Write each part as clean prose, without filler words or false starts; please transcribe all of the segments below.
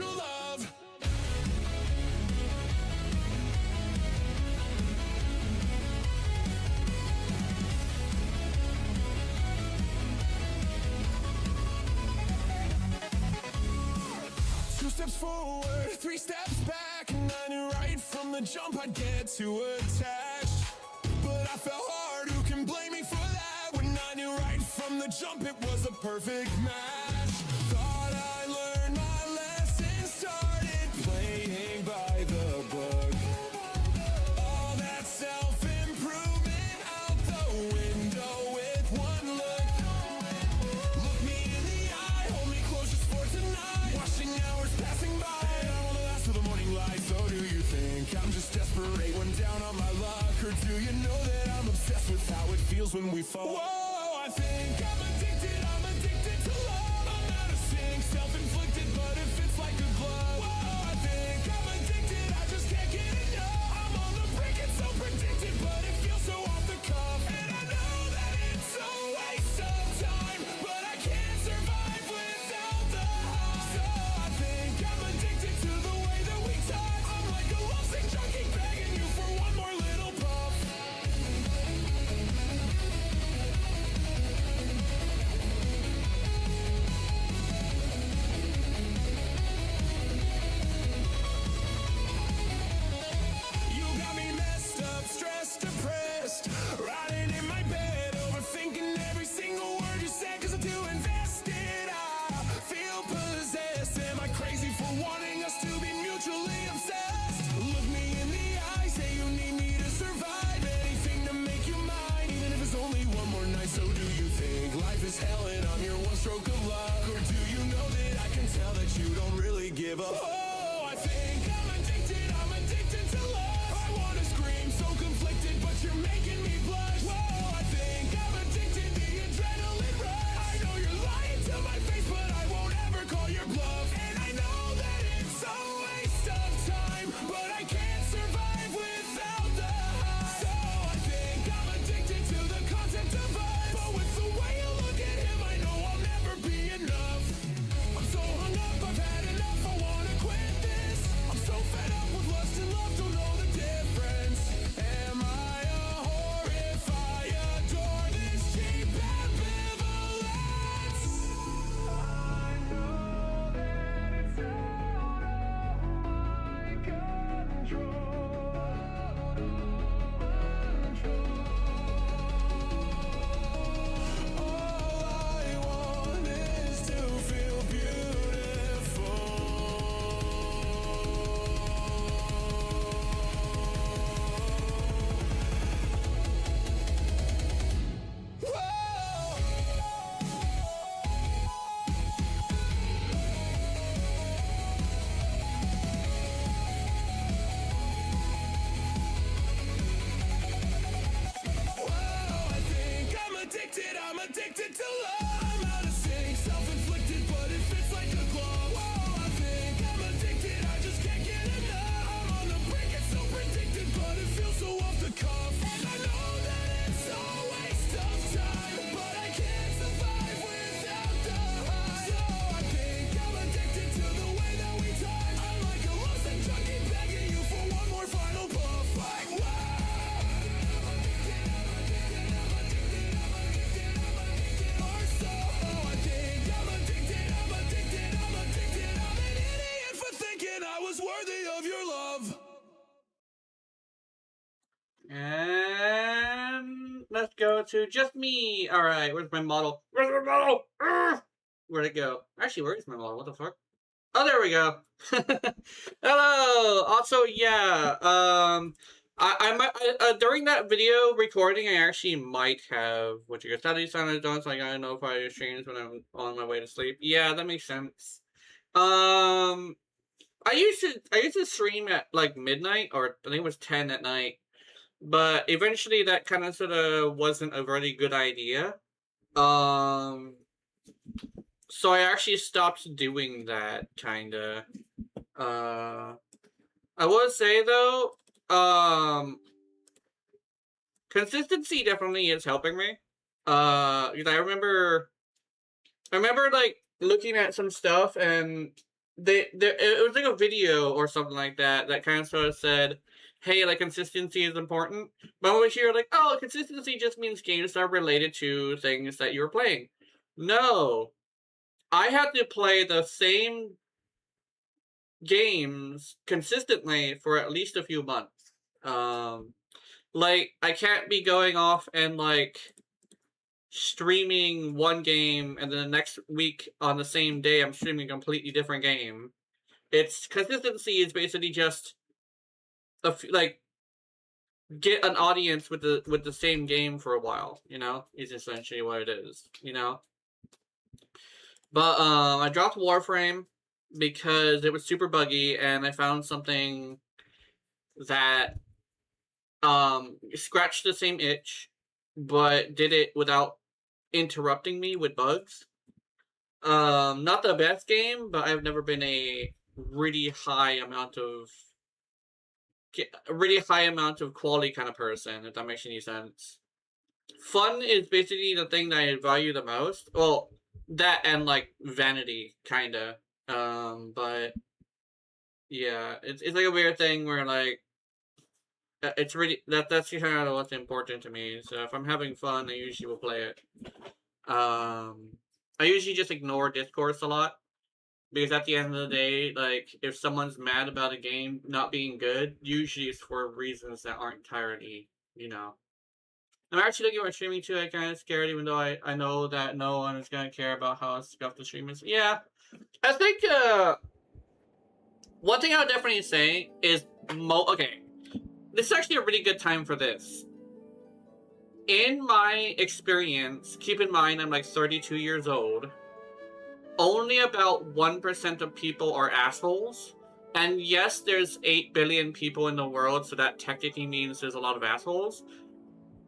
to love. Two steps forward, three steps back, and I knew right from the jump I'd get too attached. But I fell hard, who can blame me for that? When I knew right from the jump it was a perfect match. Thought I learned my lesson, started playing by the book. All that self-improvement out the window with one look. Look me in the eye, hold me close just for tonight. Watching hours passing by, and I want to last till the morning light. So do you think I'm just desperate when down on my luck? Or do you know that I'm obsessed with how it feels when we fall? Whoa, I think I'm addicted to love. I'm not a sink, self-inflicted, but it fits like a glove. Whoa, I think I'm addicted, I just can't get enough. I'm on the brink, it's so predicted, but it feels so off the cuff. And I know that it's a waste of time, but I can't survive without the high. So I think I'm addicted to the way that we touch. I'm like a lovesick junkie begging you for one more little puff. You got me messed up, stressed, depressed, riding in my bed, overthinking every single word you said, 'cause I'm too invested. I feel possessed. Am I crazy for wanting us to be mutually obsessed? Look me in the eye, say you need me to survive, anything to make you mine, even if it's only one more night. So do you think life is hell and I'm your one stroke of luck? Or do you know that I can tell that you don't really give a oh, I think I'm addicted to love. I wanna scream, so conflicted, but you're making me blush. Whoa, I think I'm addicted, the adrenaline rush. I know you're lying to my face, but I won't ever call your bluff. And I know that it's a waste of time, but I can't survive without the high. So I think I'm addicted to the concept of us, but with the way you look at him, I know I'll never be enough. I'm so hung up, I've had enough, I wanna quit this. I'm so fed up with lust and love, don't know the difference. Am I a whore if I adore this cheap ambivalence? I know that it's out of my control. All I want is to feel beautiful. Whoa, I think I'm addicted to love. I'm out of sync, self-inflicted, but it fits like a glove. Whoa, I think I'm addicted, I just can't get enough. I'm on the brink, it's so predicted, but it feels so off the cuff. And I know that it's a waste of time, but I can't survive without the high. So I think I'm addicted to the way that we touch. I'm like a lovesick junkie begging you for one more final puff. Like, wow. Or so I think I'm addicted. I'm an idiot for thinking I was worthy of your love. And let's go to just me. All right, where's my model? Urgh! Where'd it go? Actually, where is my model? What the fuck? Oh, there we go. Hello. Also, yeah. I might during that video recording, I actually might have what you guys studies sounded done, so I gotta notify your streams when I'm on my way to sleep. Yeah, that makes sense. I used to stream at like midnight, or I think it was 10 at night. But eventually that kind of sort of wasn't a really good idea. So I actually stopped doing that, kinda. I would say though, consistency definitely is helping me. Because I remember like looking at some stuff and it was like a video or something like that that kind of sort of said, hey, like consistency is important. But over here, like, oh, consistency just means games that are related to things that you're playing. No, I had to play the same games consistently for at least a few months. Like I can't be going off and like streaming one game and then the next week on the same day I'm streaming a completely different game. It's consistency is basically just like get an audience with the same game for a while, you know? Is essentially what it is, you know? But I dropped Warframe because it was super buggy and I found something that scratched the same itch but did it without interrupting me with bugs. Not the best game, but I've never been a really high amount of quality kind of person, if that makes any sense. Fun is basically the thing that I value the most. Well, that and like vanity, kinda. But yeah, it's like a weird thing where like it's really that's kind of what's important to me. So if I'm having fun, I usually will play it. I usually just ignore discourse a lot because at the end of the day, like if someone's mad about a game not being good, usually it's for reasons that aren't entirely, you know. I'm actually looking at streaming too. I kind of scared, even though I know that no one is gonna care about how scuffed the stream is. Yeah, I think one thing I would definitely say is okay. This is actually a really good time for this. In my experience, keep in mind I'm like 32 years old. Only about 1% of people are assholes. And yes, there's 8 billion people in the world, so that technically means there's a lot of assholes.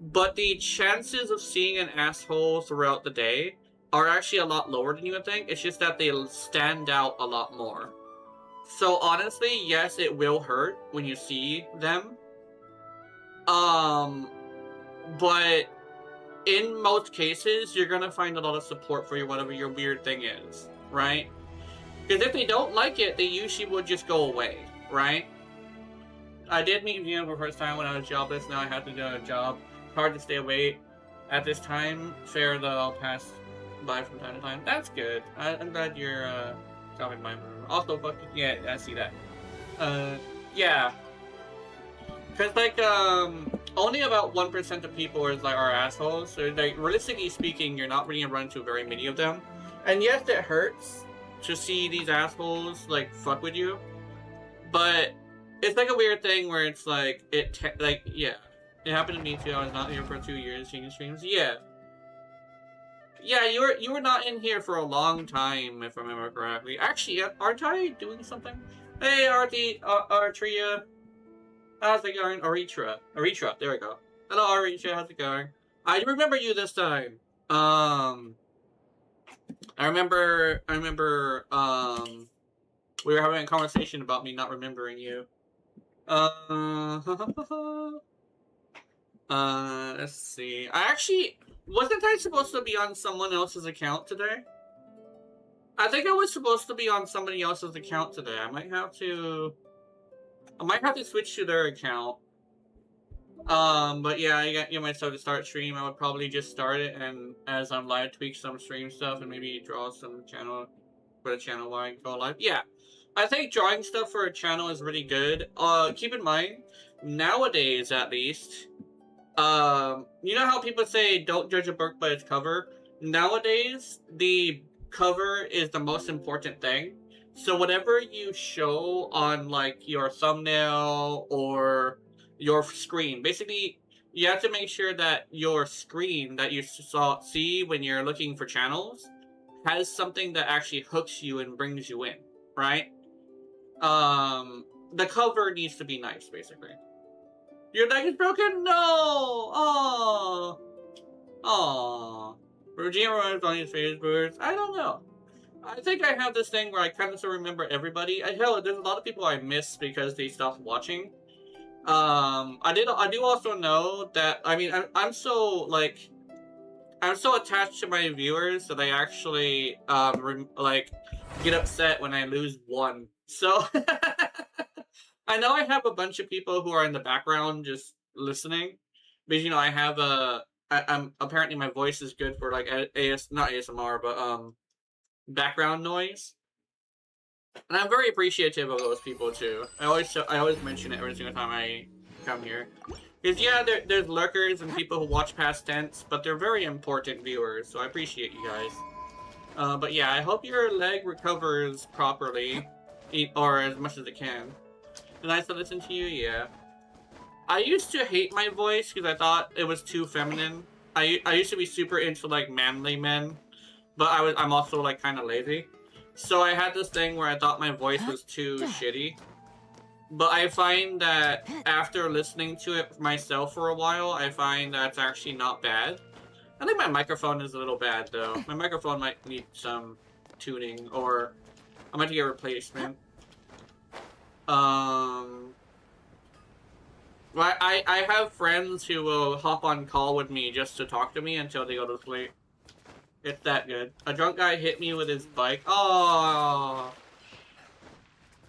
But the chances of seeing an asshole throughout the day are actually a lot lower than you would think. It's just that they stand out a lot more. So honestly, yes, it will hurt when you see them. But in most cases, you're gonna find a lot of support for whatever your weird thing is, right? Because if they don't like it, they usually will just go away, right? I did meet Vienna for the first time when I was jobless. Now I have to do a job. Hard to stay awake at this time. Fair though, I'll pass by from time to time. That's good. I'm glad you're stopping by. Also, fucking yeah, I see that. Yeah. Cause like only about 1% of people are assholes. So like realistically speaking, you're not really gonna run into very many of them. And yes, it hurts to see these assholes like fuck with you, but it's like a weird thing where it's like yeah, it happened to me too. I was not here for 2 years seeing streams. Yeah, you were not in here for a long time if I remember correctly. Actually, aren't I doing something? Hey, Artria. How's it going? Aritra, there we go. Hello, Aritra, how's it going? I remember you this time. I remember, we were having a conversation about me not remembering you. Let's see. Wasn't I supposed to be on someone else's account today? I think I was supposed to be on somebody else's account today. I might have to switch to their account. But yeah, I got myself to start stream. I would probably just start it, and as I'm live, tweak some stream stuff and maybe draw some channel for the channel while I go live. Yeah, I think drawing stuff for a channel is really good. Keep in mind, nowadays at least, you know how people say don't judge a book by its cover? Nowadays, the cover is the most important thing. So whatever you show on like your thumbnail or your screen, basically you have to make sure that your screen that you see when you're looking for channels has something that actually hooks you and brings you in, right? The cover needs to be nice, basically. Your leg is broken? No! Aww. Regina runs on his favorite. I don't know. I think I have this thing where I kind of still remember everybody. Hell, there's a lot of people I miss because they stopped watching. I do also know that, I mean, I'm so, like, I'm so attached to my viewers that I actually like get upset when I lose one. So I know I have a bunch of people who are in the background just listening, because I have I'm apparently my voice is good for like not ASMR but background noise, and I'm very appreciative of those people too. I always mention it every single time I come here. Because yeah, there's lurkers and people who watch past tense, but they're very important viewers, so I appreciate you guys. But yeah, I hope your leg recovers properly, or as much as it can. Nice to listen to you, yeah. I used to hate my voice because I thought it was too feminine. I used to be super into like manly men, but I'm also like kind of lazy. So I had this thing where I thought my voice was too shitty. But I find that after listening to it myself for a while, I find that it's actually not bad. I think my microphone is a little bad though. My microphone might need some tuning, or I might have to get a replacement. I have friends who will hop on call with me just to talk to me until they go to sleep. It's that good. A drunk guy hit me with his bike. Oh,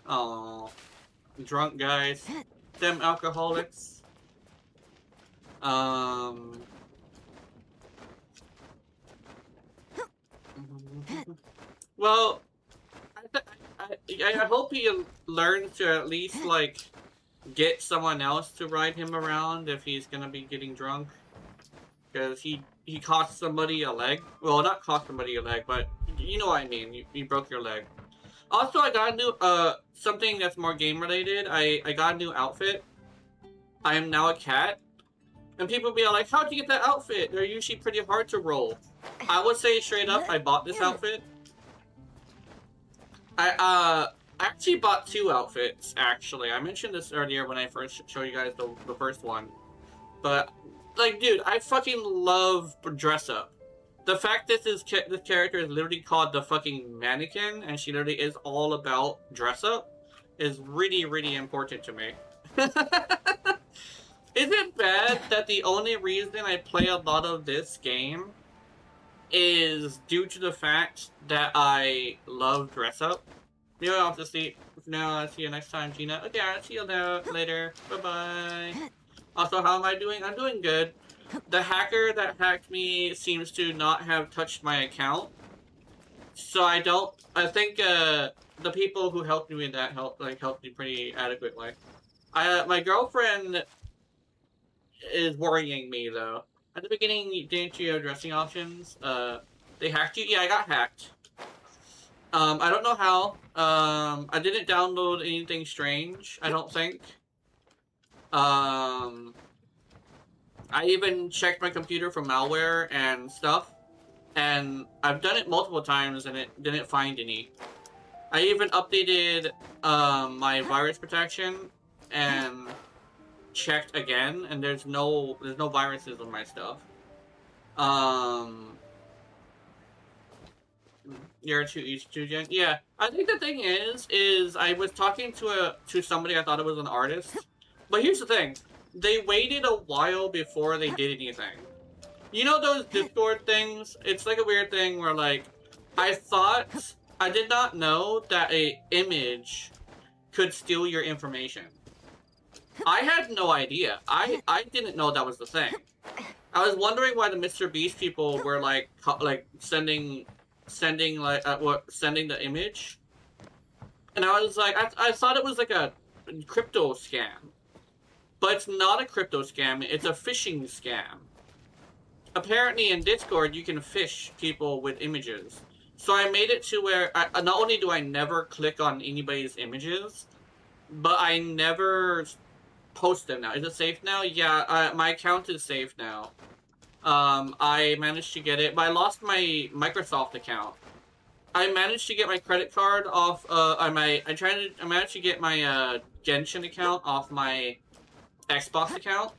oh, drunk guys, them alcoholics. Well, I hope he learns to at least like get someone else to ride him around if he's gonna be getting drunk, because he cost somebody a leg. Well, not cost somebody a leg, but you know what I mean. You broke your leg. Also, I got a new something that's more game related. I got a new outfit. I am now a cat, and people be like, "How'd you get that outfit? They're usually pretty hard to roll." I would say straight up, I bought this outfit. I actually bought two outfits, actually. I mentioned this earlier when I first showed you guys the first one. But, like, dude, I fucking love dress up. The fact that this character is literally called the fucking mannequin, and she literally is all about dress up, is really, really important to me. Is it bad that the only reason I play a lot of this game is due to the fact that I love dress up? Maybe I'll have to see. No, I'll see you next time, Gina. Okay, I'll see you later. Bye-bye. Also, how am I doing? I'm doing good. The hacker that hacked me seems to not have touched my account. So I think the people who helped me with that helped me pretty adequately. My girlfriend is worrying me though. At the beginning, didn't you have dressing options? They hacked you? Yeah, I got hacked. I don't know how. I didn't download anything strange, I don't think. I even checked my computer for malware and stuff, and I've done it multiple times and it didn't find any. I even updated my virus protection and checked again, and there's no viruses on my stuff. You're too east to gen. Yeah, I think the thing is I was talking to somebody. I thought it was an artist, but here's the thing: they waited a while before they did anything. You know those Discord things? It's like a weird thing where like I did not know that a image could steal your information. I had no idea. I didn't know that was the thing. I was wondering why the Mr. Beast people were like sending the image, and I was like, I thought it was like a crypto scam, but it's not a crypto scam. It's a phishing scam. Apparently, in Discord, you can phish people with images. So I made it to where not only do I never click on anybody's images, but I never post them now. Is it safe now? Yeah, my account is safe now. I managed to get it, but I lost my Microsoft account. I managed to get my credit card off, I managed to get my, Genshin account off my Xbox account,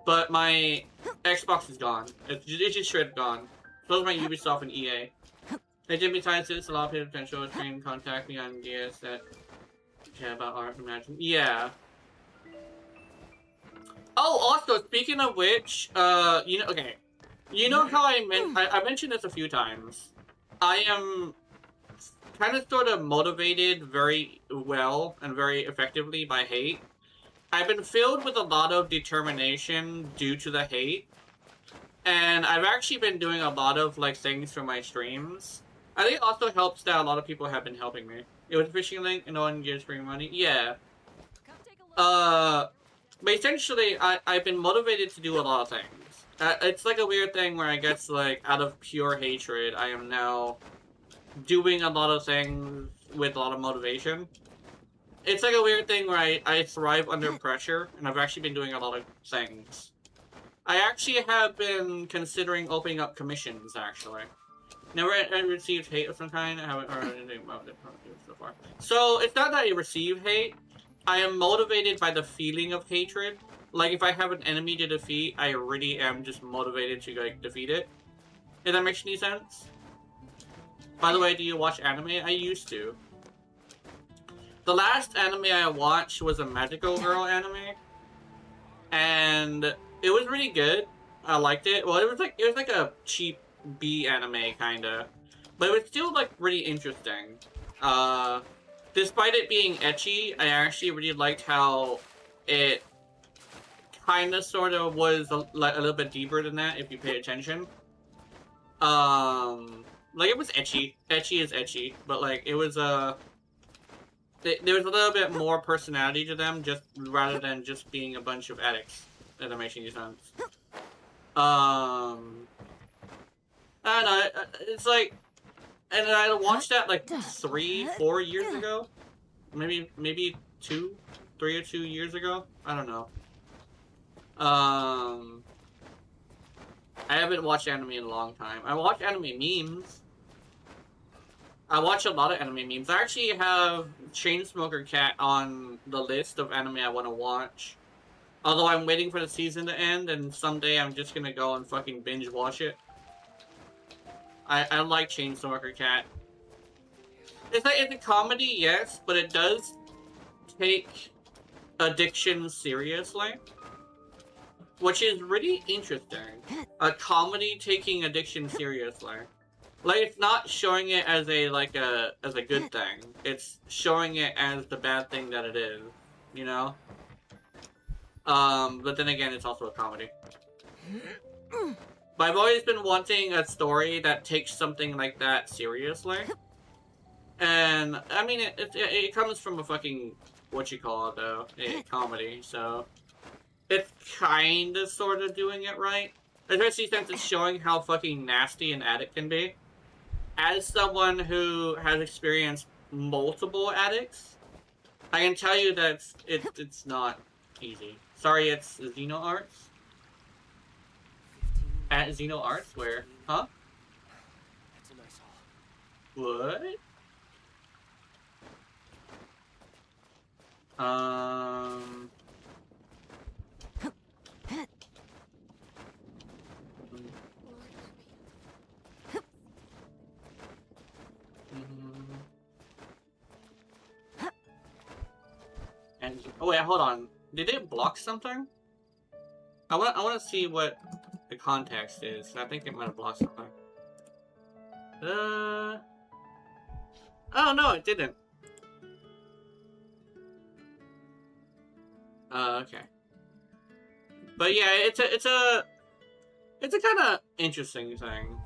but my Xbox is gone. It's just straight gone. So is my Ubisoft and EA. They did me times this, a lot of people potential stream contact me on DS that care about art, imagine. Yeah. Oh, also, speaking of which, okay. You know how I mentioned this a few times. I am kind of sort of motivated very well and very effectively by hate. I've been filled with a lot of determination due to the hate. And I've actually been doing a lot of like things for my streams. I think it also helps that a lot of people have been helping me. It was a fishing link and no one gives free money. Yeah. But essentially, I've been motivated to do a lot of things. It's like a weird thing where I guess like out of pure hatred, I am now doing a lot of things with a lot of motivation. It's like a weird thing where I thrive under pressure, and I've actually been doing a lot of things. I actually have been considering opening up commissions, actually. Never received hate of some kind. I haven't heard anything about it so far. So, it's not that I receive hate. I am motivated by the feeling of hatred. Like, if I have an enemy to defeat, I really am just motivated to, like, defeat it. If that makes any sense? By the way, do you watch anime? I used to. The last anime I watched was a Magical Girl anime. And it was really good. I liked it. Well, it was like a cheap B anime, kinda. But it was still, like, really interesting. Despite it being ecchi, I actually really liked how it kinda sorta was a little bit deeper than that if you pay attention. Like, it was ecchi. Ecchi is ecchi. But, like, it was, there was a little bit more personality to them, just rather than just being a bunch of addicts. If that makes any sense. I don't know. It's like, and I watched that like 3-4 years ago, maybe 3 or 2 years ago. I don't know. I haven't watched anime in a long time. I watch anime memes. I watch a lot of anime memes. I actually have Chainsmoker Cat on the list of anime I want to watch. Although I'm waiting for the season to end, and someday I'm just gonna go and fucking binge watch it. I like Chainsmoker Cat. It's a comedy, yes, but it does take addiction seriously. Which is really interesting. A comedy taking addiction seriously. Like, it's not showing it as a good thing. It's showing it as the bad thing that it is, you know? But then again, it's also a comedy. But I've always been wanting a story that takes something like that seriously. And, I mean, it comes from a fucking, what you call it, though, a comedy, so... It's kinda sorta doing it right. Especially since it's showing how fucking nasty an addict can be. As someone who has experienced multiple addicts, I can tell you that it's not easy. Sorry, it's XenoArts. At XenoArts, where? Huh? That's a nice haul. What? And oh wait, hold on. Did it block something? I want to see what the context is. I think it might have blocked something. Oh no, it didn't. Okay. But yeah, it's a kind of interesting thing.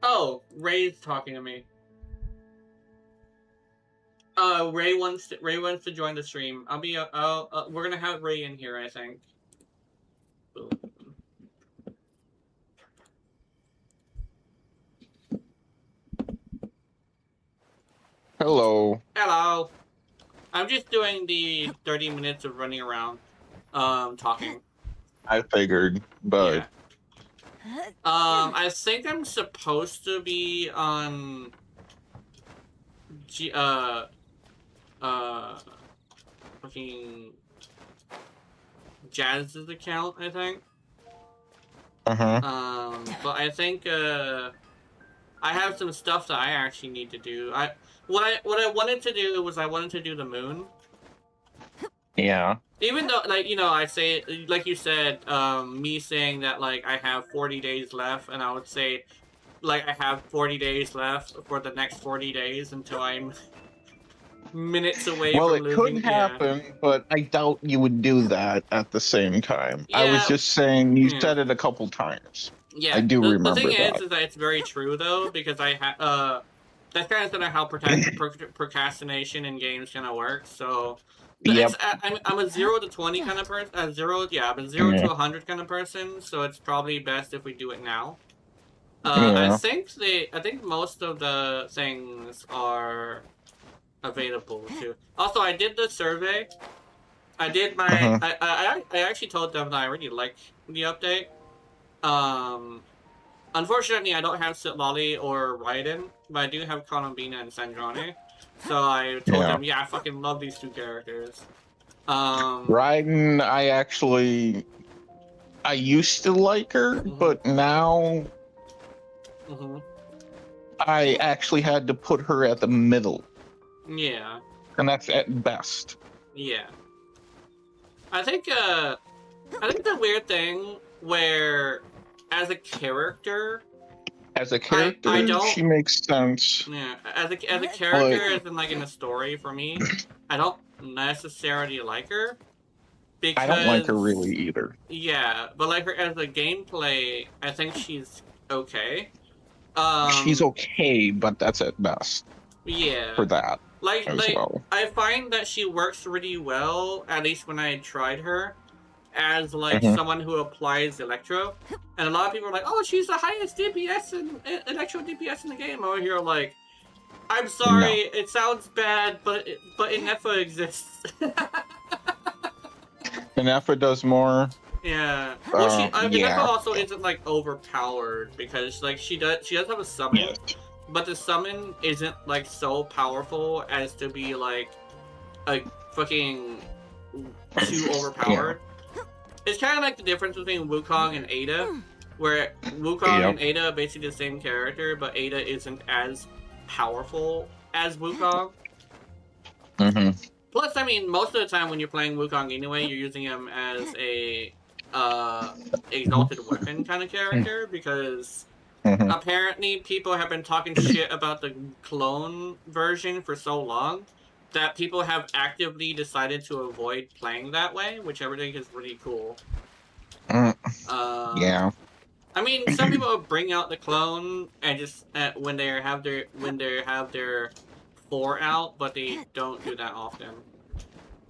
Oh, Ray's talking to me. Ray wants to join the stream. We're gonna have Ray in here, I think. Boom. Hello. Hello. I'm just doing the 30 minutes of running around, talking. I figured, but Yeah. I think I'm supposed to be on fucking Jazz's account, I think. But I think, I have some stuff that I actually need to do. What I wanted to do was I wanted to do the moon. Yeah. Even though, like, you know, I say, like you said, me saying that, like, I have 40 days left, and I would say, like, I have 40 days left for the next 40 days until I'm minutes away Well, from it could losing. Yeah. happen, but I doubt you would do that at the same time. I was Yeah. just saying you Yeah. said it a couple times. I Yeah. do The thing remember is that. that it's very true, though, because that's kind of sort of how procrastination in games kind of works. So, Yep. I'm a 0 to 20 kind of person. I'm a 0 to Yeah. 100 kind of person. So it's probably best if we do it now. Yeah. I think most of the things are available too. Also, I did the survey. I did my. Uh-huh. I actually told them that I really like the update. Um, Unfortunately, I don't have Sitlali or Raiden, but I do have Colombina and Sandrane. So I told Yeah. them, yeah, I fucking love these two characters. Um, Raiden, I used to like her, mhm, but now mhm. I actually had to put her at the middle, Yeah, and that's at best. yeah. I think, I think the weird thing where, as a character, As a I character, don't. she makes sense, Yeah, as a character, but as in like in a story for me, I don't necessarily like her I don't like her because really either. yeah, but like her as a gameplay, I think she's okay. She's Um, okay, but that's at best yeah, for that as like well. I find that she works really well. At least when I tried her as like Hmm. someone who applies electro, and a lot of people are like, "Oh, she's the highest DPS and electro DPS in the game." Over here, like, I'm sorry, No. it sounds bad, but Inefa exists. And Effa does more. Yeah. Well, Inefa Yeah. also isn't like overpowered because like she does have a summon, Yes. but the summon isn't like so powerful as to be like a fucking too Yeah. overpowered. It's kind of like the difference between Wukong and Ada, where Wukong Yep. and Ada are basically the same character, but Ada isn't as powerful as Wukong. Hmm. Plus, I mean, most of the time when you're playing Wukong anyway, you're using him as a exalted weapon kind of character because Hmm. apparently people have been talking shit about the clone version for so long that people have actively decided to avoid playing that way, which I think is really cool. Yeah. I mean, some people bring out the clone and just when they have their 4 out, but they don't do that often.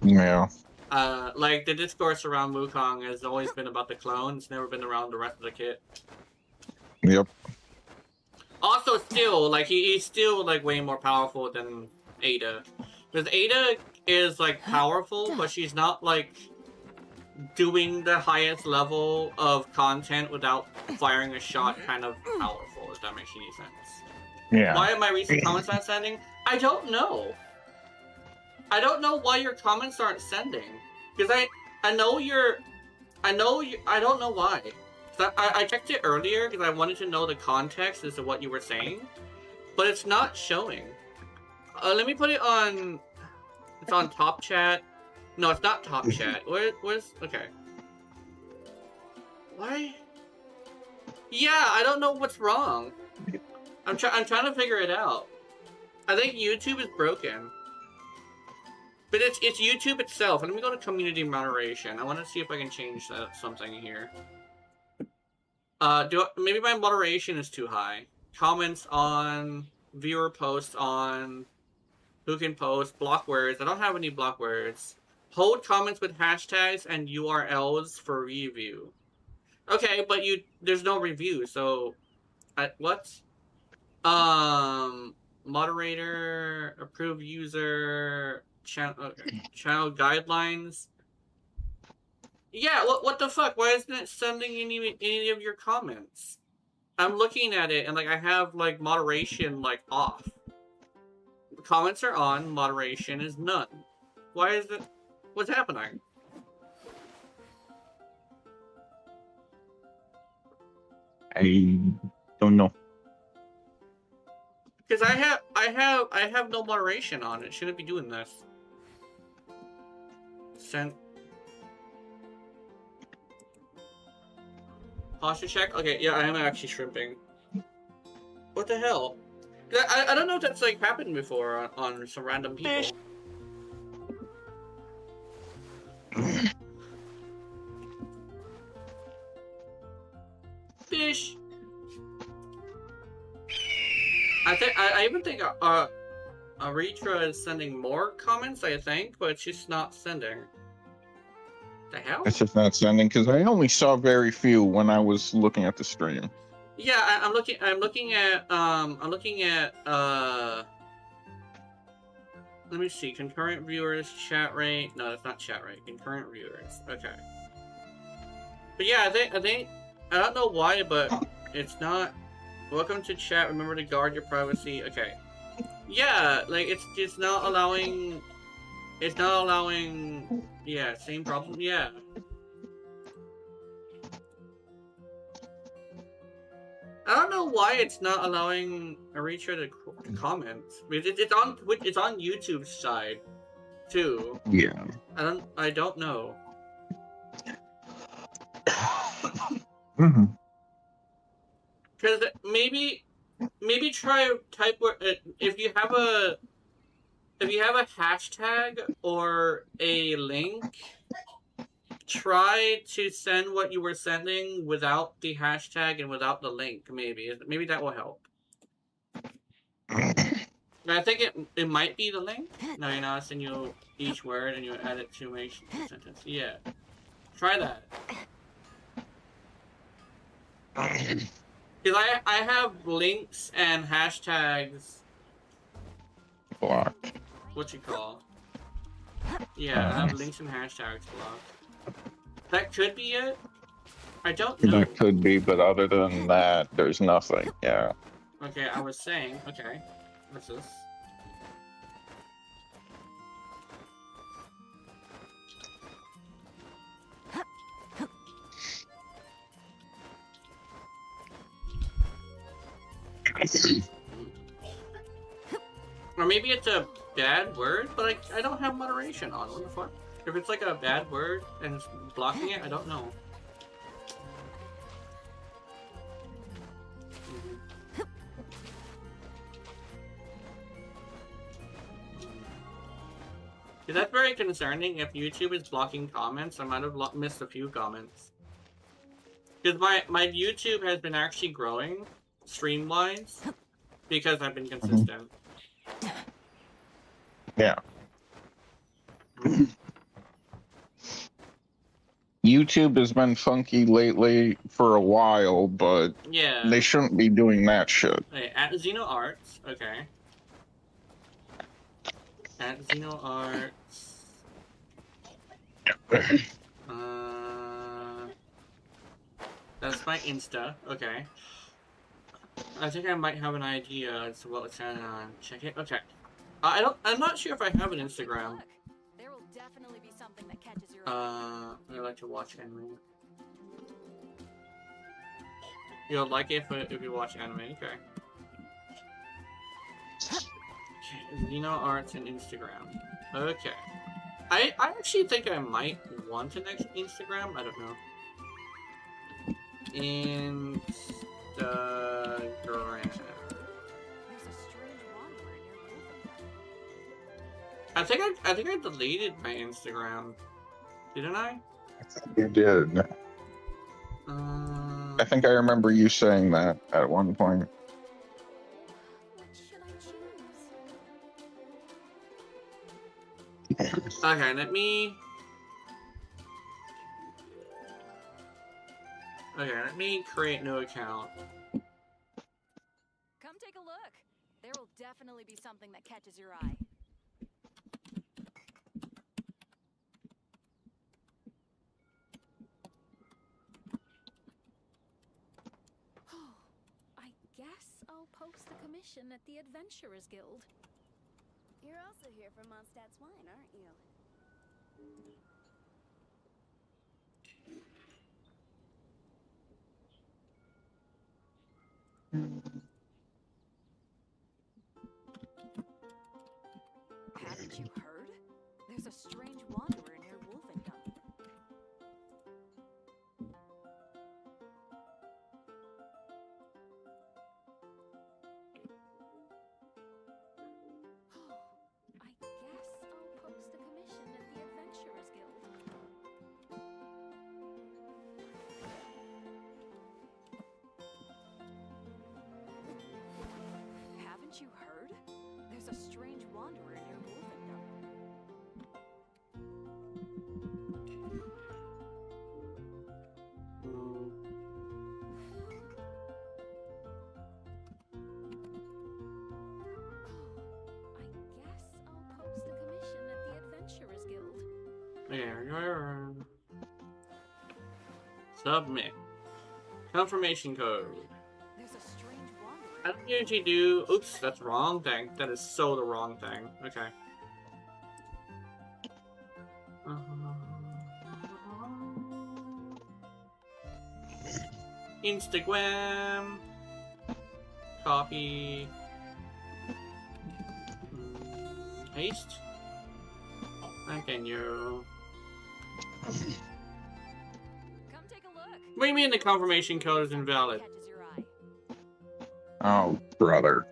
Yeah. Like the discourse around Wukong has always been about the clone. It's never been around the rest of the kit. Yep. Also, still like he's still like way more powerful than Ada, because Ada is like powerful, but she's not like doing the highest level of content without firing a shot kind of powerful, if that makes any sense. Yeah. Why are my recent comments not sending? I don't know. I don't know why your comments aren't sending. Because I know you're... I don't know why. I checked it earlier because I wanted to know the context as to what you were saying. But it's not showing. Let me put it on... It's on top chat. No, it's not top chat. Where's... Okay. Why? Yeah, I don't know what's wrong. I'm trying to figure it out. I think YouTube is broken. But it's YouTube itself. Let me go to community moderation. I want to see if I can change something here. Maybe my moderation is too high. Comments on, viewer posts on, who can post, block words. I don't have any block words. Hold comments with hashtags and URLs for review. Okay, but there's no review, so what? Moderator, approved user, channel guidelines. Yeah, what the fuck? Why isn't it sending any of your comments? I'm looking at it and like I have like moderation like off. Comments are on, moderation is none. Why is it? What's happening? I don't know. Because I have no moderation on it. Shouldn't be doing this. Send. Posture check? Okay, yeah, I am actually shrimping. What the hell? I don't know if that's like happened before on some random people. Fish. I even think Aritra is sending more comments, I think, but she's not sending. The hell? It's just not sending because I only saw very few when I was looking at the stream. Yeah, I'm looking at let me see, concurrent viewers, chat rate. No, that's not chat rate. Concurrent viewers. Okay. But yeah, I think I don't know why, but it's not. Welcome to chat. Remember to guard your privacy. Okay. Yeah, like it's not allowing. It's not allowing. Yeah, same problem. Yeah. I don't know why it's not allowing Aritra to comment. It's on YouTube's side too. Yeah. I don't know. Mm-hmm. Because maybe try type if you have a hashtag or a link, try to send what you were sending without the hashtag and without the link. Maybe that will help. I think it might be the link. No, you know, I send you each word and you add it to make a sentence. Yeah, try that. Because I have links and hashtags. Blocked. What you call? Yeah, I have links and hashtags blocked. That could be it. I don't know. That could be, but other than that, there's nothing. Yeah. Okay, I was saying. Okay, what's this? Or maybe it's a bad word, but I don't have moderation on. What the fuck? If it's like a bad word and it's blocking it, I don't know. That's very concerning. If YouTube is blocking comments, I might have missed a few comments. Because my YouTube has been actually growing, stream-wise, because I've been consistent. Yeah. YouTube has been funky lately for a while, but yeah, they shouldn't be doing that shit. Okay, at XenoArts, okay. At XenoArts. That's my Insta, okay. I think I might have an idea as to what it's on. Check it. Okay. I'm not sure if I have an Instagram. There will definitely be something that catches your eye. I like to watch anime. You'll like it if you watch anime, okay. Okay, XenoArts and Instagram. Okay. I actually think I might want an Instagram. I don't know. Instagram. I think I deleted my Instagram. Didn't I? You did. I think I remember you saying that at one point. What should I choose? Okay, let me create a new account. Come take a look. There will definitely be something that catches your eye. I guess I'll post the commission at the Adventurers Guild. You're also here for Mondstadt's wine, aren't you? Submit. Confirmation code. There's a strange wanderer. I don't usually do. Oops, that's the wrong thing. That is so the wrong thing. Okay. Instagram. Copy. Paste. Continue. Come take a look. What do you mean the confirmation code is invalid? Catches your eye. Oh, brother.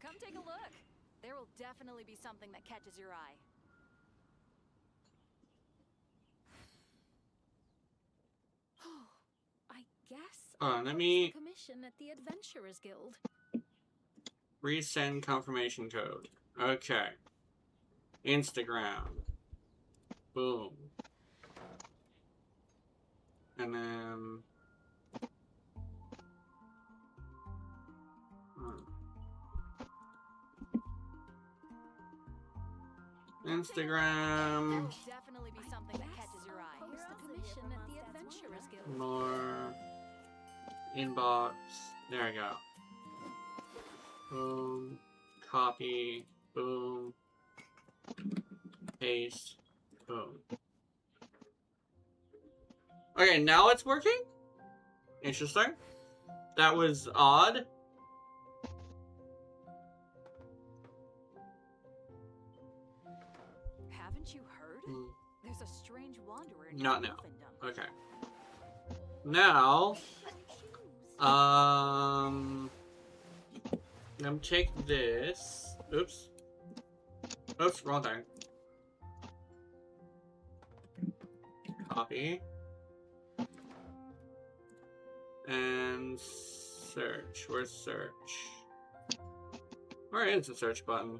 Come take a look. There will definitely be something that catches your eye. I guess Let I'll post me the commission at the Adventurers Guild. resend confirmation code. Okay. Instagram. Boom. And then. There Instagram. will definitely be something that catches your eye. Post the commission at the Adventurers Guild. More. Inbox. There we go. Boom. Copy. Boom. Paste. Boom. Okay, now it's working? Interesting. That was odd. Haven't you heard? Hmm. There's a strange wanderer in Not your now. wolfendom. Okay. Now, let me take this. Oops. Oops, wrong thing. Copy. And search. Where's search? Where is the search button?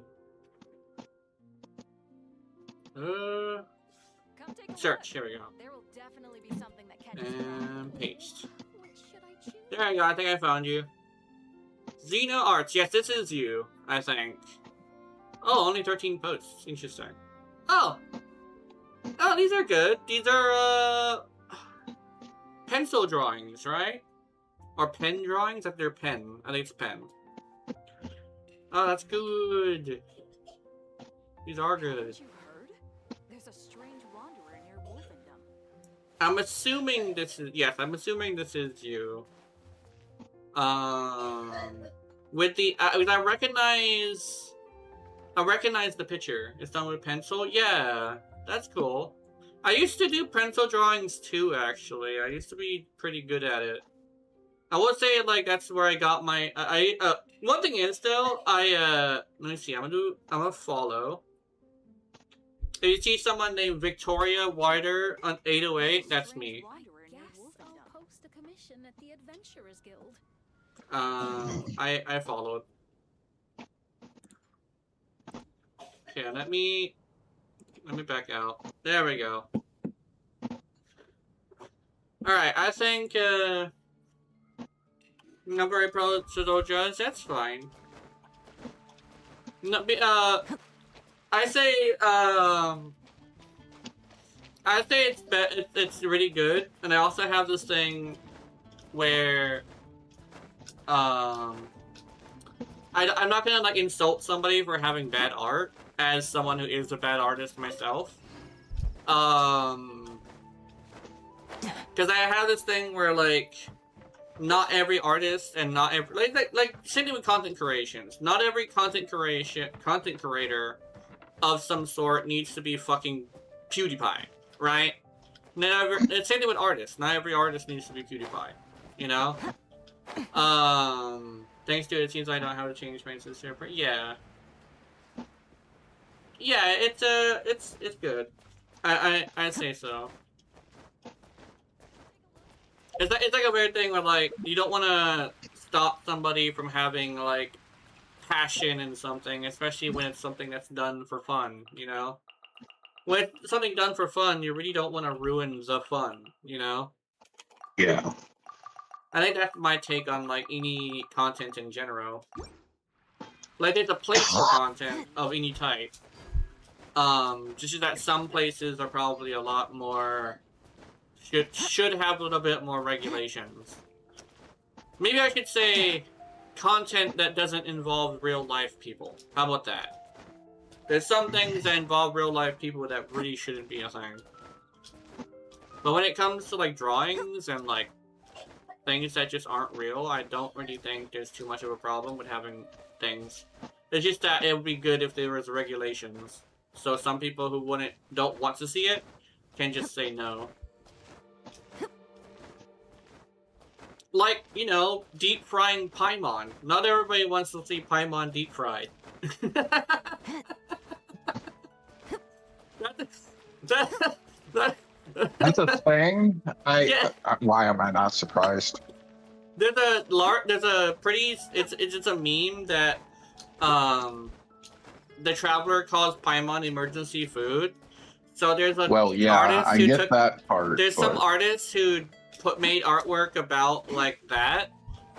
Come take a Search. look. Here we go. There will definitely be something that catches your eye. And paste. Which should I choose? There you go, I think I found you. Xeno Arts, yes, this is you, I think. Oh, only 13 posts. Interesting. Oh! Oh, these are good. These are, pencil drawings, right? Or pen drawings? If they're pen. I think it's pen. Oh, that's good. These are good. Haven't you heard? There's a strange wanderer in your wolfendom. I'm assuming this is, yes, I'm assuming this is you. With the, I recognize the picture. It's done with pencil. Yeah, that's cool. I used to do pencil drawings too, actually. I used to be pretty good at it. I would say, like, that's where I got my, one thing is, though, let me see, I'm gonna follow. If you see someone named Victoria Wider on 808, that's me. Guess I'll post the commission at the Adventurers Guild. I followed. Okay, let me back out. There we go. Alright, I think, not very pro to dojas, that's fine. No, I say it's really good, and I also have this thing where I'm not gonna like insult somebody for having bad art as someone who is a bad artist myself. Because I have this thing where like not every artist and not every like same with content creations. Not every content creator of some sort needs to be fucking PewDiePie, right? It's same thing with artists. Not every artist needs to be PewDiePie, you know? Thanks to it seems like I don't have to change my sister, but yeah. Yeah, it's good. I'd say so. It's like a weird thing where like you don't want to stop somebody from having, like, passion in something, especially when it's something that's done for fun, you know? When it's something done for fun, you really don't want to ruin the fun, you know? Yeah. I think that's my take on, like, any content in general. Like, there's a place for content of any type. Just that some places are probably a lot more... should have a little bit more regulations. Maybe I should say content that doesn't involve real-life people. How about that? There's some things that involve real-life people that really shouldn't be a thing. But when it comes to, like, drawings and, like, things that just aren't real, I don't really think there's too much of a problem with having things. It's just that it would be good if there was regulations. So some people who don't want to see it can just say no. Like, you know, deep frying Paimon. Not everybody wants to see Paimon deep fried. That's a thing? Yeah. Why am I not surprised? There's a pretty, it's a meme that, the Traveler calls Paimon emergency food. So there's a Well, yeah, artist I who get took, that part. there's but... some artists who made artwork about, like, that.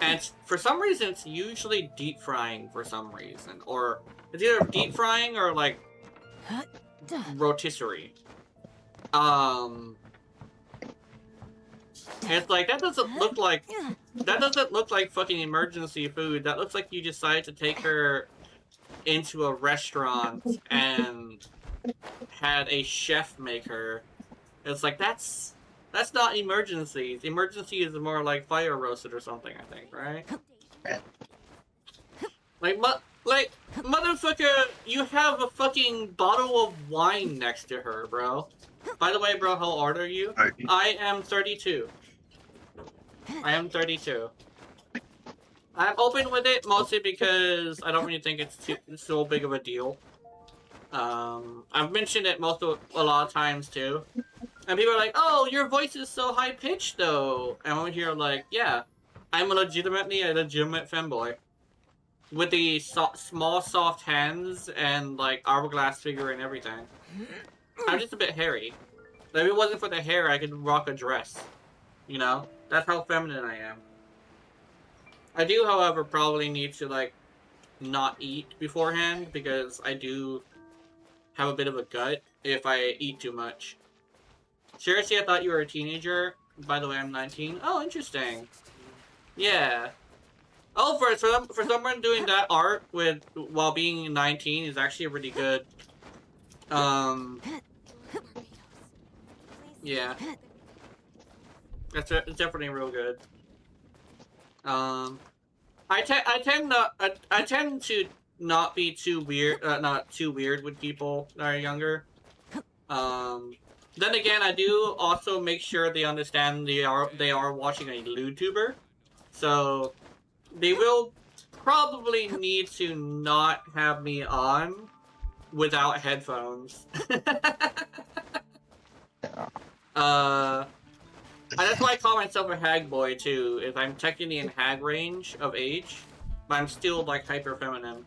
And for some reason, it's usually deep frying for some reason. Or it's either deep frying or, like, rotisserie. It's like, that doesn't look like fucking emergency food. That looks like you decided to take her into a restaurant and had a chef make her. It's like, that's not emergencies. Emergency is more like fire roasted or something, I think, right? Like, motherfucker, you have a fucking bottle of wine next to her, bro. By the way, bro, how old are you? I am 32. I am 32. I'm open with it mostly because I don't really think it's so big of a deal. I've mentioned it a lot of times too. And people are like, oh, your voice is so high-pitched, though. And I'm here like, yeah, I'm legitimately a legitimate femboy. With the small, soft hands and, like, hourglass figure and everything. I'm just a bit hairy. If it wasn't for the hair, I could rock a dress. You know? That's how feminine I am. I do, however, probably need to, like, not eat beforehand, because I do have a bit of a gut if I eat too much. Seriously, I thought you were a teenager. By the way, I'm 19. Oh, interesting. Yeah. Oh, for someone doing that art while being 19 is actually really good. Yeah. It's definitely real good. I tend to not be too weird, not too weird with people that are younger. Then again, I do also make sure they understand they are watching a YouTuber, so they will probably need to not have me on without headphones. That's why I call myself a hag boy too. Is I'm technically in hag range of age, but I'm still like hyper feminine.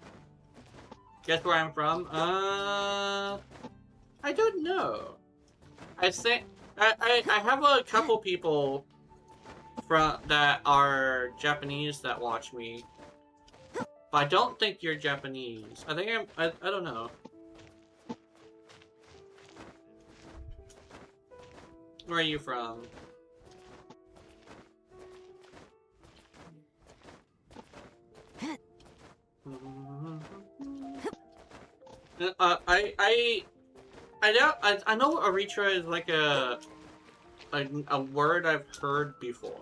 Guess where I'm from? I don't know. I think I have a couple people that are Japanese that watch me, but I don't think you're Japanese. I think I don't know. Where are you from? I know Eritrea is like a word I've heard before.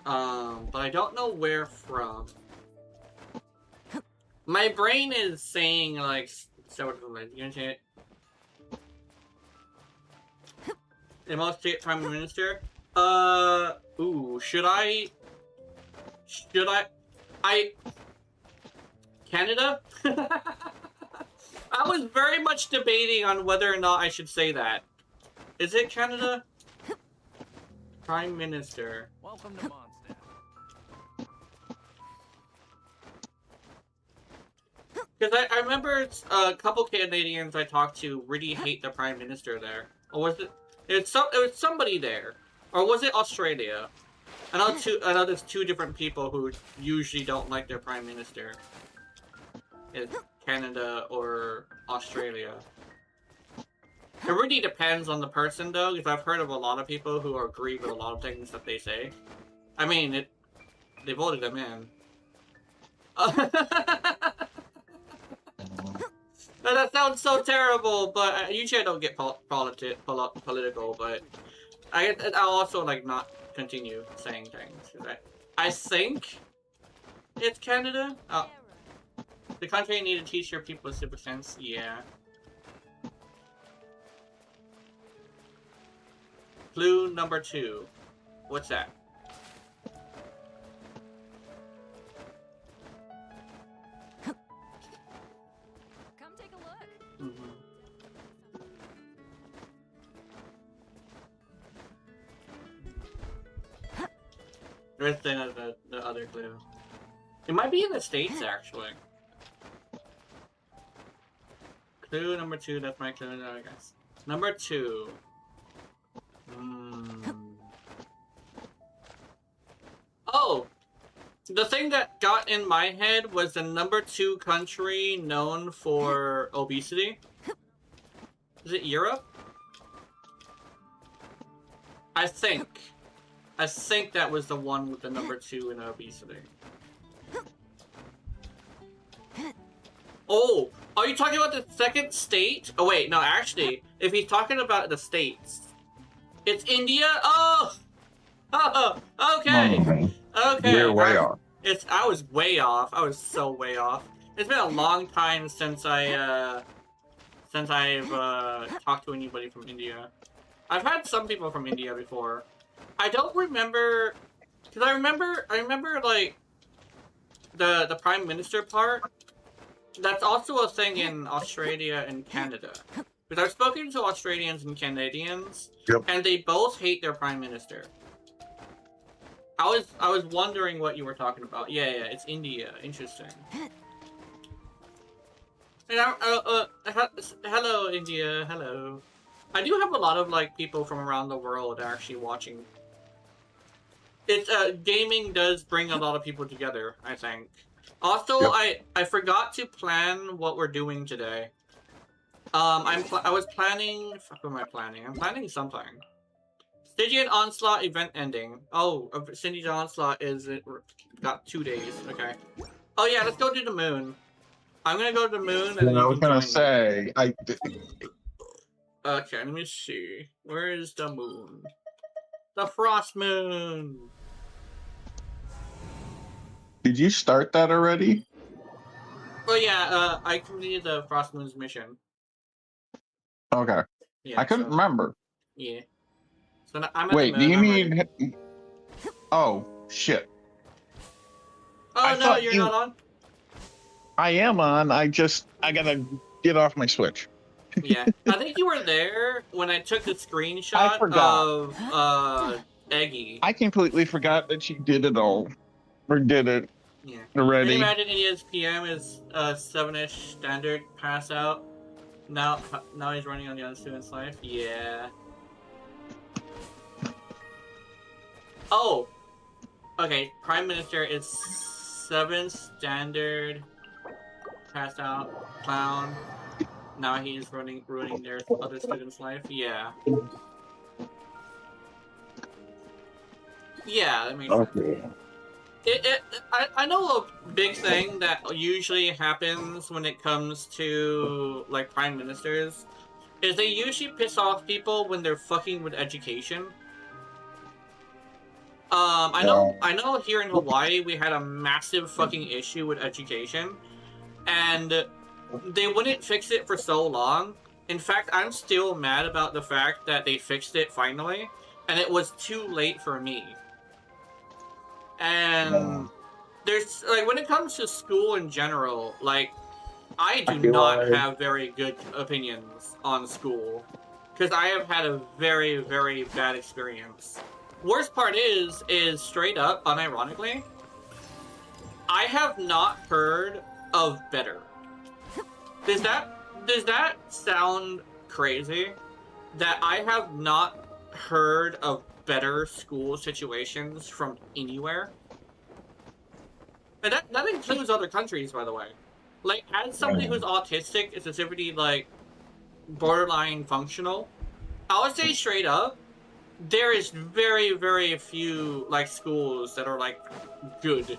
But I don't know where from. My brain is saying like Genshin. The most Prime Minister? Ooh, should I? Canada? I was very much debating on whether or not I should say that. Is it Canada? Prime Minister. Welcome to Mondstadt. Because I remember a couple Canadians I talked to really hate the Prime Minister there. Or was it? It was somebody there. Or was it Australia? I know there's two different people who usually don't like their Prime Minister. It's Canada or Australia. It really depends on the person, though, because I've heard of a lot of people who agree with a lot of things that they say. I mean, they voted them in. That sounds so terrible, but usually I don't get political, but I'll also, like, not continue saying things. I think it's Canada. Oh, the country need to teach their people civic sense. Yeah. Clue number 2. What's that? Come take a look. Mm-hmm. There's the other clue. It might be in the States, actually. Clue number 2, that's my clue, I guess. Number 2. Oh! The thing that got in my head was the number 2 country known for obesity. Is it Europe? I think that was the one with the number 2 in obesity. Oh! Are you talking about the second state? Oh wait, no, actually, if he's talking about the states, it's India? Oh! Oh! Okay! Okay. We're way off. I was way off. I was so way off. It's been a long time since I've talked to anybody from India. I've had some people from India before. I don't remember, because I remember like the Prime Minister part. That's also a thing in Australia and Canada. Because I've spoken to Australians and Canadians, and they both hate their Prime Minister. I was wondering what you were talking about. Yeah, it's India. Interesting. And hello, India. Hello. I do have a lot of like people from around the world actually watching. It's gaming does bring a lot of people together, I think. Also, I forgot to plan what we're doing today. I was planning. Fuck, what am I planning? I'm planning something. Stygian Onslaught event ending. Oh, Stygian Onslaught got 2 days. Okay. Oh yeah, let's go to the moon. I'm gonna go to the moon. And I was gonna say Okay, let me see. Where is the moon? The frost moon. Did you start that already? Oh yeah, I completed the frost moon's mission. Okay. Yeah, I couldn't remember. Yeah. So I'm at Wait, the moon. do you mean? Oh shit! Oh no, you're not on. I am on. I gotta get off my Switch. Yeah, I think you were there when I took the screenshot of Eggy. I completely forgot that she did it all, or did it already. Can you imagine ESPM is 7-ish standard pass out? Now he's running on the other student's life. Yeah. Oh, okay. Prime Minister is 7 standard passed out clown. Now he's ruining their other student's life. Yeah. Yeah, that makes sense. I know a big thing that usually happens when it comes to like prime ministers is they usually piss off people when they're fucking with education. I know here in Hawaii we had a massive fucking issue with education, and they wouldn't fix it for so long. In fact, I'm still mad about the fact that they fixed it finally, and it was too late for me. And there's, like, when it comes to school in general, like, I do not have very good opinions on school, because I have had a very, very bad experience. Worst part is straight up, unironically, I have not heard of better. Does that sound crazy? That I have not heard of better school situations from anywhere? And that includes other countries, by the way. Like, as somebody who's autistic, and specifically, like, borderline functional, I would say straight up, there is very, very few, like, schools that are, like, good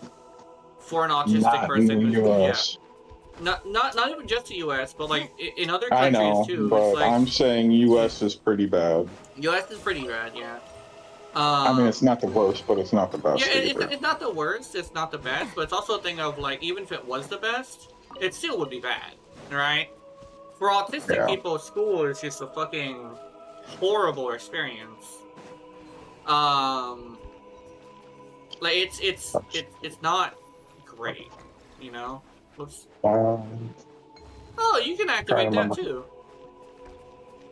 for an autistic Not person. in the Yeah. US. Not even just the US, but, like, in other I countries, know, too. but It's like, I'm saying US is pretty bad. US is pretty bad, yeah. I mean, it's not the worst, but it's not the best Yeah, either. it's not the worst, it's not the best, but it's also a thing of, like, even if it was the best, it still would be bad, right? For autistic people, school is just a fucking horrible experience. Like, it's not great, you know? Whoops. Oh, you can activate that too.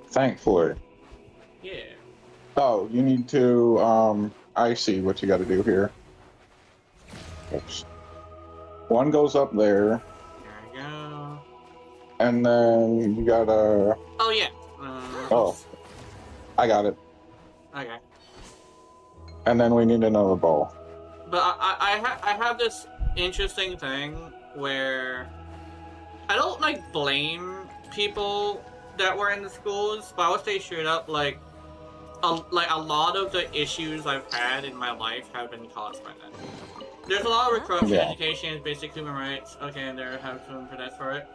Thankfully. Yeah. Oh, you need to, I see what you gotta do here. Oops. One goes up there. There we go. And then you gotta... Oh, yeah. Oh. I got it. Okay. And then we need another ball. But I have this interesting thing where I don't, like, blame people that were in the schools, but I would say straight up, like a lot of the issues I've had in my life have been caused by that. There's a lot of corruption, education, basic human rights. Okay, and there have some protests for it.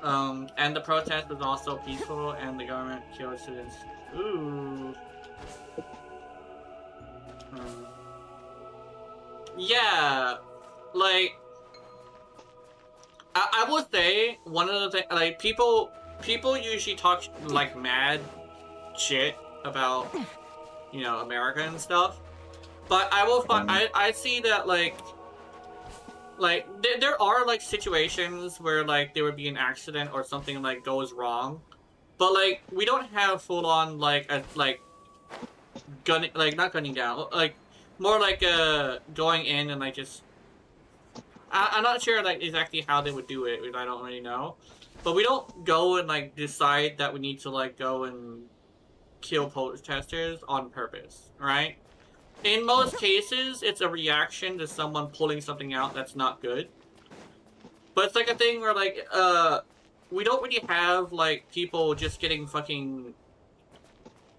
And the protest was also peaceful, and the government killed students. Ooh. Yeah, like, I would say one of the things, like, people usually talk, like, mad shit about, you know, America and stuff, but I will find, I see that, like, there are, like, situations where, like, there would be an accident or something, like, goes wrong, but, like, we don't have full-on, like, gunning, like, not gunning down, like, more like, going in and, like, just... I'm not sure, like, exactly how they would do it, because I don't really know. But we don't go and, like, decide that we need to, like, go and kill protesters on purpose, right? In most cases, it's a reaction to someone pulling something out that's not good. But it's, like, a thing where, like, we don't really have, like, people just getting fucking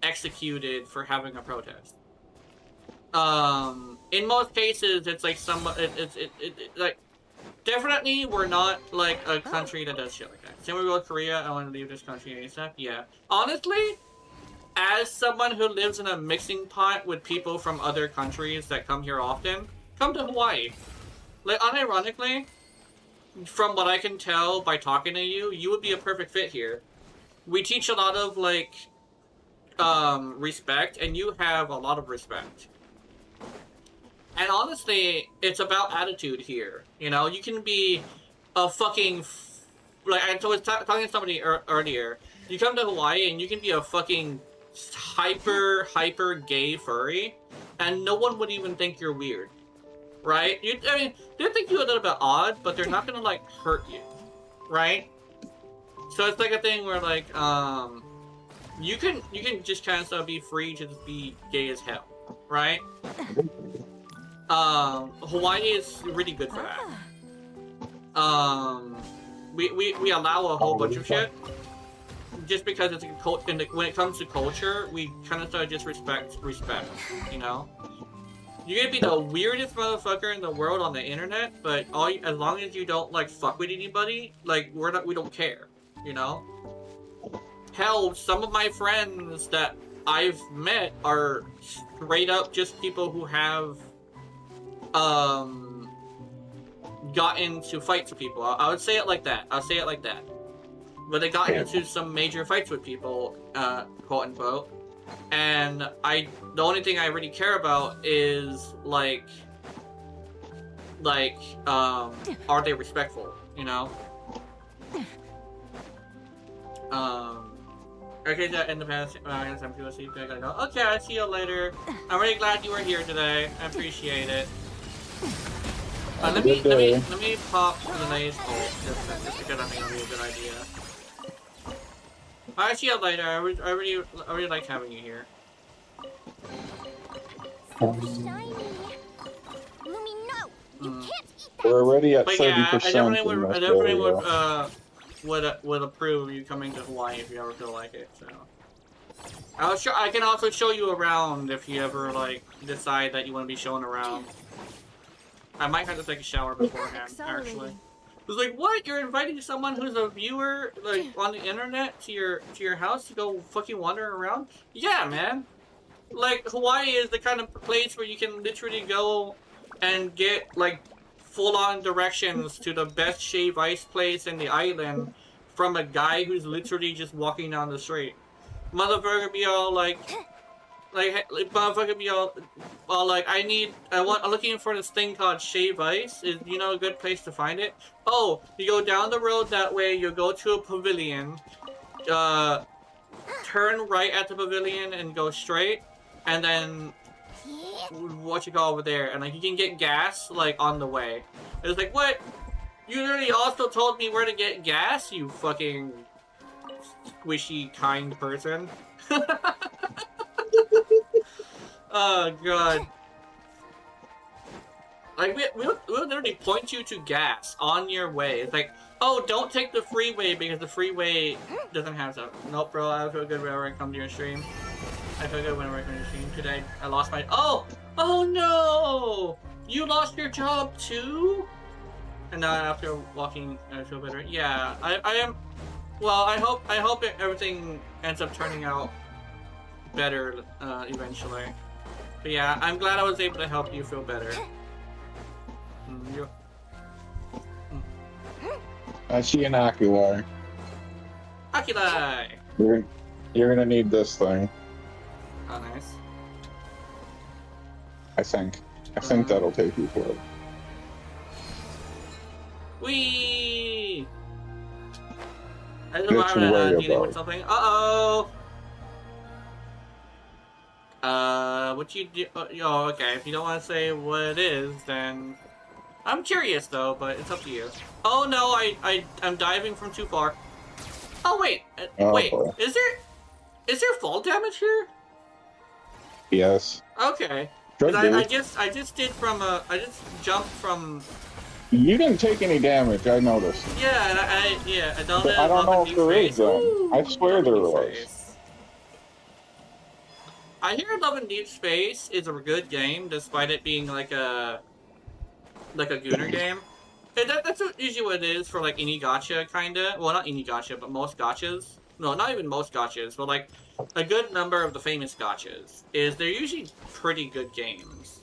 executed for having a protest. In most cases, it's like like, definitely we're not like a country that does shit like that. Same with Korea, I want to leave this country ASAP, yeah. Honestly, as someone who lives in a mixing pot with people from other countries that come here often, come to Hawaii. Like, unironically, from what I can tell by talking to you, you would be a perfect fit here. We teach a lot of, like, respect, and you have a lot of respect. And honestly, it's about attitude here. You know, you can be a fucking... like, I was talking to somebody earlier. You come to Hawaii and you can be a fucking hyper gay furry, and no one would even think you're weird. Right? I mean, they think you're a little bit odd, but they're not gonna, like, hurt you. Right? So it's like a thing where, like, you can just kind of be free to just be gay as hell. Right? Hawaii is really good for that. We allow a whole bunch of shit, just because it's a when it comes to culture, we kind of just respect, you know? You can be the weirdest motherfucker in the world on the internet, but as long as you don't, like, fuck with anybody, like, we don't care, you know? Hell, some of my friends that I've met are straight up just people who have got into fights with people. I would say it like that. I'll say it like that. But they got into some major fights with people, quote unquote. And the only thing I really care about is, like, are they respectful, you know? Okay, that in the past, I guess I'm going to see you. I go, okay, I'll see you later. I'm really glad you were here today. I appreciate it. Let me pop the nice ult just because I think it'll be a good idea. I see you later. I really like having you here. So shiny. Lumi, no! You can't eat that! We're already at But 30% yeah, I definitely in would. I this definitely area. would approve of you coming to Hawaii if you ever feel like it. So. I can also show you around if you ever like decide that you want to be shown around. I might have to take a shower beforehand, actually. It was like, what? You're inviting someone who's a viewer, like, on the internet to your house to go fucking wander around? Yeah, man. Like, Hawaii is the kind of place where you can literally go and get, like, full-on directions to the best shave ice place in the island from a guy who's literally just walking down the street. Motherfucker be all like motherfucker be all like, I'm looking for this thing called shave ice. Is you know a good place to find it? Oh, you go down the road that way. You go to a pavilion. Turn right at the pavilion and go straight, and then what you call over there, and like you can get gas like on the way. It's like, what? You literally also told me where to get gas, you fucking squishy kind person. Oh god. Like we'll literally point you to gas on your way. It's like, oh, don't take the freeway because the freeway doesn't have stuff. Nope, bro, I feel good whenever I come to your stream. I feel good whenever I come to your stream. Today I lost my oh no! You lost your job too? And now after walking I feel better. Yeah, I am. Well, I hope everything ends up turning out better eventually. But yeah, I'm glad I was able to help you feel better. I see an Oculii. Oculii! You're gonna need this thing. Oh, nice. I think that'll take you for it. Whee! I just Good to worry dealing with about. something. Uh-oh! What you do? Oh, okay. If you don't want to say what it is, then I'm curious though. But it's up to you. Oh no, I'm diving from too far. Oh wait, wait. Boy. Is there fall damage here? Yes. Okay. Should I be. just I just jumped from. You didn't take any damage, I noticed. Yeah, and I don't But I don't know if there is then. I swear there was. I hear Love in Deep Space is a good game, despite it being like a Gooner game. And that's usually what it is for like any gacha, kinda. Well, not any gacha, but most gachas. No, not even most gachas, but like a good number of the famous gachas is they're usually pretty good games.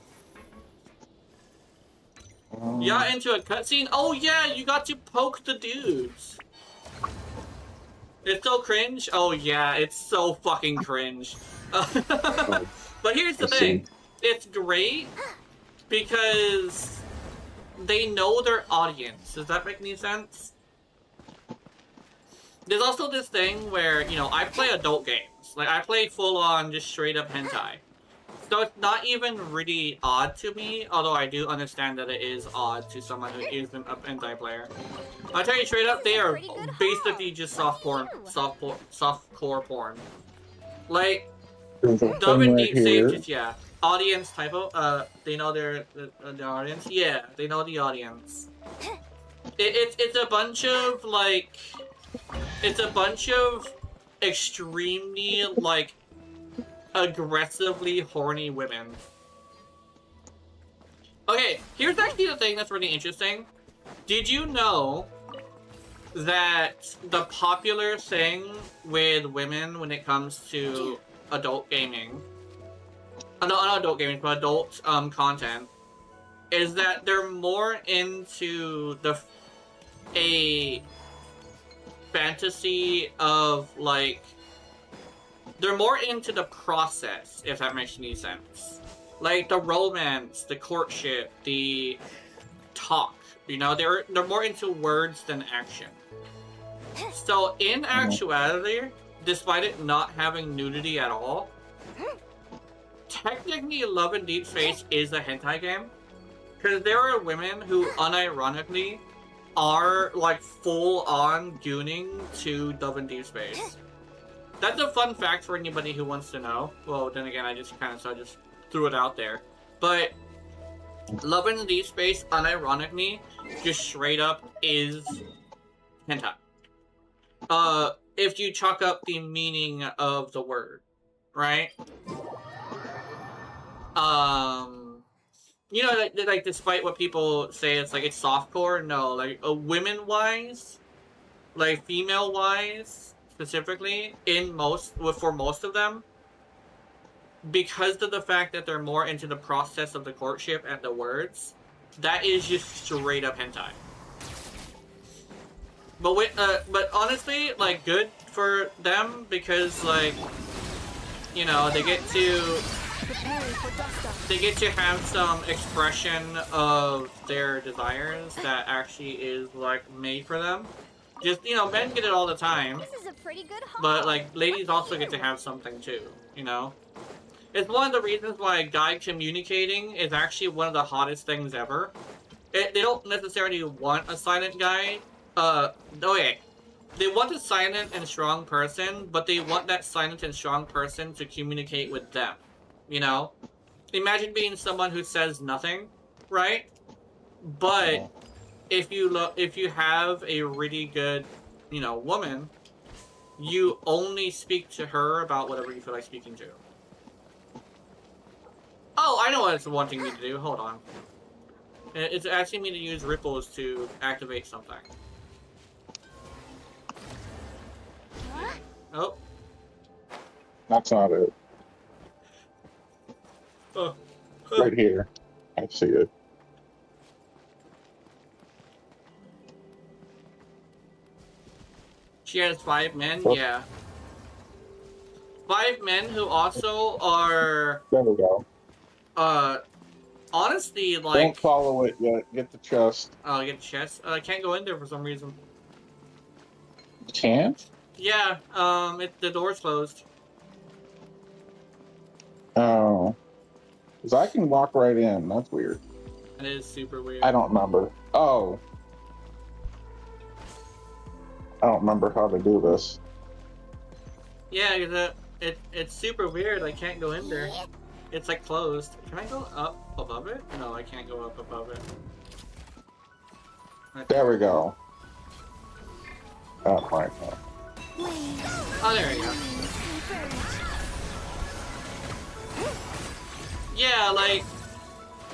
You got into a cutscene? Oh yeah, you got to poke the dudes. It's so cringe. Oh yeah, it's so fucking cringe. But here's the thing. It's great because they know their audience. Does that make any sense? There's also this thing where, you know, I play adult games. Like, I play full-on, just straight-up hentai. So it's not even really odd to me, although I do understand that it is odd to someone who isn't a hentai player. I'll tell you straight up, they are basically just softcore porn. Like, Love and Deep Space, yeah. Audience typo, they know their audience? Yeah, they know the audience. It's a bunch of, like... It's a bunch of extremely, like, aggressively horny women. Okay, here's actually the thing that's really interesting. Did you know that the popular thing with women when it comes to adult gaming, not adult gaming, but adult content, is that they're more into a fantasy of, like, they're more into the process, if that makes any sense. Like, the romance, the courtship, the talk, you know, they're more into words than action. So, in actuality, despite it not having nudity at all, technically Love in Deep Space is a hentai game. Because there are women who unironically are like full on gooning to Dove and Deep Space. That's a fun fact for anybody who wants to know. Well, then again, I just kind of just threw it out there. But Love in Deep Space, unironically, just straight up is hentai. If you chalk up the meaning of the word, right? You know, like despite what people say, it's like it's softcore. No, like women-wise, like female-wise, specifically, for most of them, because of the fact that they're more into the process of the courtship and the words, that is just straight up hentai. But honestly, like, good for them because, like, you know, they get to have some expression of their desires that actually is like made for them. Just, you know, men get it all the time, This is a pretty good haul. but like ladies also get to have something too, you know? It's one of the reasons why a guy communicating is actually one of the hottest things ever. They don't necessarily want a silent guy. Okay. They want a silent and strong person, but they want that silent and strong person to communicate with them. You know? Imagine being someone who says nothing, right? But if you have a really good, you know, woman, you only speak to her about whatever you feel like speaking to. Oh, I know what it's wanting me to do. Hold on. It's asking me to use ripples to activate something. Huh? Oh. That's not it. Oh. Right here. I see it. She has 5 men? Oh. Yeah. 5 men who also are, There we go. honestly, like... Don't follow it yet. Get the chest. Oh, get the chest? I can't go in there for some reason. Can't? Yeah, the door's closed. Oh. Because I can walk right in. That's weird. It is super weird. I don't remember. Oh. I don't remember how to do this. Yeah, it's super weird. I can't go in there. It's like closed. Can I go up above it? No, I can't go up above it. There we go. Oh, right. Oh, there we go. Yeah, like...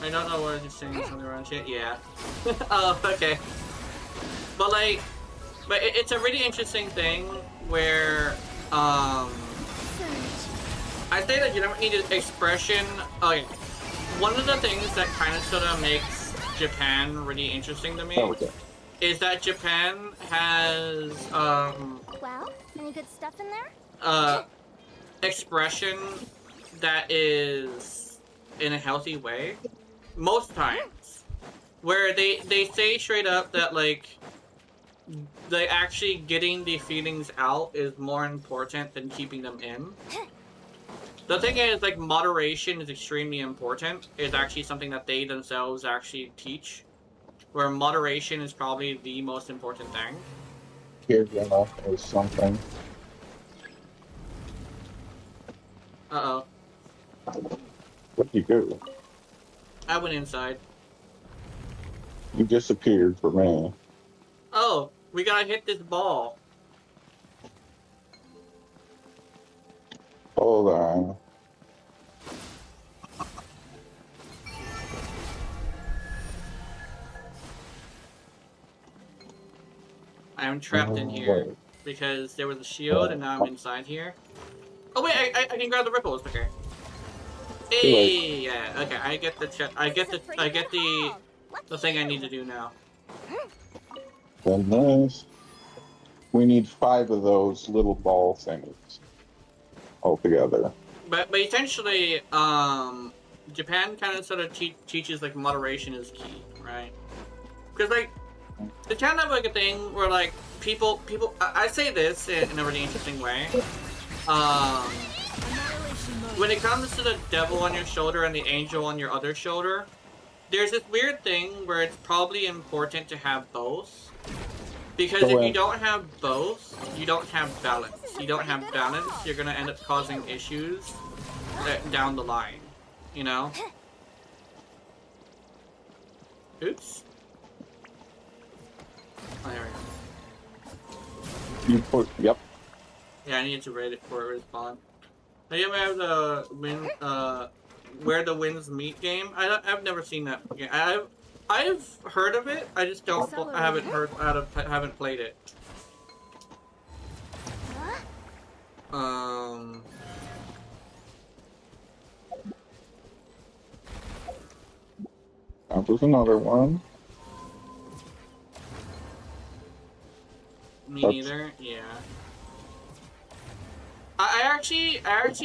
I don't know what I'm saying, something around shit. Yeah. Oh, okay. But like... But it's a really interesting thing where, I say that you don't need an expression. Okay. One of the things that kind of sort of makes Japan really interesting to me is that Japan has, Well, any good stuff in there? expression that is in a healthy way. Most times. Where they say straight up that, like, they actually getting the feelings out is more important than keeping them in. The thing is, like, moderation is extremely important. It's actually something that they themselves actually teach. Where moderation is probably the most important thing. Here's enough or something. Uh-oh. What did you do? I went inside. You disappeared for me. Oh, we gotta hit this ball. Hold on. I'm trapped in here because there was a shield and now I'm inside here. Oh wait, I can grab the ripples. Okay. Hey, yeah. Okay, I get the the thing I need to do now. Then this. We need 5 of those little ball things altogether. But essentially, Japan kind of sort of teaches like moderation is key, right? Because like, it's kind of like a thing where like people. I say this in a really interesting way. When it comes to the devil on your shoulder and the angel on your other shoulder, there's this weird thing where it's probably important to have both. Because The if you way. don't have both, you don't have balance. You don't have balance, you're gonna end up causing issues down the line. You know? Oops. Oh, there we go. You put. Yep. Yeah, I need to rate it for a respawn. I even have the win, where the winds meet game. I've never seen that game. I've heard of it. I just don't. I haven't haven't played it. There's another one. Me That's- neither. Yeah. I actually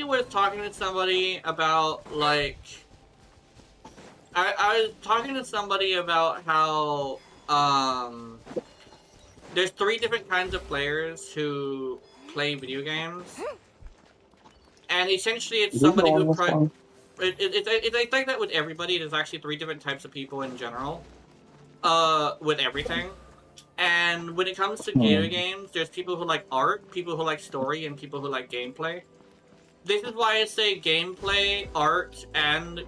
was talking to somebody about like. I was talking to somebody about how there's 3 different kinds of players who play video games, and essentially it's Is he somebody on who this one? it's like that with everybody. There's actually 3 different types of people in general, with everything. And when it comes to video games, there's people who like art, people who like story, and people who like gameplay. This is why I say gameplay, art, and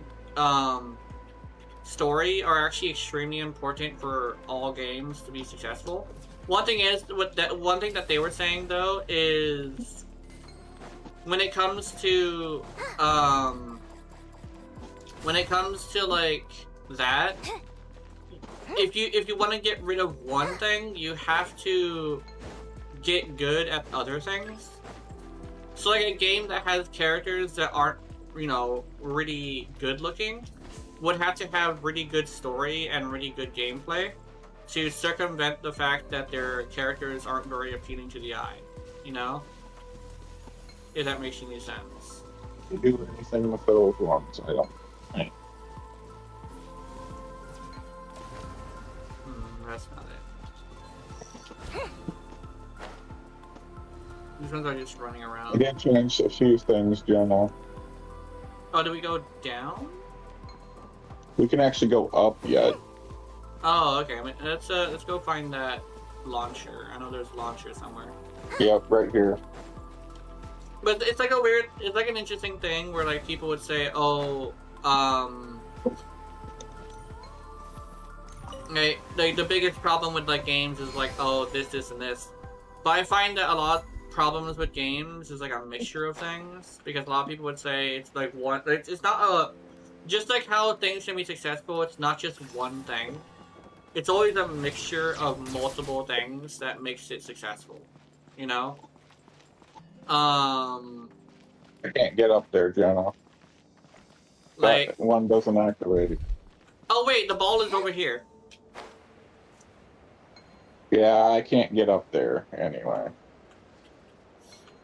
story are actually extremely important for all games to be successful. One thing that they were saying though is when it comes to like that, if you want to get rid of one thing, you have to get good at other things. So like a game that has characters that aren't, you know, really good looking would have to have really good story and really good gameplay to circumvent the fact that their characters aren't very appealing to the eye, you know? If that makes any sense. You do anything with those ones? I don't. That's not it. These ones are just running I around. did change a few things, Jenna. Oh, do we go down? We can actually go up yet. Oh, okay. I mean, let's go find that launcher. I know there's a launcher somewhere. Yep, right here. But it's like it's like an interesting thing where like people would say, oh, like the biggest problem with like games is like, oh, this, and this. But I find that a lot of problems with games is like a mixture of things, because a lot of people would say it's like one, it's not a, just like how things can be successful, it's not just one thing. It's always a mixture of multiple things that makes it successful, you know? I can't get up there, Jenna. Like, That one doesn't activate. oh wait, the ball is over here. Yeah, I can't get up there anyway.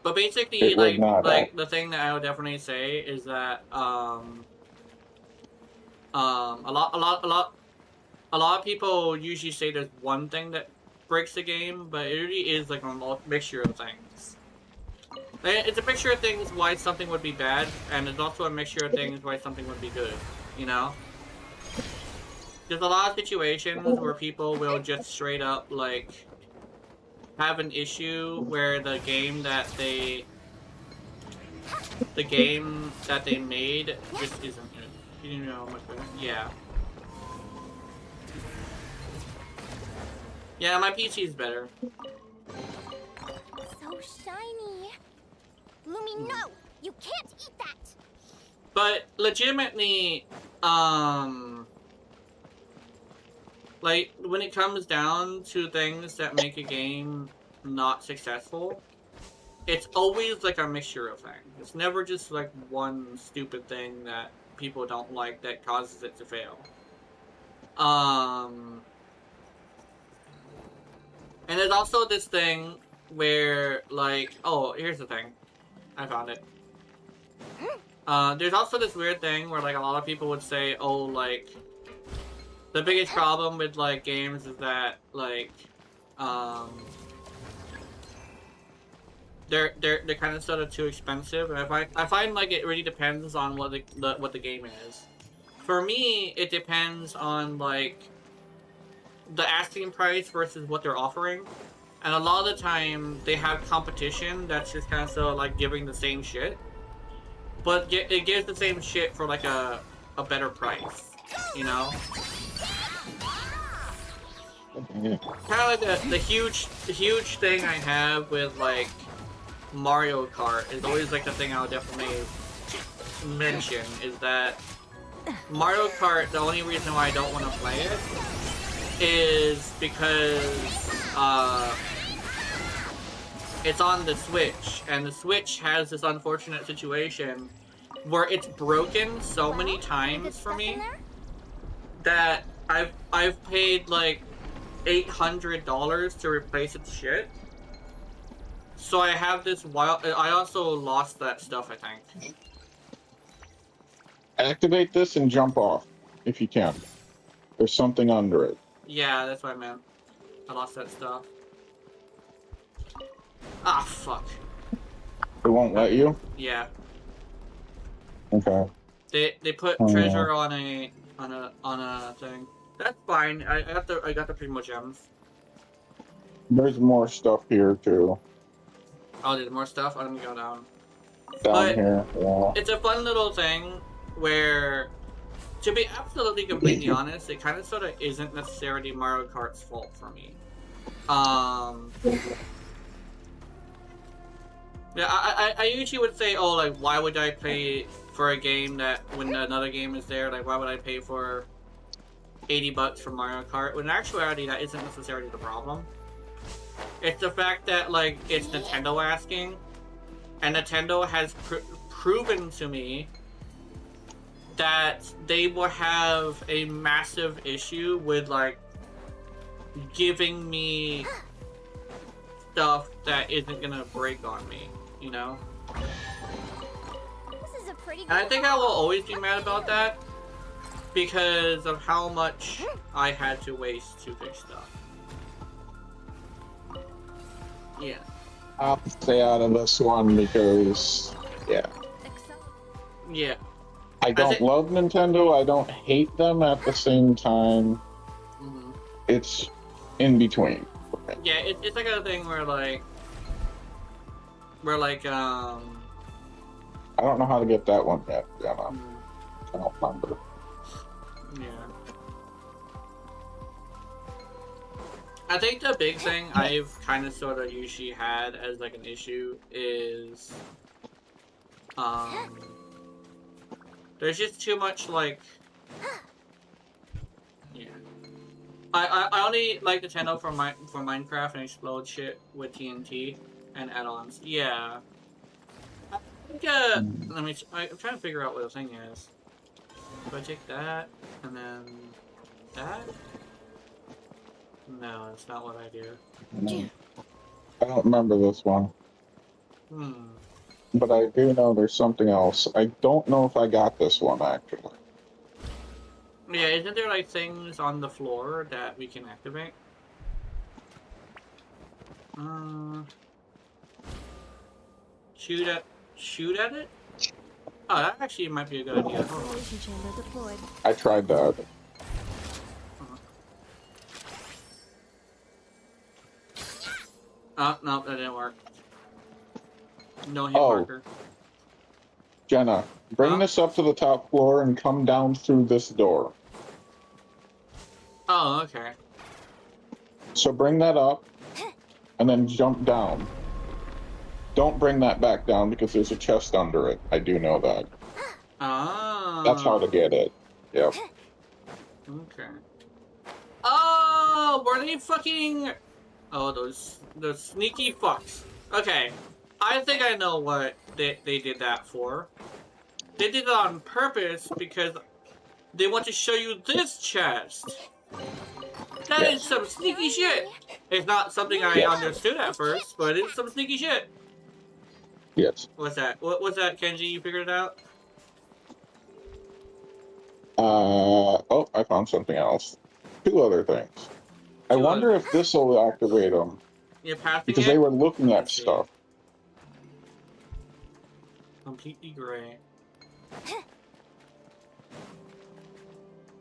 But basically, It would not like the thing that I would definitely say is that a lot of people usually say there's one thing that breaks the game, but it really is like a mixture of things. It's a mixture of things why something would be bad, and it's also a mixture of things why something would be good. You know. There's a lot of situations where people will just straight up, like, have an issue where the game that they made just isn't good. You know, yeah. Yeah, my PC's better. So shiny. Lumi, no! You can't eat that! But legitimately, like, when it comes down to things that make a game not successful, it's always like a mixture of things. It's never just like one stupid thing that people don't like that causes it to fail. And there's also this thing where, like, oh, here's the thing. I found it. There's also this weird thing where, like, a lot of people would say, oh, like, the biggest problem with, like, games is that, like, they're kind of sort of too expensive, and I find like it really depends on what the game is. for me, it depends on like the asking price versus what they're offering. And a lot of the time, they have competition that's just kind of so like giving the same shit, but it gives the same shit for like a better price, you know. Kind of like the huge thing I have with like Mario Kart is always like the thing I'll definitely mention is that Mario Kart, the only reason why I don't want to play it is because it's on the Switch, and the Switch has this unfortunate situation where it's broken so many times for me that I've paid like $800 to replace its shit. So I have this wild. I also lost that stuff, I think. Activate this and jump off if you can. There's something under it. Yeah, that's what I meant. I lost that stuff. Ah, fuck. It won't let you? Yeah. Okay. They put treasure on a thing. That's fine. I got the primo gems. There's more stuff here too. Oh, there's more stuff. Let me go down. Down here. Yeah. It's a fun little thing where, to be absolutely completely honest, it kind of sort of isn't necessarily Mario Kart's fault for me. Yeah, I usually would say, oh, like, why would I pay for a game that when another game is there? Like, why would I pay for $80 for Mario Kart? When in actuality, that isn't necessarily the problem. It's the fact that, like, it's Nintendo asking, and Nintendo has proven to me that they will have a massive issue with, like, giving me stuff that isn't gonna break on me, you know? This is a pretty And I think I will always be mad about that because of how much I had to waste to fix stuff. Yeah. I'll stay out of this one because, yeah. Yeah. I don't love Nintendo. I don't hate them at the same time. Mm-hmm. It's in between. Yeah, it's like a thing where like I don't know how to get that one yet. Yeah, I don't remember. Yeah. I think the big thing I've kind of sort of usually had as like an issue is there's just too much like yeah. I only like Nintendo for Minecraft and explode shit with TNT and add-ons. Yeah. I think I'm trying to figure out what the thing is. Do I take that and then that? No, that's not what I do. I don't remember this one. But I do know there's something else. I don't know if I got this one, actually. Yeah, isn't there like things on the floor that we can activate? Shoot at it? Oh, that actually might be a good idea. I tried that. Oh, no, that didn't work. No hit marker. Jenna, bring this up to the top floor and come down through this door. Oh, okay. So bring that up and then jump down. Don't bring that back down because there's a chest under it. I do know that. Oh. That's how to get it. Yep. Okay. Oh, were they fucking... Oh, those sneaky fucks. Okay. I think I know what they did that for. They did it on purpose because they want to show you this chest. That is some sneaky shit. It's not something I understood at first, but it's some sneaky shit. Yes. What's that? What was that, Kenji? You figured it out? Oh, I found something else. Two other things. I wonder if this will activate them. Yeah, passing because it? they were looking at Let's see. stuff. Completely gray.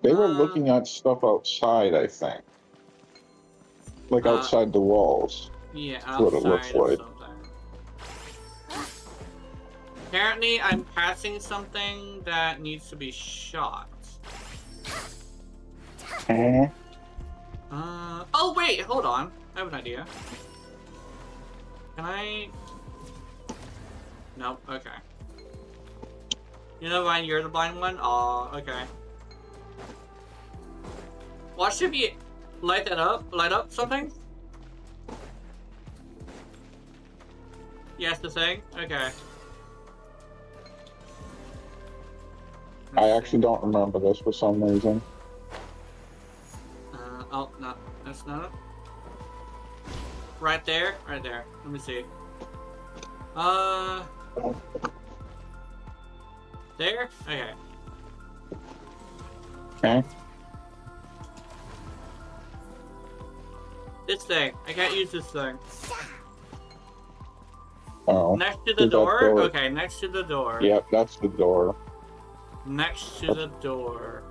They were looking at stuff outside, I think. Like outside the walls. Yeah, That's what it looks outside of like. something. Apparently, I'm passing something that needs to be shot. Oh wait, hold on. I have an idea. Can I? Nope. Okay. You know, Ryan, you're the blind one. Oh, okay. What should be? Light that up. Light up something. Yes, the thing. Okay. I actually don't remember this for some reason. Oh, no, that's not it. Right there, right there. Let me see. There? Okay. Okay. This thing. I can't use this thing. Oh. Next to the Is that door? door? Okay, next to the door. Yep, that's the door. Next to the door.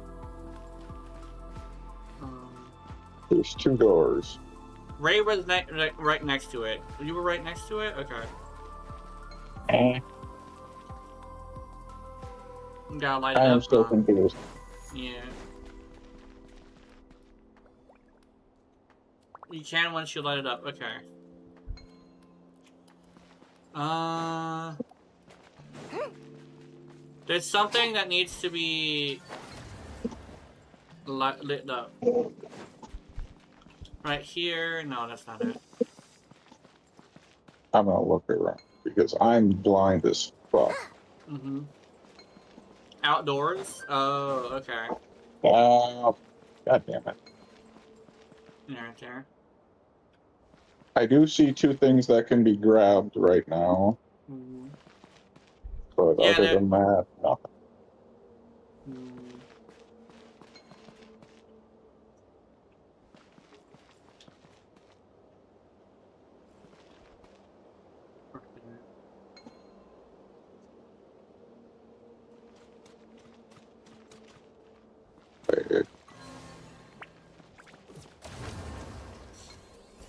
There's two doors. Ray was right next to it. You were right next to it? Okay. You gotta light it I am up. still confused. Yeah. You can once you light it up. Okay. There's something that needs to be lit up. Right here. No, that's not it. I'm gonna look around because I'm blind as fuck. Mm-hmm. Outdoors? Oh, okay. God damn it. Yeah, right there. I do see two things that can be grabbed right now, Mm-hmm. but Yeah, other than that, nothing. Mm.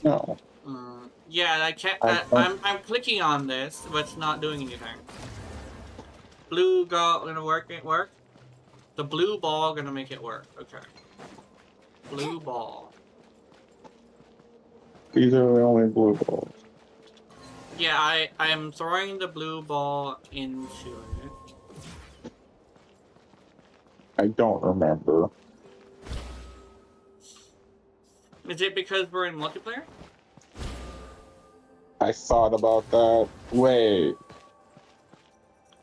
No. Yeah, I can't. I'm clicking on this, but it's not doing anything. Blue ball gonna work. It work. The blue ball gonna make it work. Okay. Blue ball. These are the only blue balls. Yeah, I am throwing the blue ball into it. I don't remember. Is it because we're in multiplayer? I thought about that. Wait.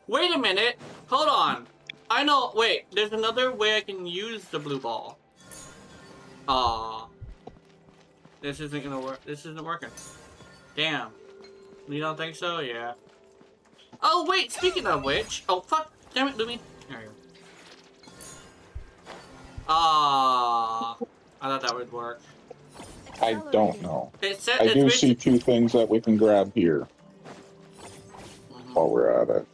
Wait a minute. Hold on. I know. Wait. There's another way I can use the blue ball. This isn't gonna work. This isn't working. Damn. You don't think so? Yeah. Oh wait. Speaking of which. Oh fuck. Damn it, Lumi. There you go. I thought that would work. I don't know. It said, I do see two things that we can grab here while we're at it.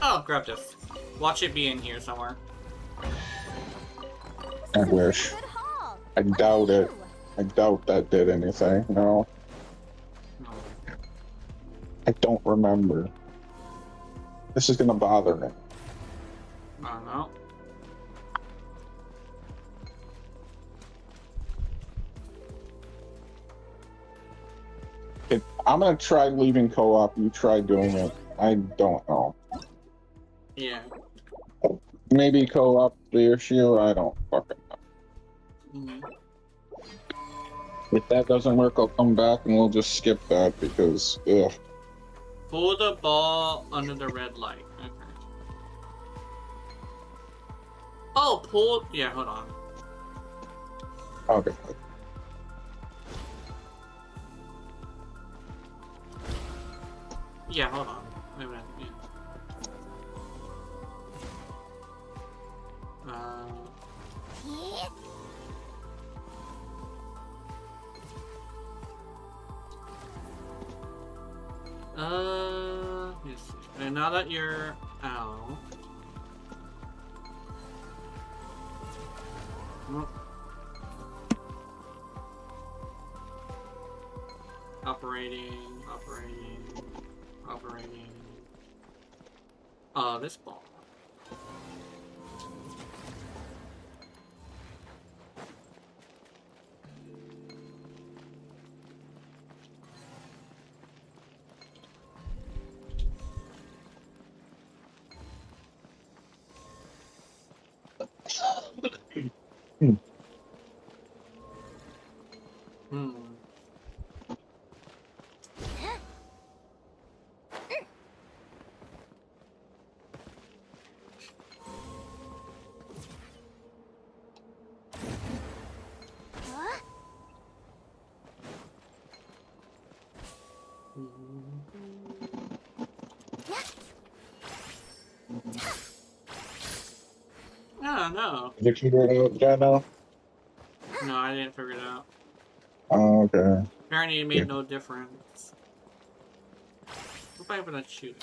Oh, grab this. Watch it be in here somewhere. I wish. Good haul. I doubt it. I doubt that did anything. No. I don't remember. This is gonna bother me. I don't know. I'm gonna try leaving co-op. You try doing it. I don't know. Yeah. Maybe co-op the issue. I don't fucking know. If that doesn't work, I'll come back and we'll just skip that because ugh. Pull the ball under the red light. Okay. Oh, pull. Yeah, hold on. Okay. Yeah, hold on. Wait a minute. Yeah. Let's see. And now that you're out. Oh. Operating. This ball. Hmm. Huh? Oh, no. Did you figure it out, Jano? No, I didn't figure it out. Oh, okay. Apparently it made no difference. What if I happen to shoot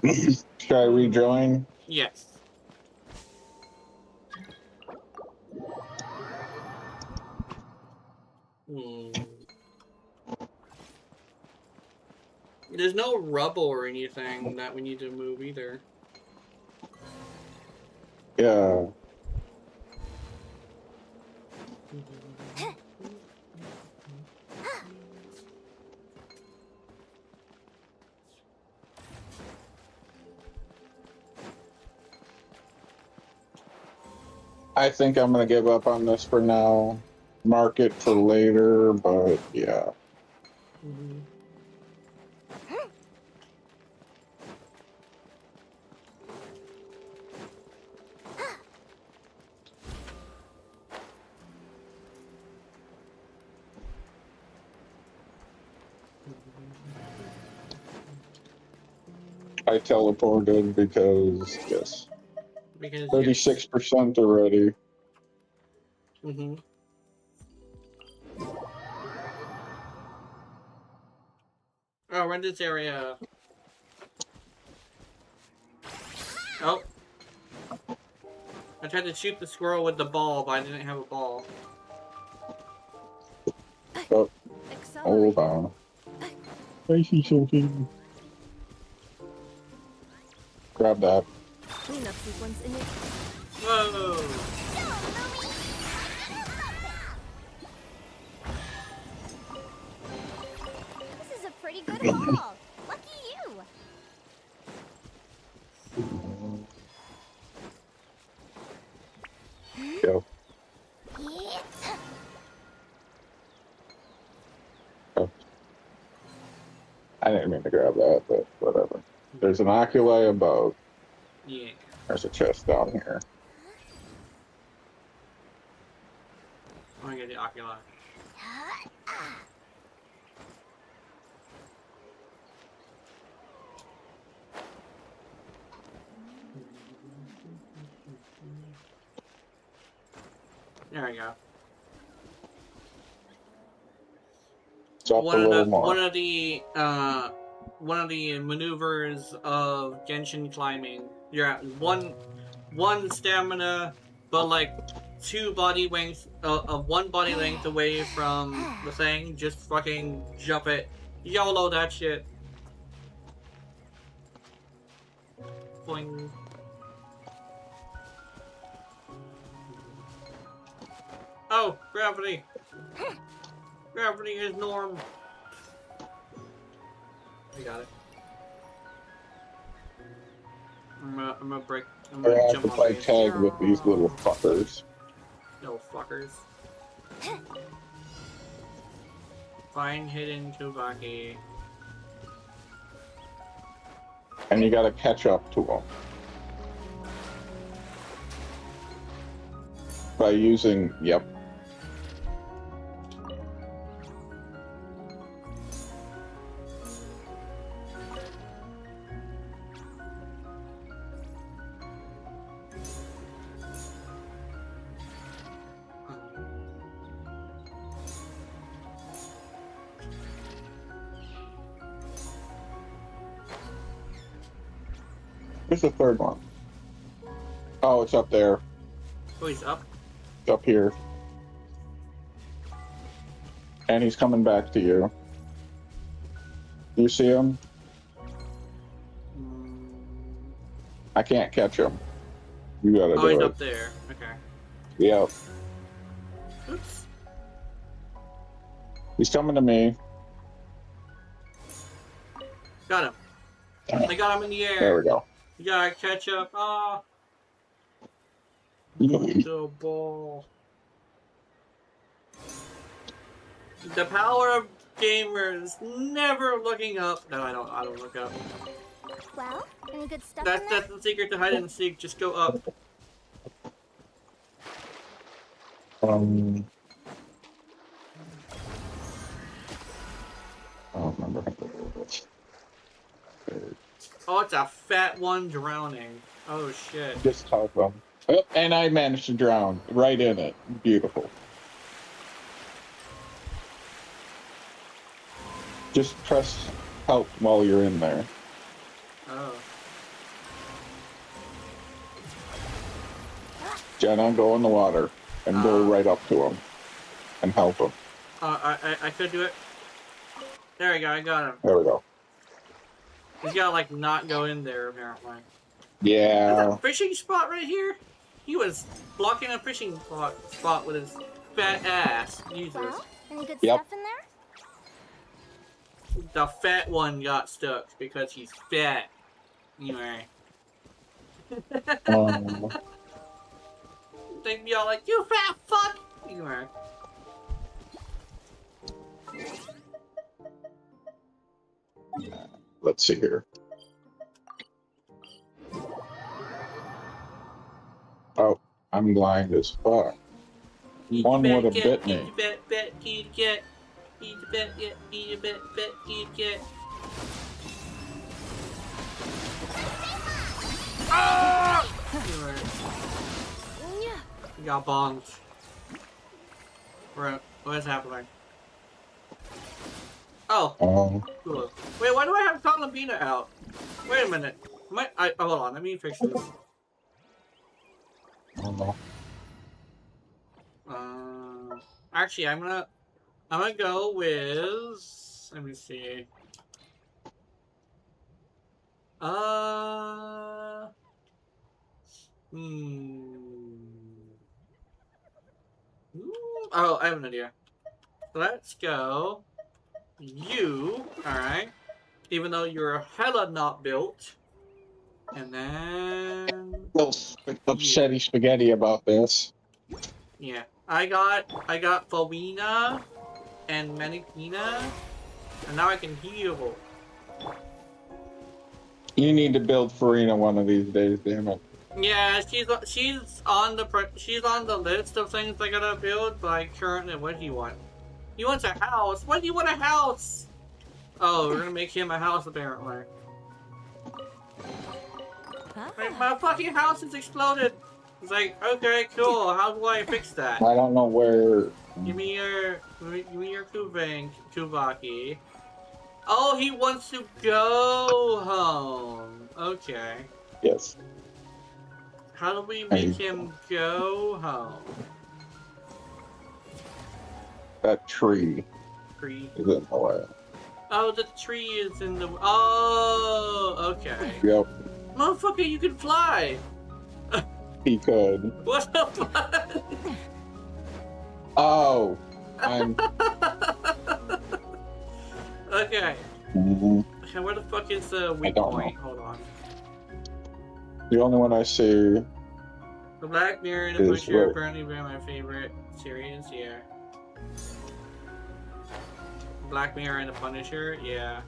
it? Should I rejoin? Yes. Hmm. There's no rubble or anything that we need to move either. Yeah. I think I'm gonna give up on this for now. Mark it for later, but yeah. Mm-hmm. I teleported because yes. Because 36% already. Mm-hmm. Oh, we're in this area. Oh. I tried to shoot the squirrel with the ball, but I didn't have a ball. Oh, Accelerate. hold on. I see something. Grab that. Cleanup sequence in it. Whoa! This is a pretty good haul. Lucky you. Go. Yeah. Oh. I didn't mean to grab that, but whatever. There's an oculi above. Yeah. There's a chest down here. I'm gonna get the oculi. There we go. It's up a little more. One of the maneuvers of Genshin climbing. You're at one stamina, but like two body lengths of one body length away from the thing. Just fucking jump it, YOLO that shit. Boing. Oh, gravity. Gravity is norm. I got it. I'm gonna break. I'm I gonna have jump to on play these. tag with these little fuckers. No fuckers. Find hidden Kubaki. And you gotta catch up to them. By using, yep. Here's the third one. Oh, it's up there. Oh, he's up. It's up here. And he's coming back to you. Do you see him? I can't catch him. You gotta Oh, do he's it. up there. Okay. Yep. Oops. He's coming to me. Got him. I got him in the air. There we go. You gotta catch up. Ah. The ball. The power of gamers never looking up. No, I don't look up. Well, any good stuff in That's there? the secret to hide and seek. Just go up. I don't remember. Oh, it's a fat one drowning. Oh shit. Just talk about him. Oh, and I managed to drown right in it. Beautiful. Just press help while you're in there. Oh. Jenna, go in the water and go right up to him and help him. I could do it. There we go. I got him. There we go. He's gotta like not go in there apparently. Yeah. There's a fishing spot right here. He was blocking a fishing spot with his fat ass. Jesus. Well, any good Yep. stuff in there? The fat one got stuck because he's fat. Anyway. They'd be all like, you fat fuck! Anyway. Let's see here. Oh, I'm blind as fuck. One would have bit me. Eat a bet, eat a cat. Eat a bet, yeah, eat a bet, eat a cat. Ah! Anyway. You got bombed. What is happening? Oh, cool. Wait, why do I have Columbina out? Wait a minute. Hold on, let me fix this. I don't know. Actually, I'm gonna go with. Let me see. Oh, I have an idea. Let's go. You, alright. Even though you're hella not built. And then... Little upsetty spaghetti about this. Yeah. I got Fawina and Manipina. And now I can heal. You need to build Farina one of these days, damn it. Yeah, she's on the list of things I gotta build, but currently, what do you want? He wants a house. Why do you want a house? Oh, we're gonna make him a house apparently. Like, my fucking house is exploded. It's like, okay, cool. How do I fix that? I don't know where. Give me your Kuvaki. Oh, he wants to go home. Okay. Yes. How do we make him go home? That tree Tree. is in the way. Oh, the tree is in the. Oh, okay. Yep, Motherfucker, you can fly. he could. What the fuck? Oh, I'm. Okay. Mhm. Okay, where the fuck is the weak don't point? know. Hold on. The only one I see. The Black Mirror and Is the Butcher where? apparently been my favorite series. Yeah. Black Mirror and the Punisher. Yeah.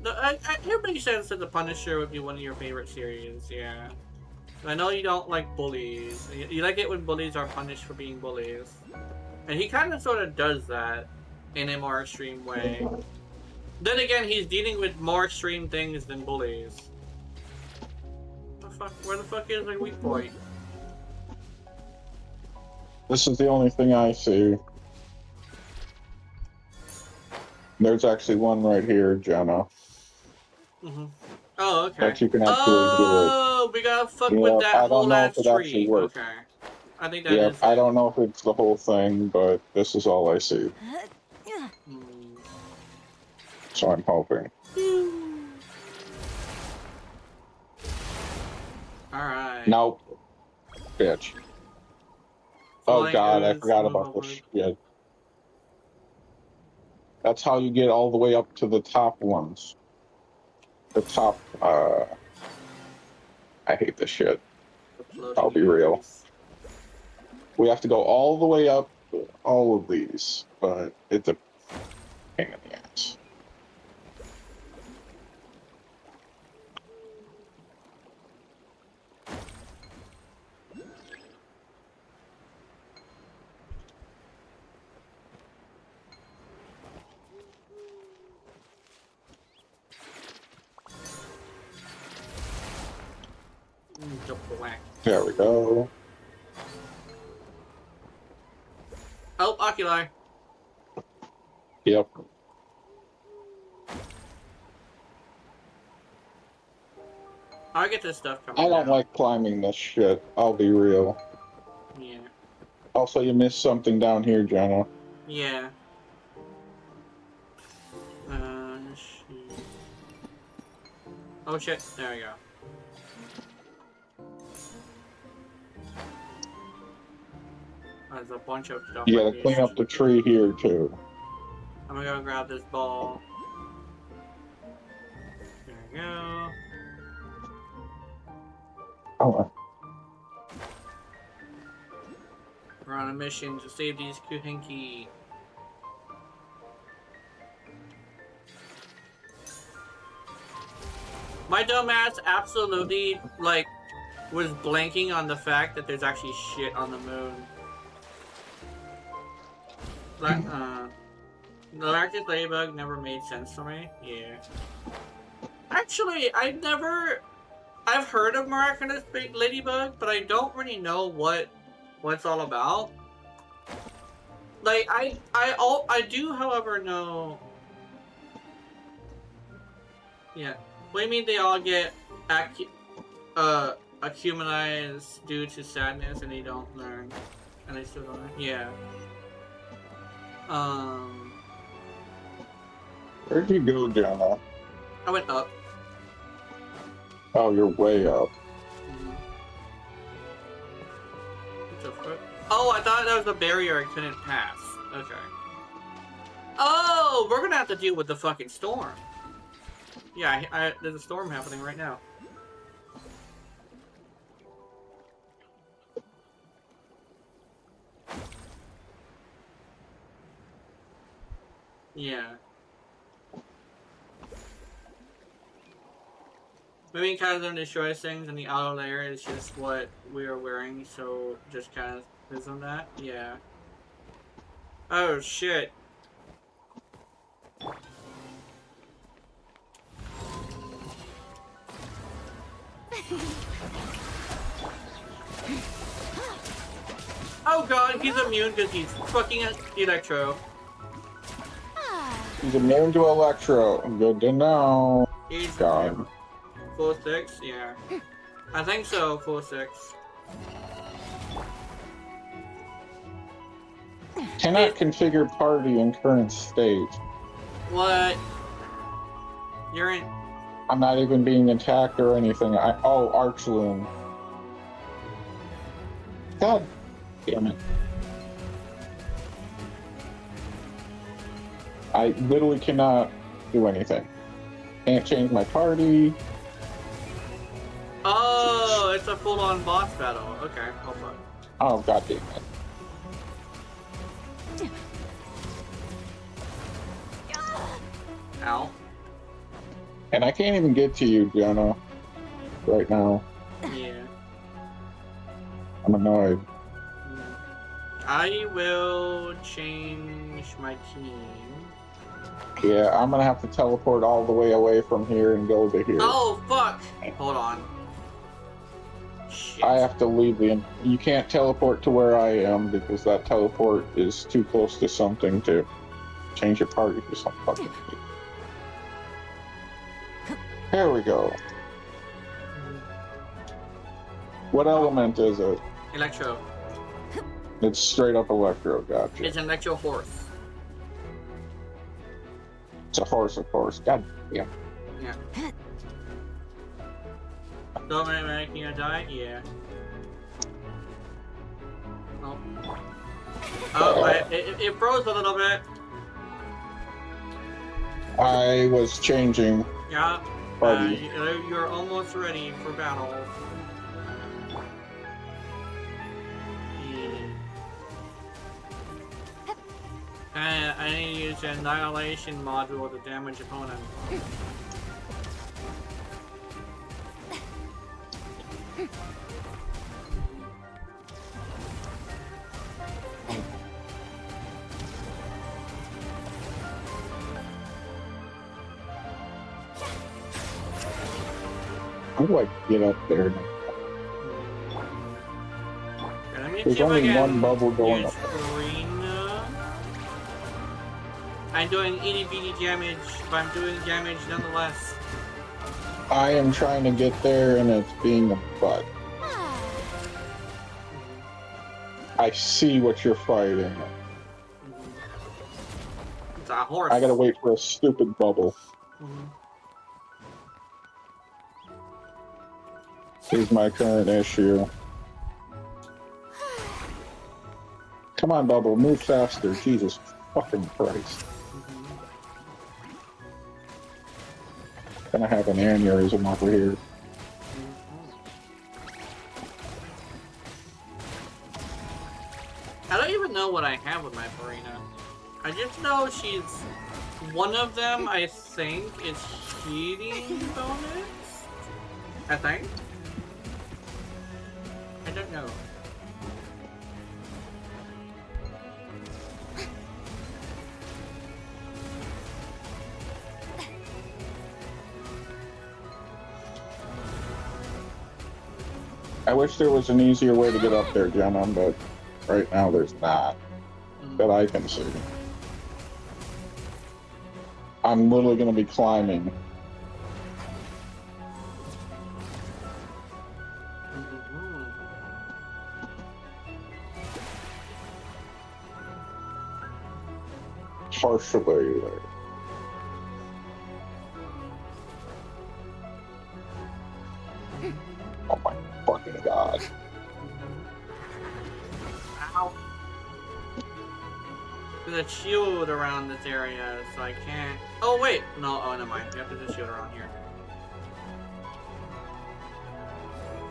No, it makes sense that the Punisher would be one of your favorite series. Yeah. I know you don't like bullies. You like it when bullies are punished for being bullies. And he kind of sort of does that in a more extreme way. Then again, he's dealing with more extreme things than bullies. Where the fuck is the weak point? This is the only thing I see. There's actually one right here, Jenna. Mm-hmm. Oh, okay. That you can actually do it. Oh, we gotta fuck Yeah, with that I don't whole know ass if it actually tree. works. Okay. I think that Yeah, is I it. don't know if it's the whole thing, but this is all I see. Hmm. So I'm hoping. Alright. Nope. Bitch. Oh Flying god, I ooze, forgot move about this upward. shit. That's how you get all the way up to the top ones. The top, I hate this shit. The floating I'll be real. ooze. We have to go all the way up all of these, but it's a pain in the ass. Jump the whack. There we go. Oh, oculi. Yep. I get this stuff coming I don't down. like climbing this shit. I'll be real. Yeah. Also, you missed something down here, Jenna. Yeah. Shit. Oh shit, there we go. There's a bunch of stuff You like gotta clean this. up the tree here, too. I'm gonna go grab this ball. There we go. Oh, We're on a mission to save these Kuhenki. My dumbass absolutely, like, was blanking on the fact that there's actually shit on the moon. Like, the Galactic Ladybug never made sense to me. Yeah. Actually, I've heard of Miraculous Ladybug, but I don't really know what it's all about. Like, I do, however, know. Yeah. What do you mean they all get accumulated due to sadness and they don't learn? And they still don't learn? Yeah. where'd you go, Jenna? I went up. Oh, you're way up. What the fuck? Oh, I thought that was a barrier I couldn't pass. Okay. Oh, we're gonna have to deal with the fucking storm. Yeah, there's a storm happening right now. Yeah. Moving kind of destroys things, and the outer layer is just what we are wearing, so just kind of is on that. Yeah. Oh shit. Oh god, he's immune because he's fucking Electro. He's immune to Electro. Good to know. He's God. Full 6? Yeah. I think so, full 6. Cannot configure party in current state. What? You're in. I'm not even being attacked or anything. Oh, Archloon. God damn it. I literally cannot do anything. Can't change my party. Oh, it's a full-on boss battle. Okay, hold on. Oh, god damn it. Ow. And I can't even get to you, Jonah. Right now. Yeah. I'm annoyed. I will change my team. Yeah, I'm gonna have to teleport all the way away from here and go to here. Oh, fuck! Hold on. Shit. I have to leave you can't teleport to where I am because that teleport is too close to something to change your party to something. There we go. What element is it? Electro. It's straight up electro, gotcha. It's an electro horse. It's a horse, of course. God damn. Yeah. Don't make me die? Yeah. Oh. Oh, it froze a little bit. I was changing. Yeah. Party. You're almost ready for battle. I need to use the annihilation module to damage opponent. How do I get up there? There's only one bubble going up. I'm doing itty bitty damage, but I'm doing damage nonetheless. I am trying to get there and it's being a butt. I see what you're fighting. It's a horse. I gotta wait for a stupid bubble. Here's my current issue. Come on, bubble, move faster. Jesus fucking Christ. Gonna have an aneurysm over here. I don't even know what I have with my Farina. I just know she's one of them. I think is heating bonus. I think. I don't know. I wish there was an easier way to get up there, Jenna, but right now there's not. That I can see. I'm literally gonna be climbing. Partially there. Oh my fucking god. Ow. There's a shield around this area, so I can't. Oh wait, no. Oh, never mind. You have to do a shield around here.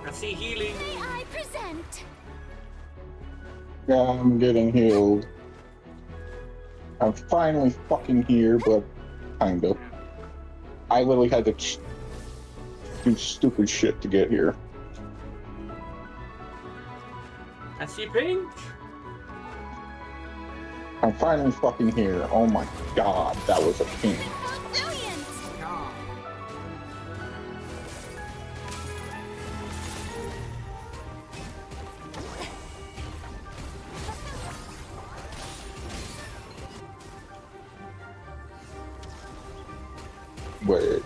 I see healing. May I present? Yeah, I'm getting healed. I'm finally fucking here, but kind of. I literally had to do stupid shit to get here. I see pink. I'm finally fucking here. Oh my god, that was a pink. Brilliant! Wait.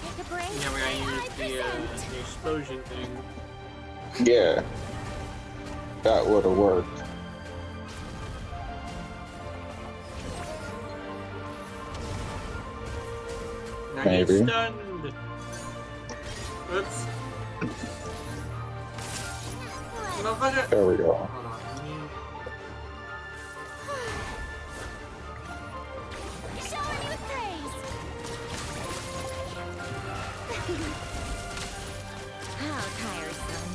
Take a break. Yeah, we gotta May I use present? the explosion thing. Yeah. That would have worked. Now Maybe. he's stunned. Oops. Motherfucker. There we go. Hold on. Shower me with praise. How tiresome.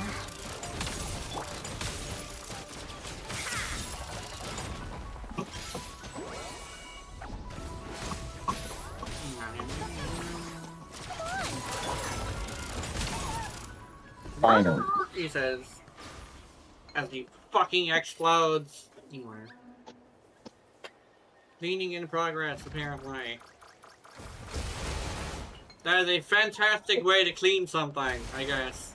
Finally. He says, as he fucking explodes. Anyway. Cleaning in progress, apparently. That is a fantastic way to clean something, I guess.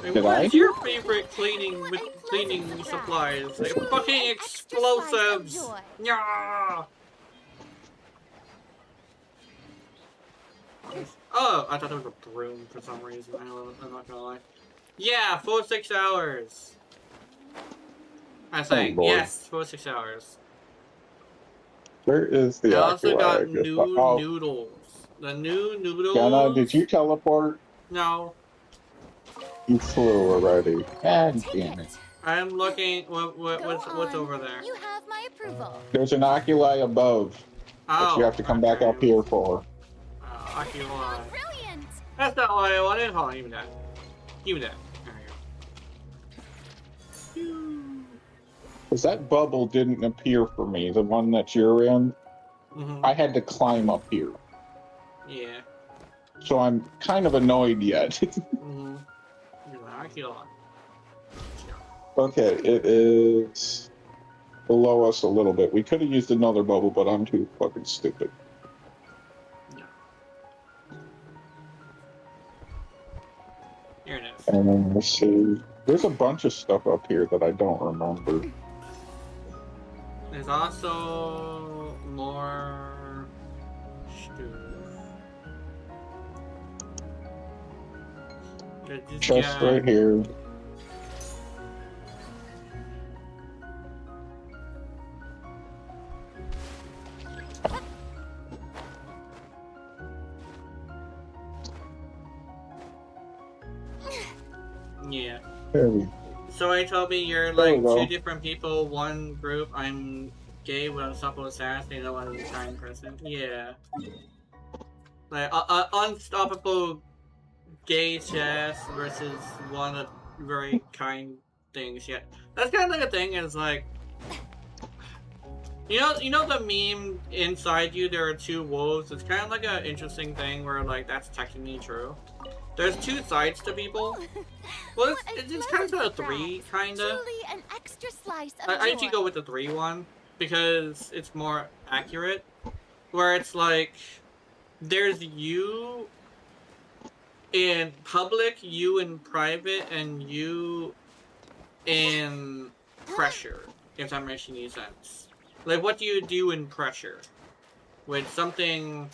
Did What's I? your favorite cleaning supplies? Like fucking explosives! Yeah! Oh, I thought it was a broom for some reason. I'm not gonna lie. Yeah, full 6 hours. I'm saying, Lord. yes, full 6 hours. Where is the I also got Oculus? new Oh, noodles. The new Jenna, did noodles. you teleport? No, You flew already. God Take damn it. it. I'm looking. Go What's on. over there? You have my approval. There's an Oculi above that you Oh, have to come back okay. up here for. I feel That was brilliant. That's not what I wanted. Hold on, give me that. Give me that. There we go. Because that bubble didn't appear for me, the one that you're in. Mm-hmm. I had to climb up here. Yeah. So I'm kind of annoyed yet. Mm-hmm. I feel a lot. Okay, it is below us a little bit. We could have used another bubble, but I'm too fucking stupid. Yeah. Here it is. And then let's see. There's a bunch of stuff up here that I don't remember. There's also more stuff. There's this Chest guy. right here. Yeah. There we go. So I told me you're There we like go. two different people, one group. I'm gay with unstoppable sass, and the other one is a kind person. Yeah. Like unstoppable gay sass versus one of very kind things. Yeah. That's kind of like a thing. Is like, you know the meme inside you there are two wolves. It's kind of like an interesting thing where like that's technically true. There's two sides to people. Well, it's kind of a three, kind of. Truly an extra slice of I usually joy. go with the 3 one because it's more accurate. Where it's like, there's you in public, you in private, and you in pressure, if that makes any sense. Like, what do you do in pressure? With something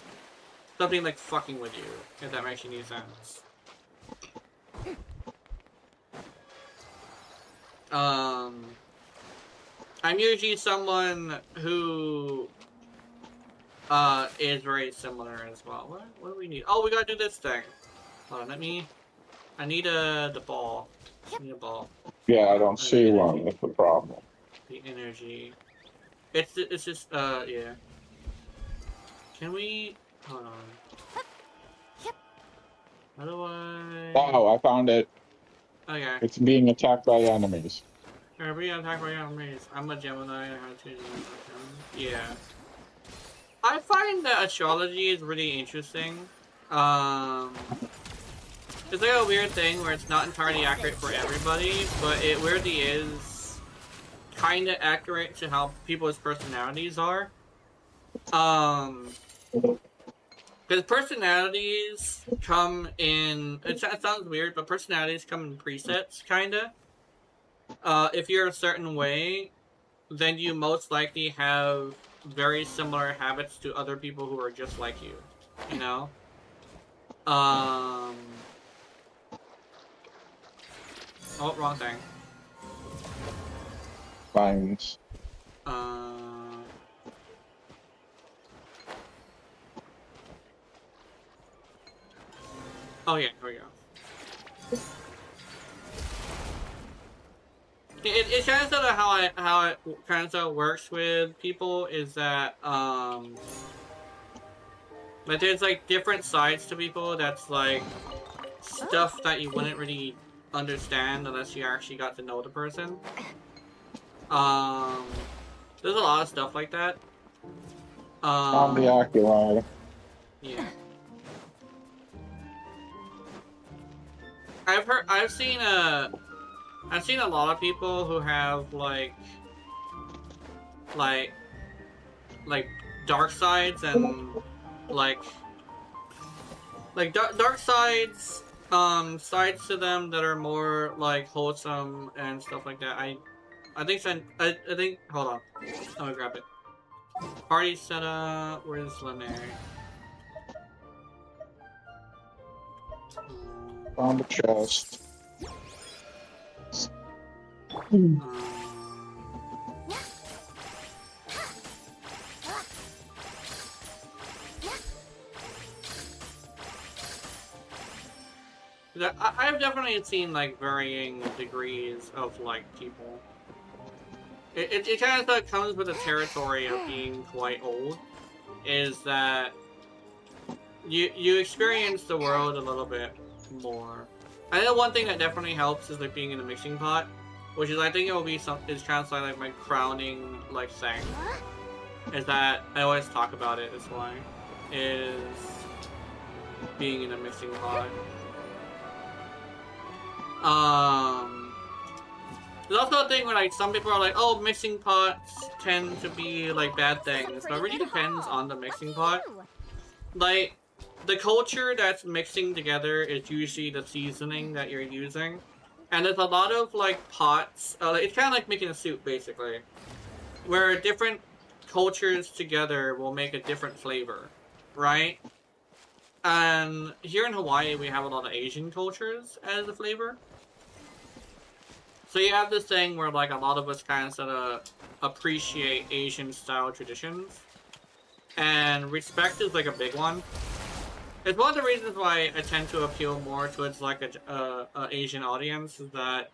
like fucking with you, if that makes any sense. I'm usually someone who is very similar as well. What do we need? Oh, we gotta do this thing. Hold on, I need the ball. I need a ball. Yeah, I don't see one. That's the problem. The energy. It's just yeah. Can we hold on? How do I Oh, I found it. Okay. It's being attacked by enemies. Are we attacked by enemies? I'm a Gemini, I have to yeah. I find that astrology is really interesting. It's like a weird thing where it's not entirely accurate for everybody, but it weirdly is kind of accurate to how people's personalities are. Because personalities come in, it sounds weird, but personalities come in presets, kind of. If you're a certain way, then you most likely have very similar habits to other people who are just like you, you know? Oh, wrong thing. Vines. Oh yeah, here we go. It kind of sort of how it kind of sort of works with people is that like there's like different sides to people that's like stuff that you wouldn't really understand unless you actually got to know the person. There's a lot of stuff like that. On the Oculi. Yeah. I've seen a lot of people who have like dark sides and like dark sides, sides to them that are more like wholesome and stuff like that. I think hold on, I'm gonna grab it. Party setup. Where's Lene? Found the chest. I've definitely seen like varying degrees of like people. It kind of comes with the territory of being quite old. Is that you experience the world a little bit more. I know one thing that definitely helps is like being in a mixing pot, which is I think it will be is kind of like my crowning like thing. Is that I always talk about it. That's why is being in a mixing pot. There's also a thing where like some people are like, oh, mixing pots tend to be like bad things, but it really depends on the mixing pot. Like, the culture that's mixing together is usually the seasoning that you're using. And there's a lot of like pots, it's kind of like making a soup basically, where different cultures together will make a different flavor, right? And here in Hawaii, we have a lot of Asian cultures as a flavor. So you have this thing where like a lot of us kind of sort of appreciate Asian style traditions. And respect is like a big one. It's one of the reasons why I tend to appeal more towards like a Asian audience is that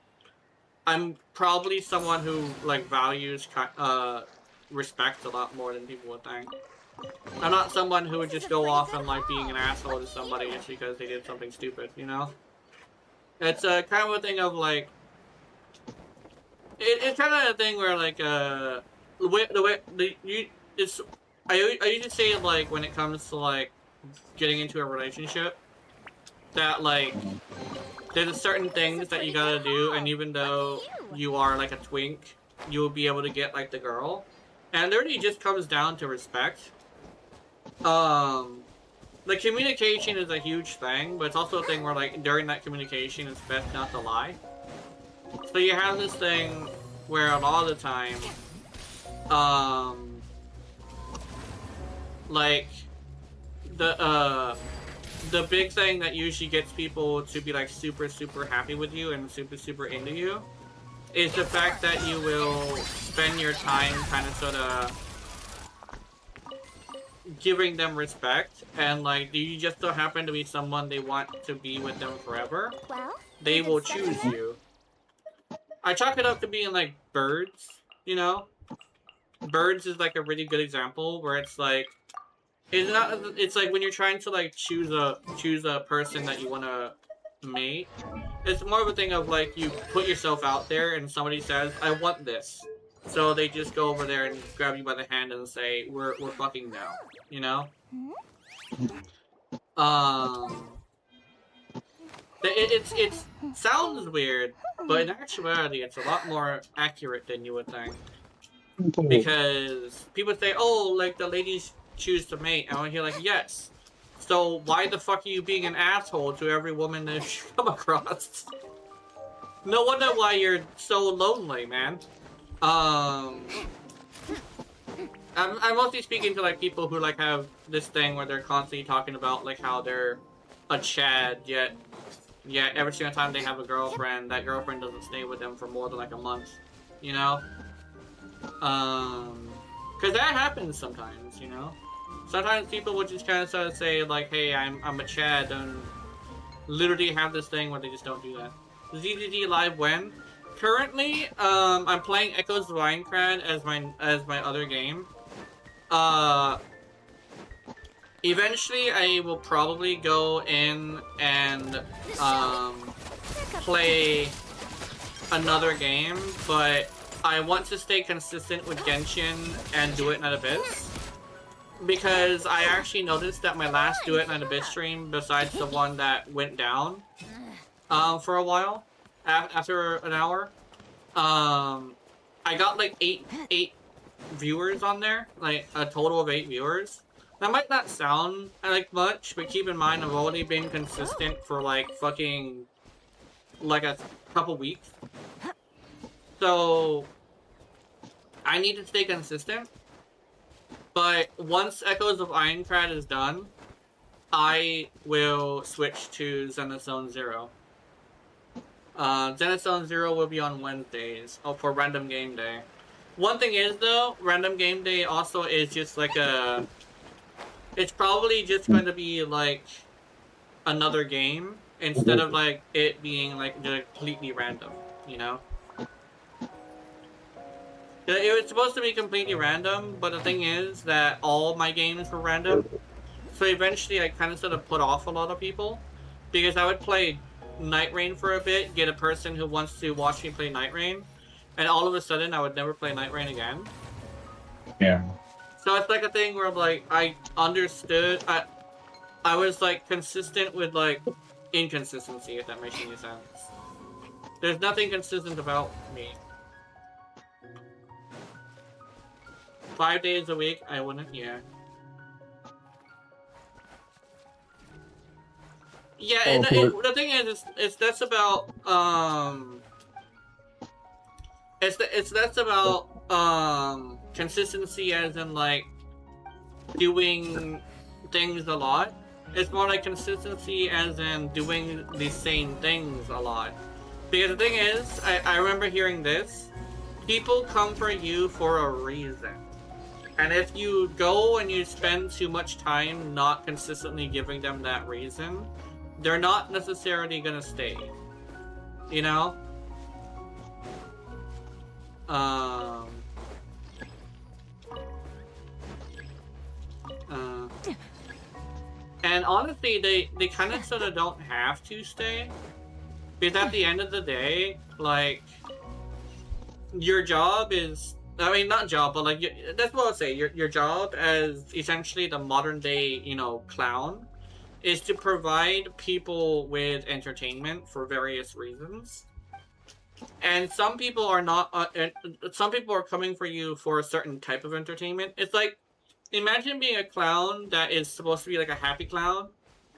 I'm probably someone who like values respect a lot more than people would think. I'm not someone who would just go off and like being an asshole to somebody just because they did something stupid, you know? It's a kind of a thing of like, it's kind of a thing where like I usually say like when it comes to like getting into a relationship that like there's certain things that you gotta do, and even though you are like a twink, you'll be able to get like the girl, and it really just comes down to respect. The communication is a huge thing, but it's also a thing where like during that communication it's best not to lie. So you have this thing where a lot of the time, like, the big thing that usually gets people to be like super happy with you and super into you is the fact that you will spend your time kind of sort of giving them respect, and like you just so happen to be someone they want to be with them forever, they will choose you. I chalk it up to being like birds, you know? Birds is like a really good example where it's like it's like when you're trying to like choose a person that you want to mate, it's more of a thing of like you put yourself out there and somebody says, I want this. So they just go over there and grab you by the hand and say, we're fucking now, you know? It sounds weird, but in actuality, it's a lot more accurate than you would think. Because people say, oh, like the ladies choose to mate, and I hear like, yes. So why the fuck are you being an asshole to every woman that you come across? No wonder why you're so lonely, man. I'm mostly speaking to like people who like have this thing where they're constantly talking about like how they're a Chad, yet every single time they have a girlfriend, that girlfriend doesn't stay with them for more than like a month, you know? Cause that happens sometimes, you know? Sometimes people would just kind of sort of say like, hey, I'm a Chad, and literally have this thing where they just don't do that. ZZZ Live when? Currently, I'm playing Echoes of Aincrad as my other game. Eventually I will probably go in and play another game, but I want to stay consistent with Genshin and Duet Night Abyss, because I actually noticed that my last Duet Night Abyss stream, besides the one that went down for a while, after an hour, I got like eight viewers on there, like a total of 8 viewers. That might not sound like much, but keep in mind I've only been consistent for like fucking like a couple weeks. So I need to stay consistent. But once Echoes of Aincrad is done, I will switch to Zenithzone Zero. Zenithzone Zero will be on Wednesdays for Random Game Day. One thing is though, Random Game Day also is just like a. It's probably just going to be like another game instead of like it being like completely random, you know? It was supposed to be completely random, but the thing is that all my games were random. So eventually I kind of sort of put off a lot of people because I would play Night Rain for a bit, get a person who wants to watch me play Night Rain, and all of a sudden I would never play Night Rain again. Yeah. So it's like a thing where like I understood, I was like consistent with like inconsistency, if that makes any sense. There's nothing consistent about me. 5 days a week, I wouldn't, yeah. Yeah, and the thing is, it's less about, it's less about, consistency as in, like, doing things a lot. It's more like consistency as in doing the same things a lot. Because the thing is, I remember hearing this, people come for you for a reason. And if you go and you spend too much time not consistently giving them that reason, they're not necessarily gonna stay. You know? And honestly, they kind of sort of don't have to stay. Because at the end of the day, like, your job is... I mean, not job, but like, that's what I'll say. Your job as essentially the modern day, you know, clown is to provide people with entertainment for various reasons. And some people are not, some people are coming for you for a certain type of entertainment. It's like, imagine being a clown that is supposed to be like a happy clown,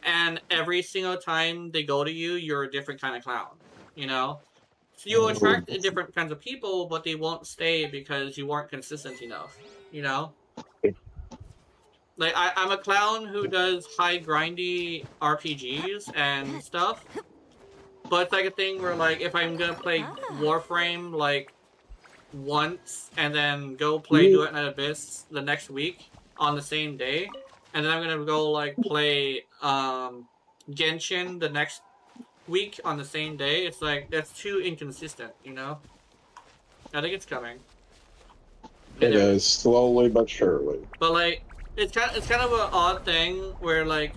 and every single time they go to you, you're a different kind of clown, you know? So you'll attract different kinds of people, but they won't stay because you weren't consistent enough, you know? Like, I'm a clown who does high grindy RPGs and stuff, but it's like a thing where, like, if I'm gonna play Warframe, like, once, and then go play Duet and Abyss the next week on the same day, and then I'm gonna go, like, play, Genshin the next week on the same day, it's like, that's too inconsistent, you know? I think it's coming. It is, slowly but surely. But, like, it's kind of an odd thing where, like,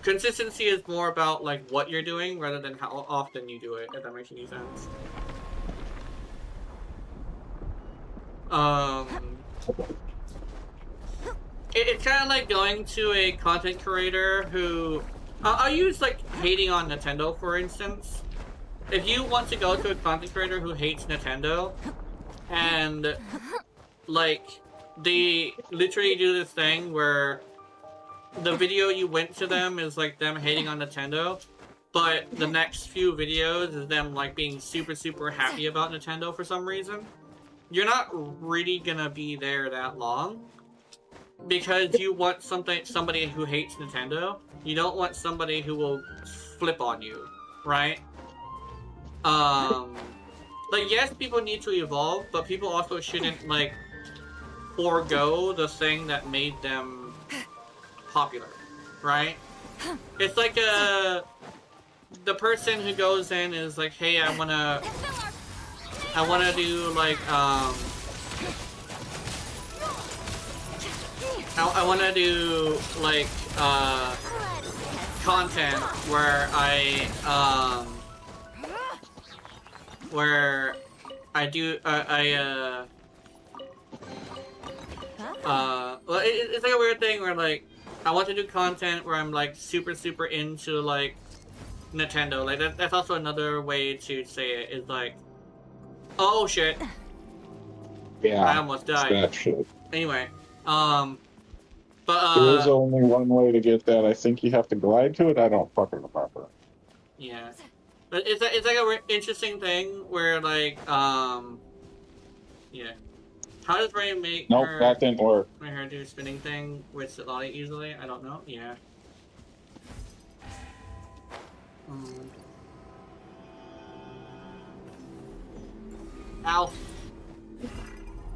consistency is more about, like, what you're doing rather than how often you do it, if that makes any sense. It's kind of like going to a content creator who... I'll use, like, hating on Nintendo, for instance. If you want to go to a content creator who hates Nintendo, and, like, they literally do this thing where the video you went to them is, like, them hating on Nintendo, but the next few videos is them, like, being super, super happy about Nintendo for some reason, you're not really gonna be there that long. Because you want somebody who hates Nintendo. You don't want somebody who will flip on you, right? Like, yes, people need to evolve, but people also shouldn't, like, forego the thing that made them popular, right? It's like the person who goes in is like, hey, I wanna do, like, I want to do, like, content where I do, well, it's like a weird thing where, like, I want to do content where I'm, like, super, super into, like, Nintendo. Like, that's also another way to say it, is like, oh, shit. Yeah. I almost died. That shit. Anyway, there's only one way to get that. I think you have to glide to it. I don't fucking remember. Yeah, but it's like a interesting thing where, like, yeah. How does Ray make Nope, her that didn't work. do spinning thing with Lolly easily? I don't know. Yeah. Ow.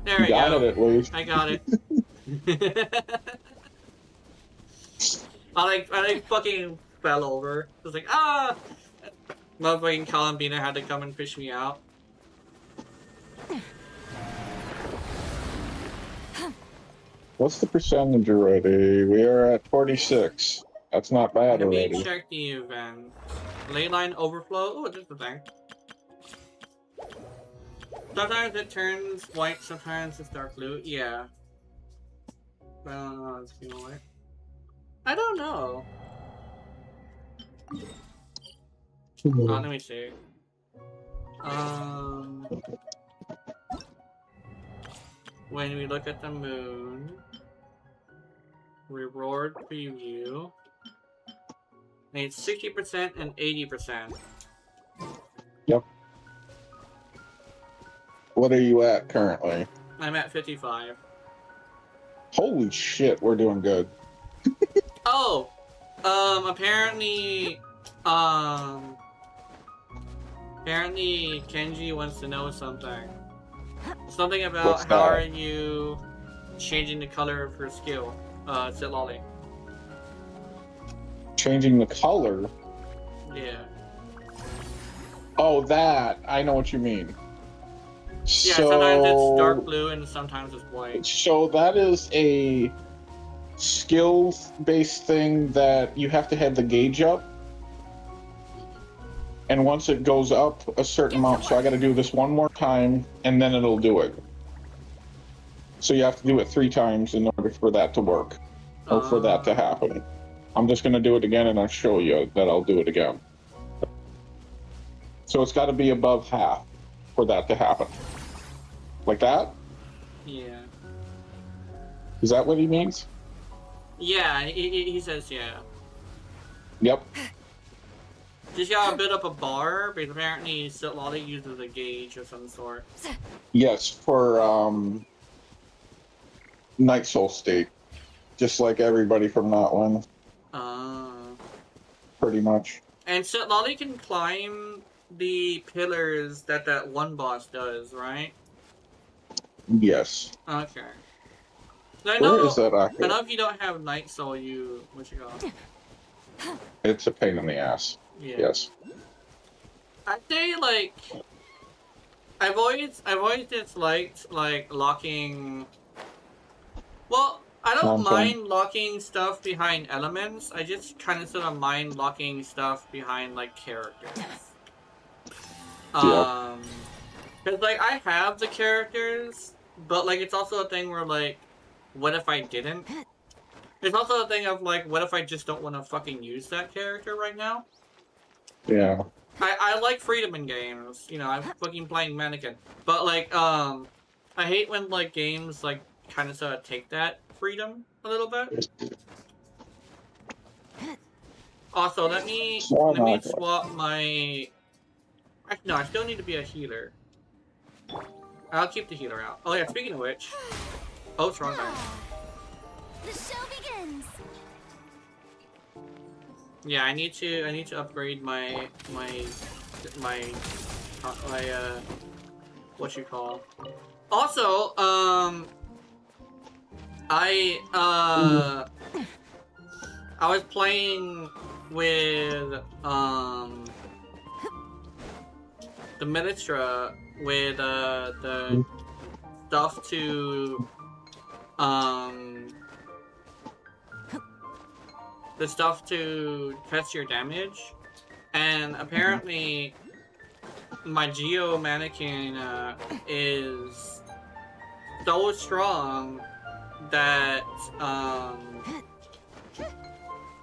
There we You got go. it at least. I got it. I fucking fell over. I was like, ah! Motherfucking Columbina had to come and fish me out. What's the percentage already? We are at 46. That's not bad Let me already. check the event. Leyline overflow. Oh, there's the thing. Sometimes it turns white, sometimes it's dark blue. Yeah. I don't know. It's feeling white. I don't know. Let me see. When we look at the moon, reward preview. And it's 60% and 80%. Yep. What are you at currently? I'm at 55. Holy shit, we're doing good. Oh! Apparently Kenji wants to know something. Something about What's how that? are you changing the color of her skill, Sit Lolly. Changing the color? Yeah. Oh, that. I know what you mean. Yeah, So, sometimes it's dark blue and sometimes it's white. So that is a skill-based thing that you have to have the gauge up. And once it goes up a certain amount, so I got to do this one more time, and then it'll do it. So you have to do it 3 times in order for that to work, or for that to happen. I'm just going to do it again, and I'll show you that I'll do it again. So it's got to be above half for that to happen. Like that? Yeah. Is that what he means? Yeah, he says yeah. Yep. Just gotta build up a bar, because apparently Sit Lolly uses a gauge of some sort. Yes, for Night Soul State. Just like everybody from that one. Pretty much. And Sit Lolly can climb the pillars that one boss does, right? Yes. Okay. I Where know, is that I actually? know if you don't have Night Soul, what you call it? It's a pain in the ass. Yeah. Yes. I'd say, like, I've always disliked, like, locking... Well, I don't mind locking stuff behind elements, I just kind of sort of mind locking stuff behind, like, characters. Yep. Because, like, I have the characters, but, like, it's also a thing where, like, what if I didn't? It's also a thing of, like, what if I just don't want to fucking use that character right now? Yeah. I like freedom in games, you know, I'm fucking playing Mannequin. But, like, I hate when, like, games, like, kind of sort of take that freedom a little bit. Also, let me swap my... No, I still need to be a healer. I'll keep the healer out. Oh yeah, speaking of which... Oh, it's wrong there. The show begins. Yeah, I need to upgrade my what you call. Also, I was playing with the Ministra with the stuff to test your damage, and apparently my Geo Mannequin is so strong that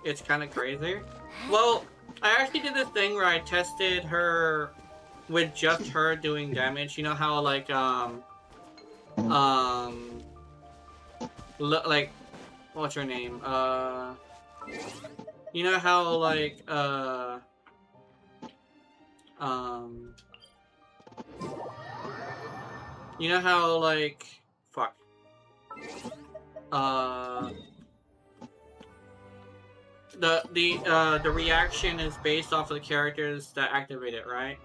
it's kind of crazy. Well, I actually did this thing where I tested her with just her doing damage. You know how like like what's her name? You know how like you know how like fuck. The reaction is based off of the characters that activate it, right?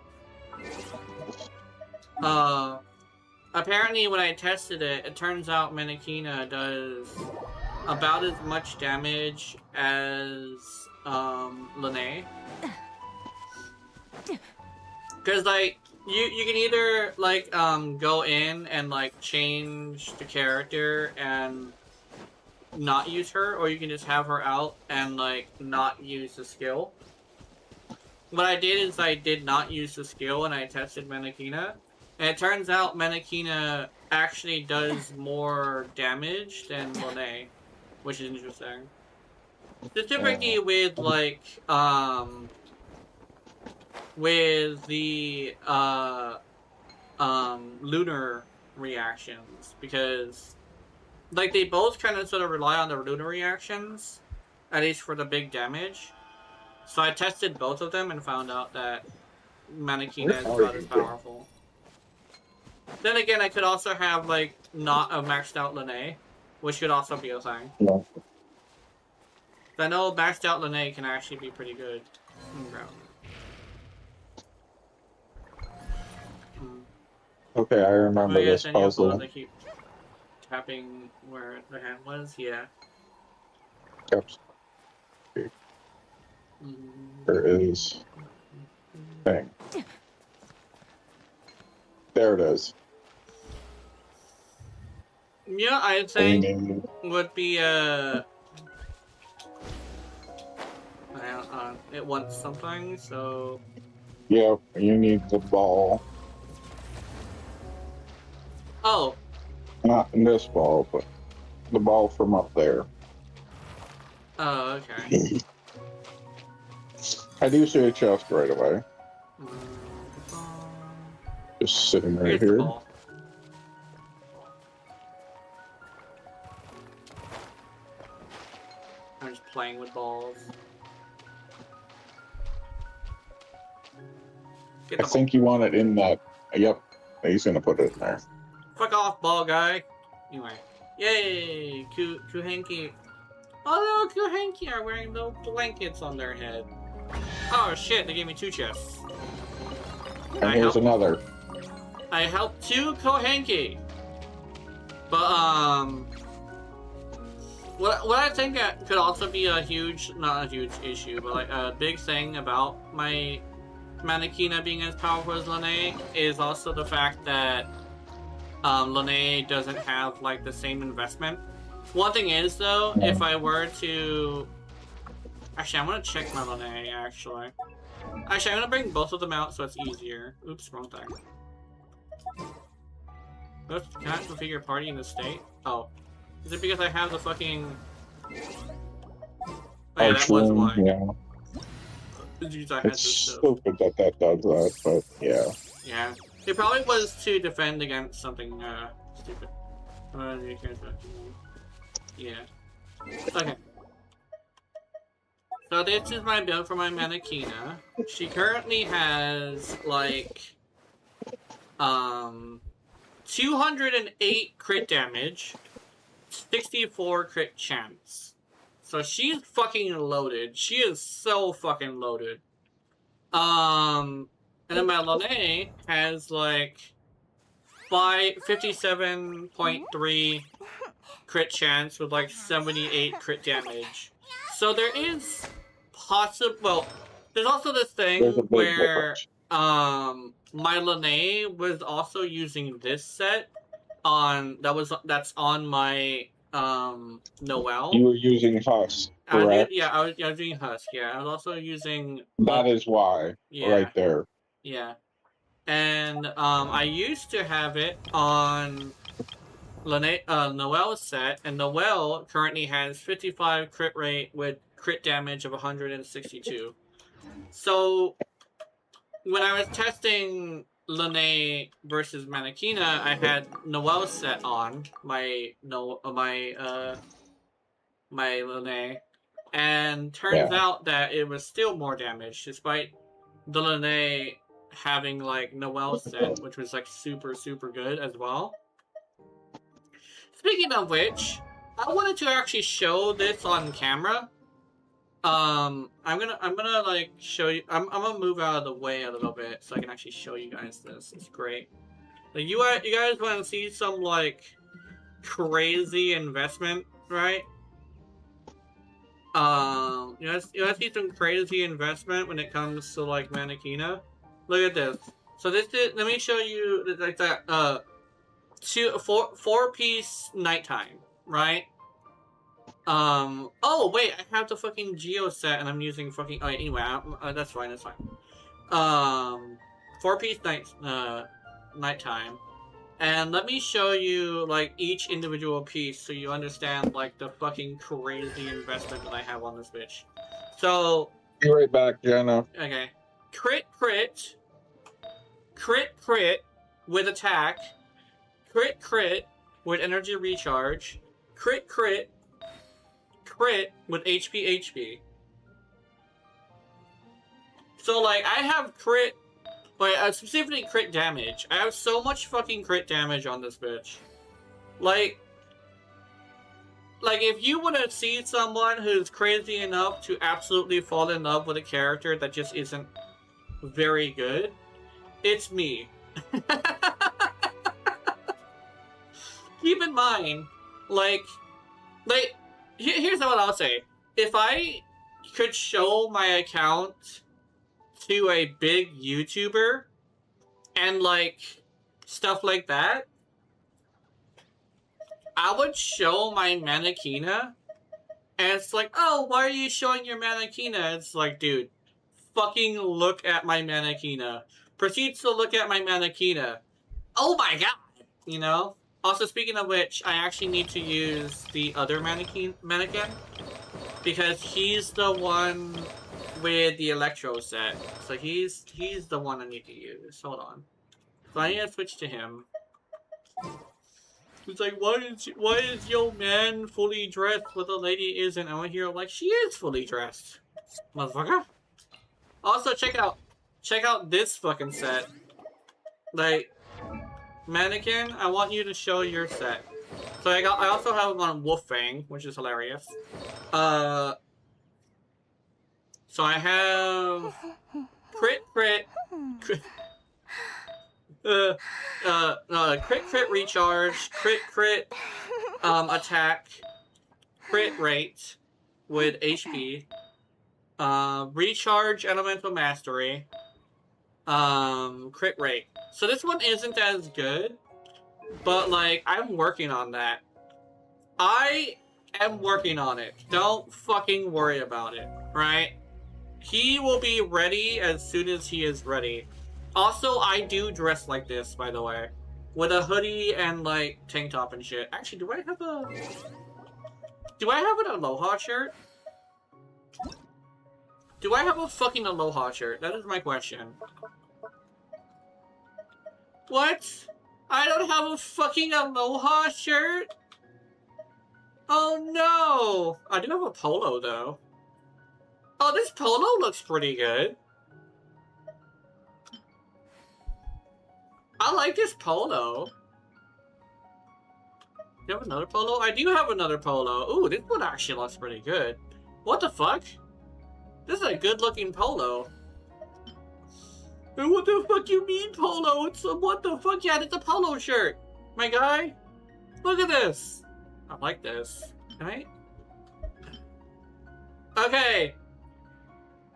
Apparently when I tested it, it turns out Manakina does about as much damage as Lene. Cause like you can either like go in and like change the character and not use her, or you can just have her out and like not use the skill. What I did is I did not use the skill and I tested Manakina. And it turns out Manakina actually does more damage than Lene, which is interesting. Specifically with like with the lunar reactions, because like they both kind of sort of rely on the lunar reactions, at least for the big damage. So I tested both of them and found out that Manakina is about as powerful. Then again, I could also have like not a maxed out Lene, which could also be a thing. Yeah. I know maxed out Lene can actually be pretty good in ground. Okay, I remember this puzzle. They keep tapping where the hand was. Yeah. Yep. There is thing. There it is. Yeah, I'd say would be it wants something, so Yep, you need the ball. oh, Not in this ball, but the ball from up there. oh, okay. I do see a chest right away. Just sitting right Here's the here. ball. I'm just playing with balls. Get I the think you want it in that. Yep, he's gonna put it in there. fuck off, ball guy. Anyway, yay, Kuhenki. Oh no, Kuhenki are wearing little blankets on their head. Oh shit, they gave me 2 chests. And here's another. I helped 2 Kohenki. But what I think that could also be a huge, not a huge issue, but like a big thing about my Manakina being as powerful as Lene is also the fact that Lene doesn't have like the same investment. One thing is though, if I were to actually, I'm gonna check my Lene actually. Actually, I'm gonna bring both of them out so it's easier. Oops, wrong thing. Oops, can I configure party in the state? Oh. Is it because I have the fucking... Oh yeah, that was why. Yeah. It's stupid that that does that, but yeah. Yeah. It probably was to defend against something, stupid. Yeah. Okay. So this is my build for my Manakina. She currently has, like, 208 crit damage, 64 crit chance. So she's fucking loaded. She is so fucking loaded. And then my Lene has, like, 57.3 crit chance with, like, 78 crit damage. So there is well, there's also this thing where my Lene was also using this set that's on my Noelle. You were using Husk, correct? I was using Husk, yeah. I was also using that is why. Yeah. Right there. Yeah. And I used to have it on Noelle's set, and Noelle currently has 55 crit rate with crit damage of 162. So when I was testing Lene versus Manakina, I had Noelle's set on my Lene, and turns out that it was still more damage despite the Lene having like Noelle's set, which was like super good as well. Speaking of which, I wanted to actually show this on camera. I'm gonna like show you. I'm gonna move out of the way a little bit so I can actually show you guys this. It's great. Like you guys want to see some like crazy investment, right? You guys see some crazy investment when it comes to like Mannequina. Look at this. So this is, let me show you like that. Four-piece nighttime, right? Oh wait, I have the fucking Geo set and I'm using fucking. Oh, anyway, that's fine. That's fine. Four-piece nighttime. And let me show you, like, each individual piece so you understand, like, the fucking crazy investment that I have on this bitch. So... Be right back, Jenna. Okay. Crit, crit. Crit, crit with attack. Crit, crit with energy recharge. Crit, crit. Crit with HP, HP. So, like, I have crit... Wait, specifically crit damage. I have so much fucking crit damage on this bitch. Like if you want to see someone who's crazy enough to absolutely fall in love with a character that just isn't very good, it's me. Keep in mind, here's what I'll say. If I could show my account to a big YouTuber and like stuff like that, I would show my Mannequina and it's like, oh, why are you showing your Mannequina? It's like, dude, fucking look at my Mannequina. Proceeds to look at my Mannequina. Oh my god! You know? Also, speaking of which, I actually need to use the other mannequin because he's the one with the Electro set. So he's the one I need to use. Hold on. So I need to switch to him. It's like, why is your man fully dressed but the lady isn't? And I hear like, she is fully dressed. Motherfucker. Also check out this fucking set. Like, Mannequin, I want you to show your set. So I also have one on Wolffang, which is hilarious. So I have crit, crit recharge, crit attack, crit rate with HP, recharge elemental mastery, crit rate. So this one isn't as good, but like I'm working on that. I am working on it. Don't fucking worry about it, right? He will be ready as soon as he is ready. Also, I do dress like this, by the way. With a hoodie and, like, tank top and shit. Actually, do I have an Aloha shirt? Do I have a fucking Aloha shirt? That is my question. What? I don't have a fucking Aloha shirt? Oh no! I do have a polo, though. Oh, this polo looks pretty good. I like this polo. Do you have another polo? I do have another polo. Ooh, this one actually looks pretty good. What the fuck? This is a good looking polo. What the fuck you mean polo? It's a, what the fuck? Yeah, it's a polo shirt. My guy. Look at this. I like this. Right? Okay.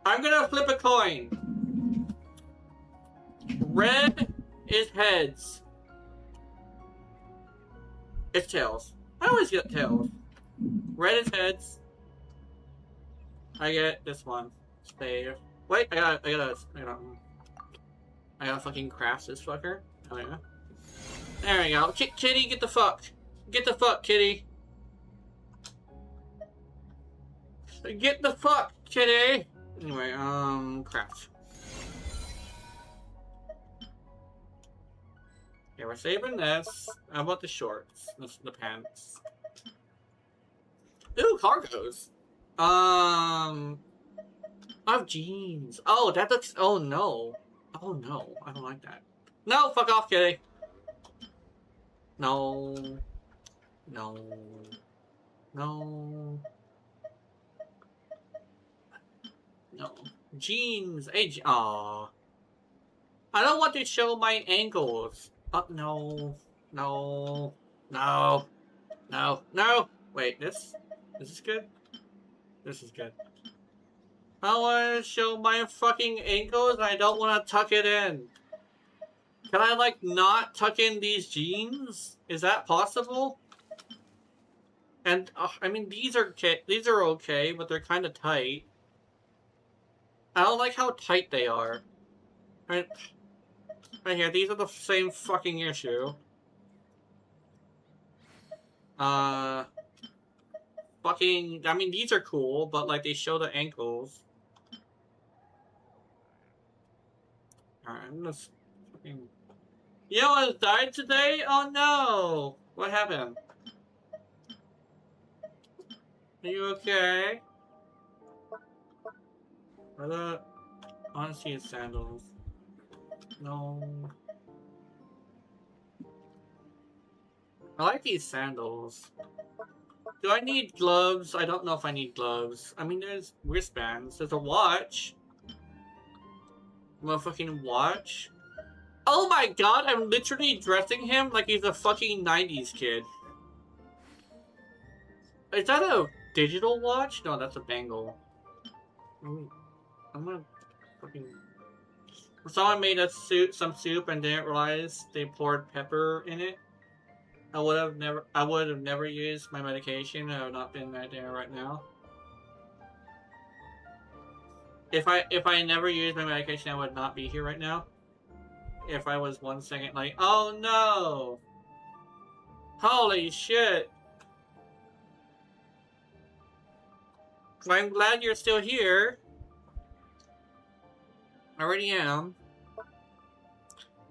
I'm gonna flip a coin. Red is heads. It's tails. I always get tails. Red is heads. I get this one. Save. Wait, I gotta fucking craft this fucker. Oh yeah. There we go. Kitty, get the fuck. Get the fuck, kitty. Get the fuck, kitty. Anyway, craft. Okay, we're saving this. How about the shorts? The pants. Ooh, cargos. I have jeans. Oh, that looks. Oh no. Oh no. I don't like that. No, fuck off, kitty. No. No. No. No. Jeans. Aww. I don't want to show my ankles. Oh, no. No. No. No. No. Wait, this is good? This is good. I want to show my fucking ankles and I don't want to tuck it in. Can I, like, not tuck in these jeans? Is that possible? And, I mean, these are okay, but they're kind of tight. I don't like how tight they are. Right here, these are the same fucking issue. Fucking, I mean, these are cool, but, like, they show the ankles. Alright, I'm just fucking... Yoa died today? Oh no! What happened? Are you okay? I want to see his sandals. No. I like these sandals. Do I need gloves? I don't know if I need gloves. I mean, there's wristbands. There's a watch. Motherfucking watch. Oh my god, I'm literally dressing him like he's a fucking 90s kid. Is that a digital watch? No, that's a bangle. I'm gonna fucking... Someone made some soup and didn't realize they poured pepper in it. I would have never used my medication. I would not been right there right now. If I never used my medication, I would not be here right now. If I was 1 second like, oh no! Holy shit! I'm glad you're still here. I already am.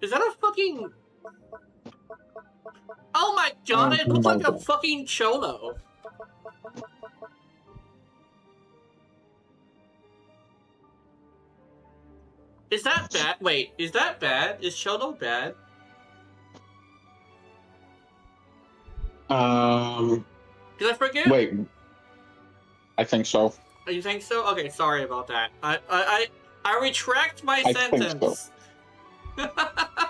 Is that a fucking... Oh my god, it looks like a fucking cholo! Is that bad? Wait, is that bad? Is cholo bad? Did I forget? Wait. I think so. Oh, you think so? Okay, sorry about that. I retract my sentence.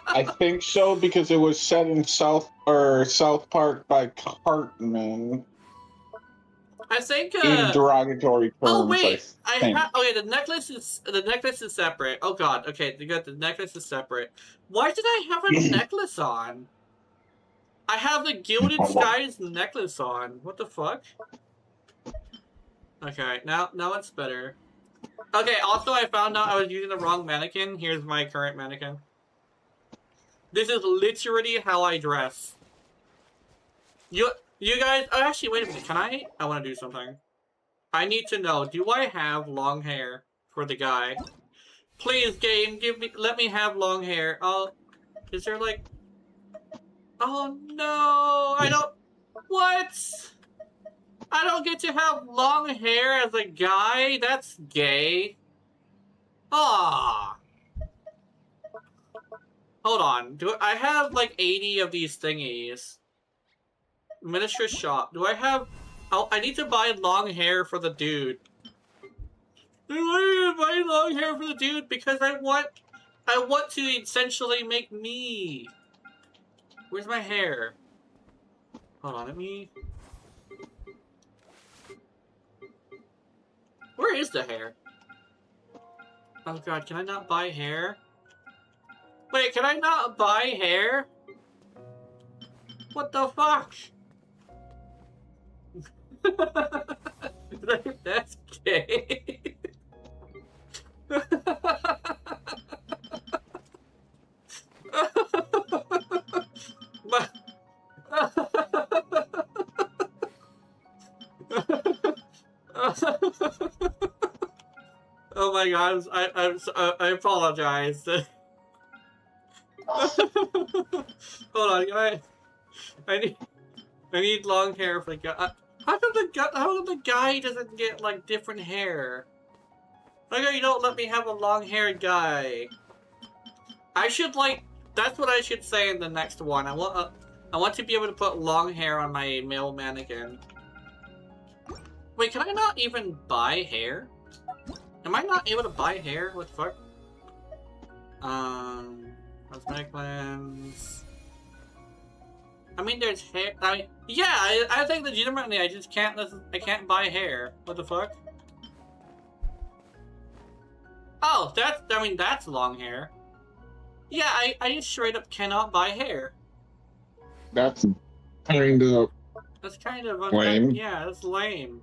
I think so because it was set in South Park by Cartman. I think in derogatory terms. Oh wait, okay. The necklace is separate. Oh god. Okay, the necklace is separate. Why did I have a necklace on? I have the Gilded Skies necklace on. What the fuck? Okay, now it's better. Okay. Also, I found out I was using the wrong mannequin. Here's my current mannequin. This is literally how I dress. You guys, oh, actually, wait a minute. Can I want to do something. I need to know, do I have long hair for the guy? Please, game, let me have long hair. Is there like... Oh no, I don't... What? I don't get to have long hair as a guy? That's gay. Ah. Hold on, I have like 80 of these thingies. Miniature shop. Do I have... Oh, I need to buy long hair for the dude. I need to buy long hair for the dude because I want to essentially make me. Where's my hair? Hold on, let me... Where is the hair? Oh god, can I not buy hair? Wait, can I not buy hair? What the fuck? That's gay. Oh my god, I apologize. Hold on, I need long hair for the guy. How come the guy doesn't get like different hair? How come you don't let me have a long haired guy? I should like, that's what I should say in the next one. I want I want to be able to put long hair on my male mannequin. Wait, can I not even buy hair? Am I not able to buy hair? What the fuck? Cosmetic lens. I mean, there's hair. I mean, yeah, I think legitimately I just can't. I can't buy hair. What the fuck? Oh, that's. I mean, that's long hair. Yeah, I just straight up cannot buy hair. That's kind of That's kind of lame. yeah, that's lame.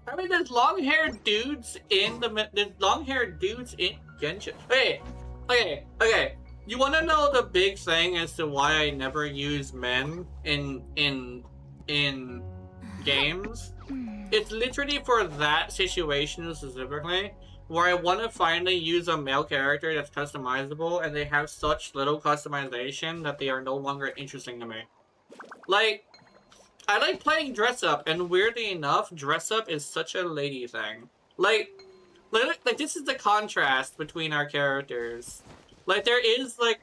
I mean, there's long-haired dudes in there's long-haired dudes in Genshin. Okay. You want to know the big thing as to why I never use men in games? It's literally for that situation specifically, where I want to finally use a male character that's customizable, and they have such little customization that they are no longer interesting to me. Like, I like playing dress up, and weirdly enough, dress up is such a lady thing. Like this is the contrast between our characters. Like, there is like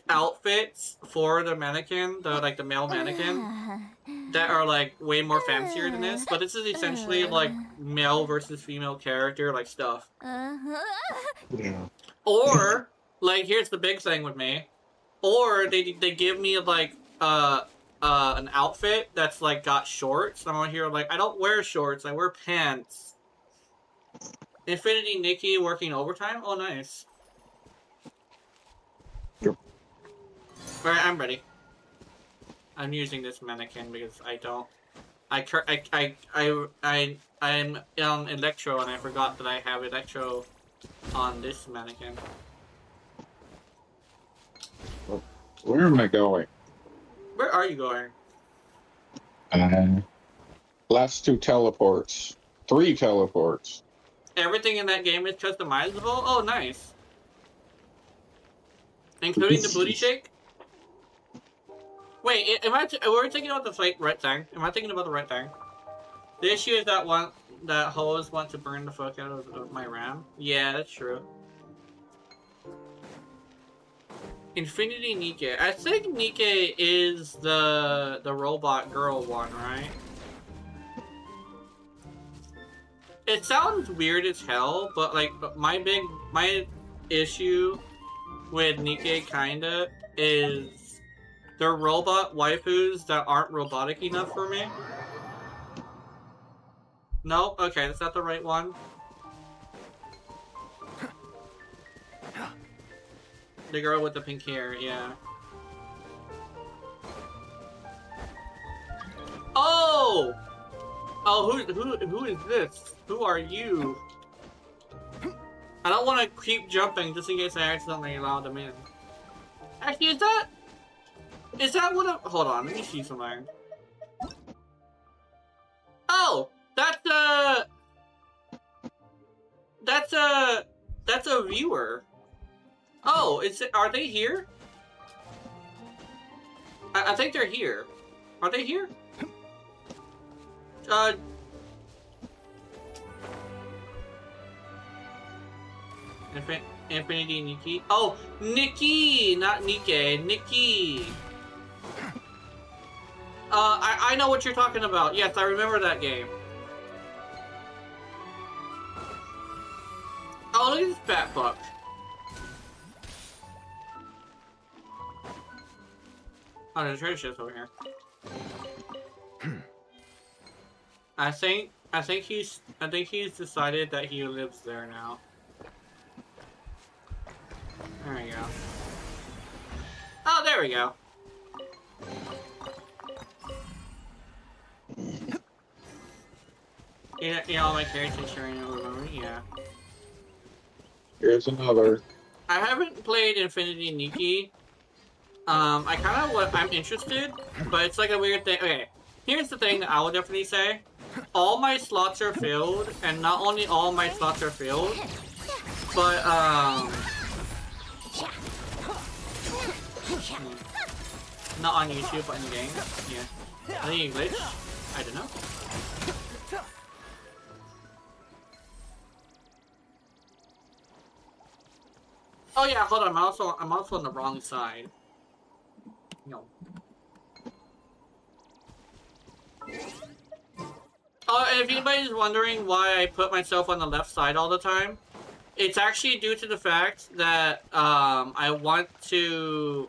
outfits for the mannequin, the male mannequin, that are like way more fancier than this, but this is essentially like male versus female character like stuff. Yeah. Or like, here's the big thing with me. Or they give me like an outfit that's like got shorts. I'm out here like, I don't wear shorts, I wear pants. Infinity Nikki working overtime? Oh, nice. Yep. Alright, I'm ready. I'm using this mannequin because I'm on Electro and I forgot that I have Electro on this mannequin. Where am I going? Where are you going? Last 2 teleports. 3 teleports. Everything in that game is customizable? Oh, nice. Including the booty shake? Wait, were we thinking about the right thing? Am I thinking about the right thing? The issue is that hoes want to burn the fuck out of my RAM. Yeah, that's true. Infinity Nike. I think Nike is the robot girl one, right? It sounds weird as hell, but like my issue with Nike kinda is they're robot waifus that aren't robotic enough for me. No? Okay, that's not the right one. The girl with the pink hair, yeah. Oh! Oh, who is this? Who are you? I don't want to keep jumping just in case I accidentally allow them in. Actually, is that what a... Hold on, let me see something. Oh! That's a viewer. Oh, are they here? I think they're here. Are they here? Infinity Nikki. Oh, Nikki, not Nike. Nikki. I know what you're talking about. Yes, I remember that game. Oh, look at this fat fuck. Oh, there's a treasure chest over here. I think he's decided that he lives there now. There we go. Oh, there we go. You know, my character's sharing over me, yeah. Here's another. I haven't played Infinity Nikki. I'm interested, but it's like a weird thing. Okay, here's the thing that I would definitely say. All my slots are filled, and not only all my slots are filled, but, not on YouTube, but in the game. Yeah. I think you glitch? I don't know. Oh yeah, hold on, I'm also on the wrong side. No. Oh, and if anybody's wondering why I put myself on the left side all the time, it's actually due to the fact that I want to,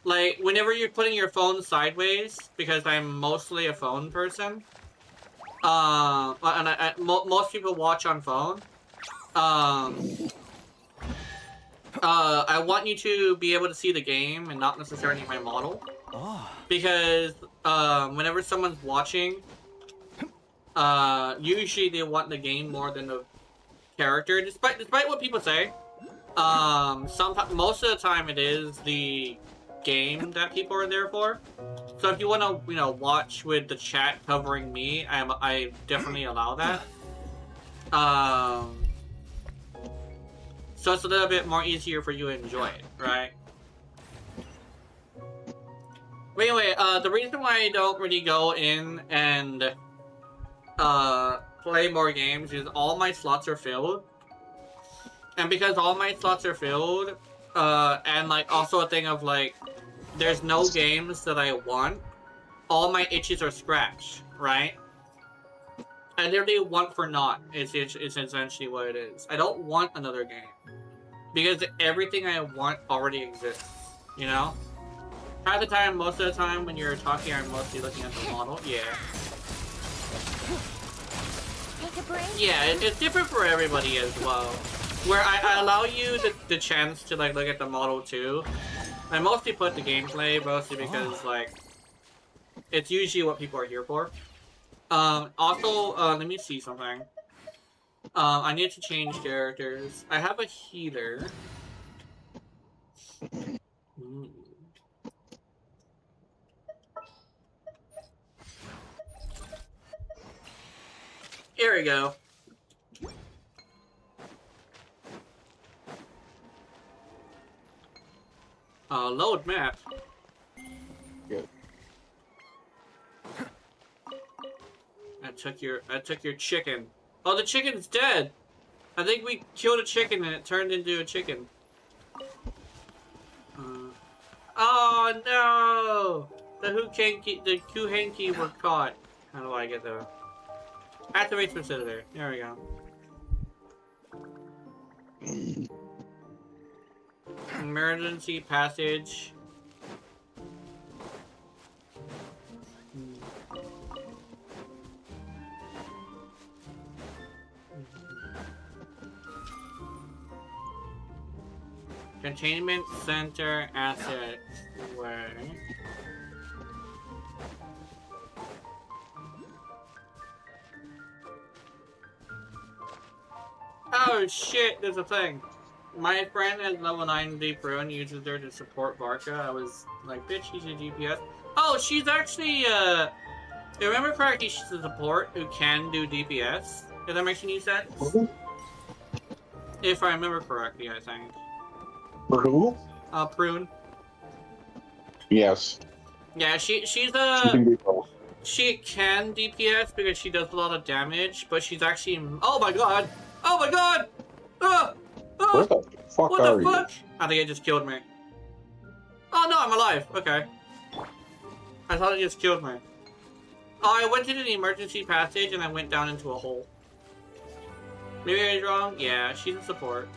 like, whenever you're putting your phone sideways, because I'm mostly a phone person, and most people watch on phone, I want you to be able to see the game and not necessarily my model. Oh. Because whenever someone's watching, usually they want the game more than the character, despite what people say. Most of the time it is the game that people are there for. So if you want to, you know, watch with the chat covering me, I definitely allow that. So it's a little bit more easier for you to enjoy it, right? But anyway, the reason why I don't really go in and play more games is all my slots are filled. And because all my slots are filled, and like also a thing of like, there's no games that I want, all my itches are scratched, right? I literally want for naught, is essentially what it is. I don't want another game. Because everything I want already exists, you know? Half the time, most of the time, when you're talking, I'm mostly looking at the model. Yeah. Take a break. Yeah, it's different for everybody as well. Where I allow you the chance to like look at the model too. I mostly put the gameplay, mostly because like it's usually what people are here for. Also, let me see something. I need to change characters. I have a healer. Here we go. Load map. Good. I took your chicken. Oh, the chicken's dead. I think we killed a chicken and it turned into a chicken. Oh no! The Kuhenki were caught. How do I get there? Activate specific. There we go. Emergency passage. Containment center asset way. Oh shit, there's a thing. My friend has level 90 pro and uses her to support Varka. I was like, bitch, she's a DPS. Oh, she's actually, if I remember correctly, she's a support who can do DPS. If that makes any sense? If I remember correctly, I think. For who? Prune. Yes. Yeah, she's She can do both. she can DPS because she does a lot of damage, but she's actually, oh my god! Oh my god! Ah! Ah! Where the fuck What are the fuck? I think it just killed me. Oh no, I'm alive. Okay. I thought it just killed me. Oh, I went to the emergency passage and I went down into a hole. Maybe I was wrong? Yeah, she's a support.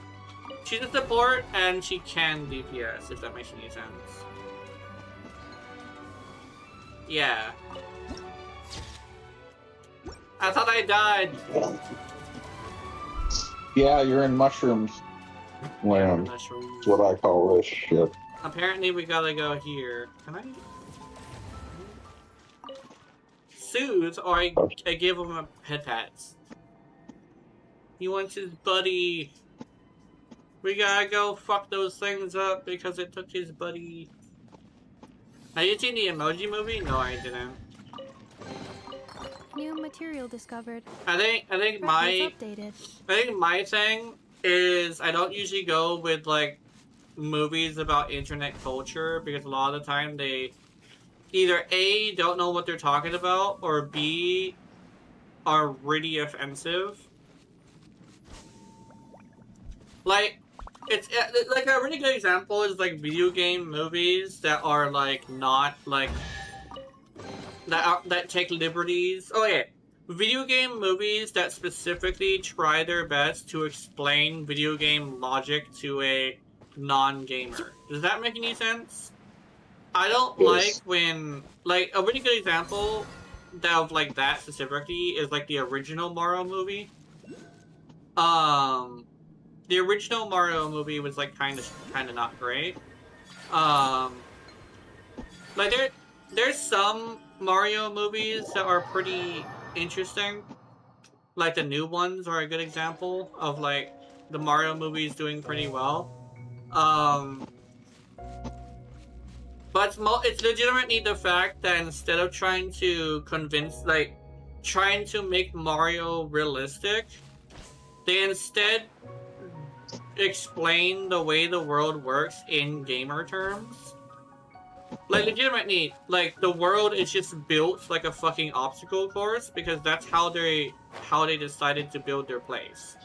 She's a support and she can DPS, if that makes any sense. Yeah. I thought I died. Yeah, you're in mushrooms land. Mushrooms. That's what I call this shit. Apparently we gotta go here. Can I? Soothe, or I give him a head pats. He wants his buddy. We gotta go fuck those things up because it took his buddy. Have you seen the Emoji Movie? No, I didn't. New material discovered. I think Records my updated. I think my thing is I don't usually go with like movies about internet culture because a lot of the time they either A, don't know what they're talking about, or B, are really offensive. Like, It's like a really good example is like video game movies that are like not like that take liberties. Oh yeah, video game movies that specifically try their best to explain video game logic to a non-gamer. Does that make any sense? I don't Yes. like when like a really good example of like that specifically is like the original Mario movie. The original Mario movie was like kind of not great. Like there's some Mario movies that are pretty interesting. Like the new ones are a good example of like the Mario movies doing pretty well. But it's legitimately the fact that instead of trying to trying to make Mario realistic, they instead explain the way the world works in gamer terms. Like, legitimately, like, the world is just built like a fucking obstacle course because that's how they decided to build their place.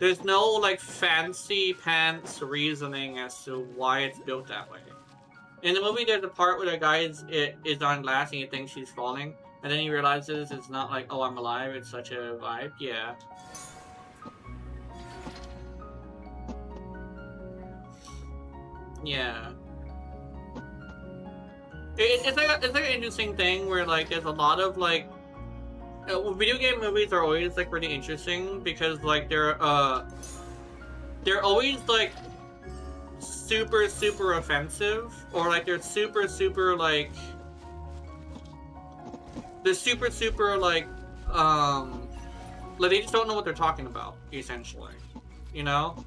There's no, like, fancy pants reasoning as to why it's built that way. In the movie, there's a part where the guy is on glass and he thinks he's falling, and then he realizes it's not like, oh, I'm alive, it's such a vibe. Yeah. Yeah. It's like an interesting thing where like there's a lot of like video game movies are always like really interesting because like they're always like super offensive, or like they're super like they just don't know what they're talking about, essentially, you know.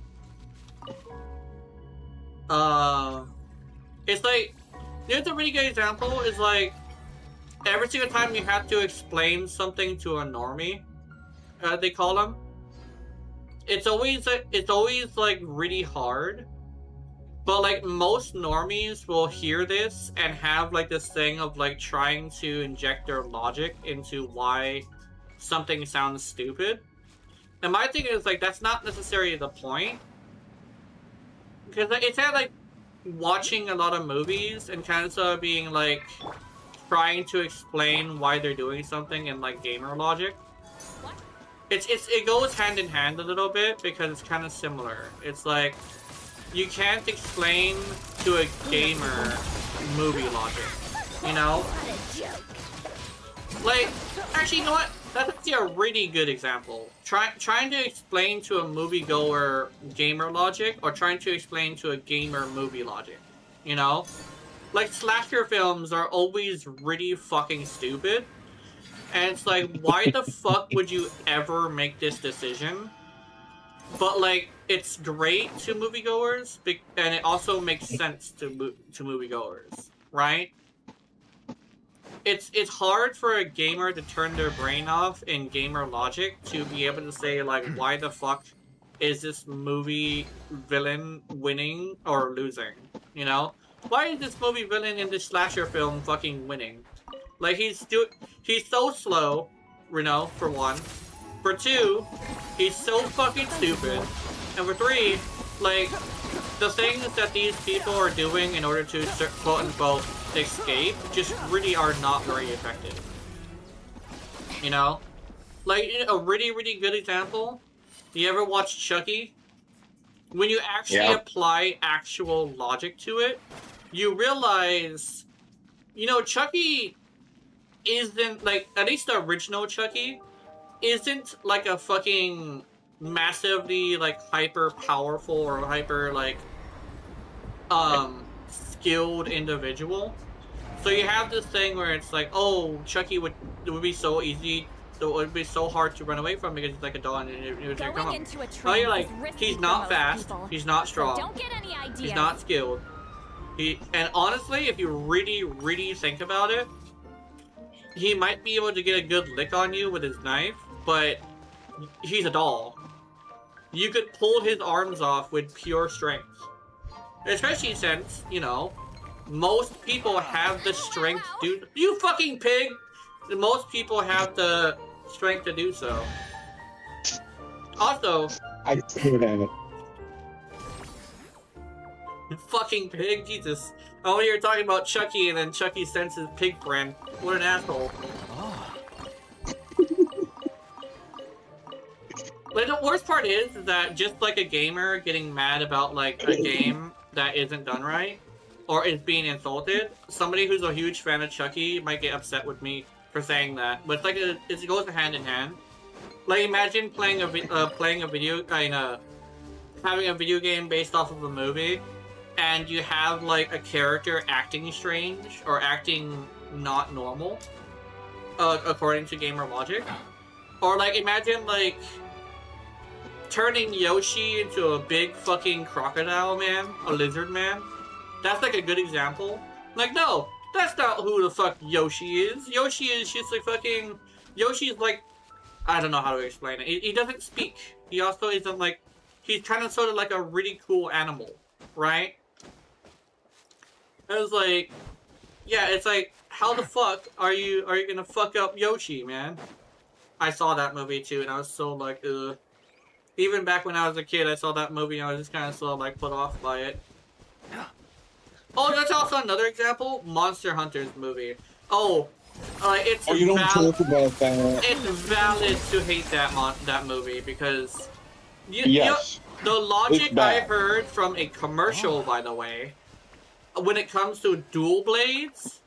It's like, there's a really good example is like every single time you have to explain something to a normie, they call them, it's always like really hard. But like most normies will hear this and have like this thing of like trying to inject their logic into why something sounds stupid. And my thing is like that's not necessarily the point. Because it's kind of like watching a lot of movies and kind of sort of being like trying to explain why they're doing something in like gamer logic. It goes hand in hand a little bit because it's kind of similar. It's like you can't explain to a gamer movie logic, you know? Like, actually, you know what? That's actually a really good example. Trying to explain to a moviegoer gamer logic, or trying to explain to a gamer movie logic, you know? Like, slasher films are always really fucking stupid. And it's like, why the fuck would you ever make this decision? But, like, it's great to moviegoers, and it also makes sense to moviegoers, right? It's hard for a gamer to turn their brain off in gamer logic to be able to say, like, why the fuck is this movie villain winning or losing, you know? Why is this movie villain in this slasher film fucking winning? Like, he's so slow, you know, for one. For two, he's so fucking stupid. And for three, like, the things that these people are doing in order to, quote-unquote, escape just really are not very effective. You know? Like, a really good example, you ever watch Chucky? When you actually apply actual logic to it, you realize, you know, Chucky isn't, like, at least the original Chucky isn't like a fucking massively like hyper powerful or hyper like skilled individual. So you have this thing where it's like, oh, Chucky it would be so easy, it would be so hard to run away from because it's like a doll and it would come up. Oh, you're like, he's not fast, he's not strong, Don't get any ideas. he's not skilled. And honestly, if you really think about it, he might be able to get a good lick on you with his knife, but he's a doll. You could pull his arms off with pure strength. Especially since, you know, most people have the strength to do— You fucking pig! Most people have the strength to do so. Also— I still have it. Fucking pig, Jesus. Oh, you're talking about Chucky, and then Chucky sends his pig friend. What an asshole. But the worst part is that just like a gamer getting mad about like a game that isn't done right, or is being insulted, somebody who's a huge fan of Chucky might get upset with me for saying that. But it's like it goes hand in hand. Like imagine playing a video having a video game based off of a movie, and you have like a character acting strange or acting not normal, according to gamer logic. Or like imagine like turning Yoshi into a big fucking crocodile man, a lizard man. That's like a good example. Like, no, that's not who the fuck Yoshi is. Yoshi is just like fucking... Yoshi's like... I don't know how to explain it. He doesn't speak. He also isn't like... He's kind of sort of like a really cool animal, right? It was like... Yeah, it's like, how the fuck are you gonna fuck up Yoshi, man? I saw that movie too, and I was so like, ugh. Even back when I was a kid, I saw that movie and I was just kind of so like put off by it. Oh, that's also another example. Monster Hunter's movie. Oh, it's you don't talk about that. It's valid to hate that movie because Yes. the logic I heard from a commercial, by the way, when it comes to dual blades,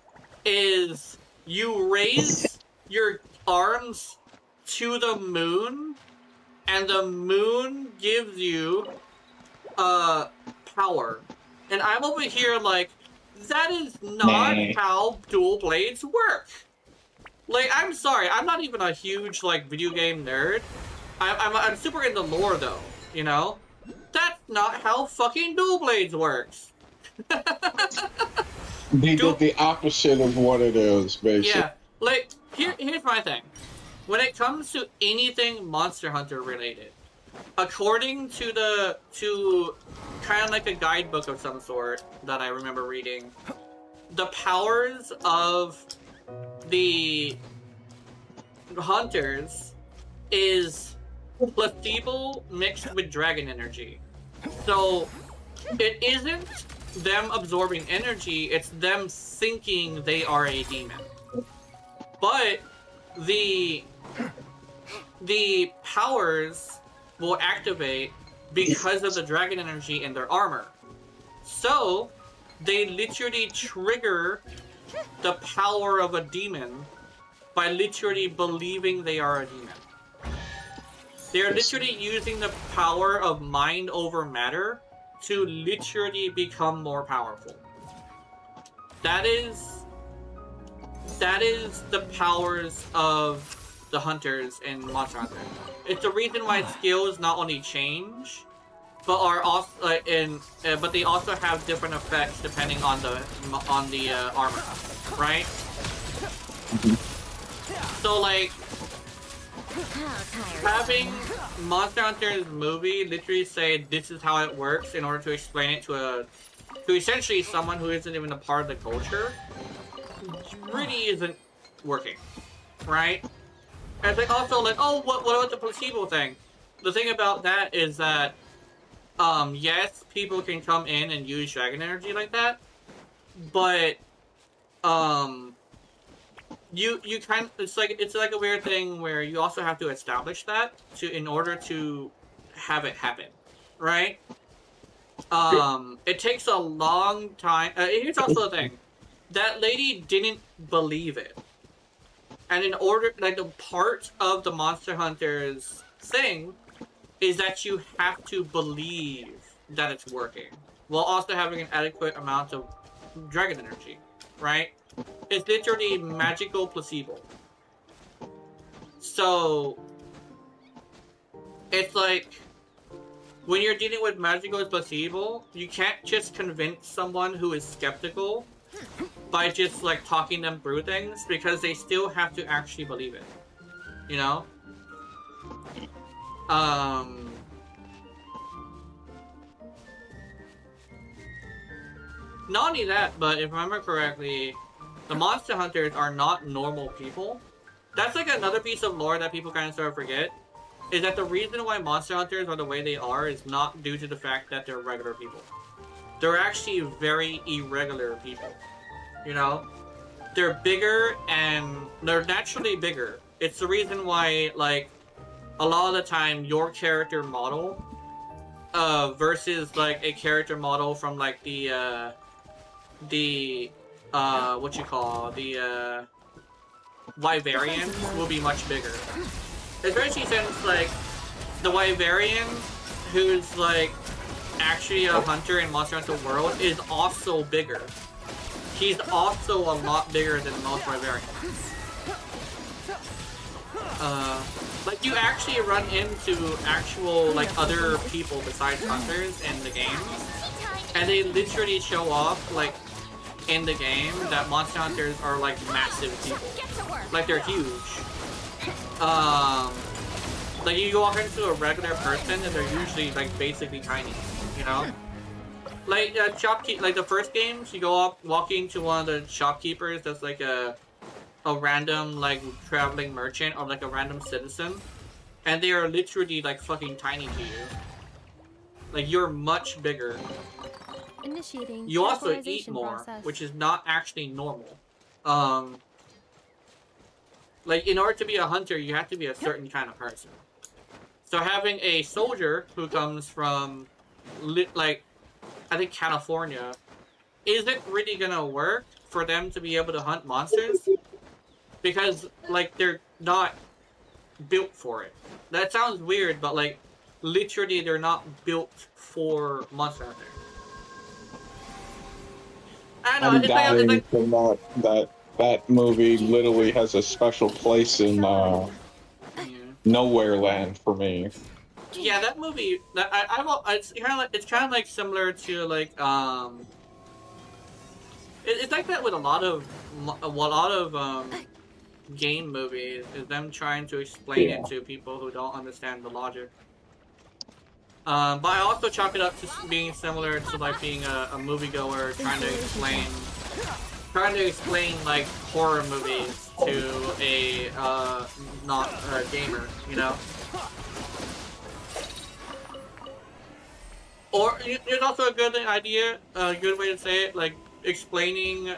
is you raise your arms to the moon. And the moon gives you, power. And I'm over here like, that is not how dual blades work. Like, I'm sorry, I'm not even a huge, like, video game nerd. I'm super into lore, though, you know? That's not how fucking dual blades works. They did the opposite of what it is, basically. Yeah, like, here's my thing. When it comes to anything Monster Hunter related, according to kind of like a guidebook of some sort that I remember reading, the powers of the hunters is placebo mixed with dragon energy. So it isn't them absorbing energy, it's them thinking they are a demon. But the powers will activate because of the dragon energy in their armor. So, they literally trigger the power of a demon by literally believing they are a demon. They're literally using the power of mind over matter to literally become more powerful. That is the powers of the hunters in Monster Hunter. It's the reason why skills not only change, but are also but they also have different effects depending on the armor, right? So like having Monster Hunter's movie literally say this is how it works in order to explain it to essentially someone who isn't even a part of the culture really isn't working, right? And it's like also like, oh, what about the placebo thing? The thing about that is that, yes, people can come in and use dragon energy like that, but, you kind of, it's like a weird thing where you also have to establish that in order to have it happen, right? It takes a long time. Here's also the thing. That lady didn't believe it. And in order, like, the part of the Monster Hunter's thing is that you have to believe that it's working, while also having an adequate amount of dragon energy, right? It's literally magical placebo. So, it's like, when you're dealing with magical placebo, you can't just convince someone who is skeptical by just like talking them through things, because they still have to actually believe it, you know? Not only that, but if I remember correctly, the Monster Hunters are not normal people. That's like another piece of lore that people kind of sort of forget, is that the reason why Monster Hunters are the way they are is not due to the fact that they're regular people. they're actually very irregular people. You know? They're bigger and they're naturally bigger. It's the reason why, like, a lot of the time your character model versus like a character model from like the what you call the Wyverian will be much bigger. Especially since like the Wyverian, who's like actually a hunter in Monster Hunter World, is also bigger. He's also a lot bigger than most Wyverians. Like you actually run into actual like other people besides hunters in the game, and they literally show off like in the game that monster hunters are like massive people, like they're huge. Like you walk into a regular person and they're usually like basically tiny, you know. Like shopkeep, like the first games, you go up walking to one of the shopkeepers that's like a random like traveling merchant or like a random citizen, and they are literally like fucking tiny to you. Like you're much bigger. Initiating You also eat categorization more, process. which is not actually normal. Like in order to be a hunter, you have to be a certain kind of person. So having a soldier who comes from like I think California, isn't really gonna work for them to be able to hunt monsters, because like they're not built for it. That sounds weird, but like literally they're not built for Monster Hunter. I don't know, I'm it's dying like to know that movie literally has a special place in yeah. Nowhere Land for me. Yeah, that movie. That it's kind of like similar to like it's like that with a lot of game movies, is them trying to explain it to people who don't understand the logic. But I also chalk it up to being similar to like being a moviegoer trying to explain like horror movies to a not a gamer, you know. Or there's also a good idea, a good way to say it, like explaining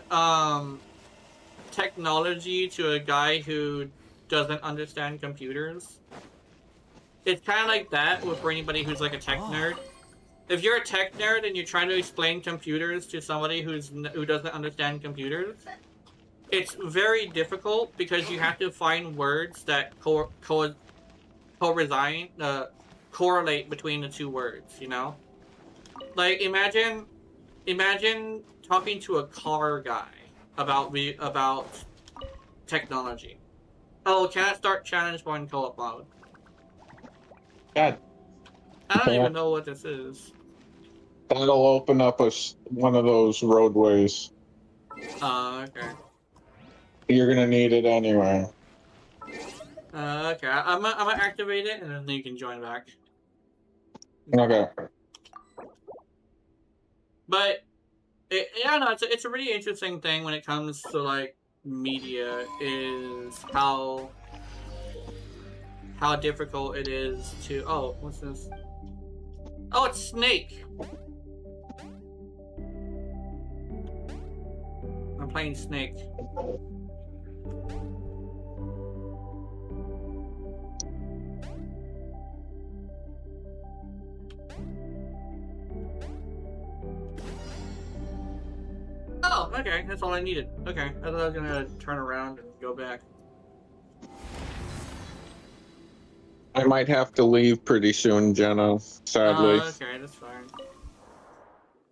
technology to a guy who doesn't understand computers. It's kind of like that for anybody who's like a tech nerd. If you're a tech nerd and you're trying to explain computers to somebody who doesn't understand computers, it's very difficult because you have to find words that correlate between the two words, you know? Like imagine talking to a car guy about technology. Oh, can I start challenge one co-op mode? God, I don't even know what this is. that'll open up one of those roadways. Okay. You're gonna need it anyway. Okay. I'm gonna activate it and then you can join back. Okay. But yeah, no, it's a really interesting thing when it comes to like media, is how difficult it is to. Oh, what's this? Oh, it's Snake. I'm playing Snake. Oh, okay, that's all I needed. Okay, I thought I was gonna turn around and go back. I might have to leave pretty soon, Jenna. Sadly. Okay, that's fine.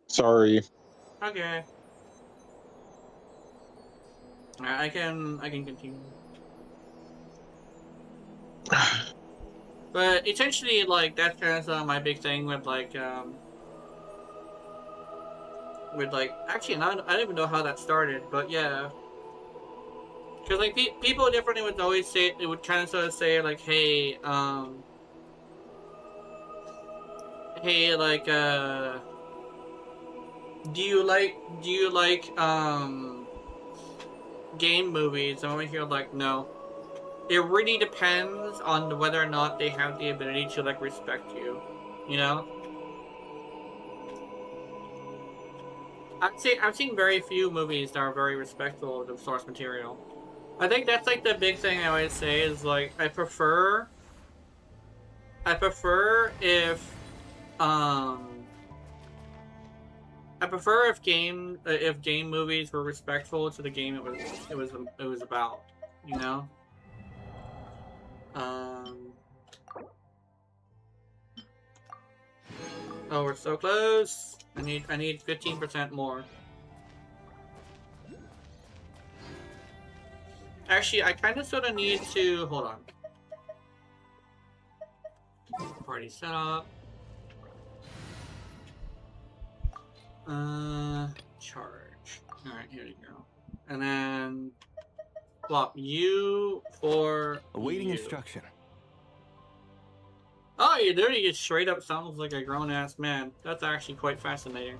Sorry. Okay. I can continue. But essentially, like, that's kind of my big thing with like actually, I don't even know how that started, but yeah. Because like people differently would always say, it would kind of sort of say like, hey, like do you like game movies? And I'm here like, no. It really depends on whether or not they have the ability to like respect you, you know. I've seen very few movies that are very respectful of the source material. I think that's like the big thing I always say is like I prefer if if game movies were respectful to the game it was about, you know. Oh, we're so close. I need 15% more. Actually, I kind of sort of need to hold on. Party set up. Charge. All right, here you go. And then swap you for Awaiting you. instruction. Oh, you literally just straight up sounds like a grown-ass man. That's actually quite fascinating.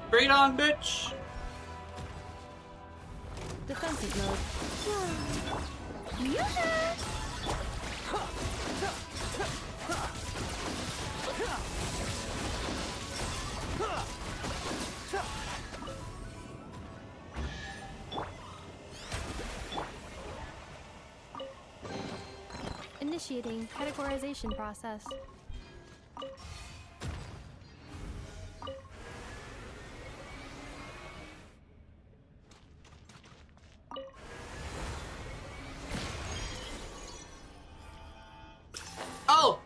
Bring it on, bitch! Defensive mode. Initiating categorization process. Oh,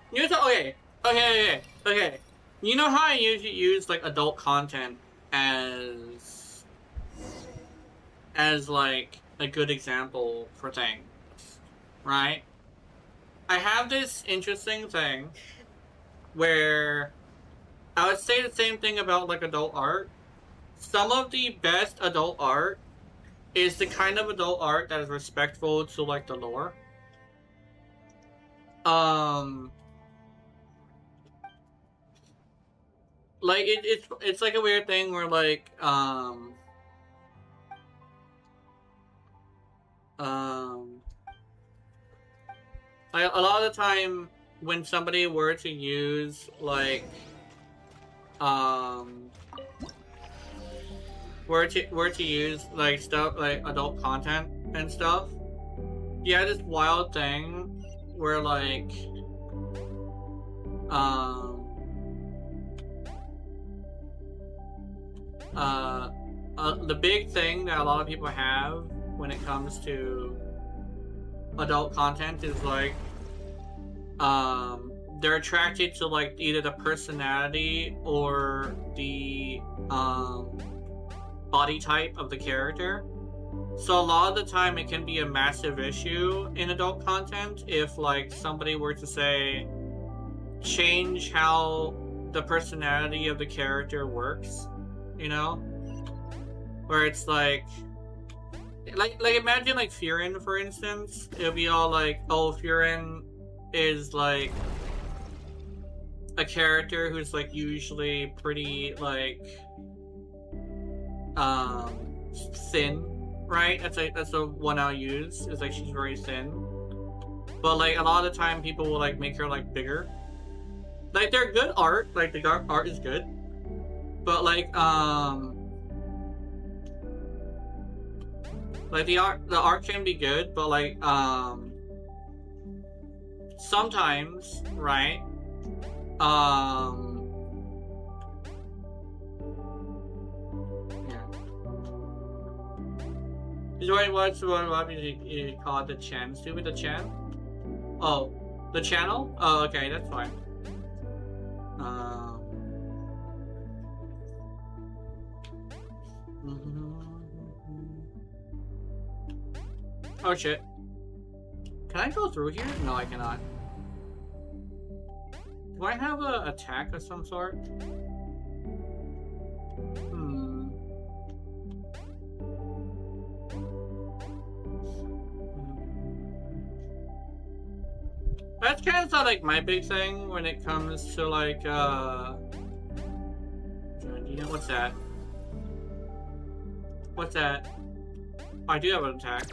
okay. You know how I usually use like adult content as like a good example for things, right? I have this interesting thing where I would say the same thing about like adult art. Some of the best adult art is the kind of adult art that is respectful to like the lore. Like it's like a weird thing where like like a lot of the time when somebody were to use like were to use like stuff like adult content and stuff, you have this wild thing where like the big thing that a lot of people have when it comes to adult content is like they're attracted to like either the personality or the body type of the character. So a lot of the time it can be a massive issue in adult content if like somebody were to say change how the personality of the character works, you know? Where it's like imagine like Furin, for instance. It'll be all like, oh, Furin is like a character who's like usually pretty like thin, right? That's the one I'll use, is like she's very thin. But like a lot of the time people will like make her like bigger. Like they're good art, like the art is good. But like the art can be good, but like sometimes, right? Yeah. Is what you call it, the Chan? Stupid, the Chan? Oh, the channel? Oh, okay, that's fine. Oh shit. Can I go through here? No, I cannot. Do I have an attack of some sort? That's kind of like my big thing when it comes to like You know what's that? What's that? Oh, I do have an attack.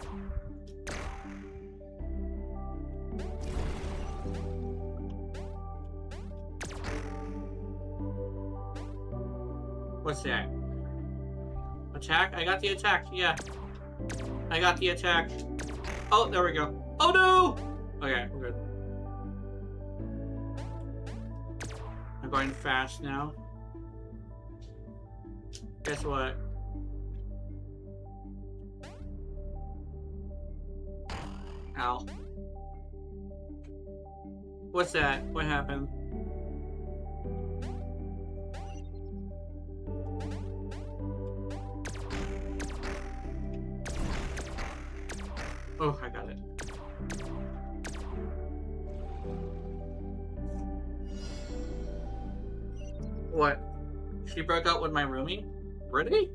What's that? Attack? I got the attack, yeah. I got the attack. Oh, there we go. Oh no! Okay, we're good. I'm going fast now. Guess what? Ow. What's that? What happened? Oh, I got it. What? She broke up with my roomie? Really?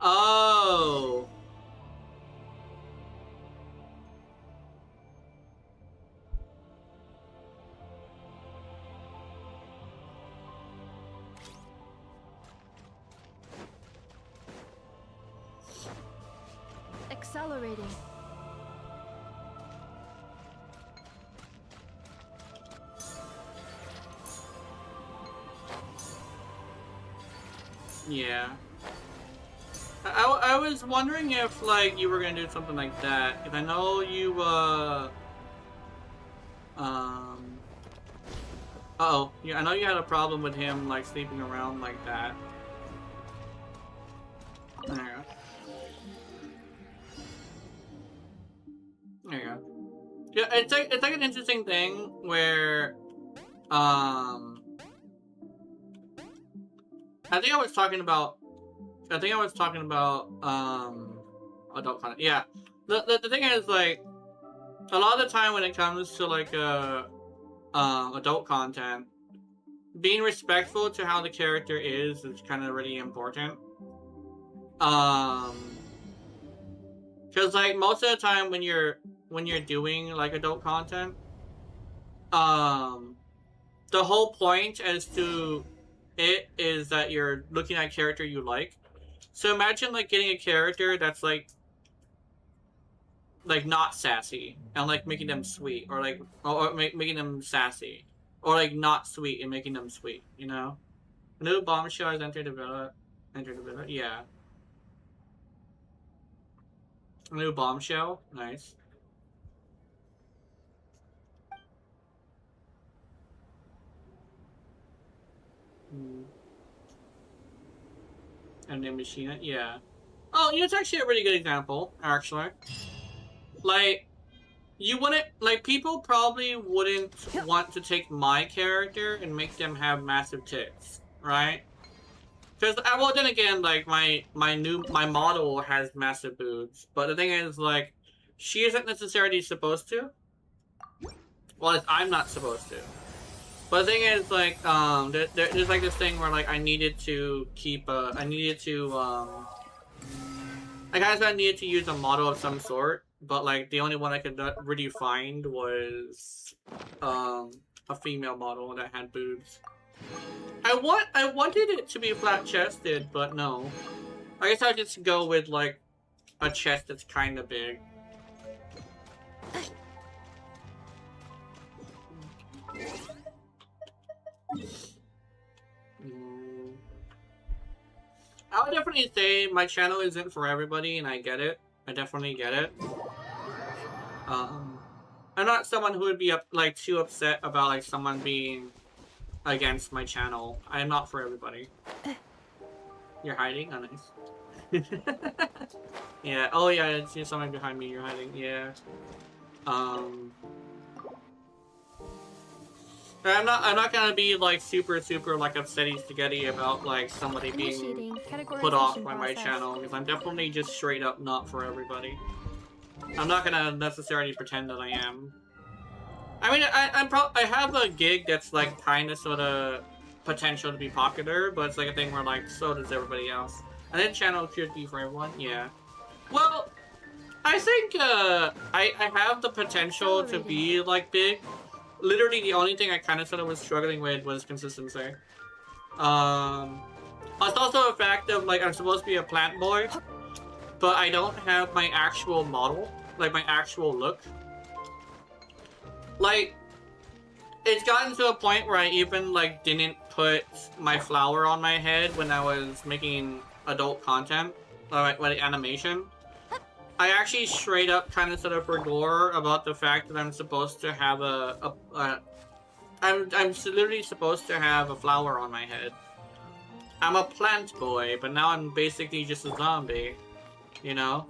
Oh. Accelerating. Yeah. I was wondering if, like, you were gonna do something like that. If I know you, uh-oh. Yeah, I know you had a problem with him, like, sleeping around like that. There you go. There you go. Yeah, it's like an interesting thing where, I think I was talking about adult content. Yeah. The thing is, like, a lot of the time when it comes to, like, adult content, being respectful to how the character is kind of really important. Because, like, most of the time when you're doing, like, adult content, the whole point as to it is that you're looking at a character you like. So imagine, like, getting a character that's, like not sassy and, like, making them sweet, or, like, or making them sassy, or, like, not sweet and making them sweet, you know? A new bombshell has entered the villa. Yeah. A new bombshell? Nice. And then Machina? Yeah. Oh, you know, it's actually a really good example, actually. Like, you wouldn't, like, people probably wouldn't want to take my character and make them have massive tits, right? Because, well, then again, like, my model has massive boobs, but the thing is, like, she isn't necessarily supposed to. Well, I'm not supposed to. But the thing is, like, there's, like, this thing where, like, I needed to keep, I needed to use a model of some sort, but, like, the only one I could really find was, a female model that had boobs. I wanted it to be flat-chested, but no. I guess I'll just go with, like, a chest that's kind of big. I would definitely say my channel isn't for everybody, and I get it. I definitely get it. I'm not someone who would be too upset about, like, someone being against my channel. I am not for everybody. You're hiding? Oh, nice. Yeah. Oh, yeah. I see someone behind me. You're hiding. Yeah. I'm not gonna be, like, super like upsetty spaghetti about, like, somebody being put off by my channel, because I'm definitely just straight up not for everybody. I'm not gonna necessarily pretend that I am. I mean, I have a gig that's, like, kind of sort of potential to be popular, but it's like a thing where, like, so does everybody else. And then channel should be for everyone. Yeah. Well, I think I have the potential to be, like, big. literally the only thing I kind of sort of was struggling with was consistency. It's also a fact of like I'm supposed to be a plant boy, but I don't have my actual model, like my actual look. Like, it's gotten to a point where I even like didn't put my flower on my head when I was making adult content, like animation. I actually straight up kind of sort of forgot about the fact that I'm supposed to have I'm literally supposed to have a flower on my head. I'm a plant boy, but now I'm basically just a zombie, you know?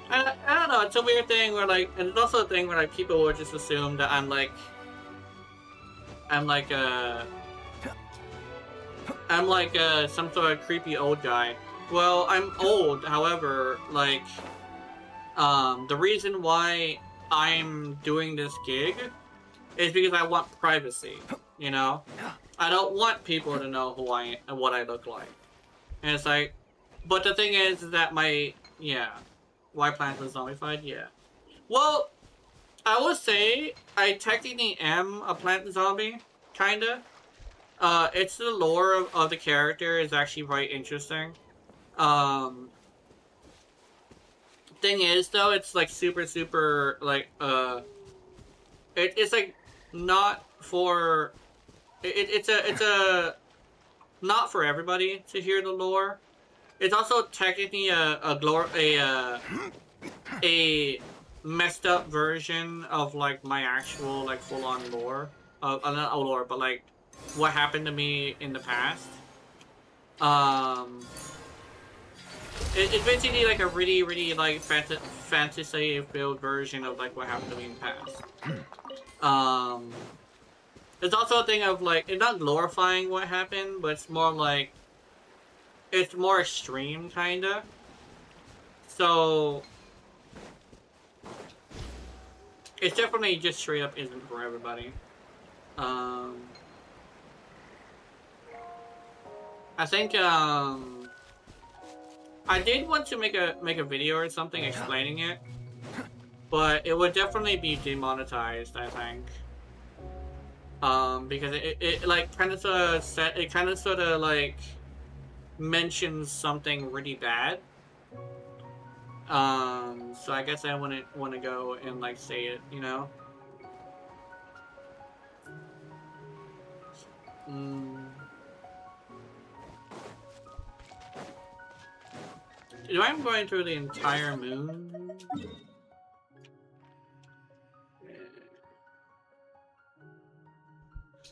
I don't know, it's a weird thing where like, and it's also a thing where like people will just assume that I'm like some sort of creepy old guy. Well, I'm old, however, like, the reason why I'm doing this gig is because I want privacy, you know? I don't want people to know who I am and what I look like. And it's like, but the thing is that why plants was zombified? Yeah. Well, I would say I technically am a plant zombie, kinda. It's the lore of the character is actually quite interesting. Thing is though, it's like super like it's like not for it's a not for everybody to hear the lore. It's also technically a messed up version of like my actual like full-on lore, not a lore, but like what happened to me in the past. It's basically like a really like fantasy-filled version of like what happened to me in the past. It's also a thing of like, it's not glorifying what happened, but it's more like, it's more extreme, kinda. So, it's definitely just straight up isn't for everybody. I think, I did want to make a video or something explaining it, but it would definitely be demonetized, I think. Because it like kind of sort of like mentions something really bad. So I guess I wouldn't want to go and like say it, you know. Do I'm going through the entire moon?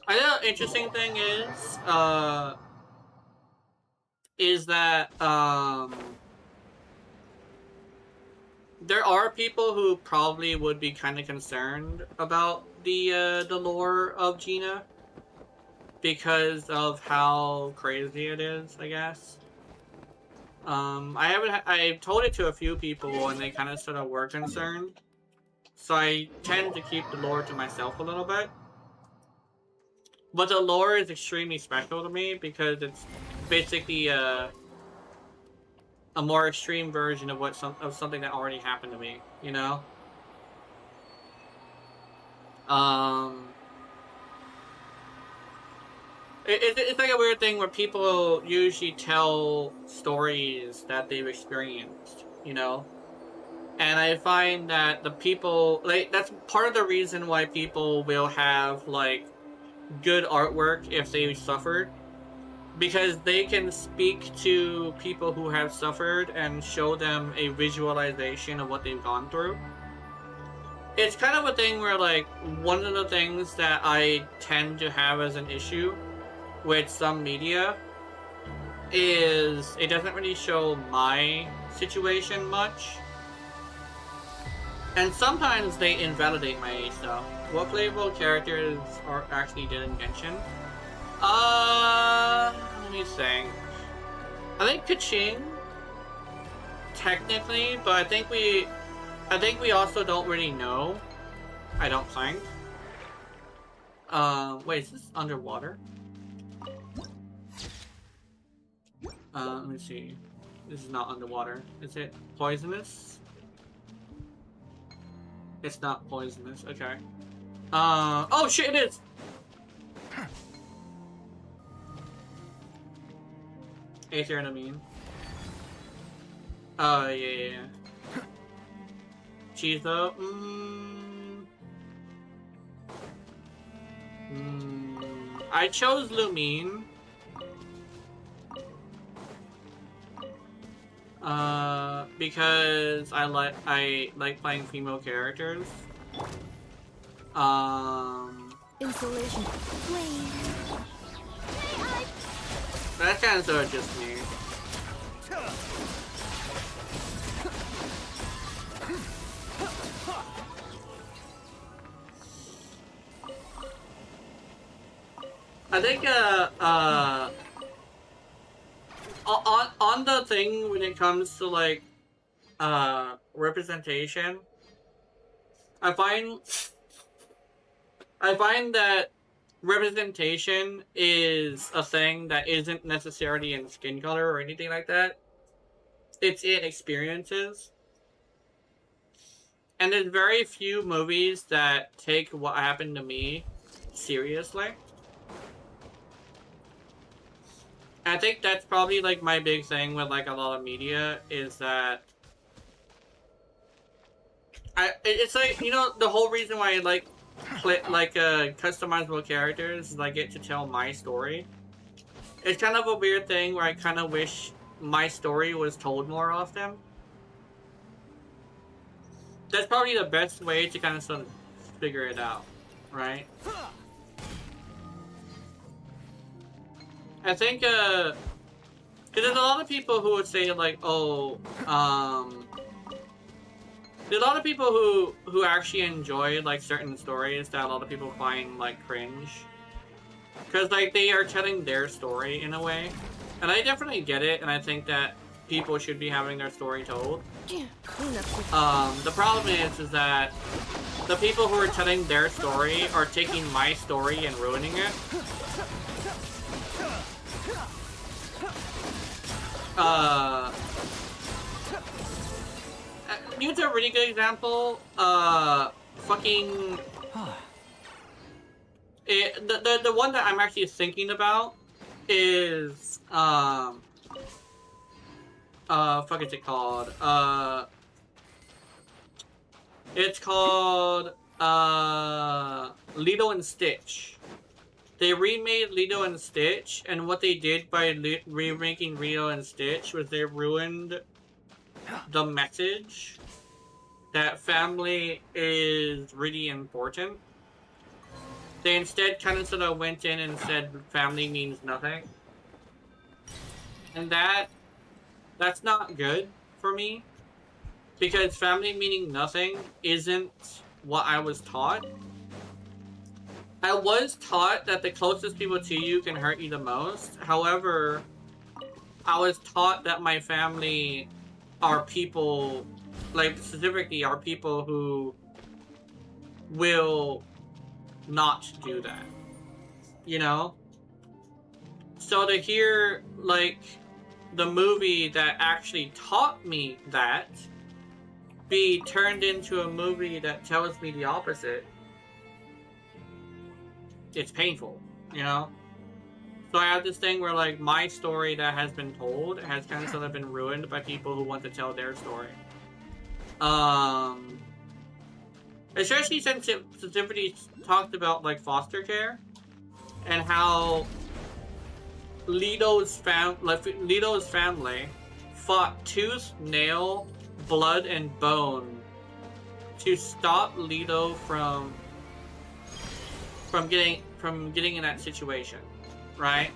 I know the interesting thing is that there are people who probably would be kind of concerned about the lore of Gina because of how crazy it is, I guess. I've told it to a few people and they kind of sort of were concerned. So I tend to keep the lore to myself a little bit. But the lore is extremely special to me because it's basically a more extreme version of something that already happened to me, you know? It's like a weird thing where people usually tell stories that they've experienced, you know? And I find that the people, like, that's part of the reason why people will have, like, good artwork if they suffered. Because they can speak to people who have suffered and show them a visualization of what they've gone through. It's kind of a thing where, like, one of the things that I tend to have as an issue with some media is it doesn't really show my situation much. And sometimes they invalidate my age though. What playable characters are actually did in Genshin? Let me think. I think Kaching, technically, but I think we also don't really know. I don't think. Wait, is this underwater? Let me see. This is not underwater. Is it poisonous? It's not poisonous. Okay. Oh shit! It is. Aeternamine. Oh yeah. Cheese though. I chose Lumine. Because I like playing female characters. Insulation. Flame. That's kind of sort of just me. I think on the thing when it comes to like representation, I find that representation is a thing that isn't necessarily in skin color or anything like that. It's in experiences. And there's very few movies that take what happened to me seriously. I think that's probably like my big thing with like a lot of media is that it's like, you know, the whole reason why I like customizable characters is I get to tell my story. It's kind of a weird thing where I kind of wish my story was told more often. That's probably the best way to kind of sort of figure it out, right? I think, because there's a lot of people who would say, like, oh, there's a lot of people who actually enjoy, like, certain stories that a lot of people find, like, cringe. Because, like, they are telling their story in a way. And I definitely get it, and I think that people should be having their story told. The problem is that the people who are telling their story are taking my story and ruining it. Use a really good example. Fucking. The one that I'm actually thinking about is fuck is it called? It's called Lilo and Stitch. They remade Lilo and Stitch, and what they did by remaking Lilo and Stitch was they ruined the message that family is really important. They instead kind of sort of went in and said family means nothing. And that's not good for me. Because family meaning nothing isn't what I was taught. I was taught that the closest people to you can hurt you the most. However, I was taught that my family are people, like specifically are people who will not do that. You know? So to hear, like, the movie that actually taught me that be turned into a movie that tells me the opposite, it's painful, you know? So I have this thing where, like, my story that has been told has kind of sort of been ruined by people who want to tell their story. Especially since it specifically talked about, like, foster care and how Lito's family fought tooth, nail, blood, and bone to stop Lito from getting in that situation, right?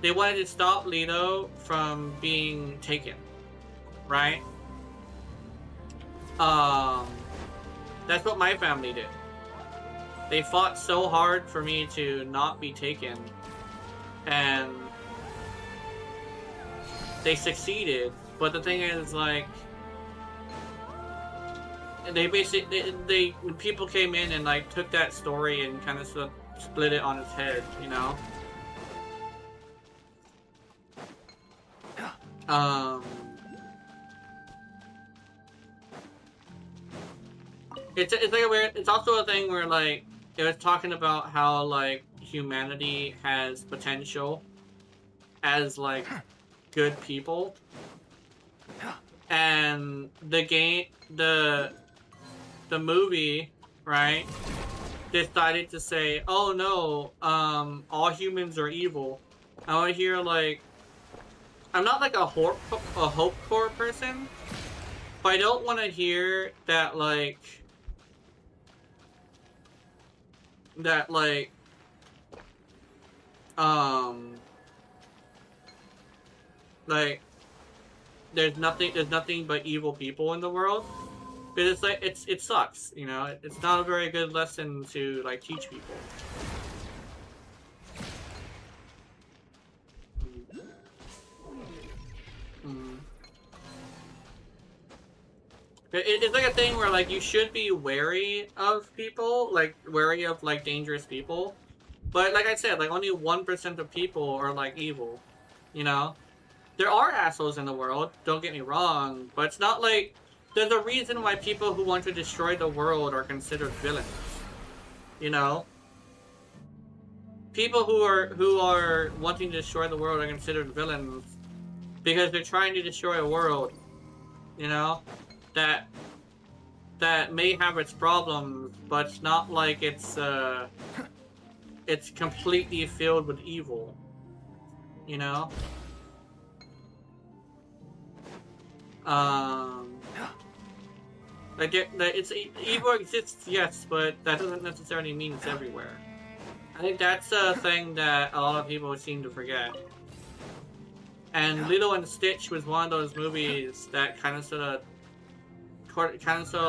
They wanted to stop Lito from being taken, right? That's what my family did. They fought so hard for me to not be taken, and they succeeded. But the thing is, like, they basically when people came in and like took that story and kind of split it on its head, you know. it's like a weird. It's also a thing where like it was talking about how like humanity has potential as like good people, and the movie, right, decided to say, oh no, all humans are evil. I want to hear like, I'm not like a hope core person, but I don't want to hear that like um like there's nothing but evil people in the world. But it's like it sucks, you know. It's not a very good lesson to like teach people. It's like a thing where like you should be wary of people, like wary of like dangerous people. But like I said, like only 1% of people are like evil, you know. There are assholes in the world, don't get me wrong, but it's not like there's a reason why people who want to destroy the world are considered villains. You know? People who are wanting to destroy the world are considered villains because they're trying to destroy a world, you know, that may have its problems, but it's not like it's completely filled with evil, you know? Like evil exists, yes, but that doesn't necessarily mean it's everywhere. I think that's a thing that a lot of people seem to forget. And Lilo and Stitch was one of those movies that kind of sort of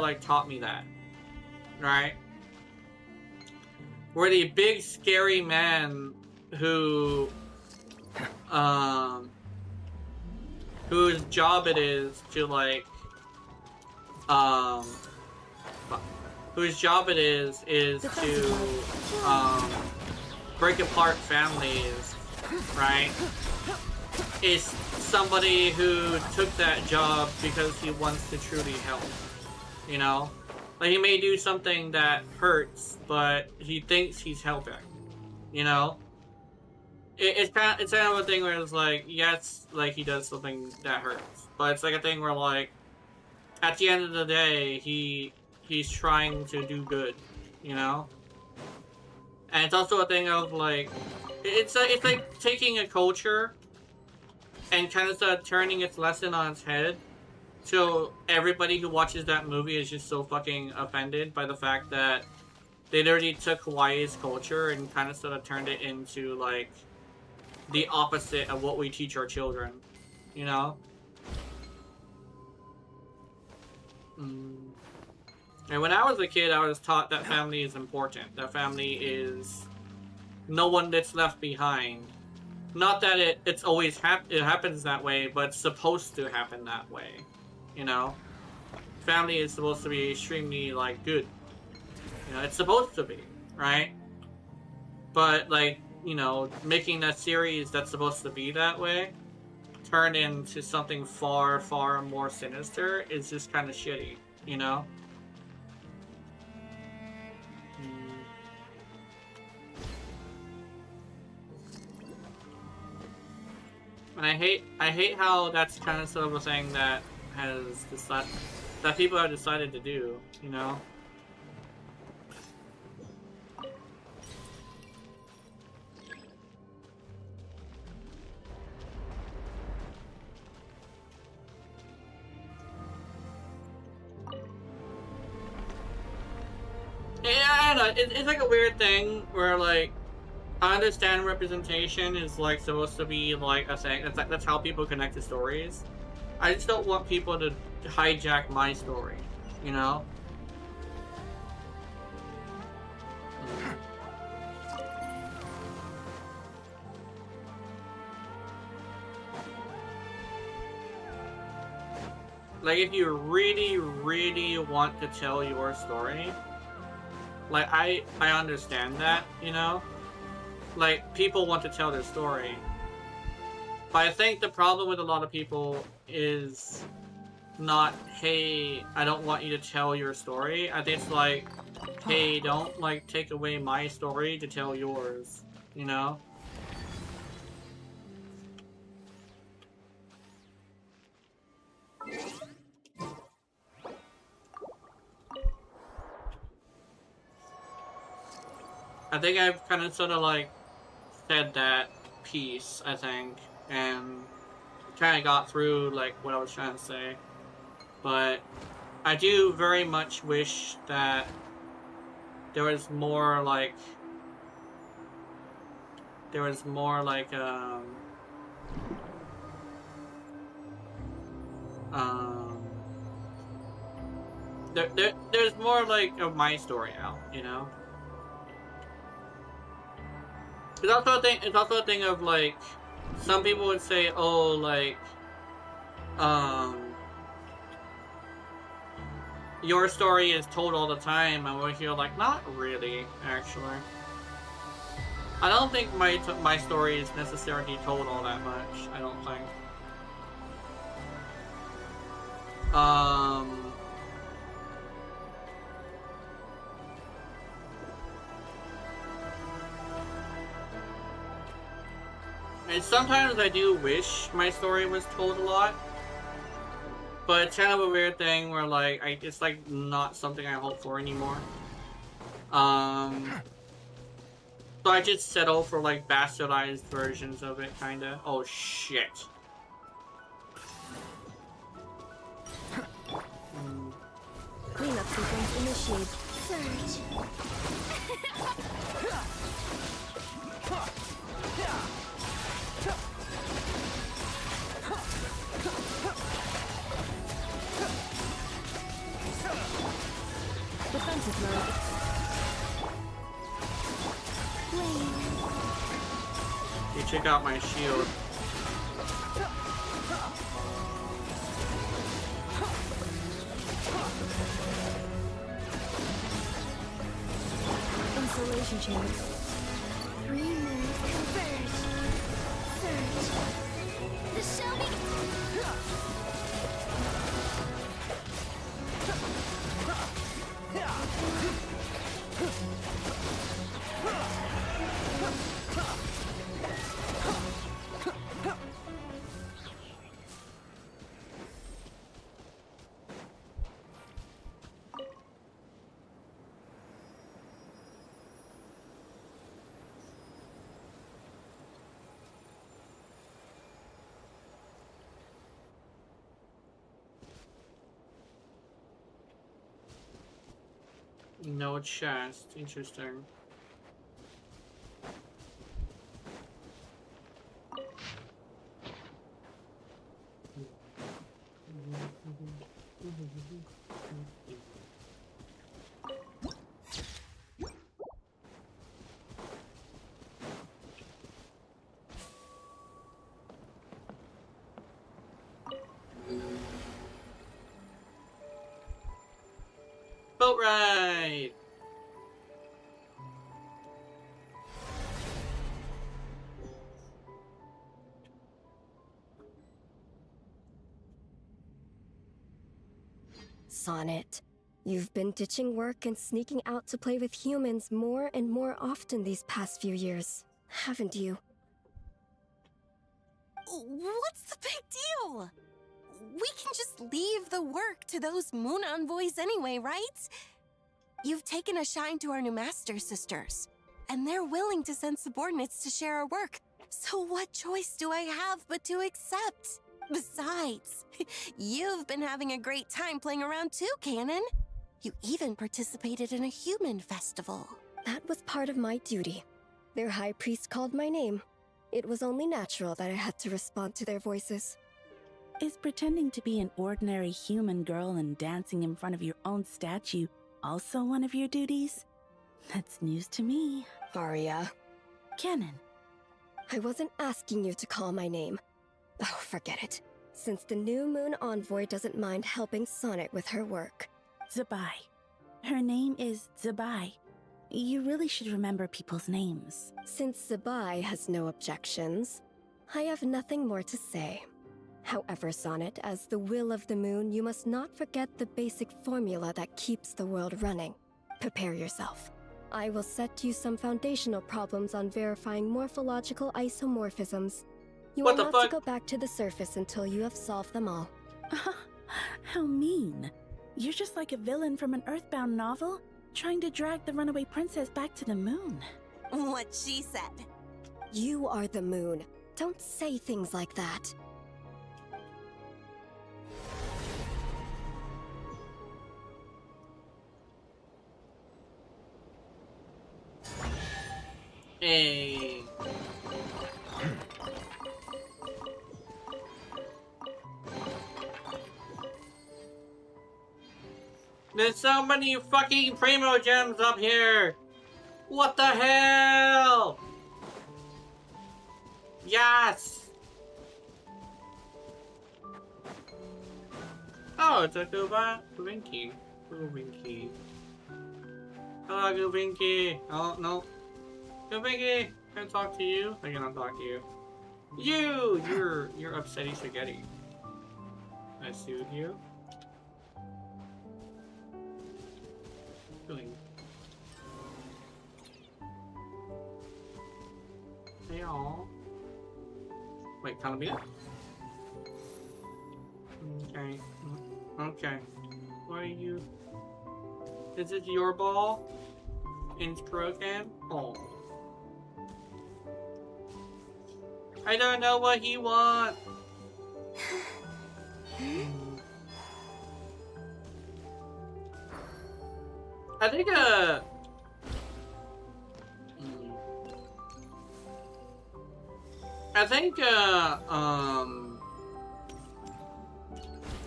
like taught me that, right? Where the big scary man whose job it is to like whose job it is to break apart families, right? Is somebody who took that job because he wants to truly help, you know? Like he may do something that hurts, but he thinks he's helping, you know? It's kind of a thing where it's like, yes, like he does something that hurts, but it's like a thing where like, at the end of the day, he's trying to do good, you know? And it's also a thing of like, it's like taking a culture and kind of start turning its lesson on its head. So everybody who watches that movie is just so fucking offended by the fact that they literally took Hawaii's culture and kind of sort of turned it into like the opposite of what we teach our children, you know? And when I was a kid, I was taught that family is important. That family is no one that's left behind. Not that it's always it happens that way, but it's supposed to happen that way. You know? Family is supposed to be extremely, like, good. You know, it's supposed to be, right? But, like, you know, making that series that's supposed to be that way turn into something far, far more sinister is just kind of shitty, you know? And I hate how that's kind of sort of a thing that that people have decided to do, you know? Yeah, I don't know. It's like a weird thing where, like, I understand representation is, like, supposed to be, like, a thing. That's how people connect to stories. I just don't want people to hijack my story, you know? Like, if you really, really want to tell your story, like, I understand that, you know? Like, people want to tell their story. But I think the problem with a lot of people is not, hey, I don't want you to tell your story. I think it's like, hey, don't like take away my story to tell yours, you know? I think I've kind of sort of like said that piece, I think, and kind of got through like what I was trying to say. But I do very much wish that there was more like there's more like of my story out, you know? It's also a thing of like some people would say, oh, like your story is told all the time, and we're here like, not really, actually. I don't think my story is necessarily told all that much. I don't think. And sometimes I do wish my story was told a lot, but it's kind of a weird thing where like it's like not something I hope for anymore. So I just settle for like bastardized versions of it, kinda. Oh shit. Cleanup sequence initiated. Surge. Defensive mode. You check out my shield. Insulation chamber. 3 moves converge. Surge. This shall be. No chest. Interesting. Boat ride! Sonnet, you've been ditching work and sneaking out to play with humans more and more often these past few years, haven't you? What's the big deal? We can just leave the work to those moon envoys anyway, right? You've taken a shine to our new master sisters, and they're willing to send subordinates to share our work. So what choice do I have but to accept? Besides, you've been having a great time playing around too, Canon. You even participated in a human festival. That was part of my duty. Their high priest called my name. It was only natural that I had to respond to their voices. Is pretending to be an ordinary human girl and dancing in front of your own statue also one of your duties? That's news to me. Varia, Canon. I wasn't asking you to call my name. Oh, forget it. Since the new moon envoy doesn't mind helping Sonnet with her work. Zabai. Her name is Zabai. You really should remember people's names. Since Zabai has no objections, I have nothing more to say. However, Sonnet, as the will of the moon, you must not forget the basic formula that keeps the world running. Prepare yourself. I will set you some foundational problems on verifying morphological isomorphisms. You What are the not fuck? to go back to the surface until you have solved them all. How mean. You're just like a villain from an Earthbound novel, trying to drag the runaway princess back to the moon. What she said. You are the moon. Don't say things like that. Hey. There's so many fucking Primo gems up here! What the hell? Yes! Oh, it's a Goovinky. Goovinky. Hello, Goovinky. Oh, no. Goovinky, can I talk to you? I cannot talk to you. You're upsetty spaghetti. I soothe you. Doing. Hey, all. Wait, Columbia? Okay. Okay. What are you? Is it your ball? In Krogan? Oh. I don't know what he wants. I think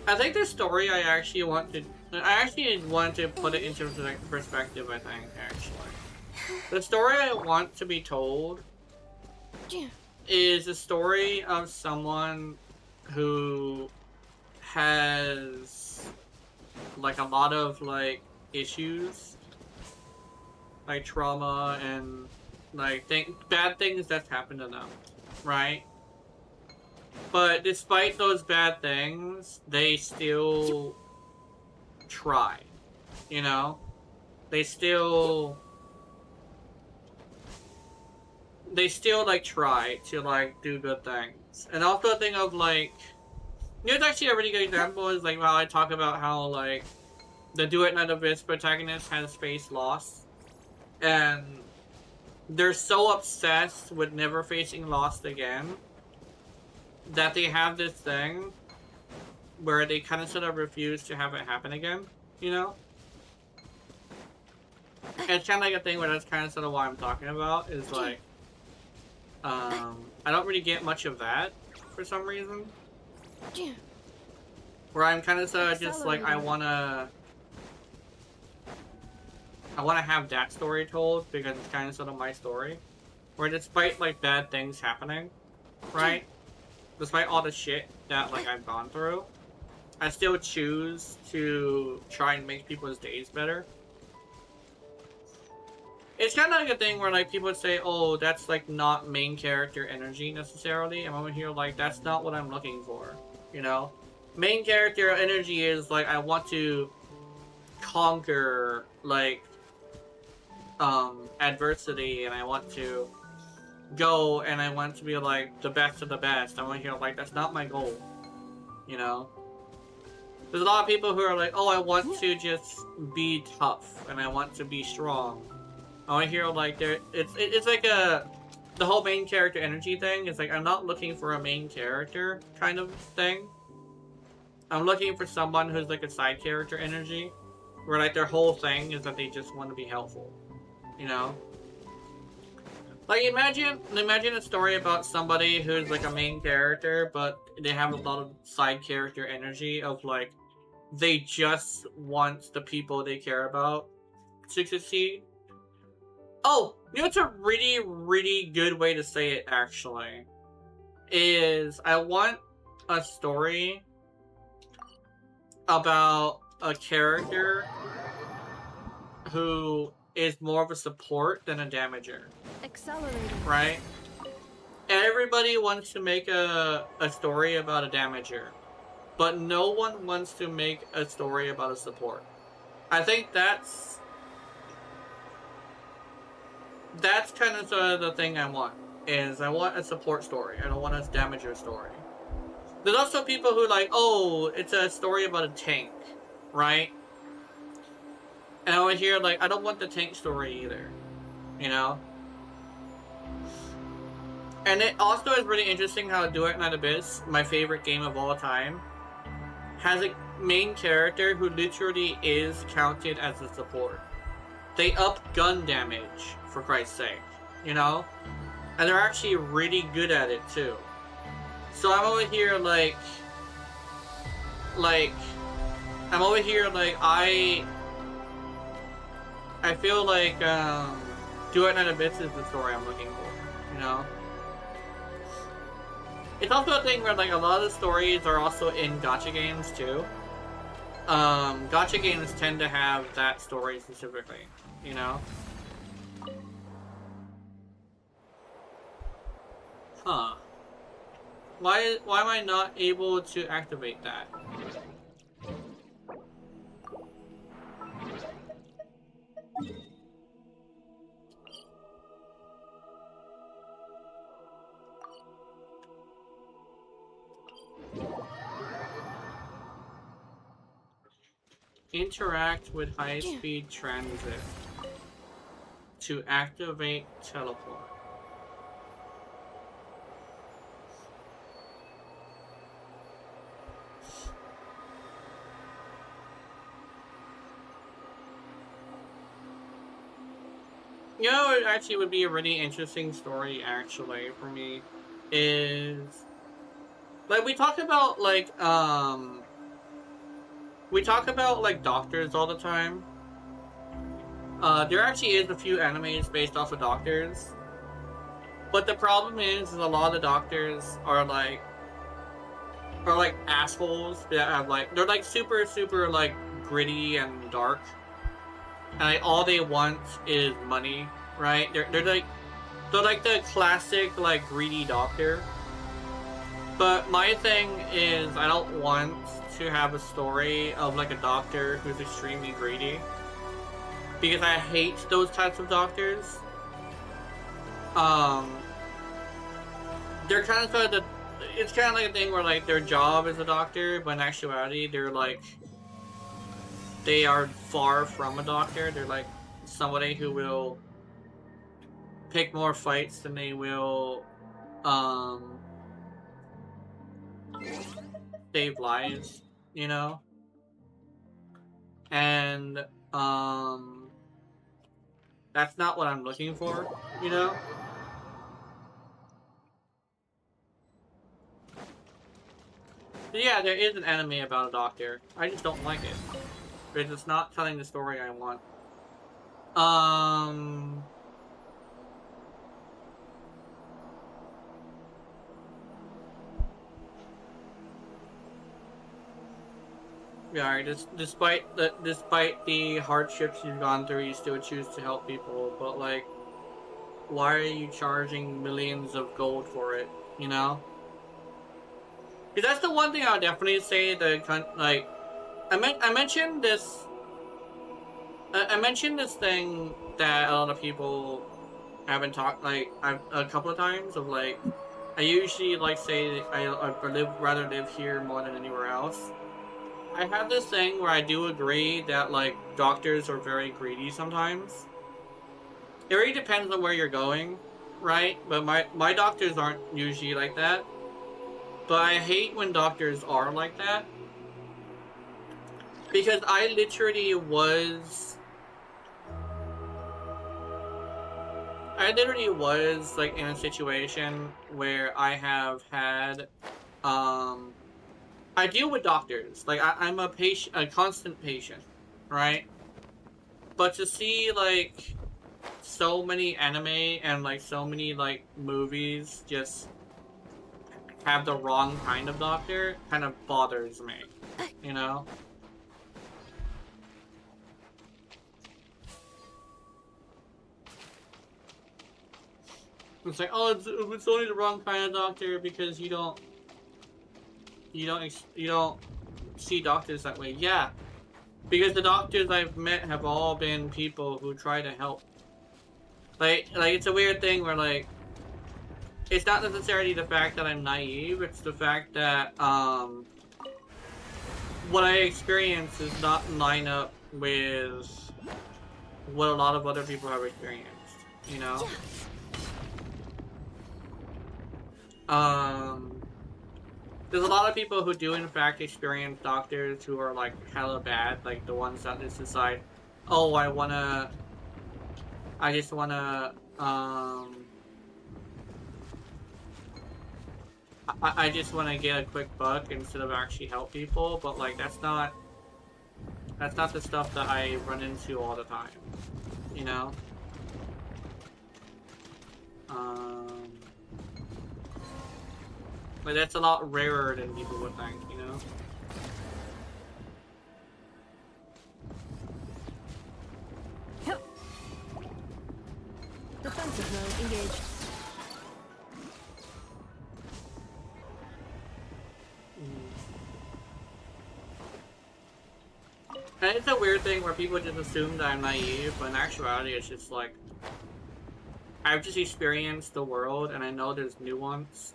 I think the story I actually want to put it into perspective, I think, actually. The story I want to be told is the story of someone who has like a lot of like issues, like trauma and like bad things that's happened to them, right? But despite those bad things, they still try, you know? They still like try to like do good things. And also a thing of like, it's actually a really good example is like how I talk about how like the Duet Night Abyss protagonist has faced loss, and they're so obsessed with never facing loss again that they have this thing where they kind of sort of refuse to have it happen again, you know? And it's kind of like a thing where that's kind of sort of what I'm talking about, is like, I don't really get much of that for some reason. Where I'm kind of sort of just like, I wanna have that story told because it's kind of sort of my story. Where despite like bad things happening, right? Despite all the shit that like I've gone through, I still choose to try and make people's days better. It's kind of like a thing where like people would say, oh, that's like not main character energy necessarily. I'm over here like, that's not what I'm looking for, you know? Main character energy is like, I want to conquer like adversity, and I want to go and I want to be like the best of the best. I want to hear like, that's not my goal, you know? There's a lot of people who are like, oh, I want to just be tough and I want to be strong. I want to hear like it's like the whole main character energy thing is like, I'm not looking for a main character kind of thing. I'm looking for someone who's like a side character energy, where like their whole thing is that they just want to be helpful, you know? Like imagine a story about somebody who's like a main character, but they have a lot of side character energy of like, they just want the people they care about to succeed. Oh, you know what's a really, really good way to say it actually? Is I want a story about a character who is more of a support than a damager. Accelerating. Right? everybody wants to make a story about a damager, but no one wants to make a story about a support. I think that's kind of the thing I want. Is I want a support story. I don't want a damager story. There's also people who like, oh, it's a story about a tank, right? And I would hear like, I don't want the tank story either, you know? And it also is really interesting how Duet Night Abyss, my favorite game of all time, has a main character who literally is counted as a support. They up gun damage, for Christ's sake, you know? And they're actually really good at it too. So I'm over here like I'm over here like I feel like Duet Night Abyss is the story I'm looking for, you know? It's also a thing where like a lot of the stories are also in gacha games too. Gacha games tend to have that story specifically, you know? Huh. Why am I not able to activate that? Interact with high-speed transit to activate teleport. You know, it actually would be a really interesting story, actually, for me, is... Like, we talk about, like, doctors all the time. There actually is a few animes based off of doctors. But the problem is a lot of the doctors are, like, assholes that have, like... They're, like, super, super, like, gritty and dark. And like, all they want is money, right? They're like the classic like greedy doctor. But my thing is I don't want to have a story of like a doctor who's extremely greedy, because I hate those types of doctors. They're kind of sort of it's kind of like a thing where like their job is a doctor, but in actuality they're like they are far from a doctor. They're like somebody who will pick more fights than they will save lives, you know? And that's not what I'm looking for, you know? So yeah, there is an anime about a doctor. I just don't like it. Because it's not telling the story I want. Yeah, despite the hardships you've gone through, you still choose to help people. But like, why are you charging millions of gold for it? You know? Because that's the one thing I would definitely say. Like, I mentioned this. I mentioned this thing that a lot of people haven't talked like a couple of times of like. I usually like say I rather live here more than anywhere else. I have this thing where I do agree that like doctors are very greedy sometimes. It really depends on where you're going, right? But my doctors aren't usually like that. But I hate when doctors are like that. Because I literally was like in a situation where I have had I deal with doctors. Like I'm a constant patient, right? But to see like so many anime and like so many like movies just have the wrong kind of doctor kind of bothers me, you know? It's like, oh, it's only the wrong kind of doctor because you don't see doctors that way. Yeah, because the doctors I've met have all been people who try to help. Like it's a weird thing where like, it's not necessarily the fact that I'm naive. It's the fact that what I experience is not line up with what a lot of other people have experienced. You know. There's a lot of people who do in fact experience doctors who are like hella bad, like the ones that just decide, oh, I just wanna, I just wanna get a quick buck instead of actually help people, but like that's not the stuff that I run into all the time, you know? Like that's a lot rarer than people would think, you know? Defensive mode engaged. And it's a weird thing where people just assume that I'm naive, but in actuality it's just like, I've just experienced the world and I know there's nuance.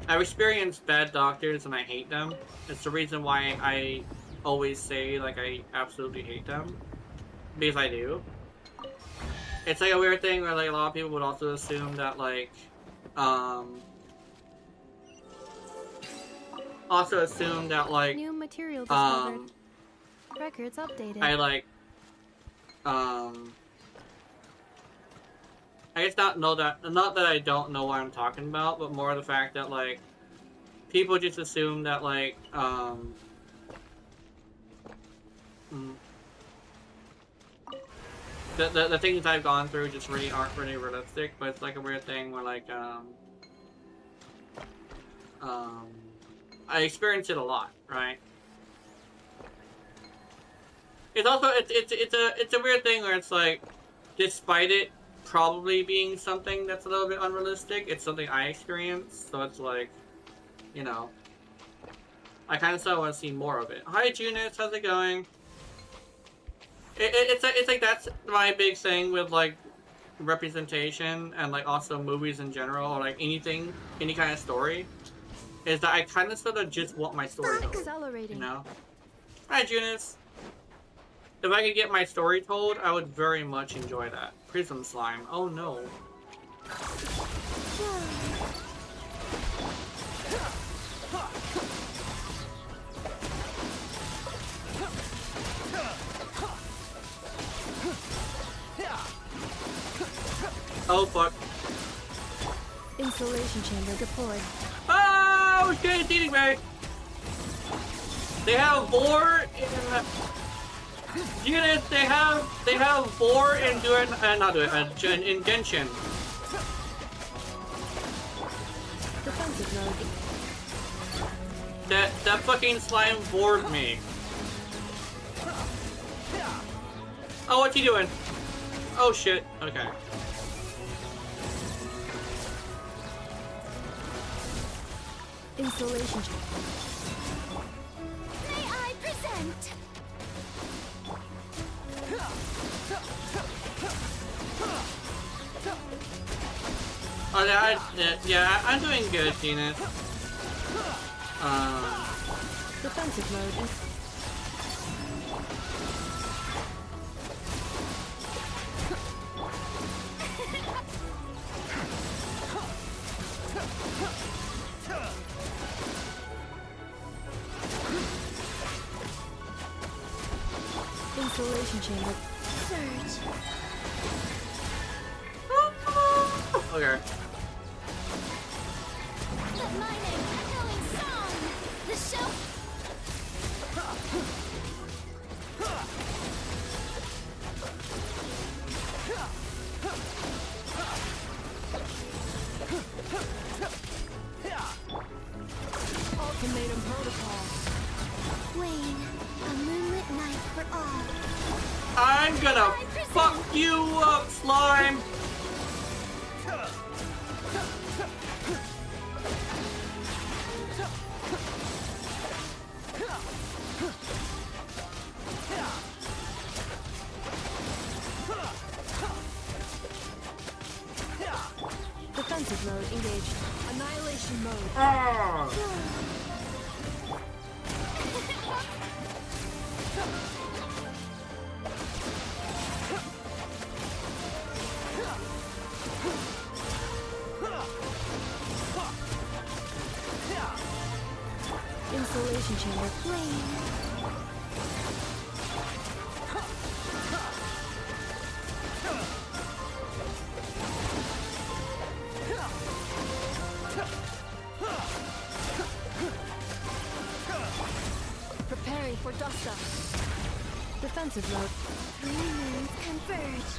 I've experienced bad doctors and I hate them. It's the reason why I always say like I absolutely hate them. Because I do. It's like a weird thing where like a lot of people would also assume that like New material discovered. Records updated. I like I guess not that I don't know what I'm talking about, but more the fact that like people just assume that like the things I've gone through just really aren't really realistic, but it's like a weird thing where like I experience it a lot, right? It's also it's a weird thing where it's like, despite it probably being something that's a little bit unrealistic, it's something I experienced, so it's like, you know, I kind of still want to see more of it. Hi Junus, how's it going? It's like that's my big thing with like representation and like also movies in general, or like anything, any kind of story, is that I kind of sort of just want my story told, Accelerating. you know? Hi Junus. If I could get my story told, I would very much enjoy that. Prism slime. Oh no. Oh fuck. Installation chamber deployed. Oh shit, it's eating me! They have Vor in units, they have Vor in Duet, not Duet, in Genshin. Defensive mode. That fucking slime bored me. Oh, what's he doing? Oh shit, okay. Installation chamber. May I present? Oh, yeah, I'm doing good, Tina. Defensive mode. Installation chamber. Surge. Okay. Let my name echoing song. The show. Ultimatum protocol. Wayne, a moonlit night for all. I'm gonna fuck you up, slime! Defensive mode engaged. Annihilation mode. Ah. Insulation chamber flame. Preparing for dust up. Defensive mode. Three moons converge.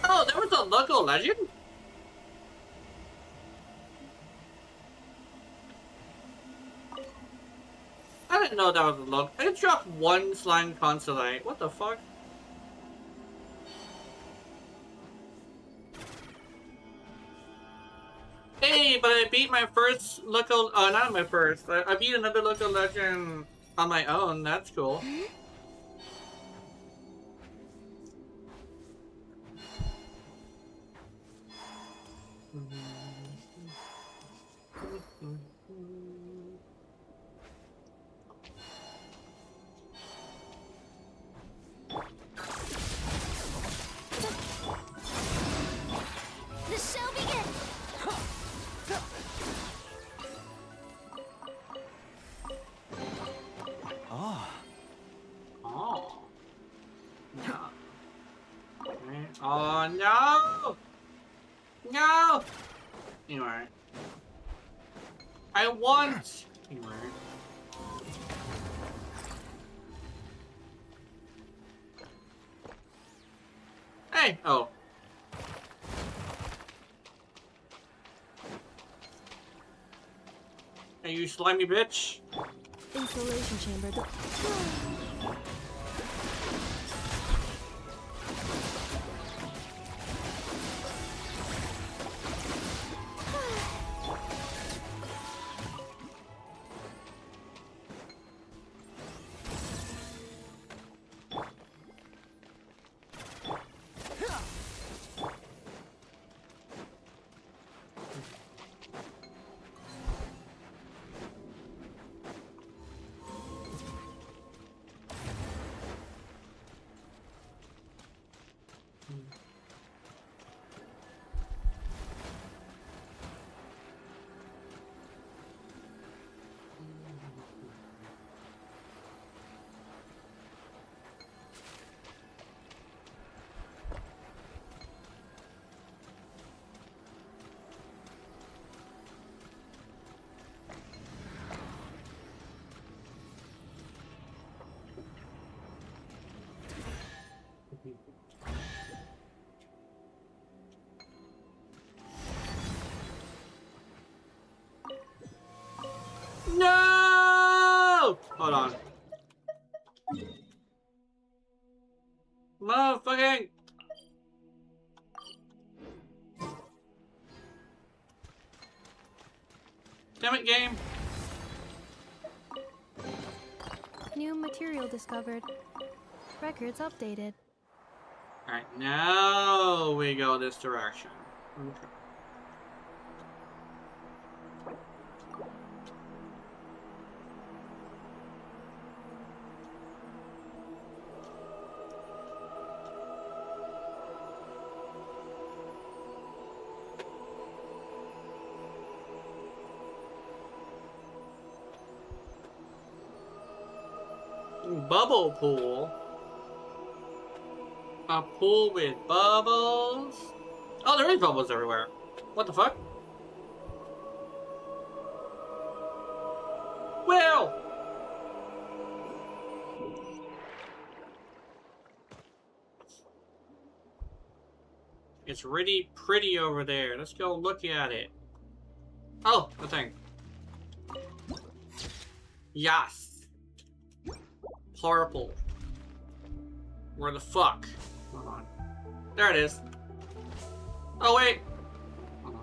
Oh, there was a local legend? I didn't know that was a local. It dropped one slime constellate. What the fuck? Hey, but I beat my first local. Not my first. I beat another local legend on my own. That's cool. The show begins. Ah. Oh. No. Okay. Oh no! No! Anyway. I want! Anyway. Hey! Oh. Hey, you slimy bitch! Insulation chamber. No! Hold on. Motherfucking! Damn it, game! New material discovered. Records updated. Alright, now we go this direction. Okay. Bubble pool? A pool with bubbles? Oh, there is bubbles everywhere. What the fuck? Well! It's really pretty over there. Let's go look at it. Oh, the thing. Yes. Purple. Where the fuck? Hold on. There it is. Oh, wait. Hold on.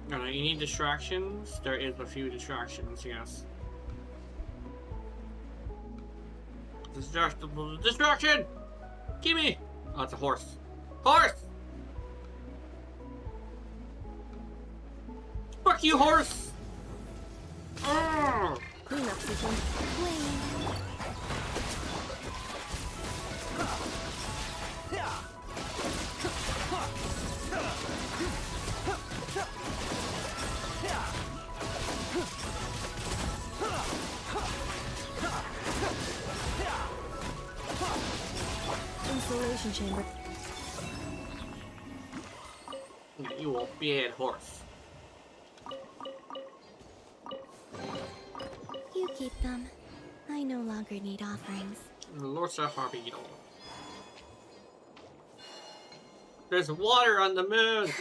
No, you need distractions. There is a few distractions, yes. Distraction! Gimme! Oh, it's a horse. Horse! Fuck you, horse! Urgh. Clean up, Susan. Clean. Insulation chamber. You will be a horse. You keep them. I no longer need offerings. Lord Sapphire Beetle. There's water on the moon!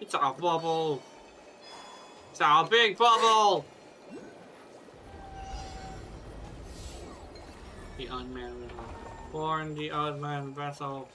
It's a bubble! It's a big bubble! The unmanned born the unmanned vessel.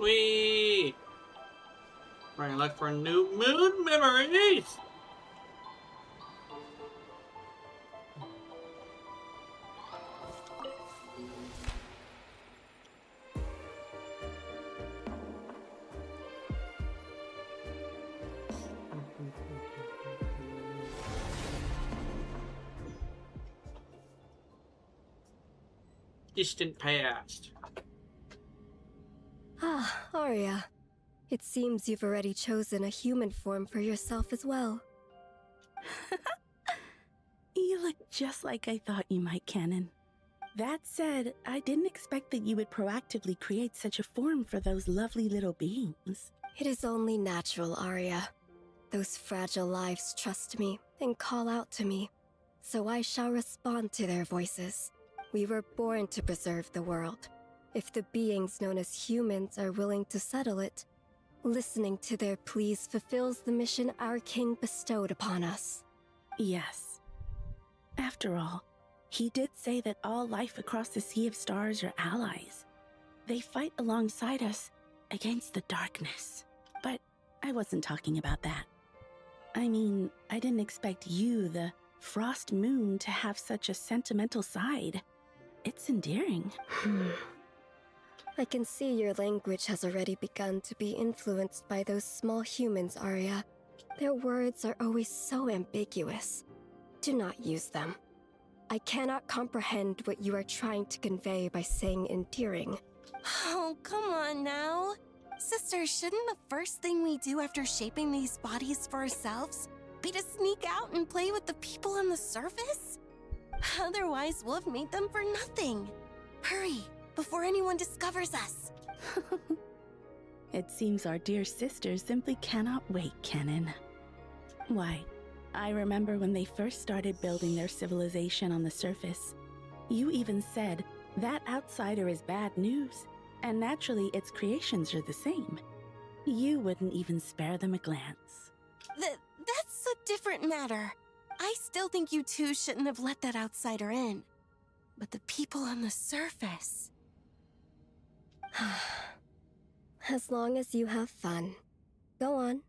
Whee! Trying to look for new moon memories! Distant past. Ah, Arya. It seems you've already chosen a human form for yourself as well. You look just like I thought you might, Canon. That said, I didn't expect that you would proactively create such a form for those lovely little beings. It is only natural, Arya. Those fragile lives trust me and call out to me, so I shall respond to their voices. We were born to preserve the world. If the beings known as humans are willing to settle it, listening to their pleas fulfills the mission our king bestowed upon us. Yes. After all, he did say that all life across the Sea of Stars are allies. They fight alongside us against the darkness. But I wasn't talking about that. I mean, I didn't expect you, the Frost Moon, to have such a sentimental side. It's endearing. I can see your language has already begun to be influenced by those small humans, Arya. Their words are always so ambiguous. Do not use them. I cannot comprehend what you are trying to convey by saying endearing. Oh, come on now. Sister, shouldn't the first thing we do after shaping these bodies for ourselves be to sneak out and play with the people on the surface? Otherwise, we'll have made them for nothing. Hurry, before anyone discovers us. It seems our dear sister simply cannot wait, Canon. Why, I remember when they first started building their civilization on the surface. You even said, that outsider is bad news, and naturally its creations are the same. You wouldn't even spare them a glance. That's different matter. I still think you two shouldn't have let that outsider in. But the people on the surface... As long as you have fun. Go on.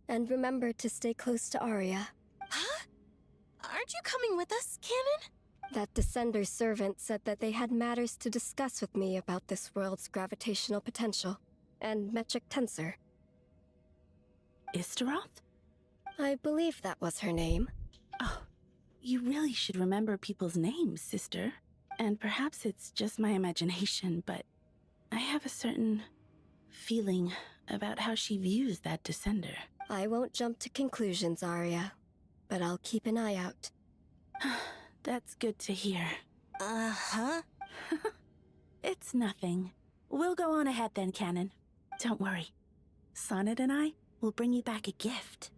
And remember to stay close to Arya. Huh? Aren't you coming with us, Canon? That Descender's servant said that they had matters to discuss with me about this world's gravitational potential and metric tensor. Istaroth? I believe that was her name. Oh, you really should remember people's names, sister. And perhaps it's just my imagination, but I have a certain feeling about how she views that Descender. I won't jump to conclusions, Arya, but I'll keep an eye out. That's good to hear. Uh-huh. It's nothing. We'll go on ahead then, Canon. Don't worry. Sonnet and I will bring you back a gift.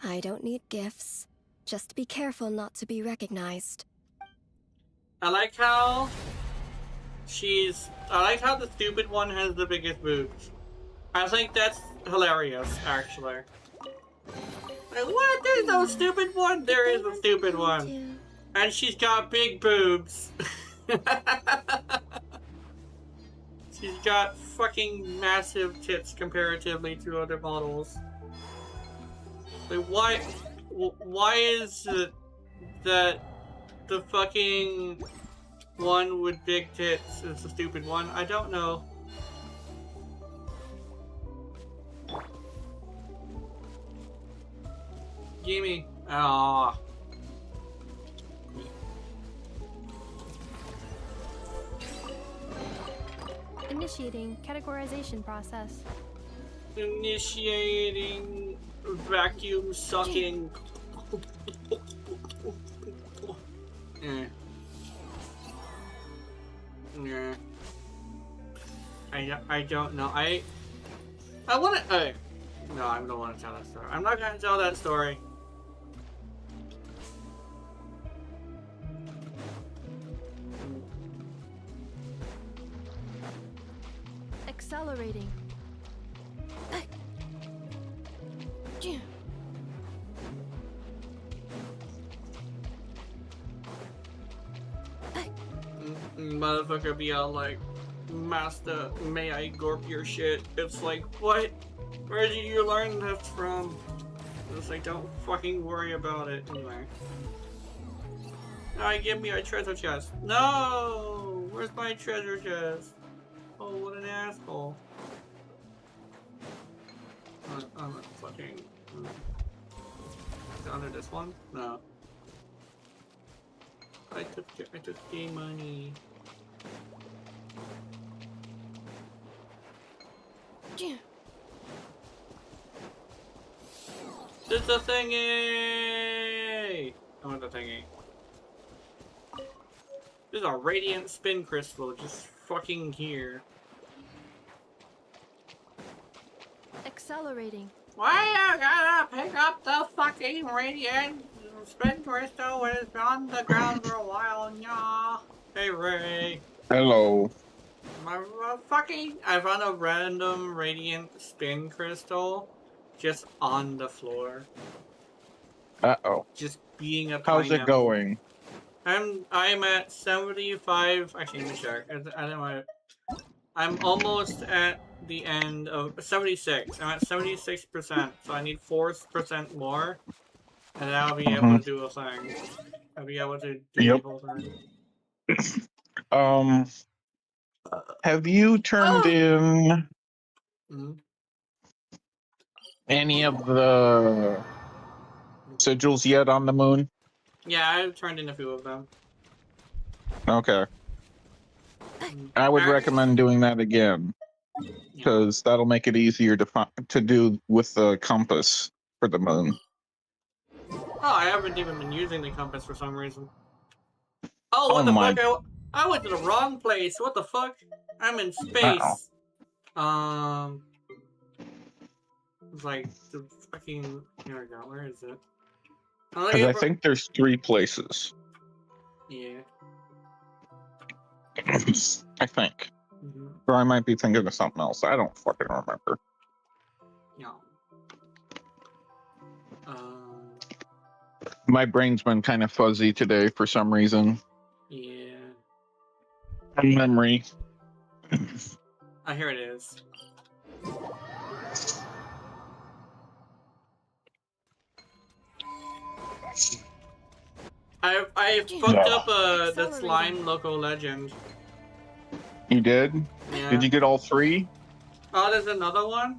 I don't need gifts. Just be careful not to be recognized. I like how the stupid one has the biggest boobs. I think that's hilarious, actually. Like, what? There's no stupid one? There is a stupid one. And she's got big boobs. She's got fucking massive tits comparatively to other models. Like, why is it that the fucking one with big tits is the stupid one? I don't know. Gimme. Ah. Initiating categorization process. Initiating vacuum sucking. Yeah. I don't know. I want to. No, I don't want to tell that story. I'm not gonna tell that story. Accelerating. Motherfucker be all like, Master, may I gorp your shit? It's like, what? Where did you learn that from? It's like, don't fucking worry about it. Anyway. Alright, give me a treasure chest. No! Where's my treasure chest? Oh, what an asshole. I'm a fucking... Is it under this one? No. I took game money. It's a thingy! I want the thingy. There's a radiant spin crystal just fucking here. Accelerating. Why you gotta pick up the fucking radiant spin crystal when it's been on the ground for a while, yeah. Hey Ray. Hello. I found a random radiant spin crystal just on the floor. Uh-oh. Just being a How's it going? I'm at 75. Actually, let me check. I'm almost at the end of 76. I'm at 76%, so I need 4% more, and then I'll be able to do a thing. I'll be able to do the whole thing. Have you turned in any of the sigils yet on the moon? Yeah, I've turned in a few of them. Okay. I would recommend doing that again, because that'll make it easier to do with the compass for the moon. Oh, I haven't even been using the compass for some reason. Oh, what the fuck? I went to the wrong place. What the fuck? I'm in space. It's like the fucking. Here we go. Where is it? I think there's 3 places. Yeah. I think. Or I might be thinking of something else. I don't fucking remember. Yeah. My brain's been kind of fuzzy today for some reason. Yeah. Memory. Here it is. I fucked up the slime local legend. You did? Yeah. Did you get all 3? Oh, there's another one?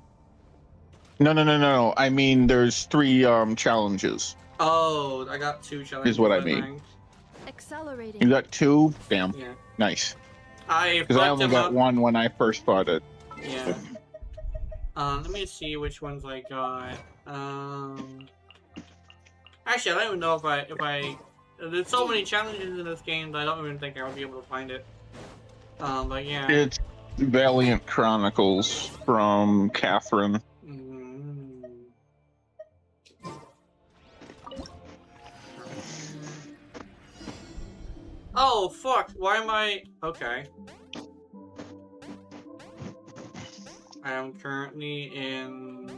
No. I mean, there's 3 challenges. Oh, I got 2 challenges. Is what I mean. Accelerating. You got 2? Damn. Yeah. Nice. Because I only got 1 when I first bought it. Yeah. Let me see which ones I got. Actually, I don't even know if I. There's so many challenges in this game that I don't even think I would be able to find it. But yeah. It's Valiant Chronicles from Catherine. Oh, fuck. Why am I... Okay. I am currently in...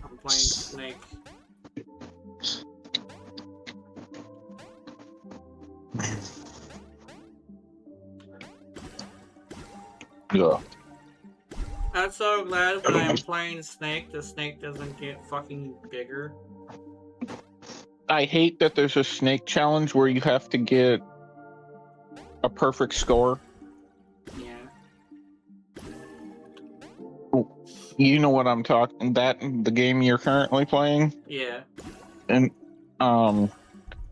I'm playing Snake. Yeah. I'm so glad when I'm playing Snake, the snake doesn't get fucking bigger. I hate that there's a snake challenge where you have to get a perfect score. Yeah. You know what I'm talking, the game you're currently playing? Yeah. And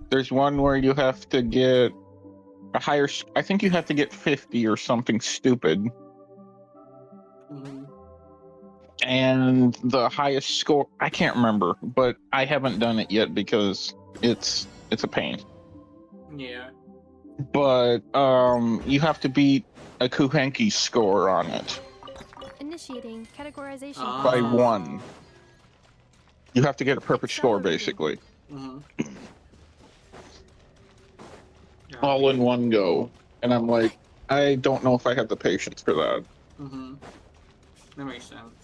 there's one where you have to get a higher, I think you have to get 50 or something stupid. And the highest score, I can't remember, but I haven't done it yet because it's a pain. Yeah. But you have to beat a Kuhenki score on it. Initiating categorization By 1. You have to get a perfect score, basically. All in one go. And I'm like, I don't know if I have the patience for that. That makes sense.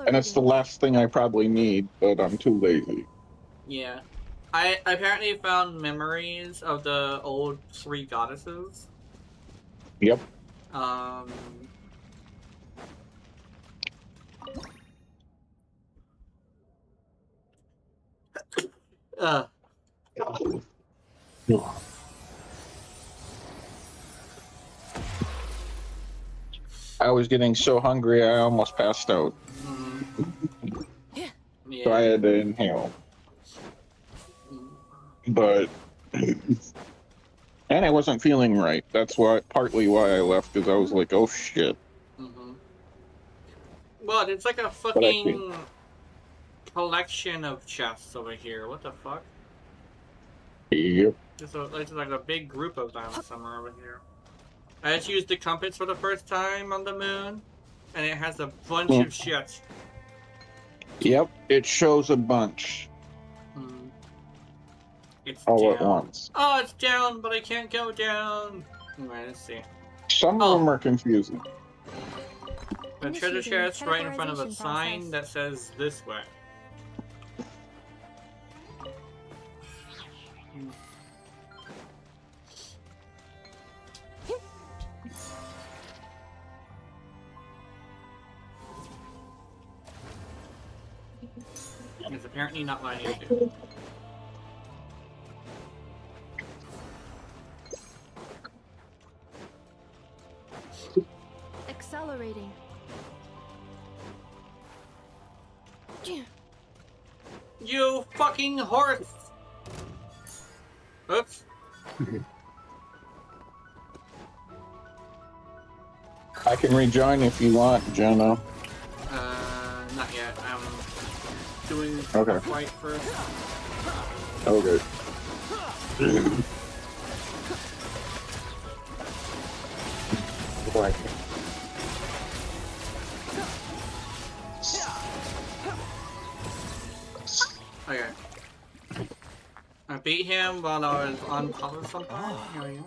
And it's the last thing I probably need, but I'm too lazy. Yeah. I apparently found memories of the old 3 goddesses. Yep. I was getting so hungry I almost passed out. Yeah. So I had to inhale. But and I wasn't feeling right. That's partly why I left, because I was like, oh shit. Well, it's like a fucking collection of chests over here. What the fuck? Yep. It's like a big group of them somewhere over here. I just used the compass for the first time on the moon, and it has a bunch of shit. Yep, it shows a bunch. It's all down. At once. Oh, it's down, but I can't go down. Alright, let's see. Some of them are confusing. The treasure chest right in front of a sign that says this way. It's apparently not letting you do. Accelerating. You fucking horse! Oops. I can rejoin if you want, Jenna. Not yet. I'm doing okay. The fight first. Okay. Like. Okay. I beat him while I was on top of something. Here we go.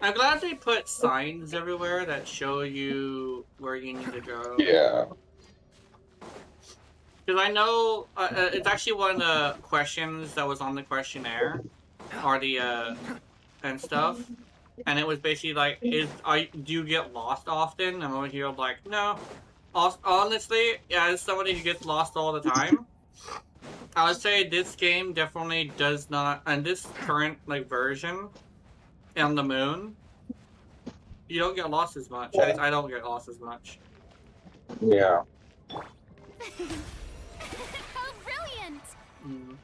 I'm glad they put signs everywhere that show you where you need to go. Yeah. Because I know it's actually one of the questions that was on the questionnaire, or the and stuff, and it was basically like, do you get lost often? And over here, like, no. Honestly, as somebody who gets lost all the time, I would say this game definitely does not, and this current like version on the moon, you don't get lost as much. At least I don't get lost as much. Yeah. How brilliant! Mm.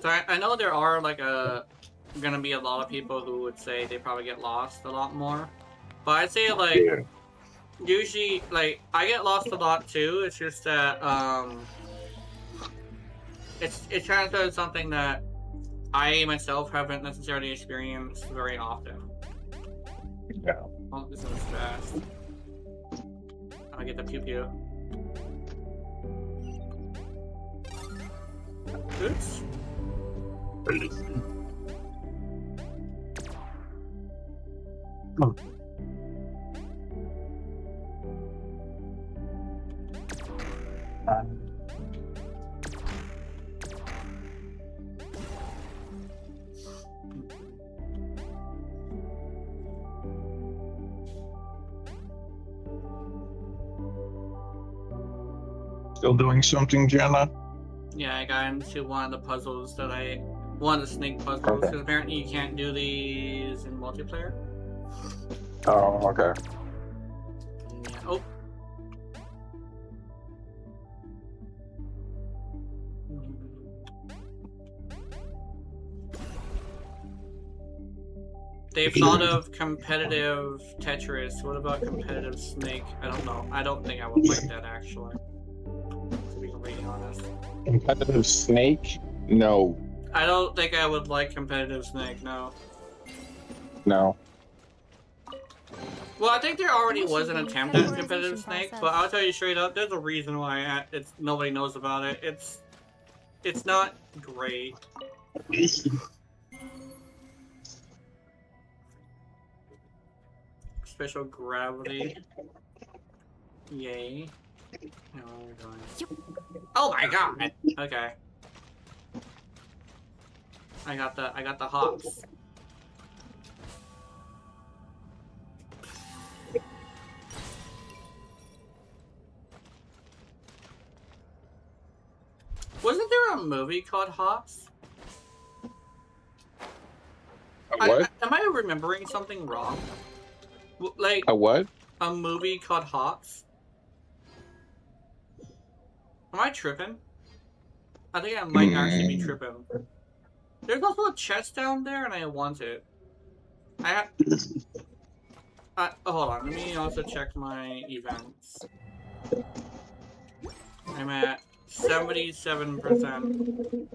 So I know there are like gonna be a lot of people who would say they probably get lost a lot more, but I'd say like Yeah. usually like I get lost a lot too. It's just that it's kind of something that I myself haven't necessarily experienced very often. Yeah. Oh, this is fast. I get the pew pew. Oops. Still doing something, Jenna? Yeah, I got into one of the puzzles that one of the snake puzzles, because apparently you can't do these in multiplayer. Oh, okay. Yeah. Oh. They've thought of competitive Tetris. What about competitive Snake? I don't know. I don't think I would like that, actually. To be completely honest. Competitive Snake? No. I don't think I would like competitive Snake, no. No. Well, I think there already was an attempt at competitive Categorization Snake, process. but I'll tell you straight up, there's a reason why nobody knows about it. It's not great. Special gravity. Yay. No, we're going. Oh my god! Okay. I got the hops. Wasn't there a movie called Hops? A what? Am I remembering something wrong? Like A what? a movie called Hops? Am I tripping? I think I might actually be tripping. There's also a chest down there, and I want it. Hold on. Let me also check my events. I'm at 77%.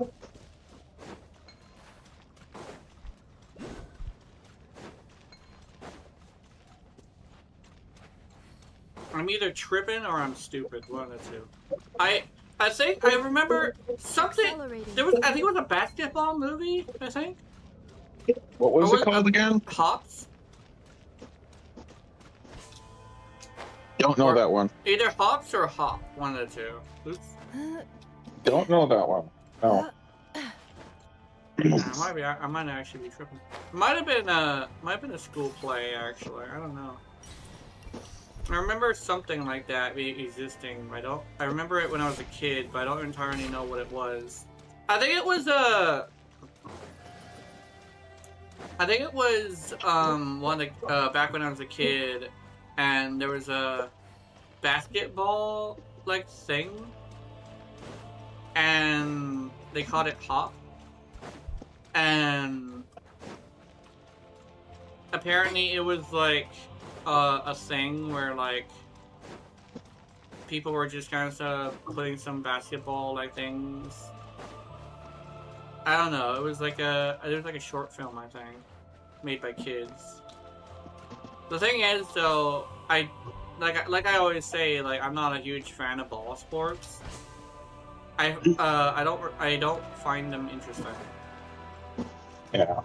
I'm either tripping or I'm stupid. One of the two. I think I remember something. There was, I think it was a basketball movie. I think. What was it called again? Hops. Don't know that one. Either Hops or Hop. One of the two. Oops. Don't know that one. No. I might actually be tripping. Might have been a school play actually. I don't know. I remember something like that existing. I remember it when I was a kid, but I don't entirely know what it was. I think it was one of the, back when I was a kid, and there was a basketball like thing, and they called it Hop, and apparently it was like a thing where like people were just kind of putting some basketball like things. I don't know. It was like a short film, I think, made by kids. The thing is, though, like I always say, like I'm not a huge fan of ball sports. I don't find them interesting. Yeah.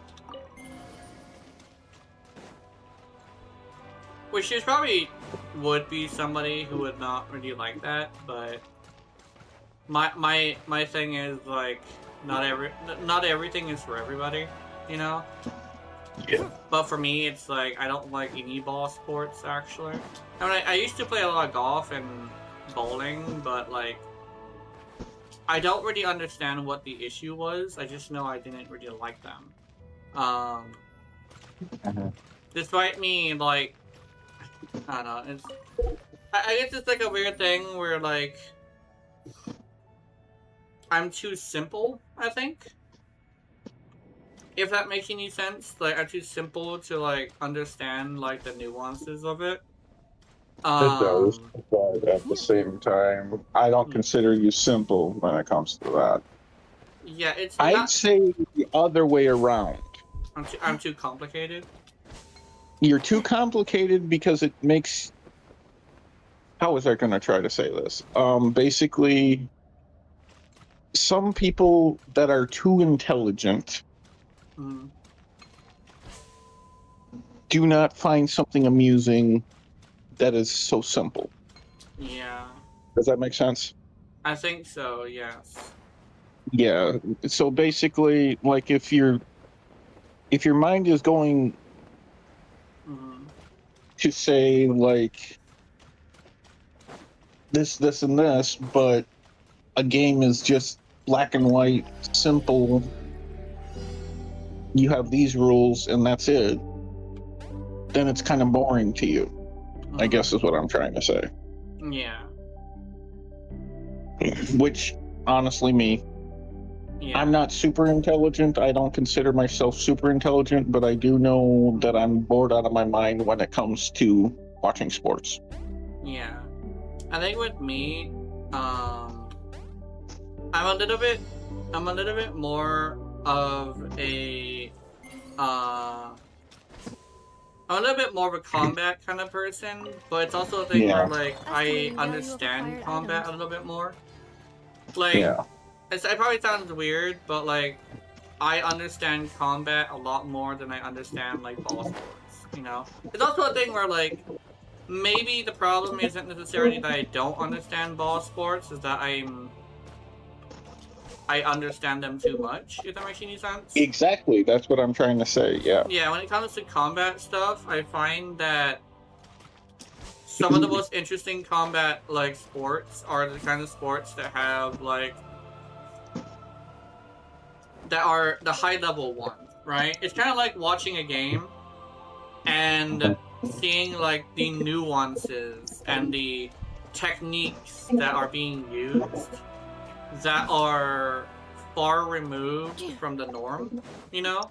Which is probably would be somebody who would not really like that, but my thing is like not everything is for everybody, you know? Yeah. But for me it's like I don't like any ball sports actually. I mean I used to play a lot of golf and bowling, but like I don't really understand what the issue was. I just know I didn't really like them. Despite me like I don't know, I guess it's like a weird thing where like I'm too simple, I think. If that makes any sense. Like I'm too simple to like understand like the nuances of it. It does, but at the same time, I don't consider you simple when it comes to that. Yeah, it's I'd not say the other way around. I'm too complicated. You're too complicated because it makes. How was I going to try to say this? Basically, some people that are too intelligent Mm. do not find something amusing that is so simple. Yeah. Does that make sense? I think so, yes. Yeah. So basically, like if your mind is going Mm. to say like this, and this, but a game is just black and white, simple. You have these rules and that's it. Then it's kind of boring to you. I guess is what I'm trying to say. Yeah. Which, honestly, me, Yeah. I'm not super intelligent. I don't consider myself super intelligent, but I do know that I'm bored out of my mind when it comes to watching sports. Yeah. I think with me, I'm a little bit more of a I'm a little bit more of a combat kind of person, but it's also a thing where like I understand combat a little bit more. Like, it probably sounds weird, but like I understand combat a lot more than I understand like ball sports. You know, it's also a thing where like maybe the problem isn't necessarily that I don't understand ball sports, is that I understand them too much, if that makes any sense. Exactly, that's what I'm trying to say, yeah. Yeah, when it comes to combat stuff, I find that some of the most interesting combat, like, sports are the kind of sports that have, like, that are the high-level ones, right? It's kind of like watching a game and seeing, like, the nuances and the techniques that are being used that are far removed from the norm, you know?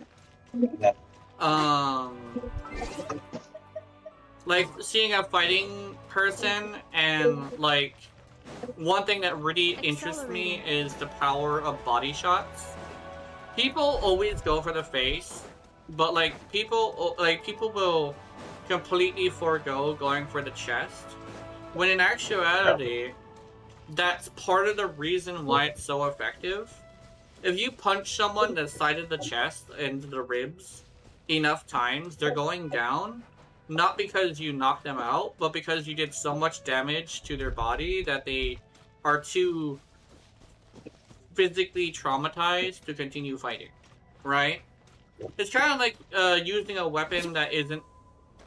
Like seeing a fighting person and like one thing that really interests me is the power of body shots. People always go for the face, but like people will completely forego going for the chest, when in actuality that's part of the reason why it's so effective. If you punch someone the side of the chest into the ribs enough times, they're going down, not because you knocked them out, but because you did so much damage to their body that they are too physically traumatized to continue fighting, right? It's kind of like using a weapon that isn't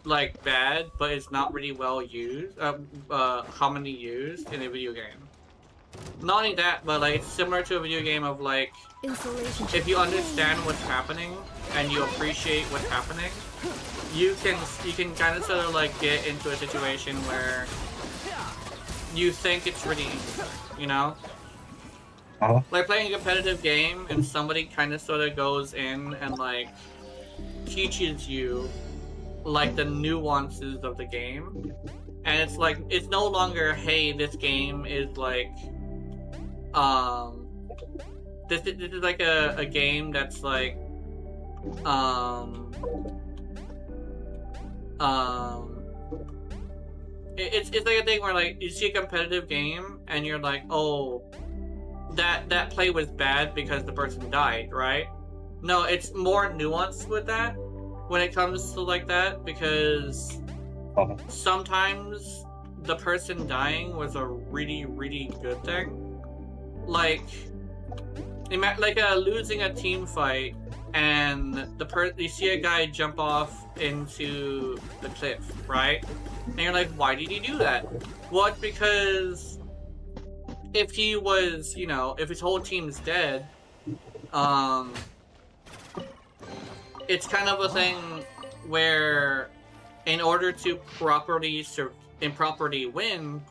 like bad, but it's not really well used, commonly used in a video game. Not only that, but like it's similar to a video game of like, if you understand what's happening and you appreciate what's happening, you can kind of sort of like get into a situation where you think it's really easy, you know? Like playing a competitive game and somebody kind of sort of goes in and like teaches you like the nuances of the game, and it's like it's no longer, hey, this game is like this is like a game that's like it's like a thing where like you see a competitive game and you're like, oh, that play was bad because the person died, right? No, it's more nuanced with that when it comes to like that, because sometimes the person dying was a really, really good thing. Like losing a team fight and you see a guy jump off into the cliff, right? And you're like, why did he do that? Well, it's because if he was, you know, if his whole team's dead, it's kind of a thing where in order to properly win,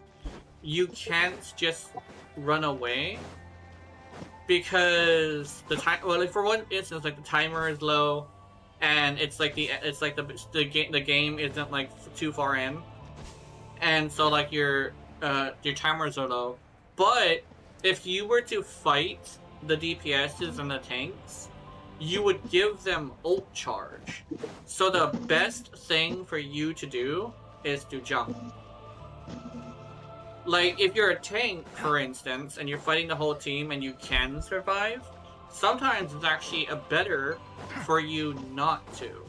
you can't just run away because the time. Well, like for one instance, like the timer is low, and it's like the game isn't like too far in, and so like your timers are low. But if you were to fight the DPSs and the tanks, you would give them ult charge. So the best thing for you to do is to jump. Like, if you're a tank, for instance, and you're fighting the whole team and you can survive, sometimes it's actually better for you not to.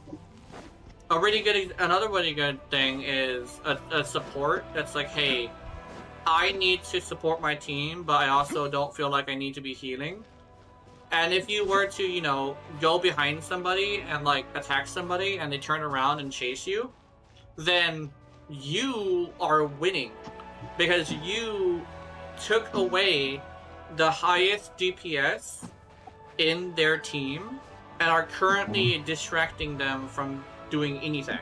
Another really good thing is a support that's like, hey, I need to support my team, but I also don't feel like I need to be healing. And if you were to, you know, go behind somebody and, like, attack somebody and they turn around and chase you, then you are winning. Because you took away the highest DPS in their team and are currently distracting them from doing anything.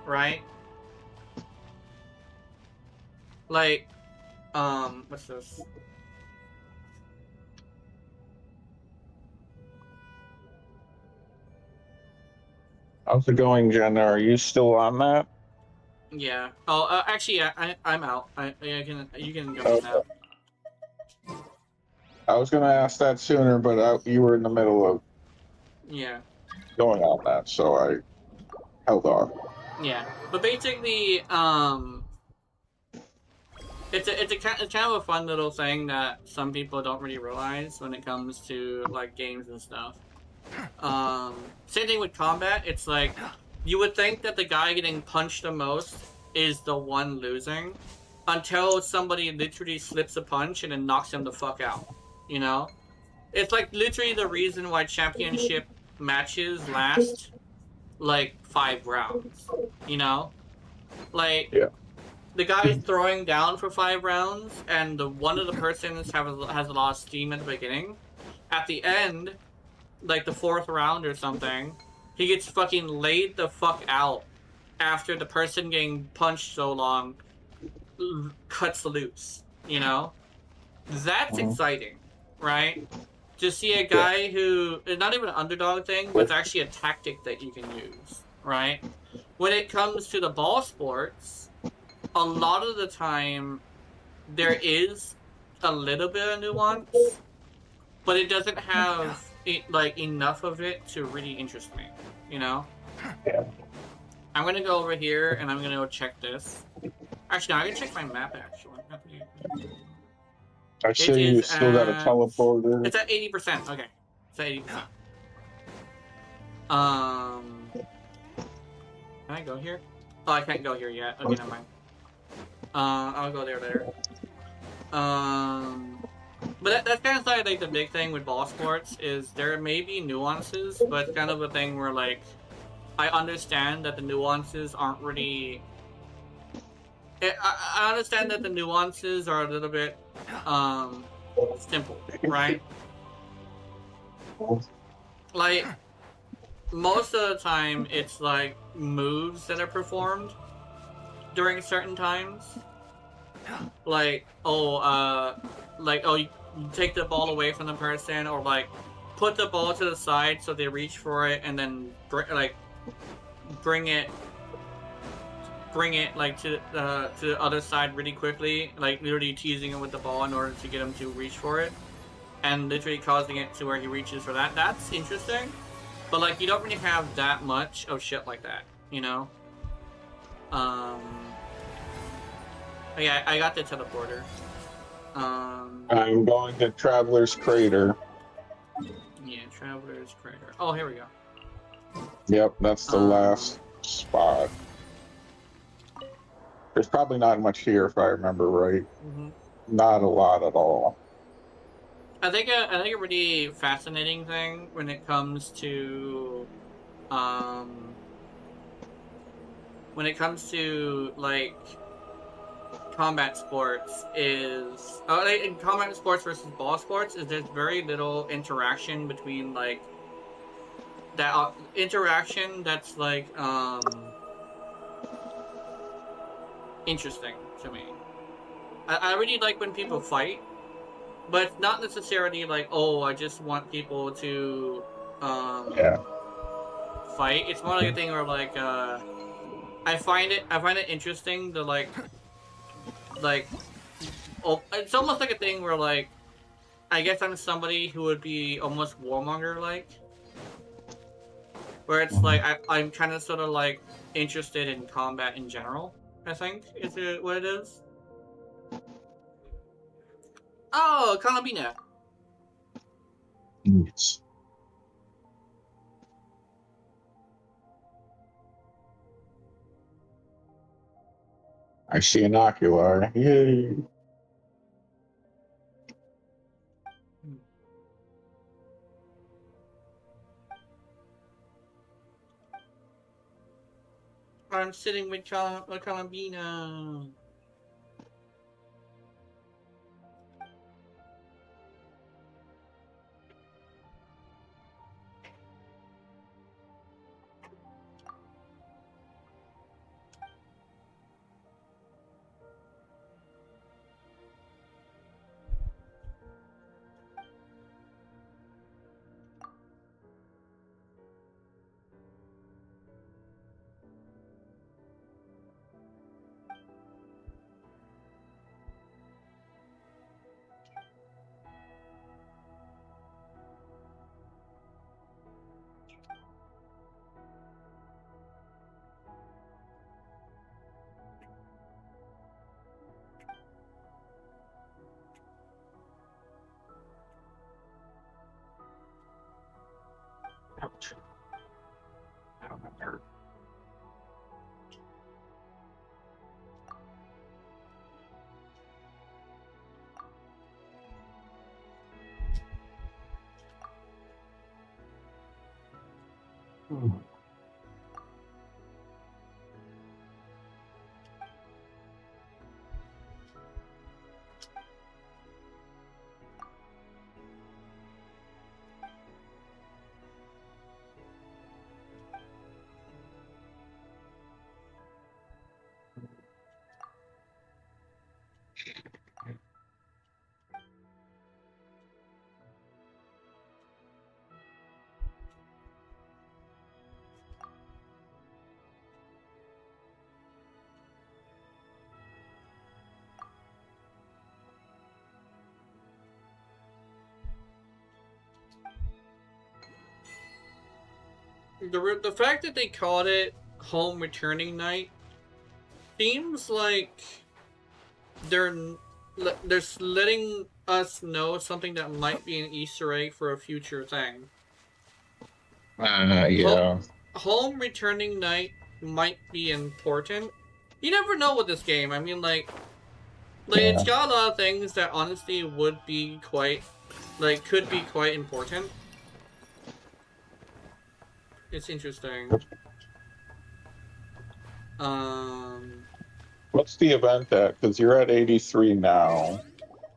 Right? Like, what's this? How's it going, Jenna? Are you still on that? Yeah. Oh, actually, yeah, I'm out. You can go now. I was gonna ask that sooner, but you were in the middle of going on that, so I held off. Yeah, but basically, it's kind of a fun little thing that some people don't really realize when it comes to like games and stuff. Same thing with combat. It's like you would think that the guy getting punched the most is the one losing until somebody literally slips a punch and then knocks him the fuck out. You know, it's like literally the reason why championship matches last like 5 rounds. You know, like the guy's throwing down for 5 rounds, and one of the persons has a lot of steam at the beginning. At the end, like the 4th round or something, he gets fucking laid the fuck out after the person getting punched so long cuts loose, you know? That's exciting, right? To see a guy who, it's not even an underdog thing, but it's actually a tactic that you can use, right? When it comes to the ball sports, a lot of the time, there is a little bit of nuance, but it doesn't have like enough of it to really interest me, you know? Yeah. I'm gonna go over here and I'm gonna go check this. Actually, no, I can check my map actually. I see you still got a teleporter. It's at 80%. Okay, it's at 80%. Can I go here? Oh, I can't go here yet. Okay, never mind. I'll go there later. But that's kind of like the big thing with ball sports is there may be nuances, but it's kind of a thing where like I understand that the nuances aren't really. I understand that the nuances are a little bit simple, right? Like most of the time, it's like moves that are performed during certain times. Like you take the ball away from the person, or like put the ball to the side so they reach for it, and then bring it like to the other side really quickly, like literally teasing him with the ball in order to get him to reach for it, and literally causing it to where he reaches for that. That's interesting, but like you don't really have that much of shit like that, you know. Yeah, I got the teleporter. I'm going to Traveler's Crater. Yeah, Traveler's Crater. Oh, here we go. Yep, that's the last spot. There's probably not much here if I remember right. Mm-hmm. Not a lot at all. I think a really fascinating thing when it comes to like combat sports is like in combat sports versus ball sports is there's very little interaction between like that interaction that's like interesting to me. I really like when people fight, but it's not necessarily like, oh, I just want people to fight. It's more like a thing where like I find it interesting to like oh, it's almost like a thing where like I guess I'm somebody who would be almost warmonger like, where it's like I'm kind of sort of like interested in combat in general. I think is it what it is. Oh, Kalabina. Yes. I see an ocular. Yay. I'm sitting with Kalabina. Ouch. Ow, that hurt. The fact that they called it home returning night seems like they're letting us know something that might be an Easter egg for a future thing. Yeah. Home returning night might be important. You never know with this game. I mean, like it's got a lot of things that honestly would be quite, like, could be quite important. It's interesting. What's the event at? Because you're at 83 now.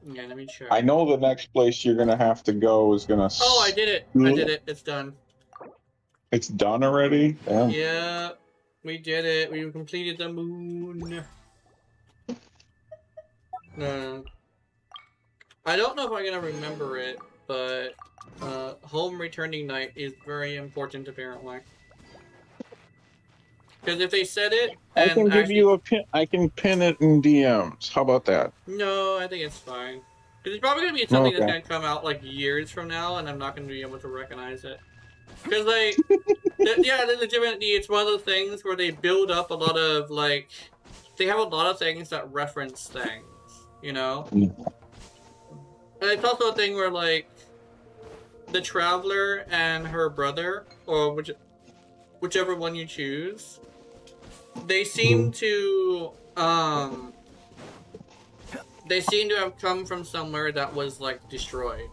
Yeah, let me check. I know the next place you're gonna have to go is gonna. Oh, I did it! I did it. It's done. It's done already? Damn. Yeah, we did it. We completed the moon. I don't know if I'm gonna remember it, but home returning night is very important apparently. Because if they said it, I can give you a pin. I can pin it in DMs. How about that? No, I think it's fine. Because it's probably gonna be something that's gonna come out like years from now, and I'm not gonna be able to recognize it. Because like, yeah, legitimately, it's one of those things where they build up a lot of like, they have a lot of things that reference things, you know. And it's also a thing where, like, the Traveler and her brother, or whichever one you choose, they seem to, they seem to have come from somewhere that was, like, destroyed.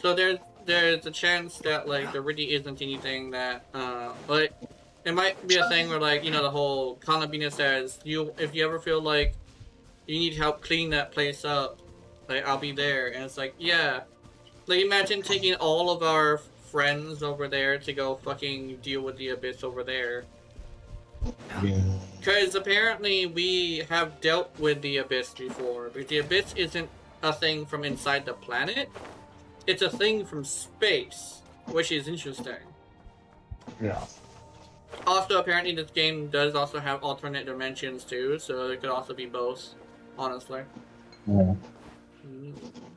So there's a chance that, like, there really isn't anything that, like, it might be a thing where, like, you know, the whole Kanabina says, if you ever feel like you need help clean that place up, like, I'll be there. And it's like, yeah. Like, imagine taking all of our friends over there to go fucking deal with the Abyss over there. Yeah. Because apparently we have dealt with the Abyss before. Because the Abyss isn't a thing from inside the planet. It's a thing from space. Which is interesting. Yeah. Also, apparently this game does also have alternate dimensions too. So it could also be both. Honestly. Yeah.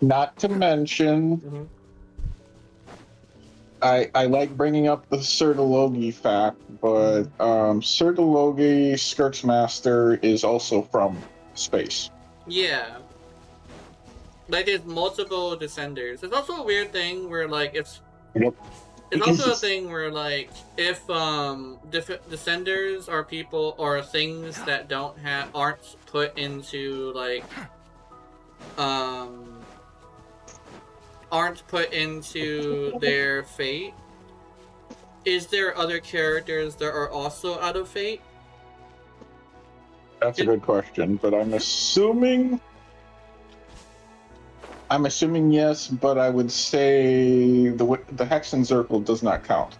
Not to mention, I like bringing up the Sertologi fact, but Sertologi Skirts Master is also from space. Yeah. Like, there's multiple Descenders. It's also a weird thing where, like, it's also a thing where, like, if Descenders are people or things that aren't put into, like, aren't put into their fate, is there other characters that are also out of fate? That's a good question, but I'm assuming yes, but I would say the Hexen Circle does not count.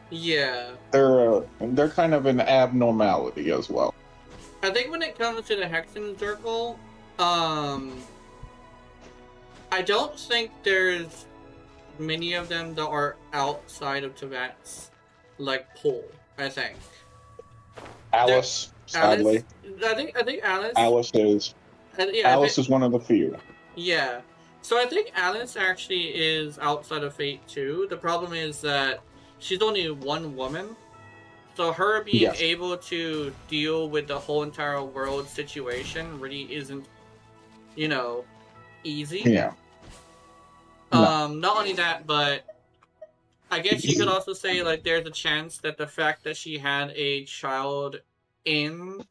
Yeah. They're kind of an abnormality as well. I think when it comes to the Hexen Circle, I don't think there's many of them that are outside of Tevat's, like, pool, I think. Alice, sadly. I think Alice... Alice is. Yeah, Alice is one of the few. Yeah. So I think Alice actually is outside of fate too. The problem is that she's only one woman. So her being able to deal with the whole entire world situation really isn't, you know, easy. Yeah. Not only that, but I guess you could also say, like, there's a chance that the fact that she had a child in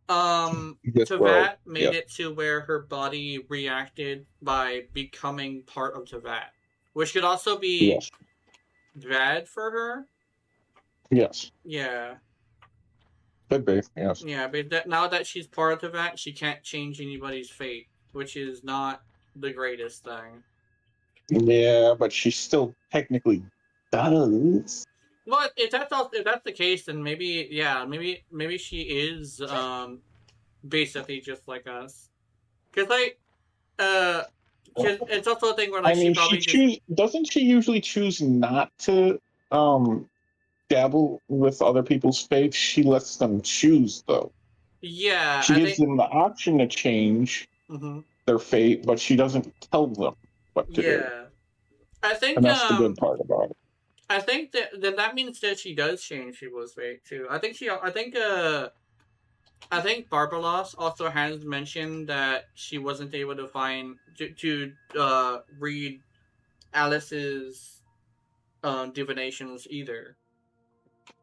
Tevat made it to where her body reacted by becoming part of Tevat, which could also be bad for her. Yes. Yeah. Could be, yes. Yeah, but now that she's part of Tevat, she can't change anybody's fate, which is not the greatest thing. Yeah, but she still technically does. Well, if that's the case, then maybe maybe she is basically just like us. Cause like cause it's also a thing where, like, I mean, she probably doesn't she usually choose not to dabble with other people's faiths? She lets them choose, though. Yeah, she gives them the option to change their fate, but she doesn't tell them what to do. I think, and that's the good part about it. I think that means that she does change people's fate too. I think Barbaros also has mentioned that she wasn't able to find to read Alice's divinations either.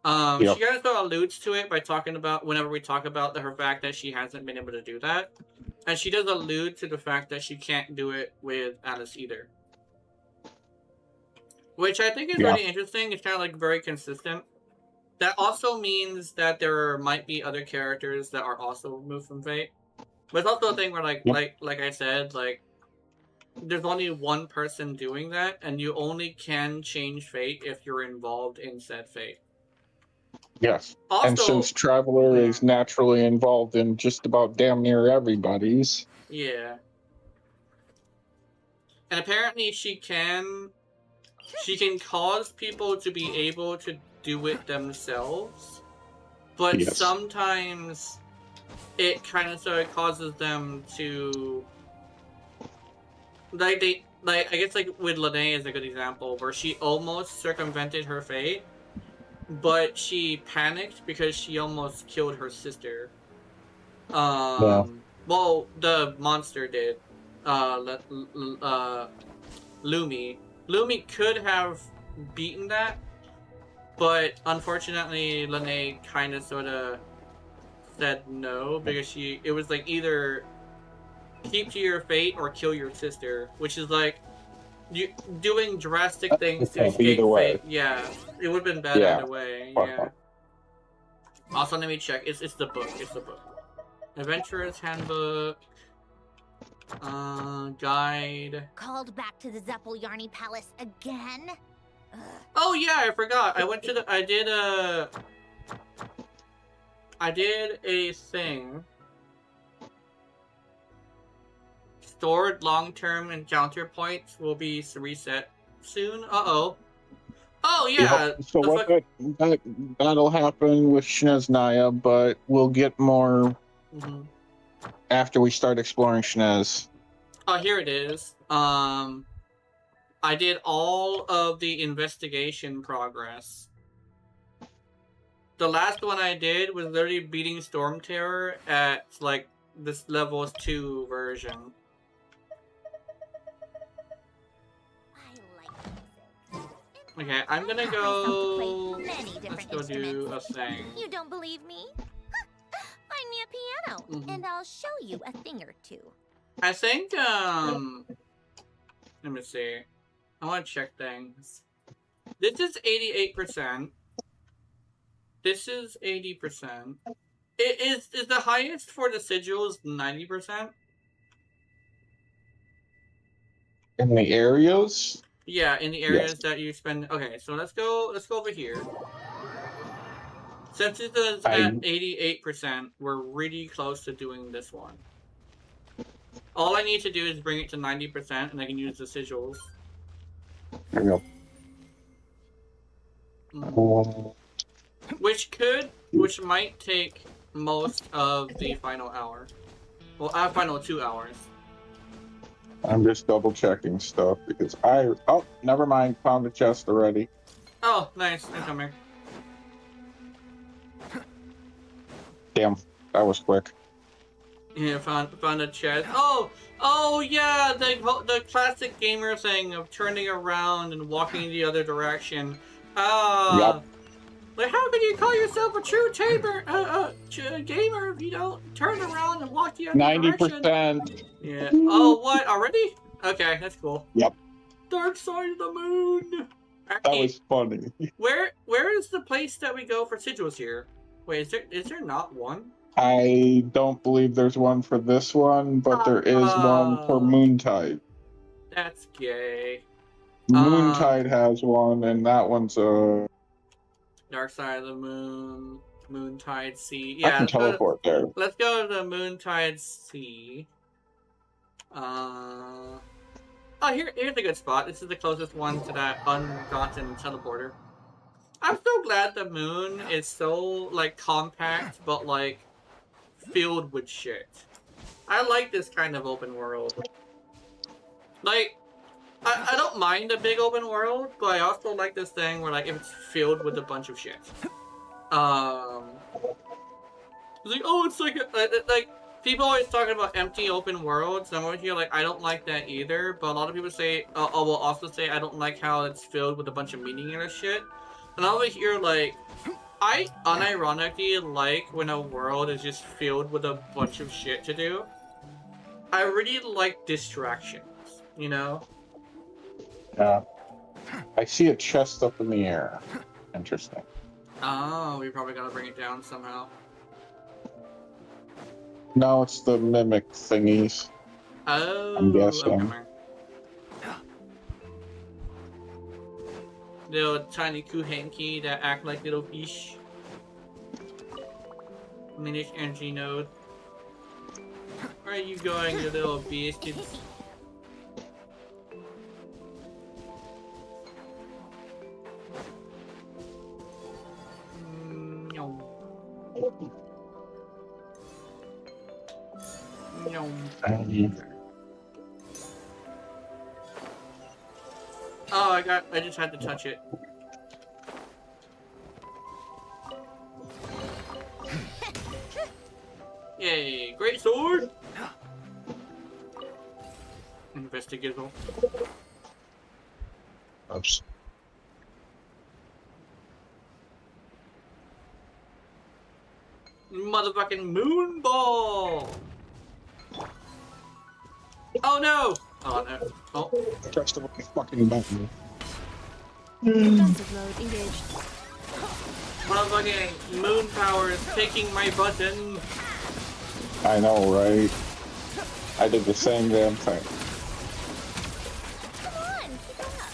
She kind of alludes to it by talking about whenever we talk about her fact that she hasn't been able to do that, and she does allude to the fact that she can't do it with Alice either. Which I think is really interesting. It's kind of, like, very consistent. That also means that there might be other characters that are also removed from fate. But it's also a thing where, like I said, like, there's only one person doing that, and you only can change fate if you're involved in said fate. Yes. Also, and since Traveler is naturally involved in just about damn near everybody's. Yeah. And apparently she can cause people to be able to do it themselves, but sometimes it kind of sort of causes them to, like, I guess, like, with Lene is a good example, where she almost circumvented her fate, but she panicked because she almost killed her sister. Well, the monster did. Lumi. Lumi could have beaten that, but unfortunately, Lene kind of sort of said no because it was like either keep to your fate or kill your sister, which is like you doing drastic things to escape Either way. fate. Yeah, it would have been bad Yeah. either way. Fuck Yeah. off. Also, let me check. It's the book. It's the book. Adventurer's Handbook. Guide. Called back to the Zeppel-Yarny Palace again? Ugh. Oh yeah, I forgot. I went to the. I did a thing. Stored long-term encounter points will be reset soon. Uh-oh. Oh yeah. Yep. So that'll happen with Shneznaya, but we'll get more after we start exploring Shnez. Oh, here it is. I did all of the investigation progress. The last one I did was literally beating Storm Terror at like this level 2 version. Okay, I'm gonna go. Let's go do a thing. You don't believe me? Find me a piano, and I'll show you a thing or two. I think, let me see. I want to check things. This is 88%. This is 80%. Is the highest for the sigils 90%? In the areas? Yeah, in the areas that you spend. Okay, so let's go over here. Since it is at 88%, we're really close to doing this one. All I need to do is bring it to 90%, and I can use the sigils. There you go. Which might take most of the final hour. Well, final 2 hours. I'm just double checking stuff because oh, never mind, found a chest already. Oh, nice. I'm coming. Damn, that was quick. Yeah, found a chest. Oh yeah, the classic gamer thing of turning around and walking the other direction. Yep. Like, how can you call yourself a true gamer if you don't turn around and walk the other 90%. direction? Yeah. Oh, what? Already? Okay, that's cool. Yep. Dark side of the moon. That was funny. Where is the place that we go for sigils here? Wait, is there not one? I don't believe there's one for this one, but there is one for Moontide. That's gay. Moontide has one, and that one's a Dark Side of the Moon, Moontide Sea. Yeah, I can teleport there. Let's go to the Moontide Sea. Oh, here's a good spot. This is the closest one to that ungotten teleporter. I'm so glad the moon is so, like, compact, but, like, filled with shit. I like this kind of open world. Like, I don't mind a big open world, but I also like this thing where, like, if it's filled with a bunch of shit. It's like, oh, it's like, people always talking about empty open worlds, and I'm over here like, I don't like that either, but a lot of people say, will also say I don't like how it's filled with a bunch of meaningless shit. And I'm over here like, I unironically like when a world is just filled with a bunch of shit to do. I really like distractions, you know? Yeah. I see a chest up in the air. Interesting. Oh, we probably gotta bring it down somehow. No, it's the mimic thingies. Oh, I'm guessing. Okay. Little tiny kuhenki that act like little fish. Minish energy node. Where are you going, you little biscuits? Oh, I just had to touch it. Yay, great sword! Investigator. Oops. Motherfucking moon ball! Oh no! Oh no. Oh. Press the fucking button. Defensive mode engaged. Motherfucking moon power is taking my button. I know, right? I did the same damn thing. Come on, keep up.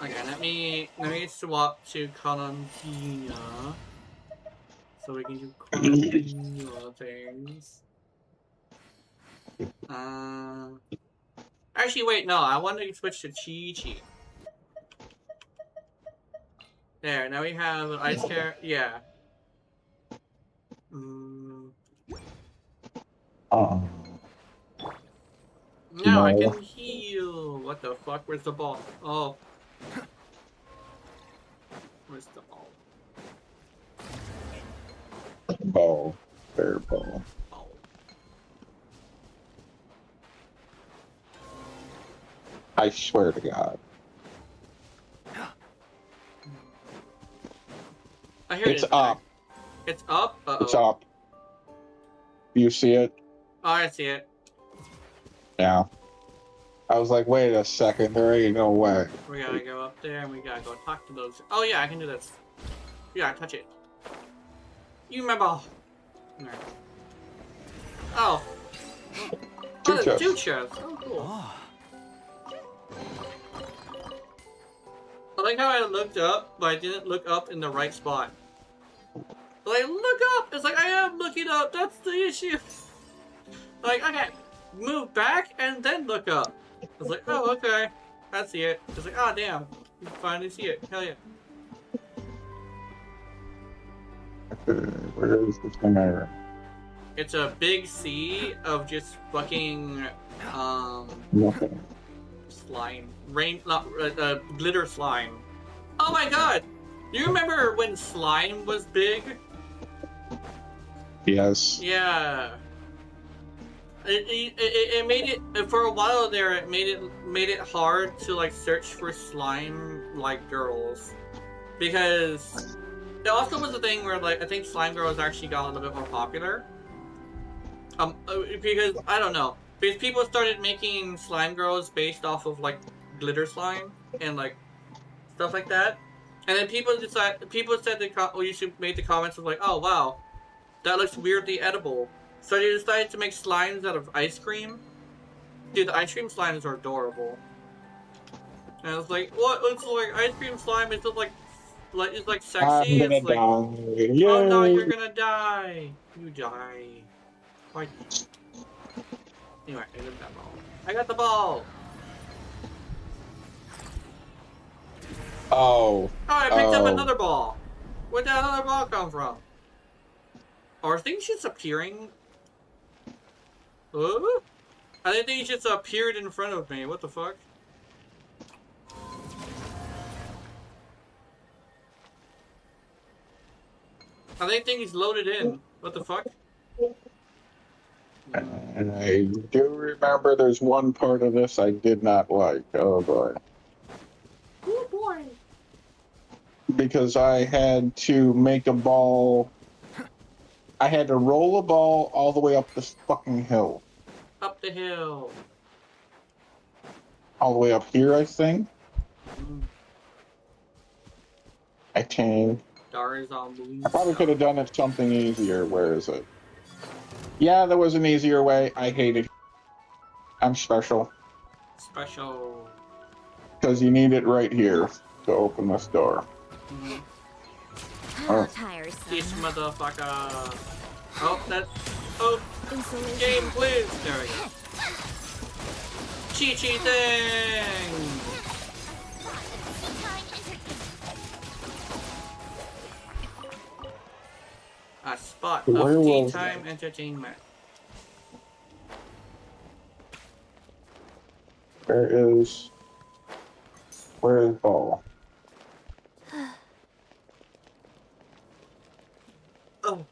Okay, let me swap to Columbina. So we can do Columbina things. Actually, wait, no, I want to switch to Chi-Chi. There, now we have an ice care. Yeah. Now I can heal. What the fuck? Where's the ball? Oh. Where's the ball? Ball. Fair ball. Ball. I swear to God. I hear It's it. up. It's up? Uh-oh. It's up. You see it? Oh, I see it. Yeah. I was like, wait a second, there ain't no way. We gotta go up there and we gotta go talk to those. Oh yeah, I can do this. Yeah, touch it. You my ball. Right. Oh. Two chests. Two chests. Oh, cool. I like how I looked up, but I didn't look up in the right spot. Like, look up! It's like, I am looking up, that's the issue. Like, okay, move back and then look up. I was like, oh, okay. I see it. It's like, oh, damn. You finally see it. Hell yeah. Okay, where is this thing there? It's a big sea of just fucking, Nothing. slime. Glitter slime. Oh my god! Do you remember when slime was big? Yes. Yeah. It made it for a while there. It made it hard to like search for slime like girls, because it also was a thing where like I think slime girls actually got a little bit more popular. Because I don't know, because people started making slime girls based off of like glitter slime and like stuff like that, and then people said made the comments of like, oh wow, that looks weirdly edible. So they decided to make slimes out of ice cream. Dude, the ice cream slimes are adorable. And I was like, what? It's like ice cream slime. It's just like it's like sexy. I'm gonna It's like, die. Yay. oh no, you're gonna die. You die. Why? Anyway, I got that ball. I got the ball. Oh. Oh, I picked up another ball. Where'd that other ball come from? Are things just appearing? I think things just appeared in front of me. What the fuck? I think things loaded in. What the fuck? And I do remember there's one part of this I did not like. Oh boy. Oh boy. Because I had to make a ball. I had to roll a ball all the way up this fucking hill. Up the hill. All the way up here, I think. I think. Stars on moon. I probably could have done it something easier. Where is it? Yeah, there was an easier way. I hate it. I'm special. Special. Because you need it right here to open this door. How tiresome. This motherfucker. Oh, that's. Oh, game, please. There we go. Chi-Chi thing! A spot of tea time entertainment. Where is ball? Oh.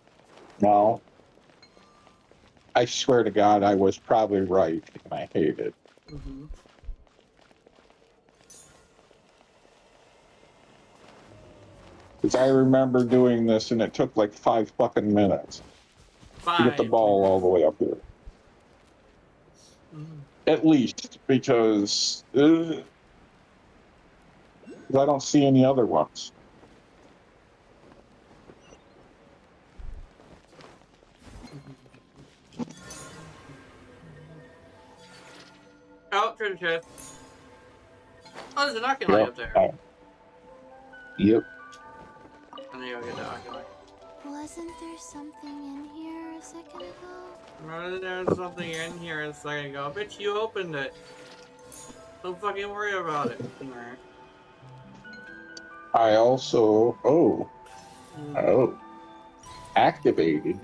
No. I swear to God, I was probably right, and I hate it. Mm-hmm. Because I remember doing this and it took like 5 fucking minutes to get the 5 ball all minutes. the way up here. Mm. At least, because I don't see any other ones. Out to the chest. Oh, there's an Oculi Yep. up there. Yep. I need to go get the Oculi. Wasn't there something in here a second ago? Remember there's something in here a second ago. Bitch, you opened it. Don't fucking worry about it. Alright. I also... Oh. Mm-hmm. Oh. Activated.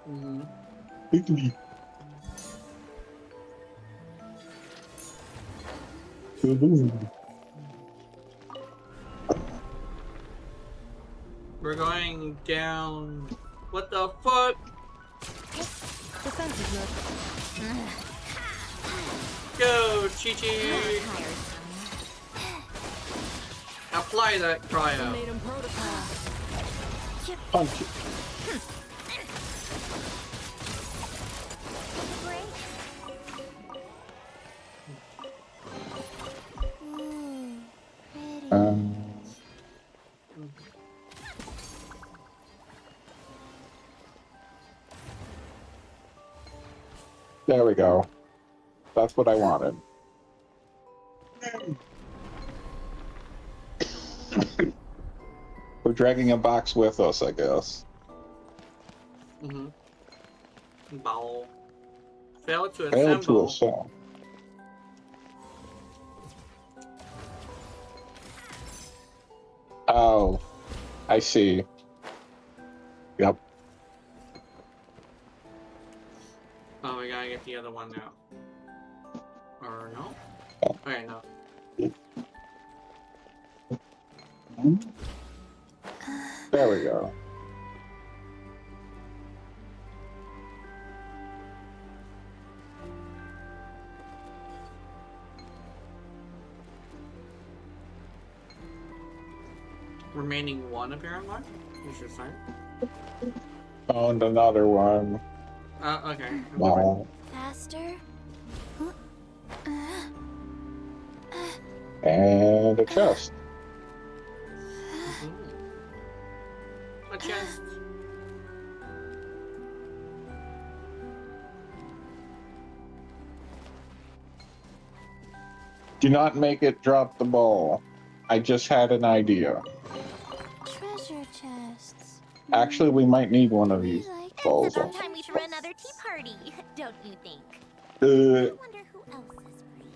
Mm-hmm. We're going down. What the fuck? Defensive mode. Go, Chi-Chi! Apply that cryo. Ultimatum protocol. Punch it. Ooh, pretty. There we go. That's what I wanted. We're dragging a box with us, I guess. Mm-hmm. Ball. Fail to Failed to assemble. assemble. Oh, I see. Yep. Oh, we gotta get the other one now. Or no? Okay, no. There we go. Remaining one apparently? You should say. Found another one. Okay. Wow. Faster? And a chest. A chest. Do not make it drop the ball. I just had an idea. Treasure chests. Actually, we might need one of these I like balls. It's about time we threw another tea party, don't you think? I Uh, wonder who else is free.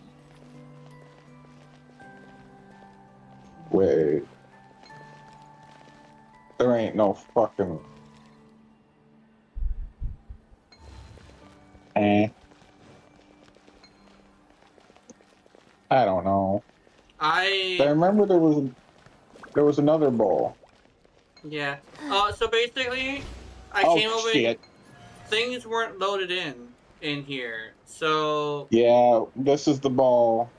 wait. There ain't no fucking... I don't know. I remember there was another ball. Yeah. So basically, I Oh, came over. shit. Things weren't loaded in here, so Yeah, this is the ball.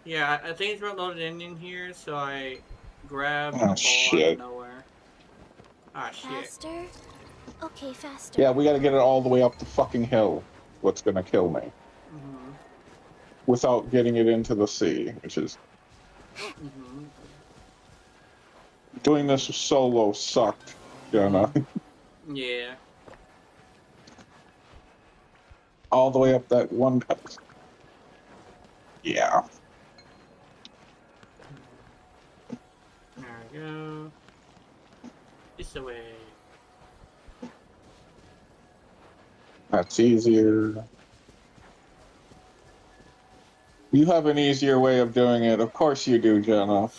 yeah, things weren't loaded in here, so I grabbed a Oh, ball out shit. of nowhere. Ah, shit. Faster? Okay, faster. Yeah, we gotta get it all the way up the fucking hill. What's gonna kill me. Mm-hmm. Without getting it into the sea, which is... Mm-hmm. Doing this solo sucked, Jenna. Yeah. All the way up that one... Yeah. There we go. This way. That's easier. You have an easier way of doing it. Of course you do, Jenna.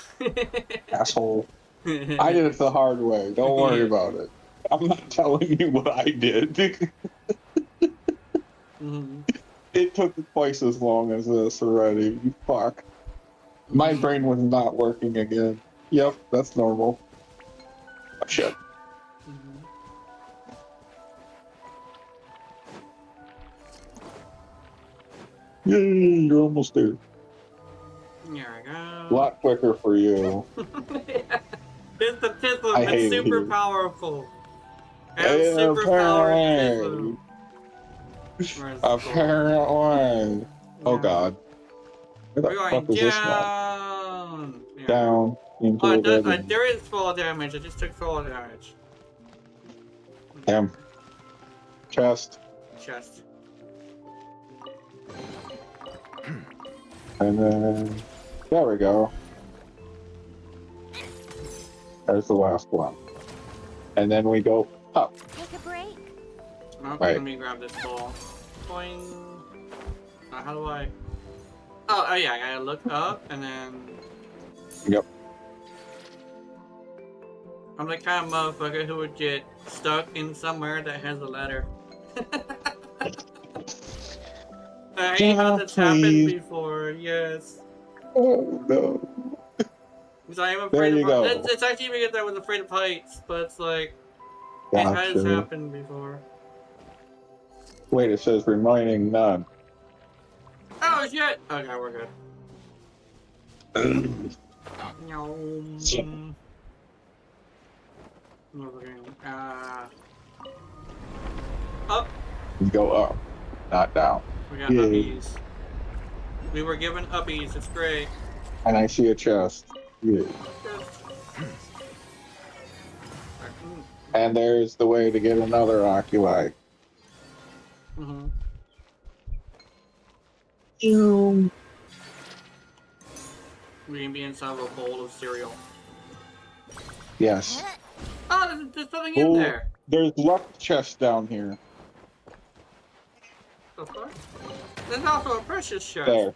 Asshole. I did it the hard way. Don't worry about it. I'm not telling you what I did. Mm-hmm. It took twice as long as this already. You fuck. My brain was not working again. Yep, that's normal. Oh, shit. Mm-hmm. Yay, you're almost there. There we A go. lot quicker for you. Yeah. It's the Tism. I It's hate it super here. powerful. And super powered Tism. Apparently. Oh god. Where the We're fuck going is this one? down. Yeah. Down into Oh, the building. there is fall damage. I just took fall damage. Damn. Chest. Chest. And then there we go. There's the last one. And then we go up. Take a break. Oh, Right. let me grab this ball. Boing. How do I? Oh, yeah, I gotta look up and then. Yep. I'm the kind of motherfucker who would get stuck in somewhere that has a ladder. I hate how that's happened before, yes. Oh no. Because I am There afraid you of go. It's actually because I was afraid of heights, but it's like, it has Gotcha. happened before. Wait, it says remaining none. Oh shit! Okay, we're good. No. Up. Go up, not down. We got Yay. uppies. We were given uppies. It's great. And I see a chest. Yeah. And there's the way to get another oculi. Mm-hmm. We can be inside of a bowl of cereal. Yes. Oh, there's something in Oh, there. there's luck chests down here. Of course. There's also a precious chest. There.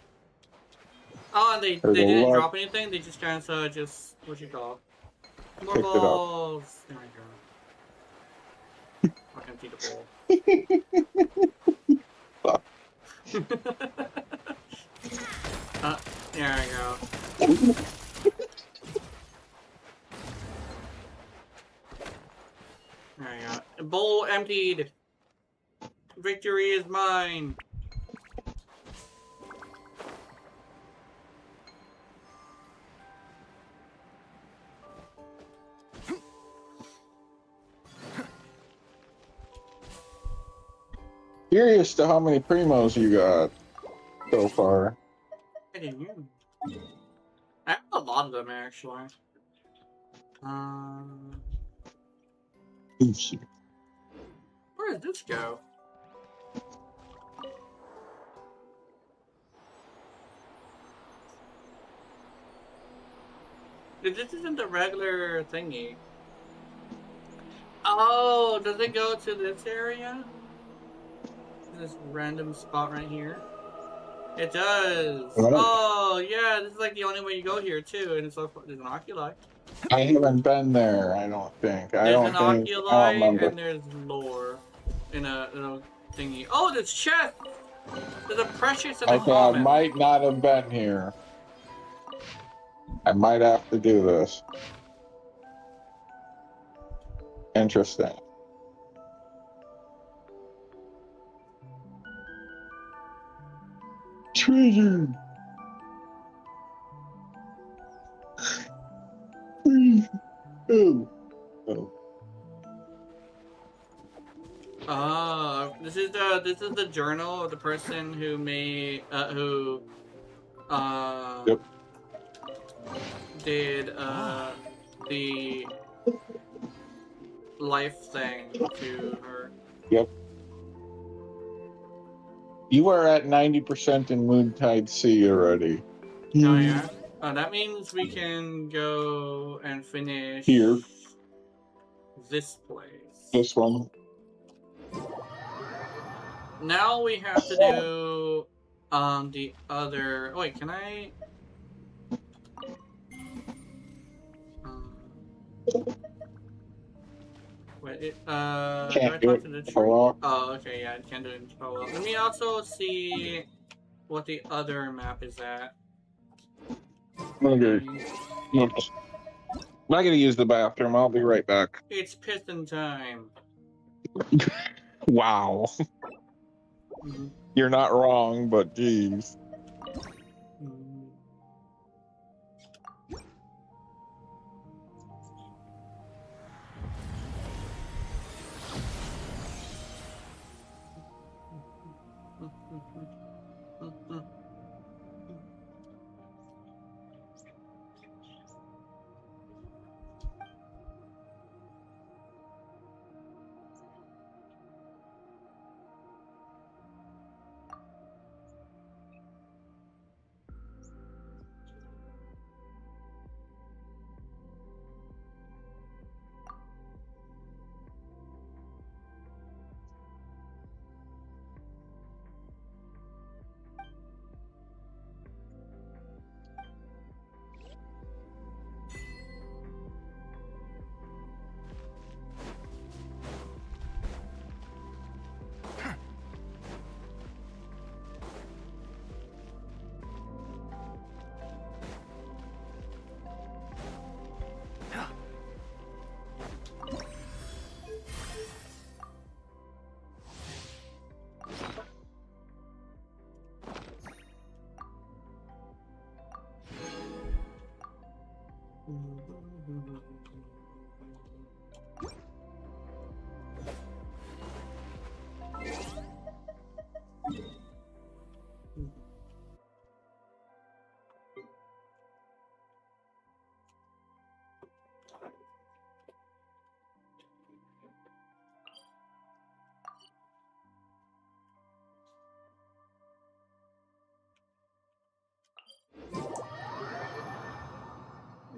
Oh, and they There's a didn't lot. drop anything. They just kind of just what you call more Picked it up. balls. There we go. I can see the bowl. Fuck. There we go. There we go. Bowl emptied. Victory is mine. Curious to how many primos you got so far. I didn't hear them. I have a lot of them actually. Oops. Where did this go? This isn't the regular thingy. Oh, does it go to this area? This random spot right here? It does! Right. Oh, yeah, this is like the only way you go here too, and it's also, there's an oculi. I haven't been there, I don't think. I There's don't an think. I oculi, don't remember. and there's lore in a thingy. Oh, there's chest! There's a precious and a Okay, I common. might not have been here. I might have to do this. Interesting. Treasure! Oh. Oh. This is the journal of the person who made Yep. did the life thing to her. Yep. You are at 90% in Moontide Sea already. Oh yeah. That means we can go and finish Here. this place. This one. Now we have to do the other. Wait, can I? Wait, do I Can't talk do it. to the tree? Co-op. Oh, okay, yeah, I can't do it in co-op. Let me also see what the other map is at. Okay. I'm not gonna use the bathroom. I'll be right back. It's piston time. Wow. Mhm. You're not wrong, but geez.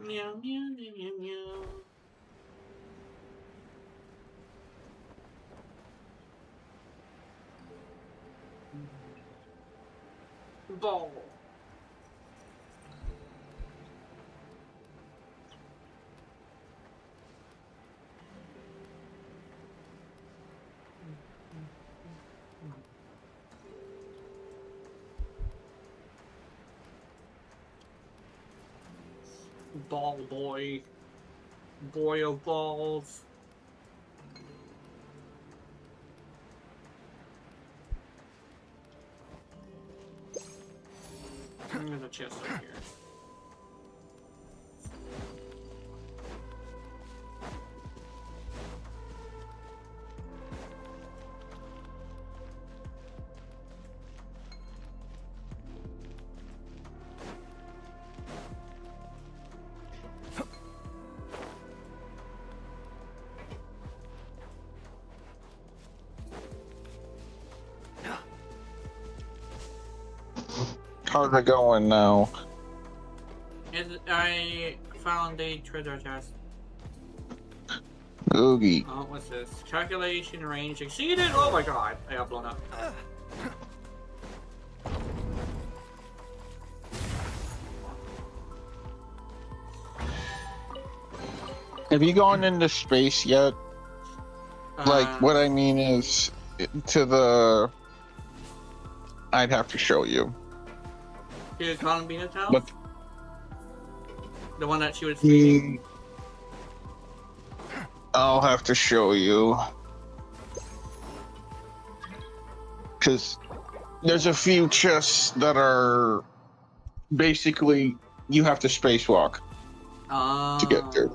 Meow, meow, meow, meow, meow. Ball. Ball boy. Boy of balls. There's a chest over here. How's it going now? I found a treasure chest. Oogie. Oh, what's this? Calculation range exceeded? Oh my god, I got blown up. Have you gone into space yet? Like, what I mean is, to the... I'd have to show you. To Columbina's house? But the one that she was feeding? I'll have to show you. Because there's a few chests that are basically, you have to spacewalk to get there.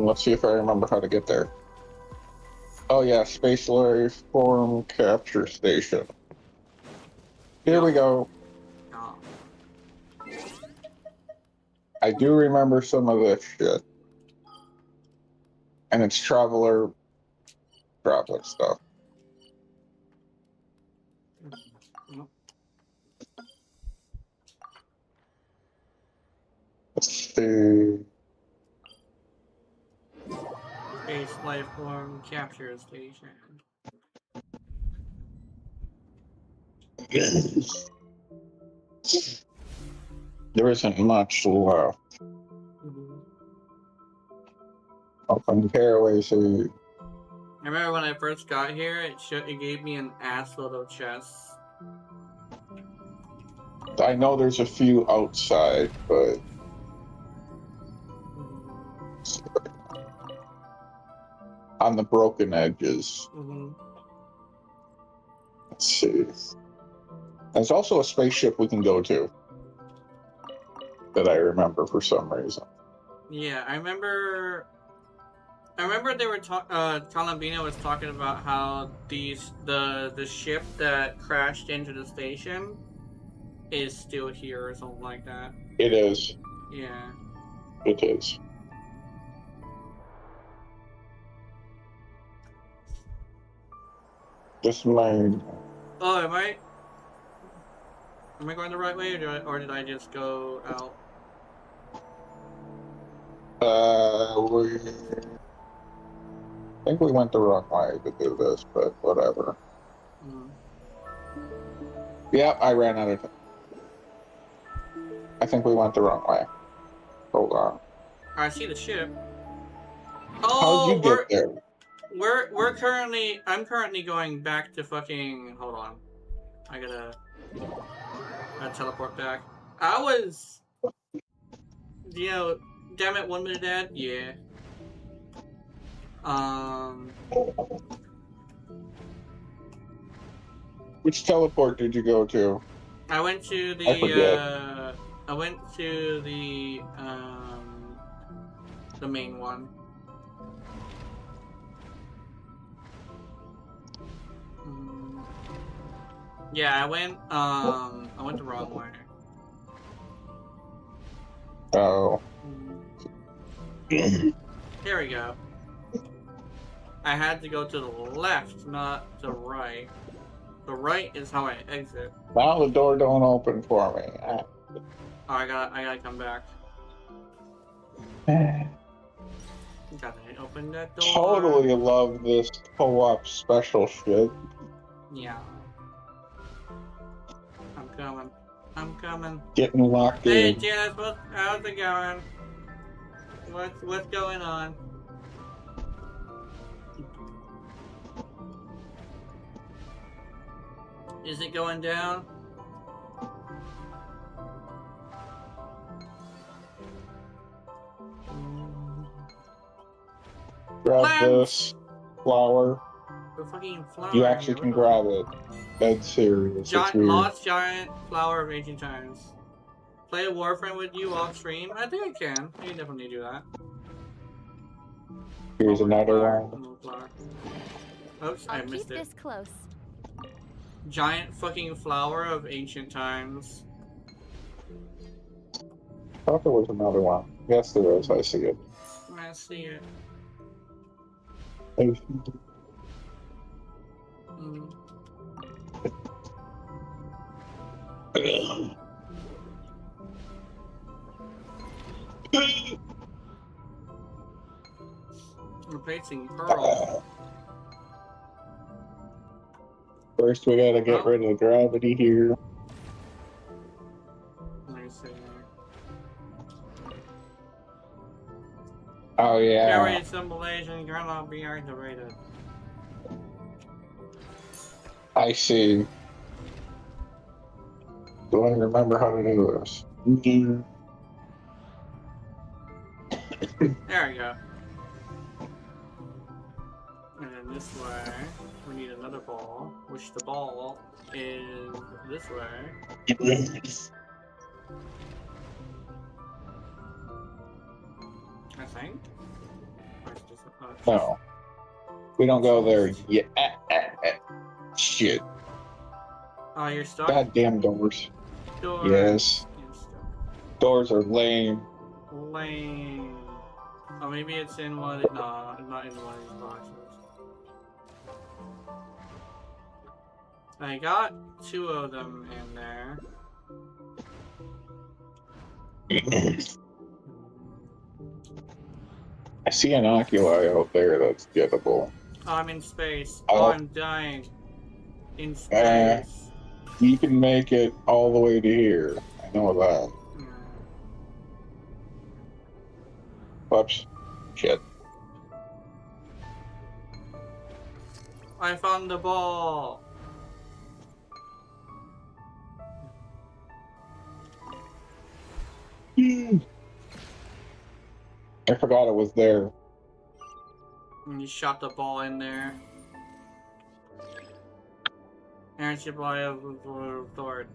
Let's see if I remember how to get there. Oh yeah, Space Life Form Capture Station. Here we go. I do remember some of this shit. And it's traveler stuff. Let's see. Space Life Form Capture Station. There isn't much left. Open caraway seed. I remember when I first got here, it gave me an assload of chests. I know there's a few outside, but on the broken edges. Mm-hmm. Let's see. There's also a spaceship we can go to that I remember for some reason. Yeah, I remember they were Columbina was talking about how the ship that crashed into the station is still here or something like that. It is. Yeah. It is. This main. Oh, am I going the right way, or did I just go out? I think we went the wrong way to do this, but whatever. Mm. Yep, I ran out of time. I think we went the wrong way. Hold on. I see the ship. How'd you Oh, get there? I'm currently going back to fucking. Hold on. I gotta teleport back. I was, damn it, 1 minute dad. Yeah. Which teleport did you go to? I went to I forget. the main one. Yeah, I went the wrong way. Oh. Here we go. I had to go to the left, not the right. The right is how I exit. Now the door don't open for me. Oh, I gotta come back. Gotta open that door. Totally love this co-op special shit. Yeah. I'm coming. Getting locked Hey, in. Janice, how's it going? What's going on? Is it going down? Grab this flower. The fucking flower. You actually can grab it. Dead serious. It's weird. Lost giant flower of ancient times. Play a Warframe with you off stream? I think I can. I can definitely do that. Here's another one. Oops, I missed it. Keep this close. Giant fucking flower of ancient times. I thought there was another one. Yes, there is. I see it. I see it. Mm. Replacing Pearl. First, we gotta get rid of the gravity here. Let me see. Oh, yeah. Carry simulation cannot be activated. I see. Do I remember how to do this? There we go. And then this way, we need another ball, which the ball is this way. I think. No. We don't go there yet. Shit. Oh, you're stuck? Goddamn doors. Doors. Yes. Doors are lame. Lame. Oh, maybe it's in one of the... No, not in one of these boxes. I got 2 of them in there. I see an oculi out there that's gettable. Oh, I'm in space. Oh. Oh, I'm dying. In space. You can make it all the way to here. I know that. Whoops. Shit. I found the ball. I forgot it was there. And you shot the ball in there. Energy ball of Thor.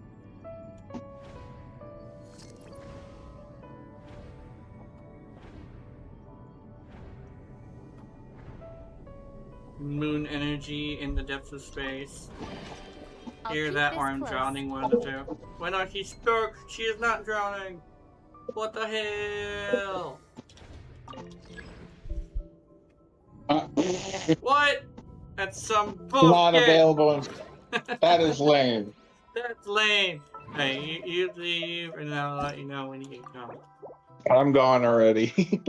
Moon energy in the depths of space. I'll Hear keep that, this or I'm close. drowning, one of the two. Why not? She's stuck. She is not drowning. What the hell? What? That's some Not bullshit. available. That is lame. That's lame. Hey, you leave, and I'll let you know when you can come. I'm gone already.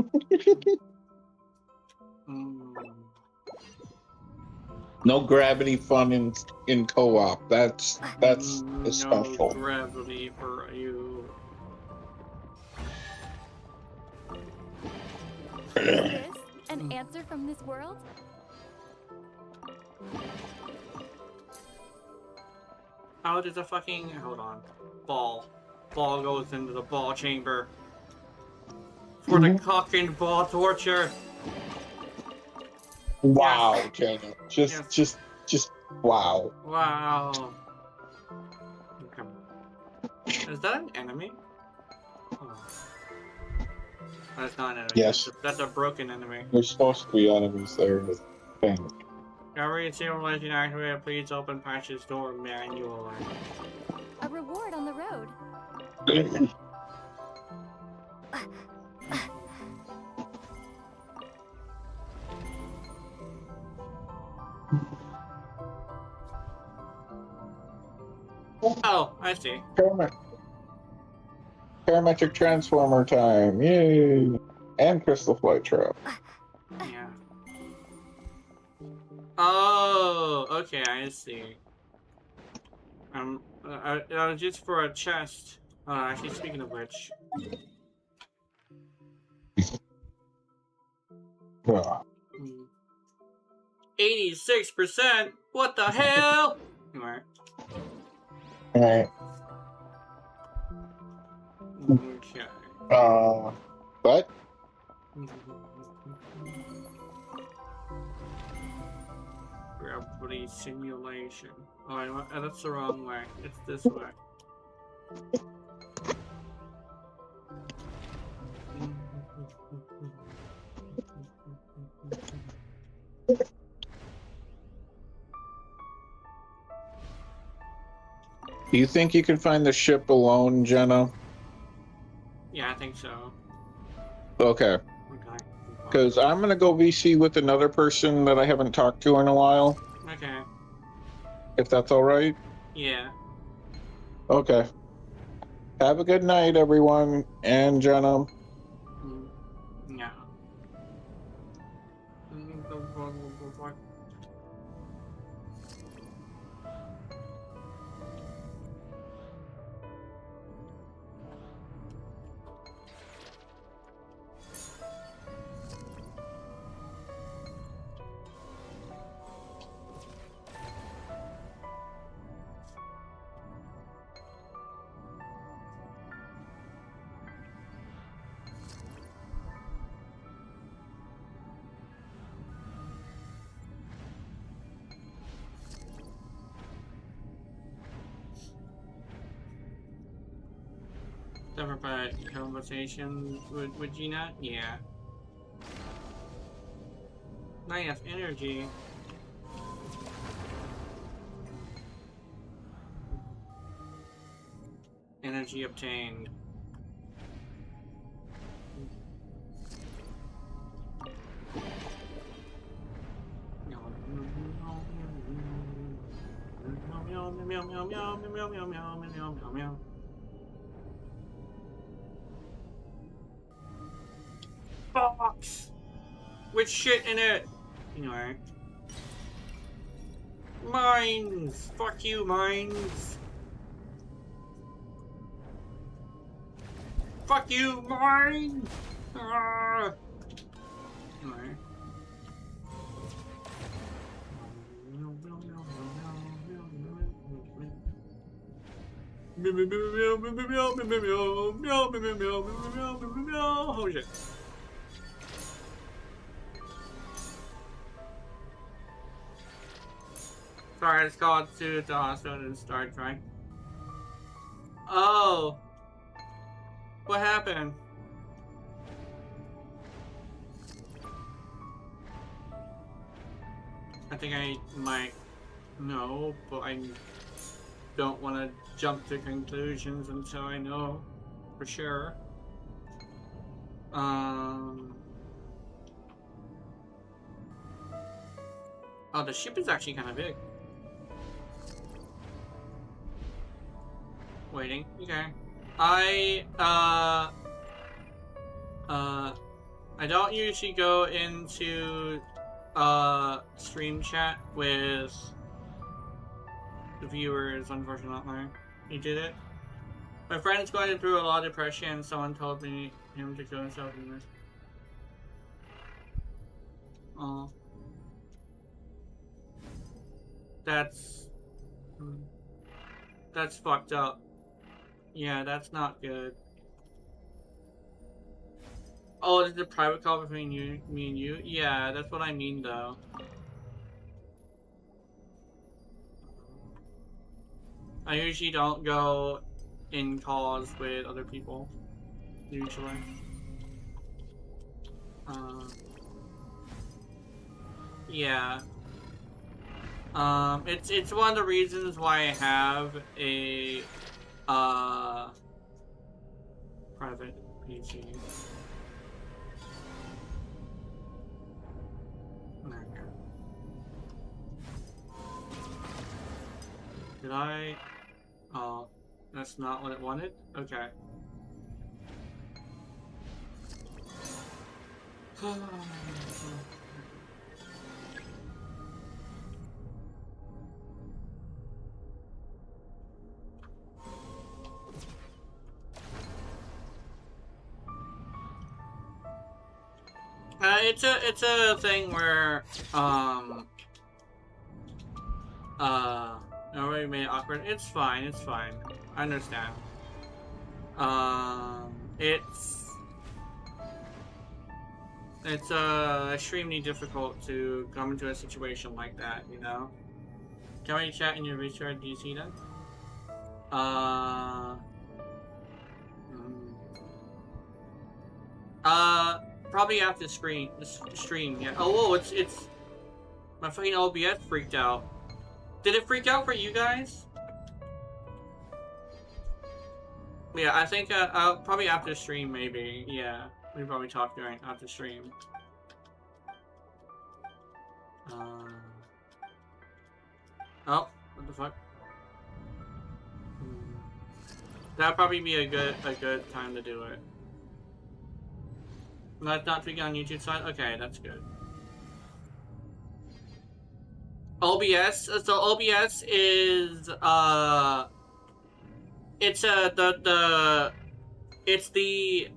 No gravity fun in co-op. That's No special. gravity for you. Is this an answer from this world? How does a fucking hold on? Ball goes into the ball chamber for the cock and ball torture. Wow, Yes. Jenna. Yes. Just wow. Wow. Okay. Is that an enemy? Hold on. That's not an enemy. Yes. That's a broken enemy. There's supposed to be enemies there, I think. Every simulation activated, please open patch's door manually. A reward on the road. Oh, I see. Parametric transformer time. Yay! And crystal flight trap. Yeah. Oh, okay, I see. Just for a chest. Actually, speaking of which. Yeah. 86%? What the hell? Alright. Alright. Okay. What? Gravity simulation. Oh, that's the wrong way. It's this way. Do you think you can find the ship alone, Jenna? Yeah, I think so. Okay. Okay. Because I'm gonna go VC with another person that I haven't talked to in a while. Okay. If that's all right. Yeah. Okay. Have a good night, everyone, and Jenna. Yeah. Separate conversation would you not? Yeah. Not enough energy. Energy obtained. Box with shit in it. Anyway. Mines! Fuck you, mines! Fuck you, mines! Ah! Anyway. Oh shit. Sorry, it's called to the hospital and start trying. Oh. What happened? I think I might know, but I don't want to jump to conclusions until I know for sure. Oh, the ship is actually kind of big. Waiting. Okay. I don't usually go into stream chat with the viewers, unfortunately. You did it? My friend's going through a lot of depression and someone told me him to kill himself in this. Oh. That's fucked up. Yeah, that's not good. Oh, is it a private call between me and you? Yeah, that's what I mean though. I usually don't go in calls with other people. Usually. Yeah. It's one of the reasons why I have a private PC. Okay. Did I? Oh, that's not what it wanted? Okay. It's a thing where nobody made it awkward. It's fine. It's fine. I understand. It's extremely difficult to come into a situation like that, you know. Can we chat in your restart? Do you see that? Probably after stream. Yeah. Oh, whoa, it's my fucking OBS freaked out. Did it freak out for you guys? Yeah, I think probably after stream maybe. Yeah, we probably talk during after stream. Oh, what the fuck? That'd probably be a good time to do it. That's not tweaking on YouTube side? Okay, that's good. OBS, so OBS is, it's the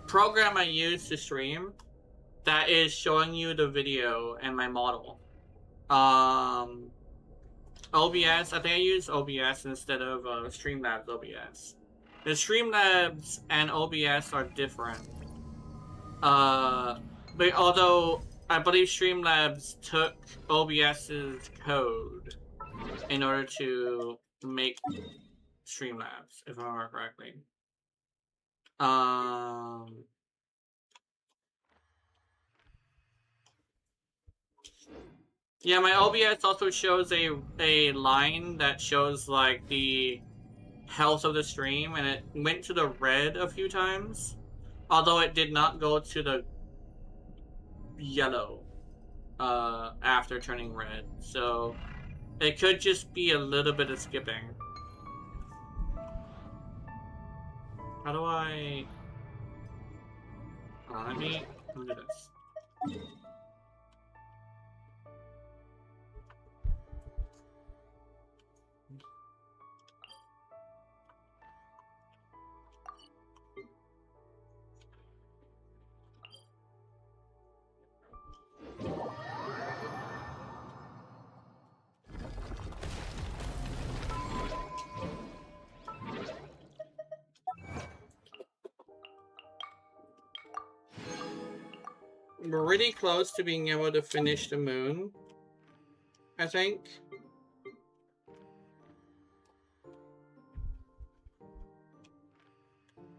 program I use to stream that is showing you the video and my model. OBS, I think I use OBS instead of Streamlabs OBS. The Streamlabs and OBS are different. But although I believe Streamlabs took OBS's code in order to make Streamlabs, if I remember correctly. Yeah, my OBS also shows a line that shows like the health of the stream, and it went to the red a few times, although it did not go to the yellow after turning red. So it could just be a little bit of skipping. How do I? Let me do this. We're really close to being able to finish the moon. I think.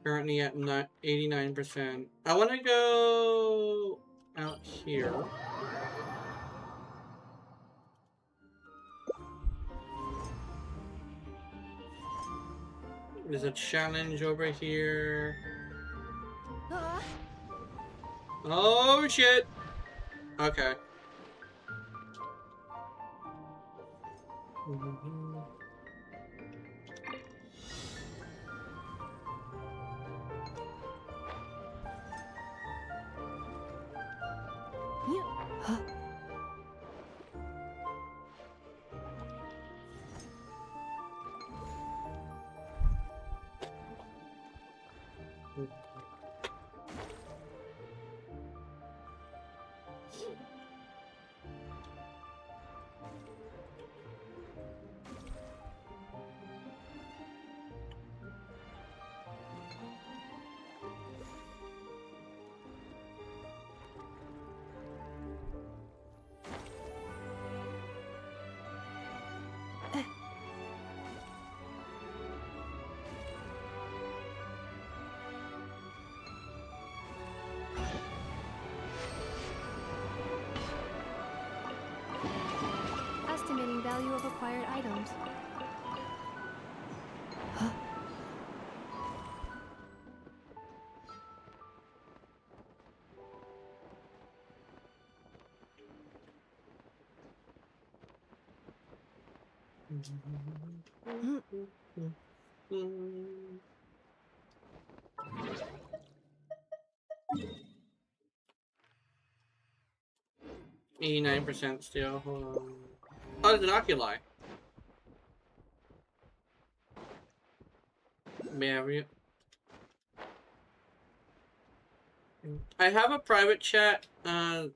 Currently at 89%. I want to go out here. There's a challenge over here. Oh shit! Okay. Estimating value of acquired items. Mm. 89% still. Hold on. Oh, there's an oculi. I have a private chat. I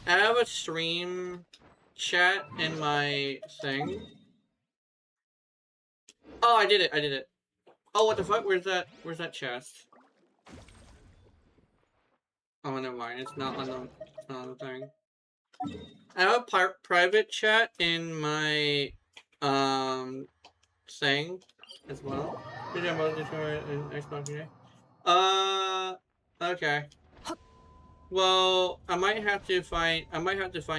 have a stream chat in my thing. Oh, I did it. I did it. Oh, what the fuck? Where's that chest? Oh, never mind. It's not on the thing. I have a private chat in my thing as well. Did you both destroy an Xbox today? Okay. Well, I might have to find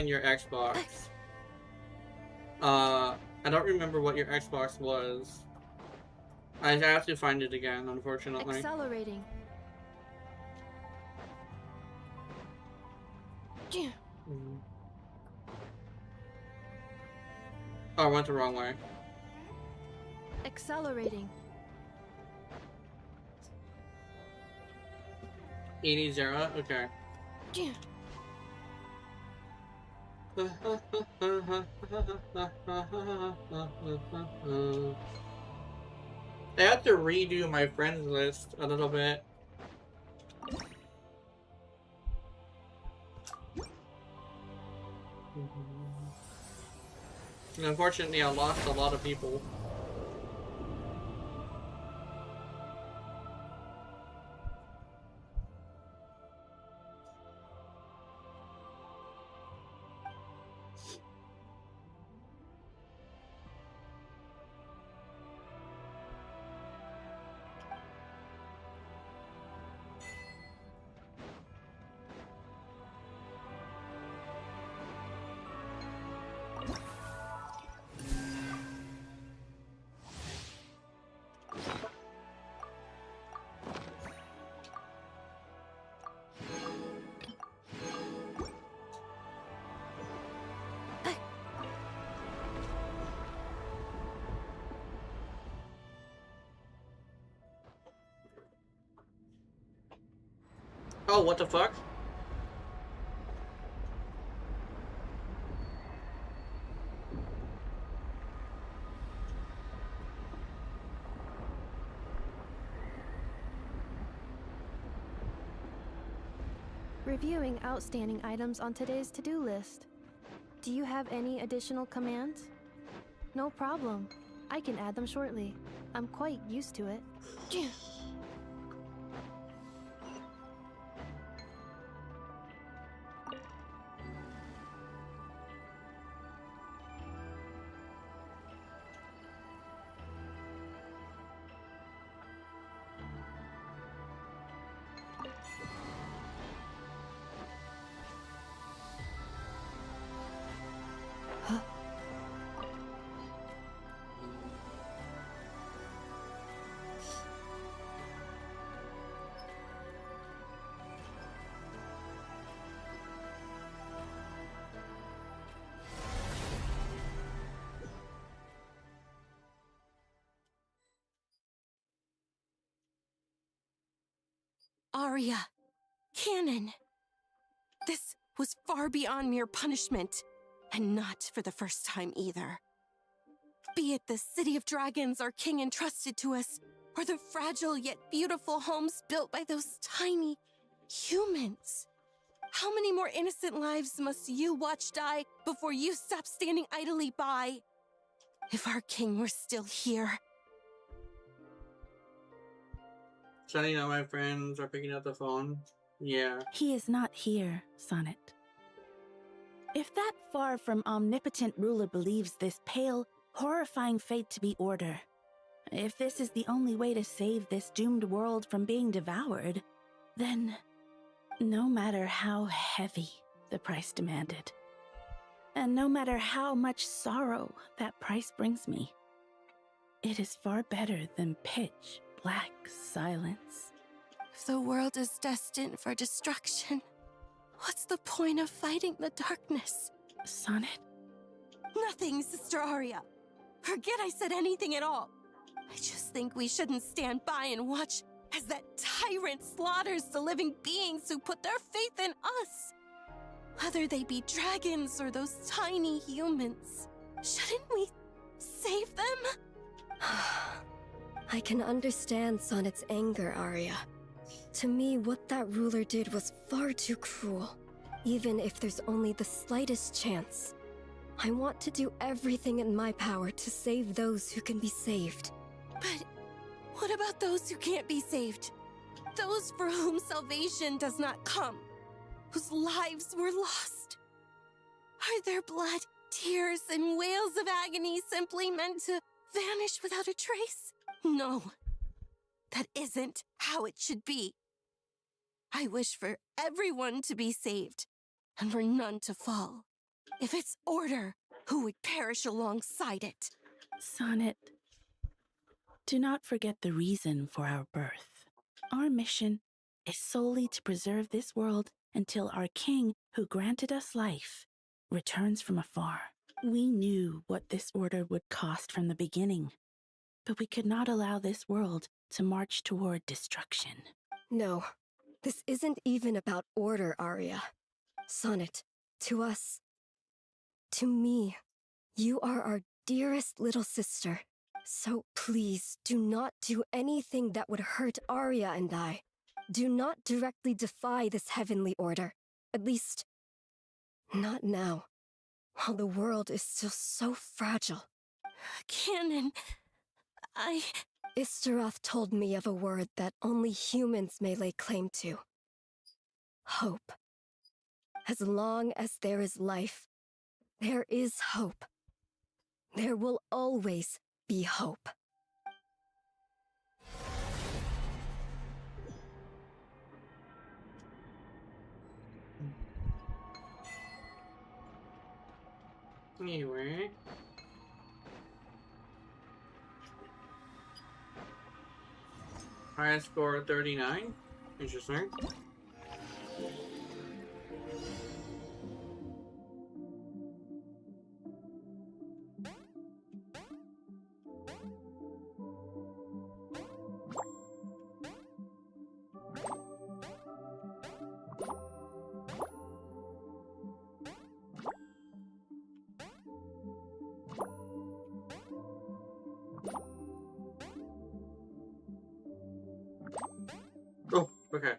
your Xbox. I don't remember what your Xbox was. I have to find it again, unfortunately. Accelerating. Oh, I went the wrong way. Accelerating. 80, okay. I have to redo my friends list a little bit. And unfortunately, I lost a lot of people. Oh, what the fuck? Reviewing outstanding items on today's to-do list. Do you have any additional commands? No problem. I can add them shortly. I'm quite used to it. Arya, Canon. This was far beyond mere punishment, and not for the first time either. Be it the city of dragons our king entrusted to us, or the fragile yet beautiful homes built by those tiny humans. How many more innocent lives must you watch die before you stop standing idly by? If our king were still here. Sunny, now my friends are picking up the phone. Yeah. He is not here, Sonnet. If that far from omnipotent ruler believes this pale, horrifying fate to be order, if this is the only way to save this doomed world from being devoured, then no matter how heavy the price demanded, and no matter how much sorrow that price brings me, it is far better than pitch black silence. If the world is destined for destruction, what's the point of fighting the darkness? Sonnet? Nothing, Sister Arya. Forget I said anything at all. I just think we shouldn't stand by and watch as that tyrant slaughters the living beings who put their faith in us. Whether they be dragons or those tiny humans. Shouldn't we save them? I can understand Sonnet's anger, Arya. To me, what that ruler did was far too cruel. Even if there's only the slightest chance. I want to do everything in my power to save those who can be saved. But what about those who can't be saved? Those for whom salvation does not come, whose lives were lost? Are their blood, tears, and wails of agony simply meant to vanish without a trace? No, that isn't how it should be. I wish for everyone to be saved, and for none to fall. If it's order, who would perish alongside it? Sonnet, do not forget the reason for our birth. Our mission is solely to preserve this world until our king, who granted us life, returns from afar. We knew what this order would cost from the beginning, but we could not allow this world to march toward destruction. No, this isn't even about order, Arya. Sonnet, to us, to me, you are our dearest little sister. So please, do not do anything that would hurt Arya and I. Do not directly defy this heavenly order. At least, not now, while the world is still so fragile. Canon, Istaroth told me of a word that only humans may lay claim to. Hope. As long as there is life, there is hope. There will always be hope. Anyway. Highest score 39. Interesting. Oh, okay.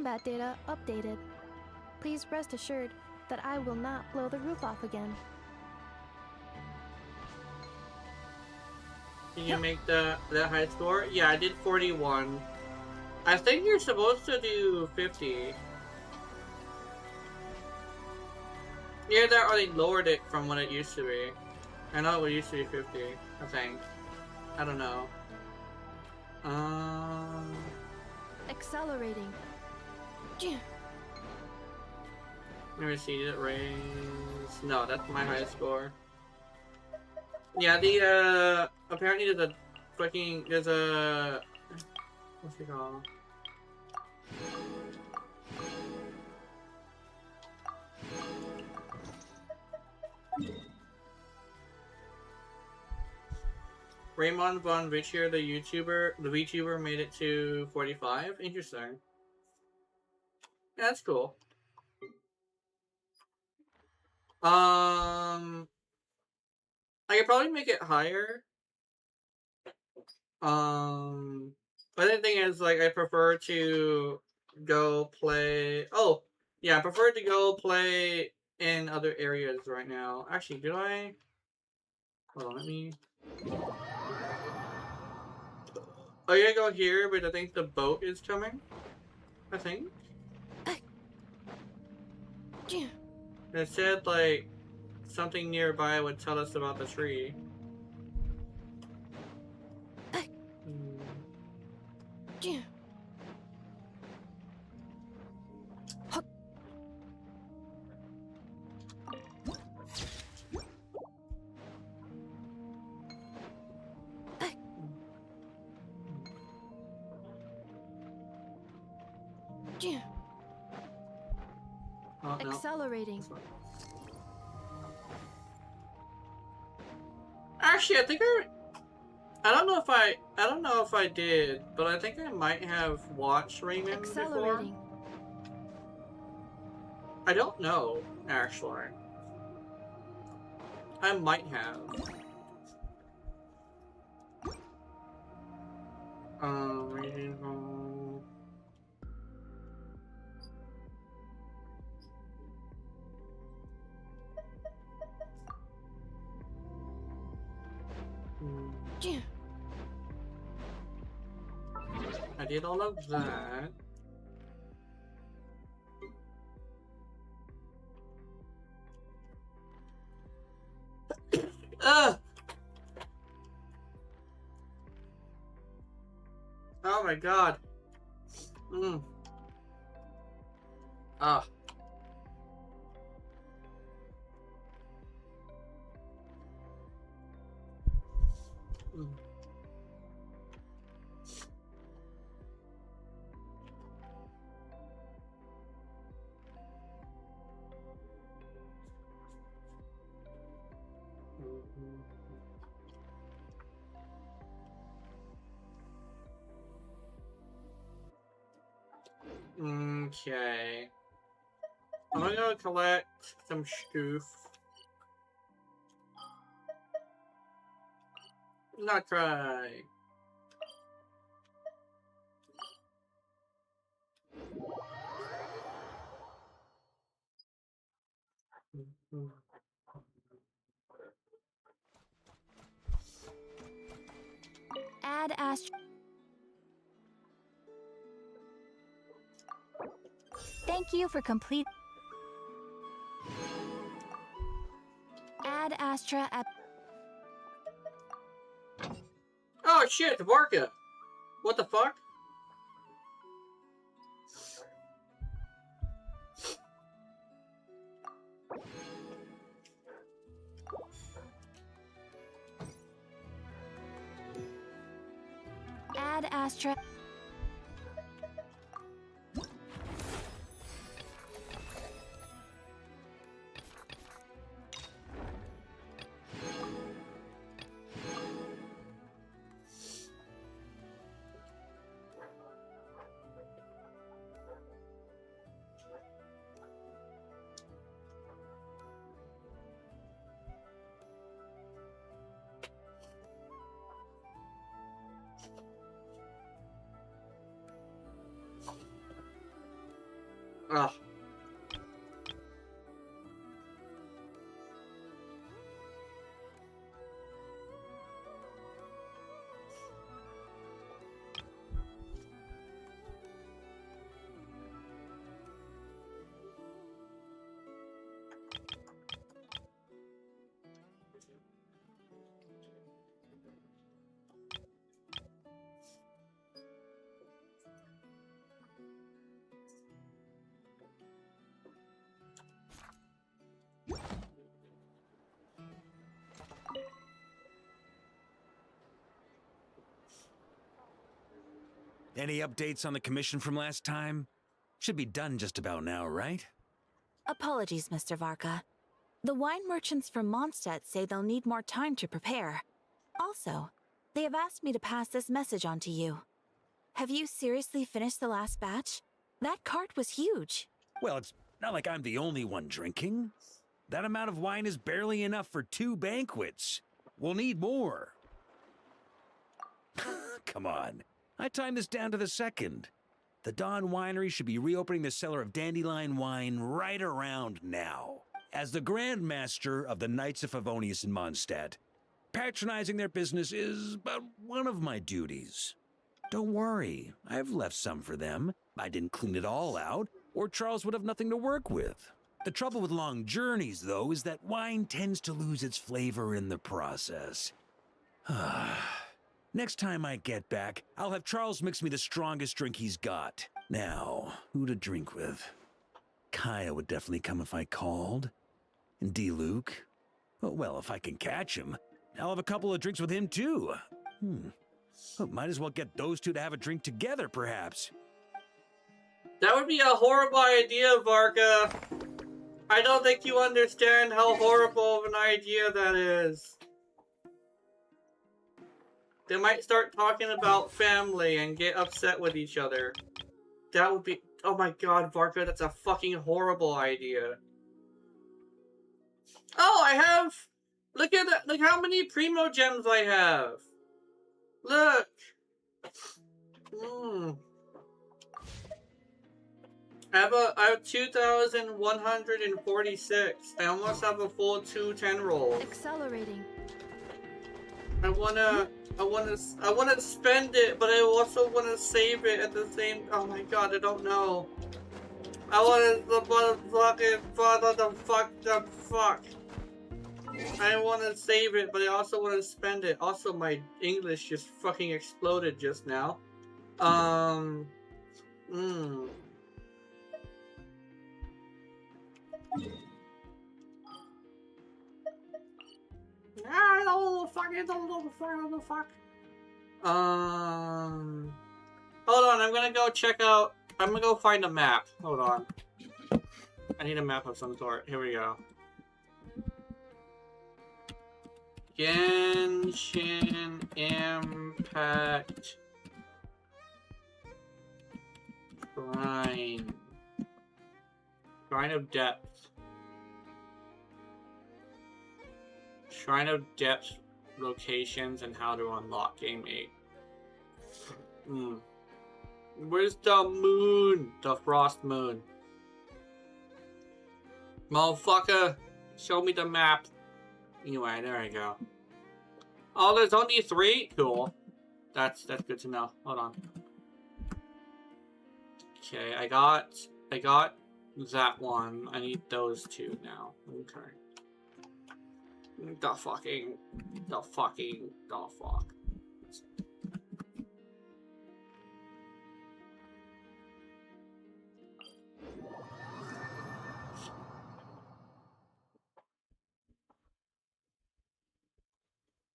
combat data updated. Please rest assured that I will not blow the roof off again. Can you make that high score? Yeah, I did 41. I think you're supposed to do 50. Yeah, that or they lowered it from what it used to be. I know it used to be 50, I think. I don't know. Accelerating. Let me see, did it raise? No, that's my high score. Yeah, the, apparently there's a what's it called? Raymond von Vichier, the VTuber made it to 45. Interesting. Yeah, that's cool. I could probably make it higher. But the thing is, like, I prefer to go play. Oh, yeah, I prefer to go play in other areas right now. Actually, did I? Hold on, let me. Oh, yeah, go here, but I think the boat is coming. I think. It said, like, something nearby would tell us about the tree. Oh, no. Accelerating. Actually, I think I don't know if I did, but I think I might have watched Raymond before. I don't know, actually. I might have. Regional. I did all of that. Ugh! Oh my god. Ah. Okay. I'm gonna go collect some stuff. Not try. Add Astra. Thank you for complete. Add Astra at. Oh shit, Varka! What the fuck? Add Astra. Ugh. Any updates on the commission from last time? Should be done just about now, right? Apologies, Mr. Varka. The wine merchants from Mondstadt say they'll need more time to prepare. Also, they have asked me to pass this message on to you. Have you seriously finished the last batch? That cart was huge. Well, it's not like I'm the only one drinking. That amount of wine is barely enough for 2 banquets. We'll need more. Come on. I timed this down to the second. The Dawn Winery should be reopening the cellar of dandelion wine right around now. As the Grand Master of the Knights of Favonius in Mondstadt, patronizing their business is but one of my duties. Don't worry, I've left some for them. I didn't clean it all out, or Charles would have nothing to work with. The trouble with long journeys, though, is that wine tends to lose its flavor in the process. Next time I get back, I'll have Charles mix me the strongest drink he's got. Now, who to drink with? Kaya would definitely come if I called. And D-Luke? Oh, well, if I can catch him, I'll have a couple of drinks with him, too. Well, might as well get those two to have a drink together, perhaps. That would be a horrible idea, Varka. I don't think you understand how horrible of an idea that is. They might start talking about family and get upset with each other. That would be... Oh my god, Varka, that's a fucking horrible idea. Oh, I have... Look at that. Look how many Primo Gems I have. Look. I have 2,146. I almost have a full 210 rolls. Accelerating. I wanna spend it, but I also wanna save it at the same. Oh my god, I don't know. I wanna the fuck. I wanna save it, but I also wanna spend it. Also, my English just fucking exploded just now. I don't know fuck. Hold on, I'm gonna go check out. I'm gonna go find a map. Hold on. I need a map of some sort. Here we go. Genshin Impact Shrine. Shrine of Depth. Shrine of Depth locations and how to unlock Game 8. Where's the moon? The frost moon. Motherfucker, show me the map. Anyway, there I go. Oh, there's only 3? Cool. That's good to know. Hold on. Okay, I got that one. I need those 2 now. Okay. The fuck.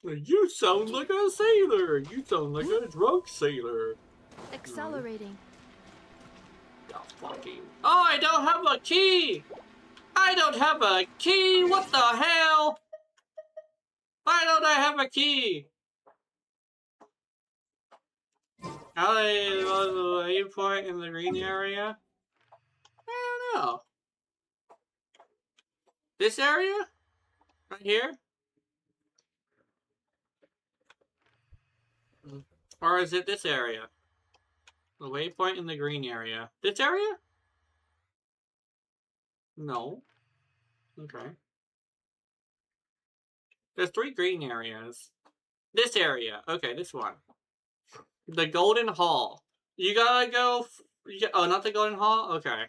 You sound like a sailor. You sound like a drunk sailor. Accelerating. The fucking. Oh, I don't have a key. I don't have a key. What the hell? Why don't I have a key? How do I go to the waypoint in the green area? I don't know. This area? Right here? Or is it this area? The waypoint in the green area. This area? No. Okay. There's 3 green areas. This area. Okay, this one. The Golden Hall. You gotta go... oh, not the Golden Hall? Okay.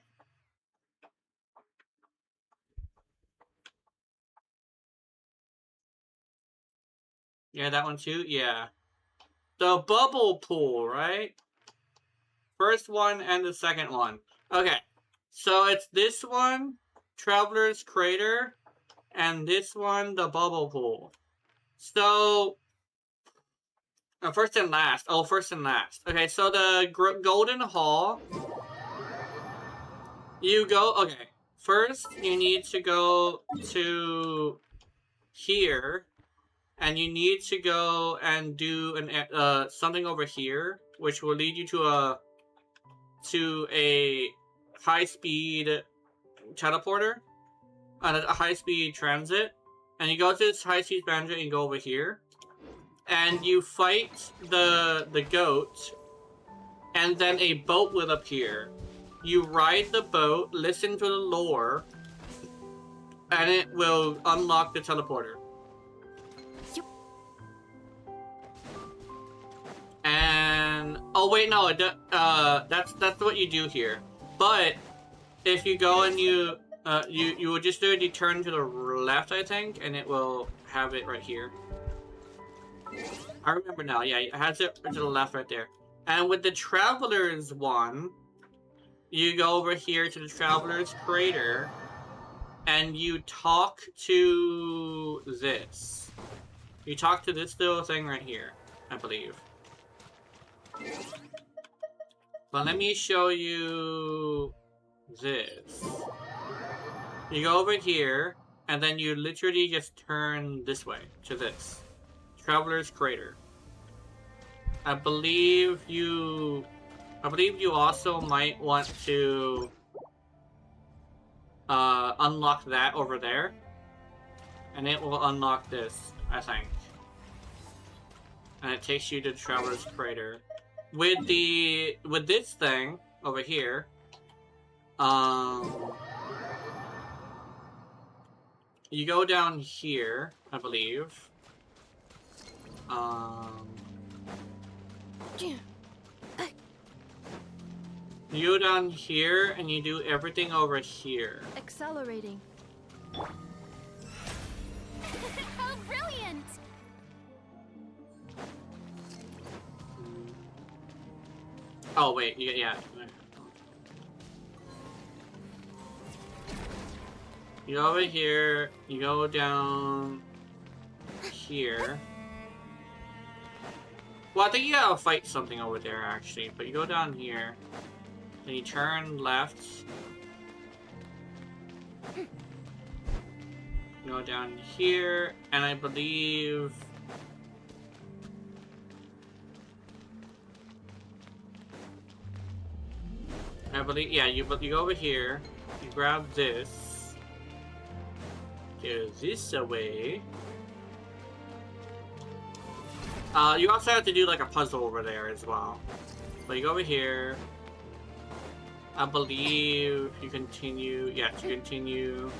Yeah, that one too? Yeah. The bubble pool, right? First one and the second one. Okay. So it's this one, Traveler's Crater, and this one, the bubble pool. So... first and last. Oh, first and last. Okay, so the Golden Hall. You go... okay. First, you need to go to here. And you need to go and do an something over here, which will lead you to a high-speed teleporter, a high-speed transit. And you go to this high-speed transit and go over here, and you fight the goat, and then a boat will appear. You ride the boat, listen to the lore, and it will unlock the teleporter. And oh wait, no, that's what you do here. But if you go and you will just do it. You turn to the left, I think, and it will have it right here. I remember now. Yeah, it has it to the left right there. And with the Traveler's one, you go over here to the Traveler's Crater, and you talk to this. You talk to this little thing right here, I believe. But let me show you this. You go over here, and then you literally just turn this way to this. Traveler's Crater. I believe you also might want to unlock that over there. And it will unlock this, I think. And it takes you to Traveler's Crater. With this thing over here, you go down here, I believe. You go down here and you do everything over here. Accelerating. How brilliant! Oh wait, yeah. You go over here, you go down here. Well, I think you gotta fight something over there actually, but you go down here, then you turn left. You go down here, and I believe... yeah, you go over here, you grab this, go this away. You also have to do like a puzzle over there as well. But you go over here, I believe you continue, yes, you continue.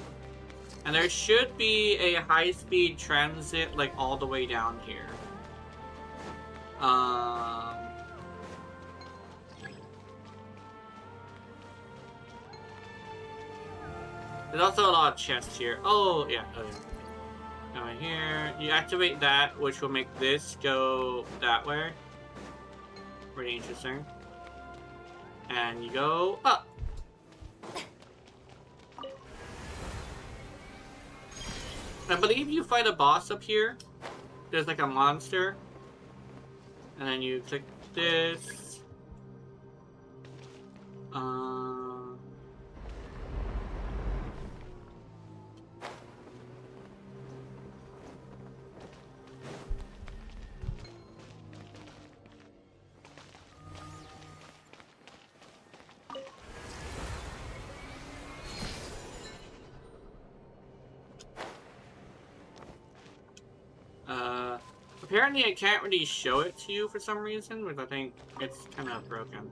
And there should be a high-speed transit like all the way down here. There's also a lot of chests here. Oh, yeah. Over here. You activate that, which will make this go that way. Pretty interesting. And you go up. I believe you fight a boss up here. There's like a monster. And then you click this. Apparently I can't really show it to you for some reason, because I think it's kind of broken.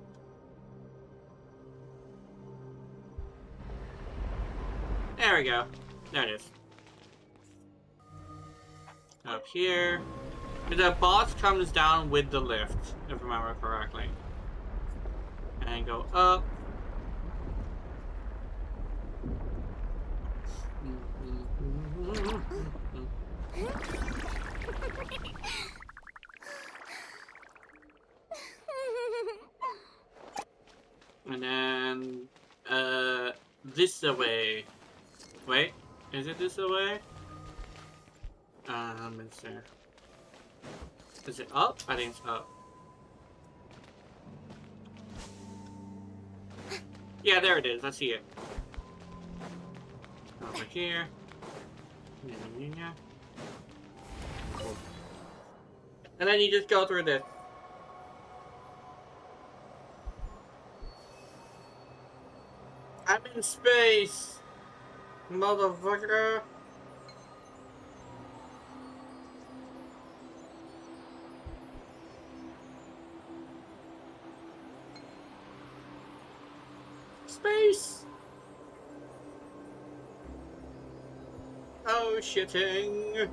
There we go. There it is. Up here. The boss comes down with the lift, if I remember correctly. And go up. And then, this away. Wait, is it this away? Let's see. Is it up? I think it's up. Yeah, there it is. I see it. Over here. Cool. And then you just go through this. I'm in space, motherfucker. Space. Oh, shitting.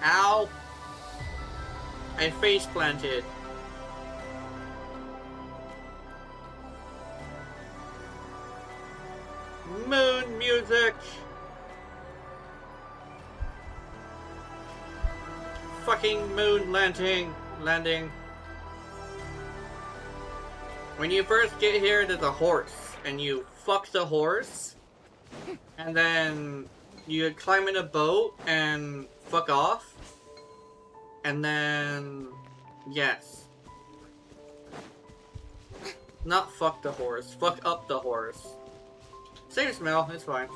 Ow! I face planted. Moon music. Fucking moon landing. When you first get here, there's a horse, and you fuck the horse, and then you climb in a boat and fuck off, and then yes, not fuck the horse, fuck up the horse. Same smell, it's fine.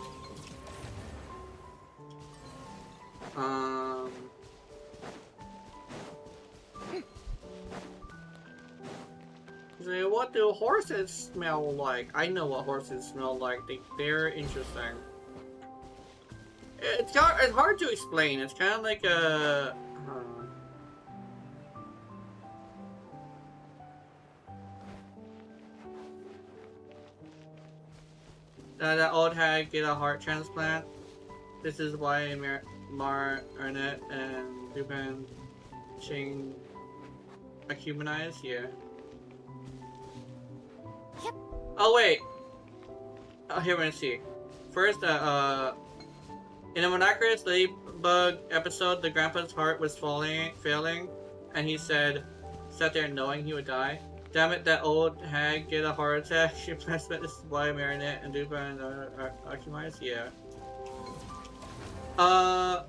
So what do horses smell like? I know what horses smell like. They're interesting. It's hard to explain. It's kind of like a... that old hag get a heart transplant. This is why Marnet and Dupin Ching are humanized. Yeah. Yep. Oh wait. Oh, here we're gonna see. First, in a Monacrious Ladybug episode, the grandpa's heart was failing, and he sat there knowing he would die. Damn it, that old hag get a heart attack. She plans this is why Marinette and Dupin are occupied. Yeah. I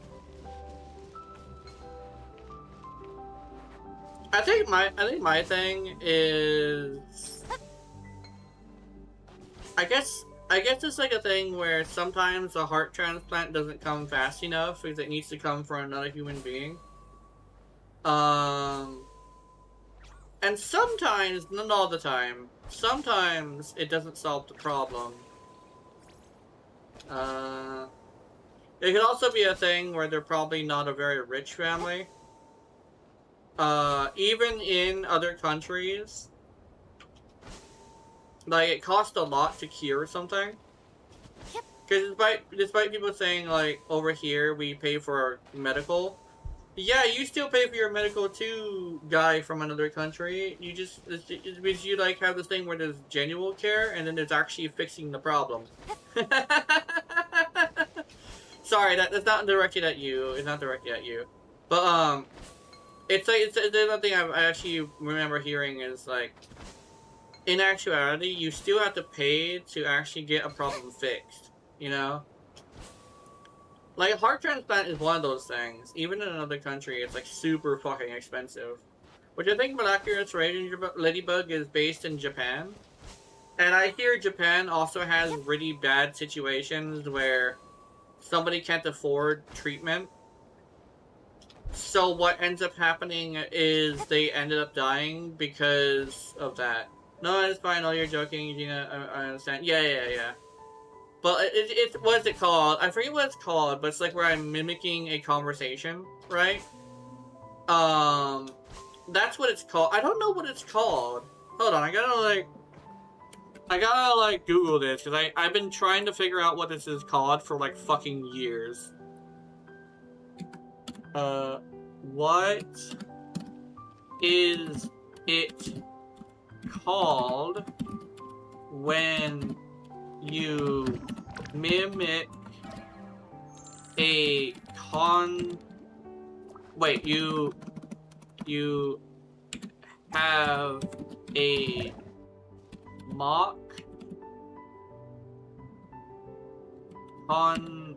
think my thing is, I guess it's like a thing where sometimes a heart transplant doesn't come fast enough because it needs to come from another human being. And sometimes, not all the time, sometimes it doesn't solve the problem. It could also be a thing where they're probably not a very rich family. Even in other countries, like, it costs a lot to cure something. Because despite people saying, like, over here we pay for our medical, yeah, you still pay for your medical too, guy from another country. You just, it's because you, like, have this thing where there's genuine care, and then there's actually fixing the problem. Sorry, that's not directed at you. It's not directed at you. But, it's another thing I actually remember hearing is, like, in actuality, you still have to pay to actually get a problem fixed, you know? Like, heart transplant is one of those things. Even in another country, it's, like, super fucking expensive. Which I think Monacrious Ladybug is based in Japan. And I hear Japan also has really bad situations where somebody can't afford treatment. So what ends up happening is they ended up dying because of that. No, it's fine. Oh, you're joking, Gina. I understand. Yeah. But it's what is it called? I forget what it's called, but it's like where I'm mimicking a conversation, right? That's what it's called. I don't know what it's called. Hold on, I gotta Google this, because I've been trying to figure out what this is called for like fucking years. What is it called when you mimic a wait, you have a mock conversation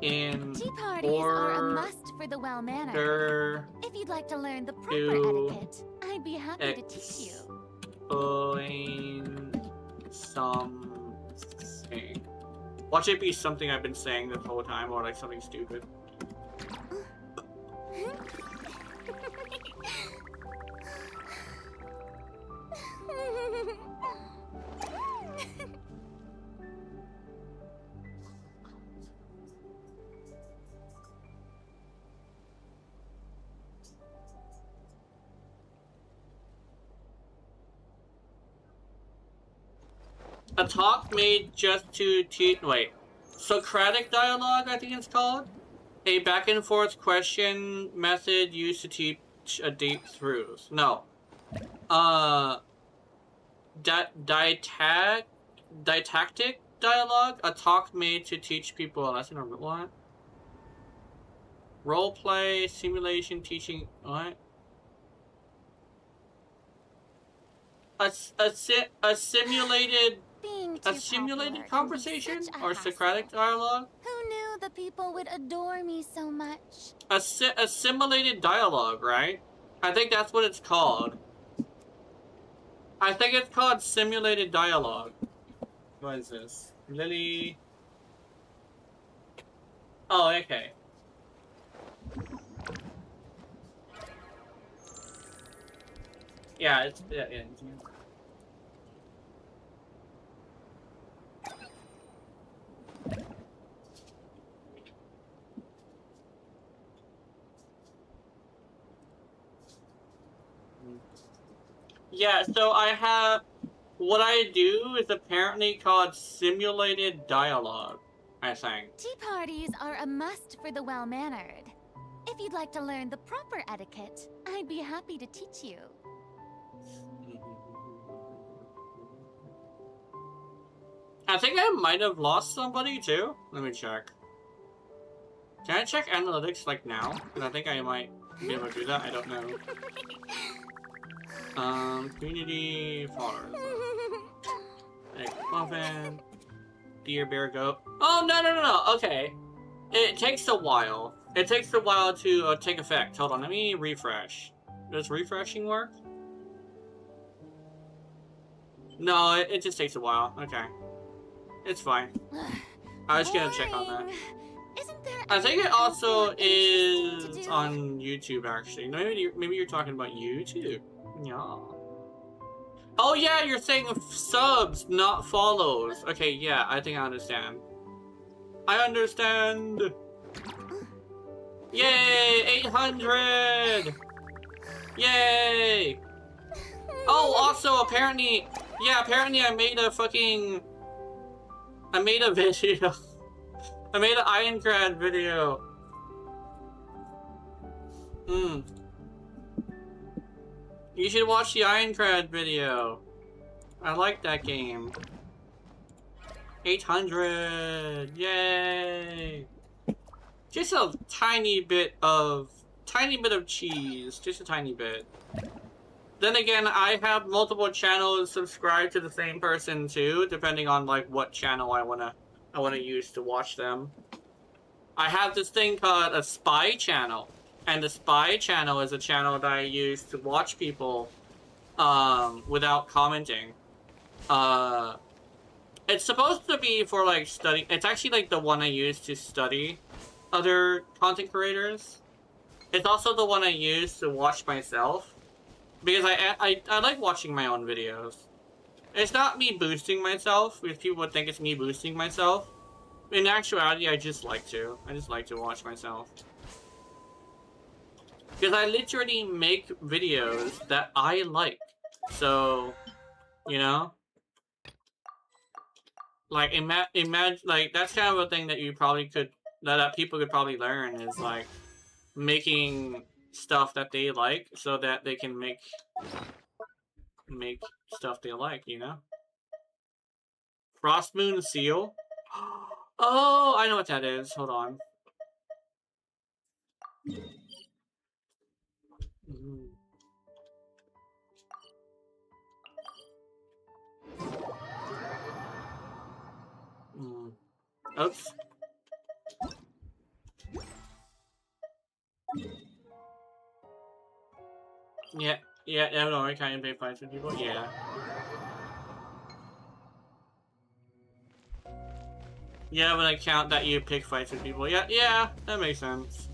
in Tea parties are a must for the well-mannered. If you'd like to learn the proper etiquette, I'd be happy to teach you. Explain something. Watch it be something I've been saying this whole time, or like something stupid. A talk made just to teach. Wait. Socratic dialogue, I think it's called? A back and forth question method used to teach a deep truth. No. Didactic dialogue? A talk made to teach people a lesson or what? Roleplay, simulation, teaching. What? A simulated conversation or Socratic dialogue? Who knew the people would adore me so much? A simulated dialogue, right? I think that's what it's called. I think it's called simulated dialogue. What is this? Lily. Oh, okay. Yeah, it's yeah. Yeah, so I have, what I do is apparently called simulated dialogue, I think. Tea parties are a must for the well-mannered. If you'd like to learn the proper etiquette, I'd be happy to teach you. I think I might have lost somebody too. Let me check. Can I check analytics like now? Because I think I might be able to do that. I don't know. Community followers. Egg muffin. Deer, bear, goat. Oh, no. Okay. It takes a while. It takes a while to take effect. Hold on, let me refresh. Does refreshing work? No, it just takes a while. Okay. It's fine. I was gonna check on that. I think it also is on YouTube, actually. Maybe you're talking about YouTube. Yeah. Oh yeah, you're saying subs, not follows. Okay, yeah, I think I understand. I understand. Yay, 800! Yay! Oh, also, apparently I made a video. I made an Ironclad video. You should watch the Ironclad video. I like that game. 800! Yay! Just a tiny bit of cheese. Just a tiny bit. Then again, I have multiple channels subscribed to the same person too, depending on like what channel I wanna use to watch them. I have this thing called a spy channel, and the spy channel is a channel that I use to watch people without commenting. It's supposed to be for like study. It's actually like the one I use to study other content creators. It's also the one I use to watch myself. Because I like watching my own videos. It's not me boosting myself, because people would think it's me boosting myself. In actuality, I just like to. I just like to watch myself. Because I literally make videos that I like. So, you know? Like, imagine, like, that's kind of a thing that you probably could, that people could probably learn is, like, making stuff that they like so that they can make stuff they like, you know? Frost Moon Seal? Oh, I know what that is. Hold on. Mm. Mm. Oops. Yeah, yeah, no, I kind of pay fights with people. Yeah. Yeah, when I count that you pick fights with people. Yeah, yeah, that makes sense.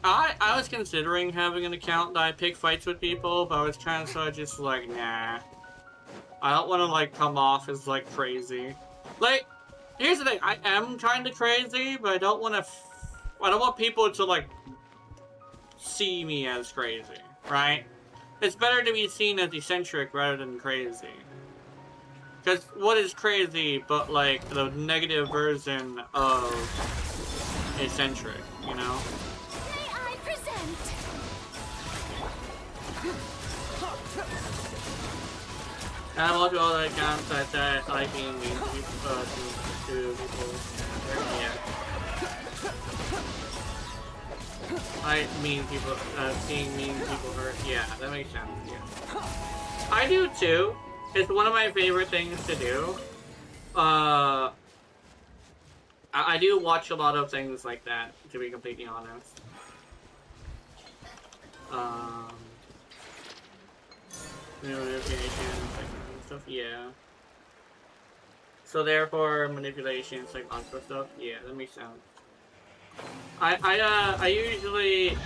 I was considering having an account that I pick fights with people, but I was kind of sort of just like, nah. I don't want to, like, come off as, like, crazy. Like, here's the thing, I am kind of crazy, but I don't want to, I don't want people to, like, see me as crazy, right? It's better to be seen as eccentric rather than crazy. Because what is crazy but, like, the negative version of eccentric, you know? May I present? And I'll do all the accounts that I like being mean to people. Yeah. I mean people, seeing mean people hurt. Yeah, that makes sense, yeah. I do too. It's one of my favorite things to do. I do watch a lot of things like that, to be completely honest. Manipulation, like stuff, yeah. So therefore, manipulations, like other stuff, yeah, that makes sense. I usually,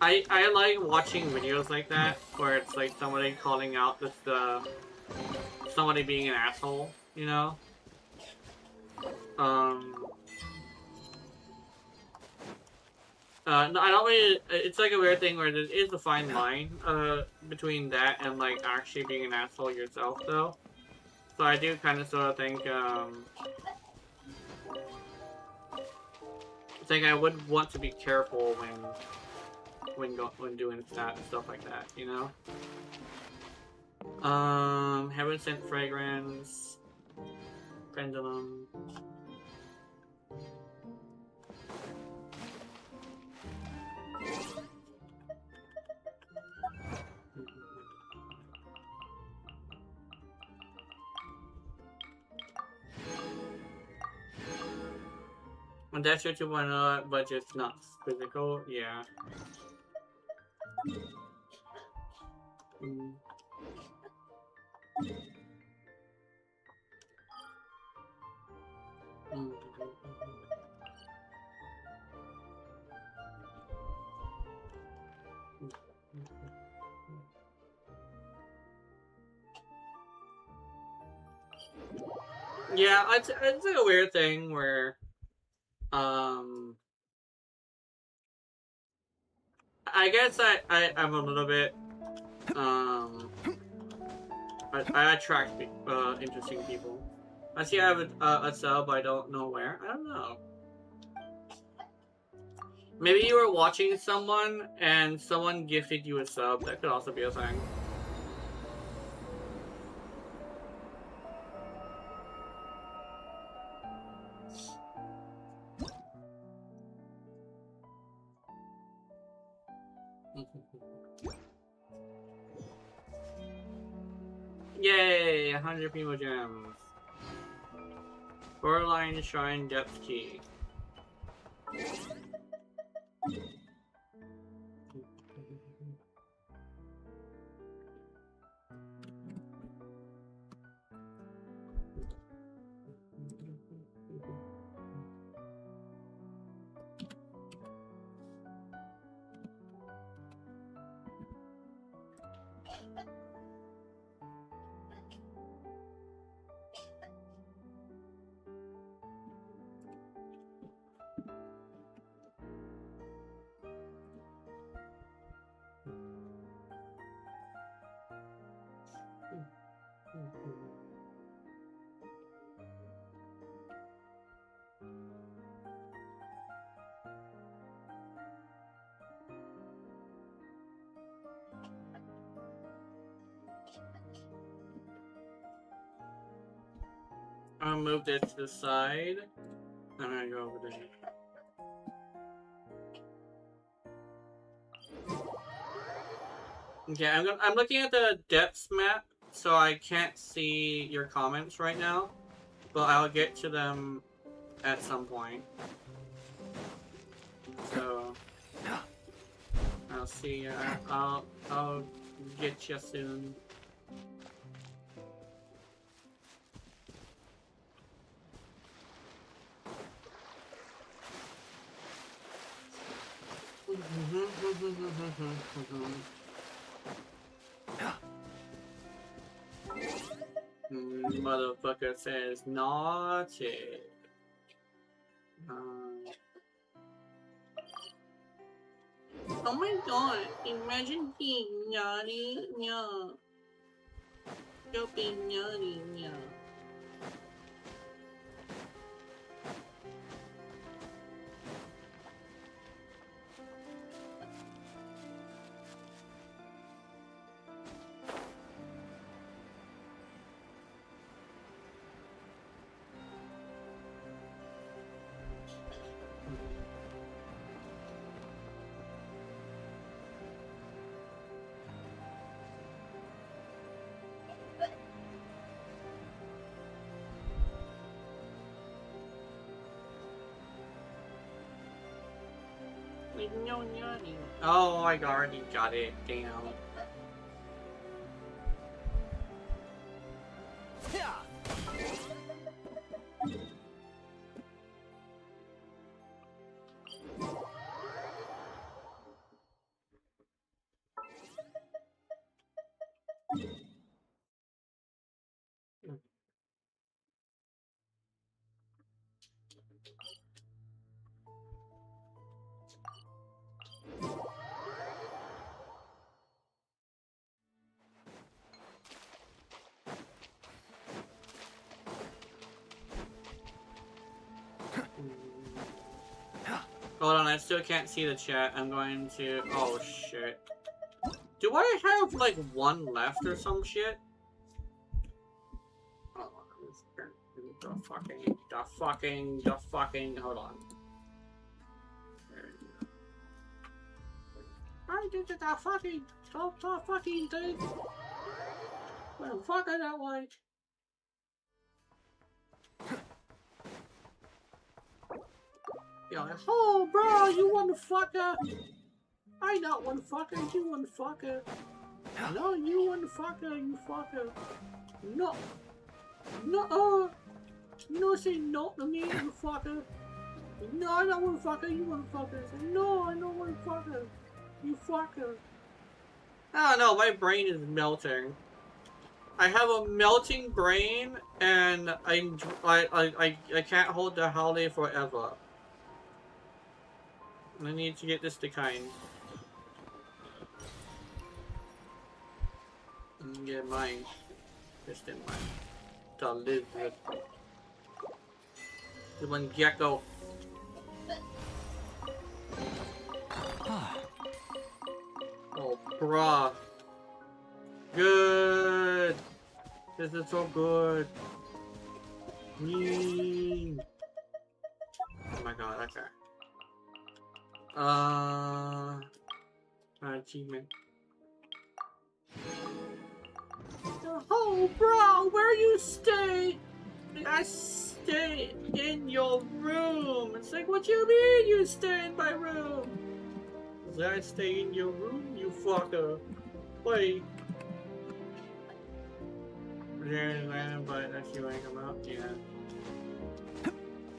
I like watching videos like that, where it's like somebody calling out this, somebody being an asshole, you know? No, I don't really, it's like a weird thing where there is a fine line, between that and, like, actually being an asshole yourself, though. So I do kind of sort of think I would want to be careful when doing stuff like that, you know? Heaven Sent Fragrance, Pendulum. And that's your 2.0, but just not physical, yeah. Mm. Mm. Yeah, it's like a weird thing where, I guess I'm a little bit, I attract interesting people. I see I have a sub, I don't know where. I don't know. Maybe you were watching someone and someone gifted you a sub. That could also be a thing. Yay! 100 Primo Gems. Coraline Shrine Depth Key. I'll move this to the side. I'm gonna go over there. Okay, I'm looking at the depths map, so I can't see your comments right now, but I'll get to them at some point. So I'll see you. I'll get you soon. Motherfucker says naughty. Oh my god, imagine being naughty, yeah. Don't be naughty, yeah. No, naughty. Oh, I already got it. Damn. Hold on, I still can't see the chat. I'm going to... Oh, shit. Do I have, like, one left or some shit? Hold on. The fucking... Hold on. I did the fucking... The fucking thing. Well, fuck it that way. You're like, oh, bro, you one fucker. I not one fucker, you one fucker. No, you one fucker, you fucker. No. No, no, say no to me, you fucker. No, I not one fucker, you one fucker. Say, no, I know one fucker. You fucker. I don't know, my brain is melting. I have a melting brain, and I can't hold the holiday forever. I need to get this to kind. And get mine. Just in mine. To live with. The one gecko. Oh, bruh. Good. This is so good. Oh my god, okay. Achievement. Oh, bro, where you stay? I stay in your room. It's like, what you mean you stay in my room? I stay in your room, you fucker. Wait. But that's you ain't come out, yeah.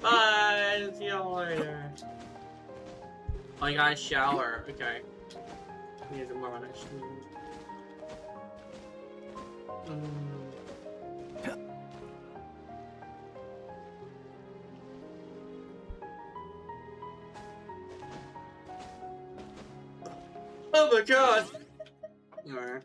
Bye, see you later. Oh, you gotta shower. Okay. Here's a moment. Oh my god! Alright.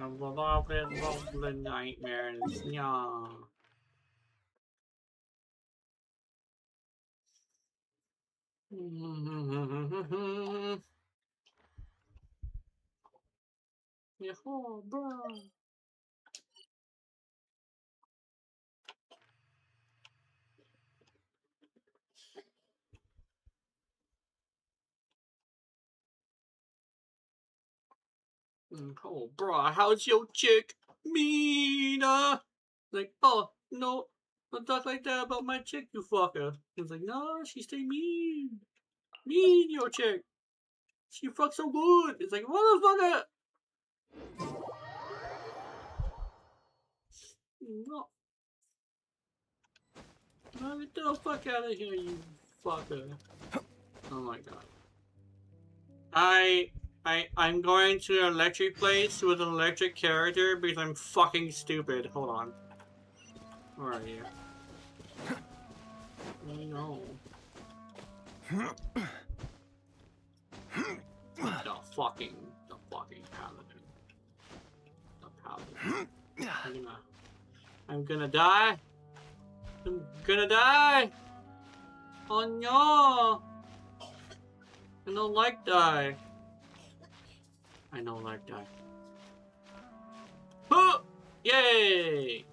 The nightmares. Yeah. Yahoo, bro. Oh, bro, how's your chick? Mina? Like, oh, no, don't talk like that about my chick, you fucker. He's like, no, she stay mean. Mean, your chick. She fucks so good. It's like, motherfucker. No. No, get the fuck out of here, you fucker. Oh my god. I'm going to an electric place with an electric character because I'm fucking stupid. Hold on. Where are you? I know. The fucking paladin. The paladin. I'm gonna die. I'm gonna die. Oh no. I don't like die. I don't like die. Oh! Yay!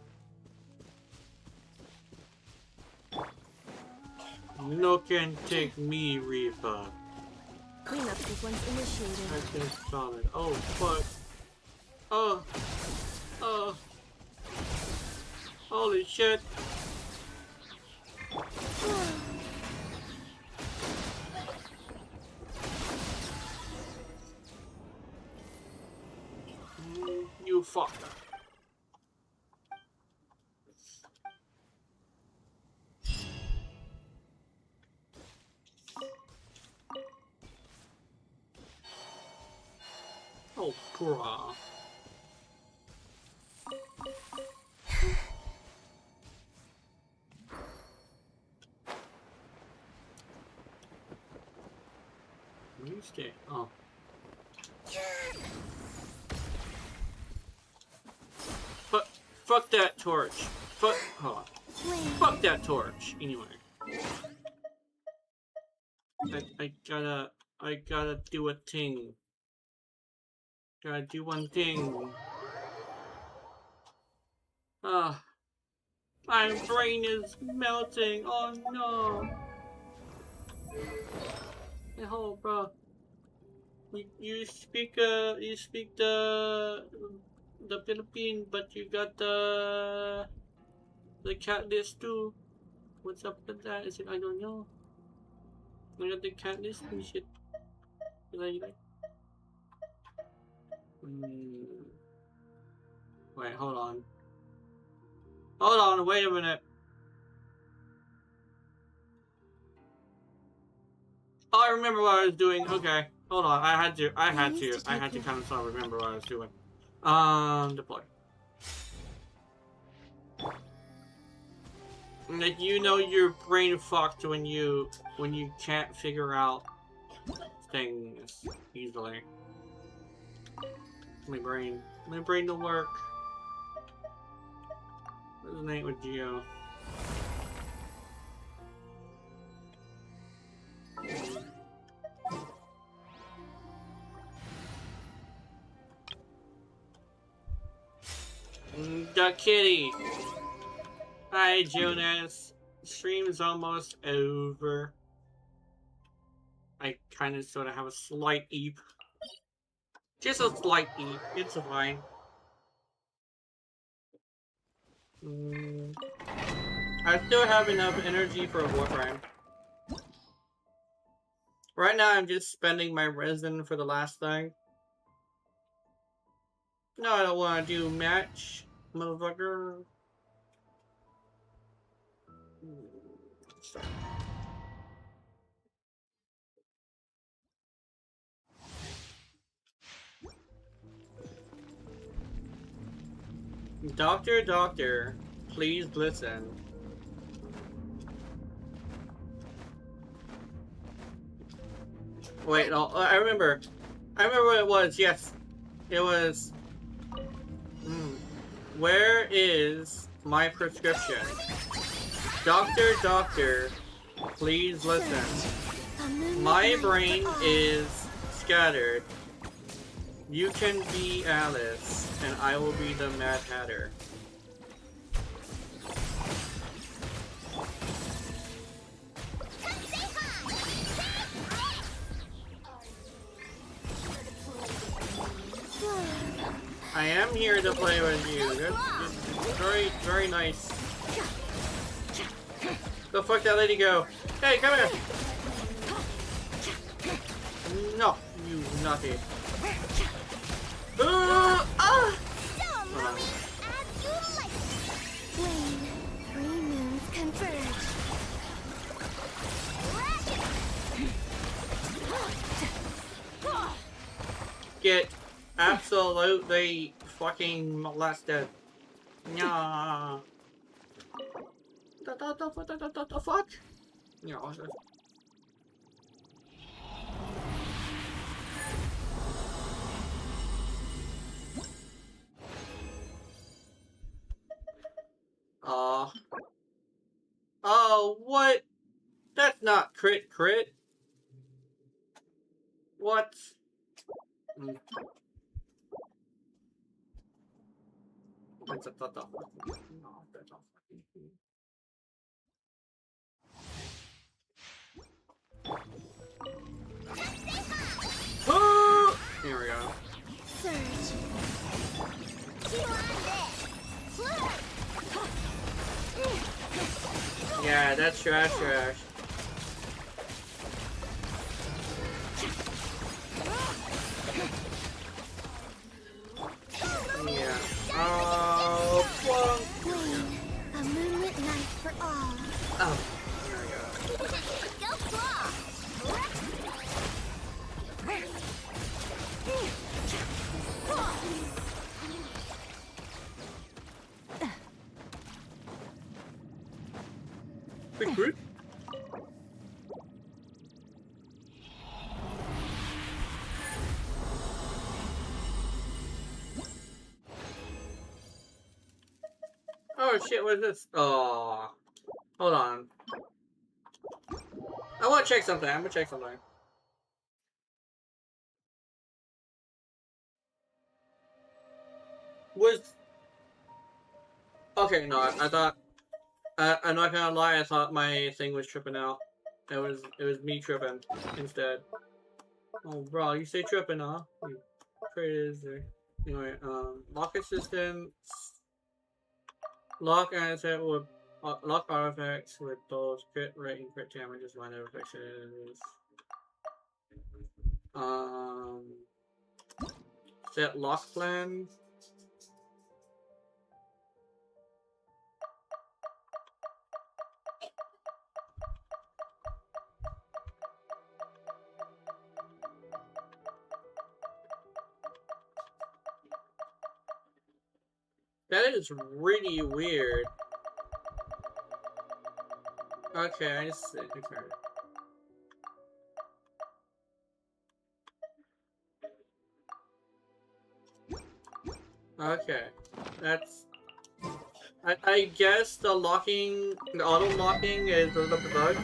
No can take me, Reaper. Cleanup sequence initiated. I just saw it. Oh, fuck. Oh. Oh. Holy shit. You fucker. Oh, bruh. Where do you stay? Oh. Fuck that torch. Fuck. Hold on. Fuck that torch. Anyway. I gotta do a thing. Gotta do one thing. Ah. My brain is melting. Oh no. Hey, hold on, bro. You speak the Philippine, but you got the cat list too. What's up with that? Is it I don't know. I got the cat list and shit. Like wait, hold on. Hold on, wait a minute. Oh, I remember what I was doing. Okay. Hold on. I had to kind of sort of remember what I was doing. Deploy. Like, you know your brain fucked when you can't figure out things easily. My brain don't work. What's the name with Geo? The kitty. Hi, Jonas. Stream is almost over. I kind of sort of have a slight eep. Just a slight eep. It's fine. I still have enough energy for a warframe. Right now, I'm just spending my resin for the last thing. No, I don't want to do match, motherfucker. Doctor, please listen. Wait, no, I remember what it was, yes. It was Where is my prescription? Doctor, doctor, please listen. My brain is scattered. You can be Alice, and I will be the Mad Hatter. I am here to play with you. That's very, very nice. The fuck that lady go? Hey, come here! No, you naughty. Ah! Flame, 3 moons converge. Get absolutely fucking molested. Nah. The fuck? Yeah. Oh, what? That's not crit. What? That's a thought. No, that's not fucking. Oh! Here we go. Surge. Yeah, that's trash. Yeah. Oh, plunk. Flame, a moonlit night for all. Oh, here we go. Go claw! Quick root. Oh shit, what is this? Oh, hold on. I want to check something. I'm gonna check something. Was okay? No, I thought. I'm not gonna lie. I thought my thing was tripping out. It was me tripping instead. Oh, bro, you say tripping, huh? You crazy. Anyway, lock assistance. Lock asset with lock artifacts with those crit rate and crit damages whenever affections. Set lock plan. That is really weird. Okay, I see. Okay, that's. I guess the locking, the auto locking is the bug.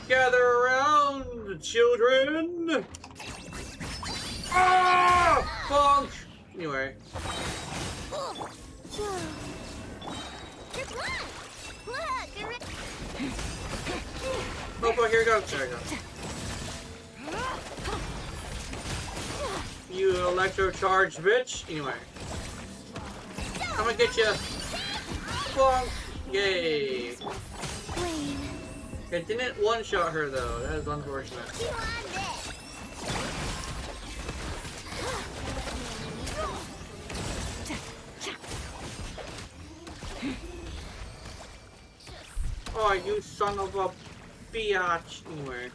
Gather around, children! Ah! Bonk! Anyway. Oh boy, here it goes. There we go. You electro-charged bitch. Anyway. I'm gonna get you. Bonk! Yay! It didn't one-shot her though. That is unfortunate. Oh, you son of a biatch. Anyway.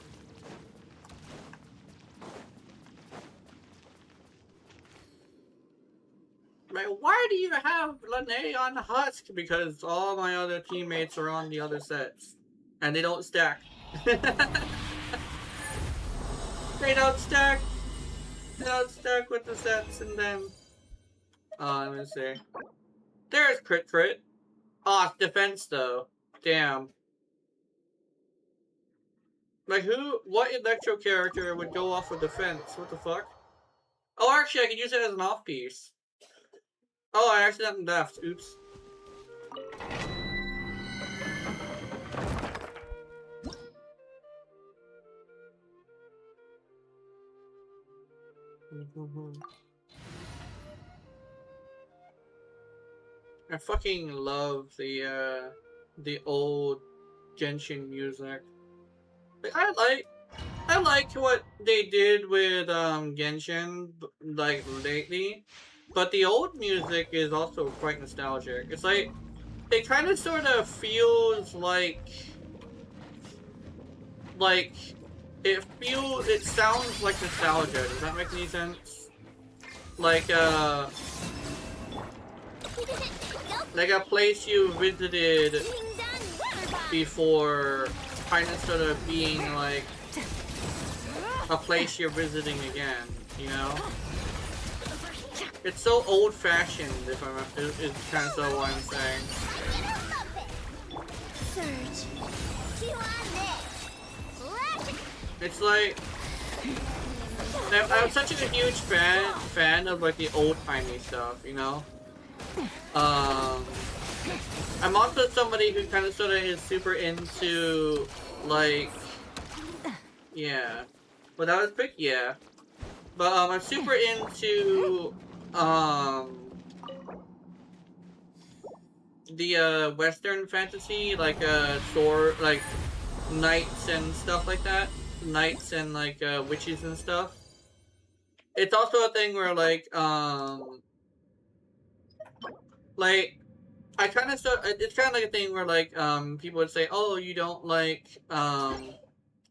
Like, why do you have Lene on the Husk? Because all my other teammates are on the other sets. And they don't stack. They don't stack. They don't stack with the sets and them. Let me see. There's crit crit. Oh, it's defense though. Damn. Like what electro character would go off of defense? What the fuck? Oh, actually I could use it as an off piece. Oh, I accidentally left. Oops. I fucking love the old Genshin music. Like, I like what they did with Genshin like lately, but the old music is also quite nostalgic. It's like it kind of sort of feels like it sounds like nostalgia. Does that make any sense? Like a place you visited before, kind of sort of being like a place you're visiting again, you know? It's so old-fashioned, if I'm, it's kind of so what I'm saying. It's like, I'm such a huge fan of like the old-timey stuff, you know? I'm also somebody who kind of sort of is super into, like, yeah. Well, that was quick, yeah. But, I'm super into, the, Western fantasy, like, sword, like, knights and stuff like that. Knights and, like, witches and stuff. It's also a thing where, like, I kind of it's kind of like a thing where like people would say, oh, you don't like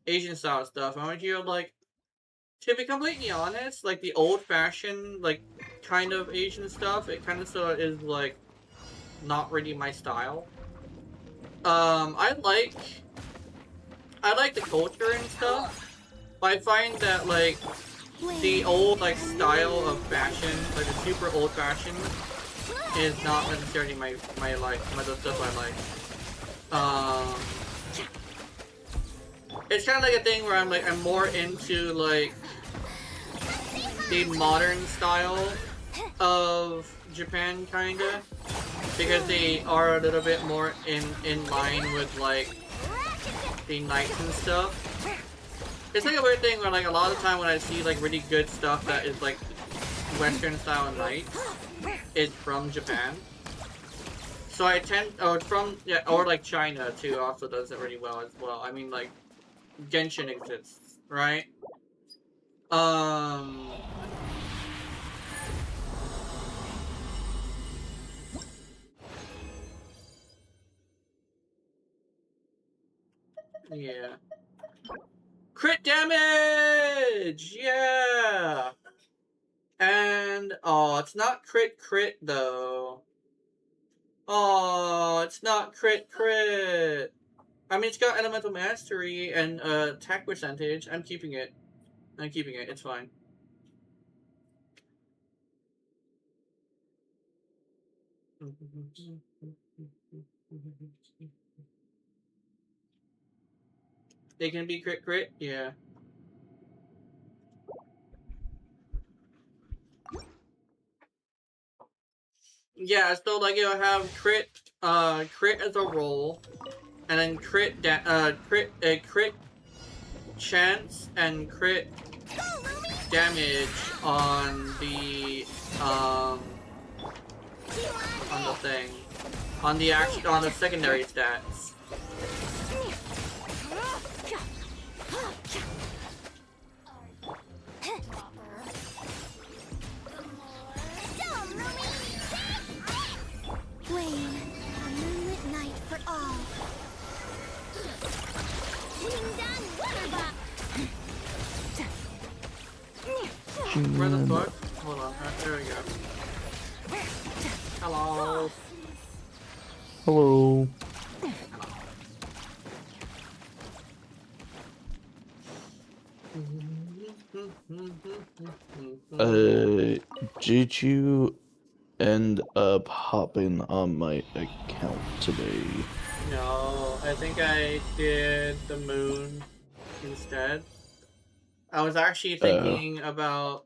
Asian style stuff. I want you to like, to be completely honest, like the old fashioned like kind of Asian stuff, it kind of sort of is like not really my style. I like the culture and stuff, but I find that like the old like style of fashion, like the super old fashioned, is not necessarily the stuff I like. It's kind of like a thing where I'm more into like the modern style of Japan, kinda, because they are a little bit more in line with like the knights and stuff. It's like a weird thing where like a lot of the time when I see like really good stuff that is like Western style knights, it's from Japan. So I tend, it's from, yeah, or like China too also does it really well as well. I mean like, Genshin exists, right? Yeah. Crit damage! Yeah! And, oh, it's not crit though. Oh, it's not crit. I mean, it's got elemental mastery and attack percentage. I'm keeping it. It's fine. They can be crit? Yeah. Yeah, so like you'll have crit as a roll, and then crit chance and crit damage on the thing, on the secondary stats. Where the fuck? Hold on. There we go. Hello. Hello. Did you end up hopping on my account today? No, I think I did the moon instead. I was actually thinking about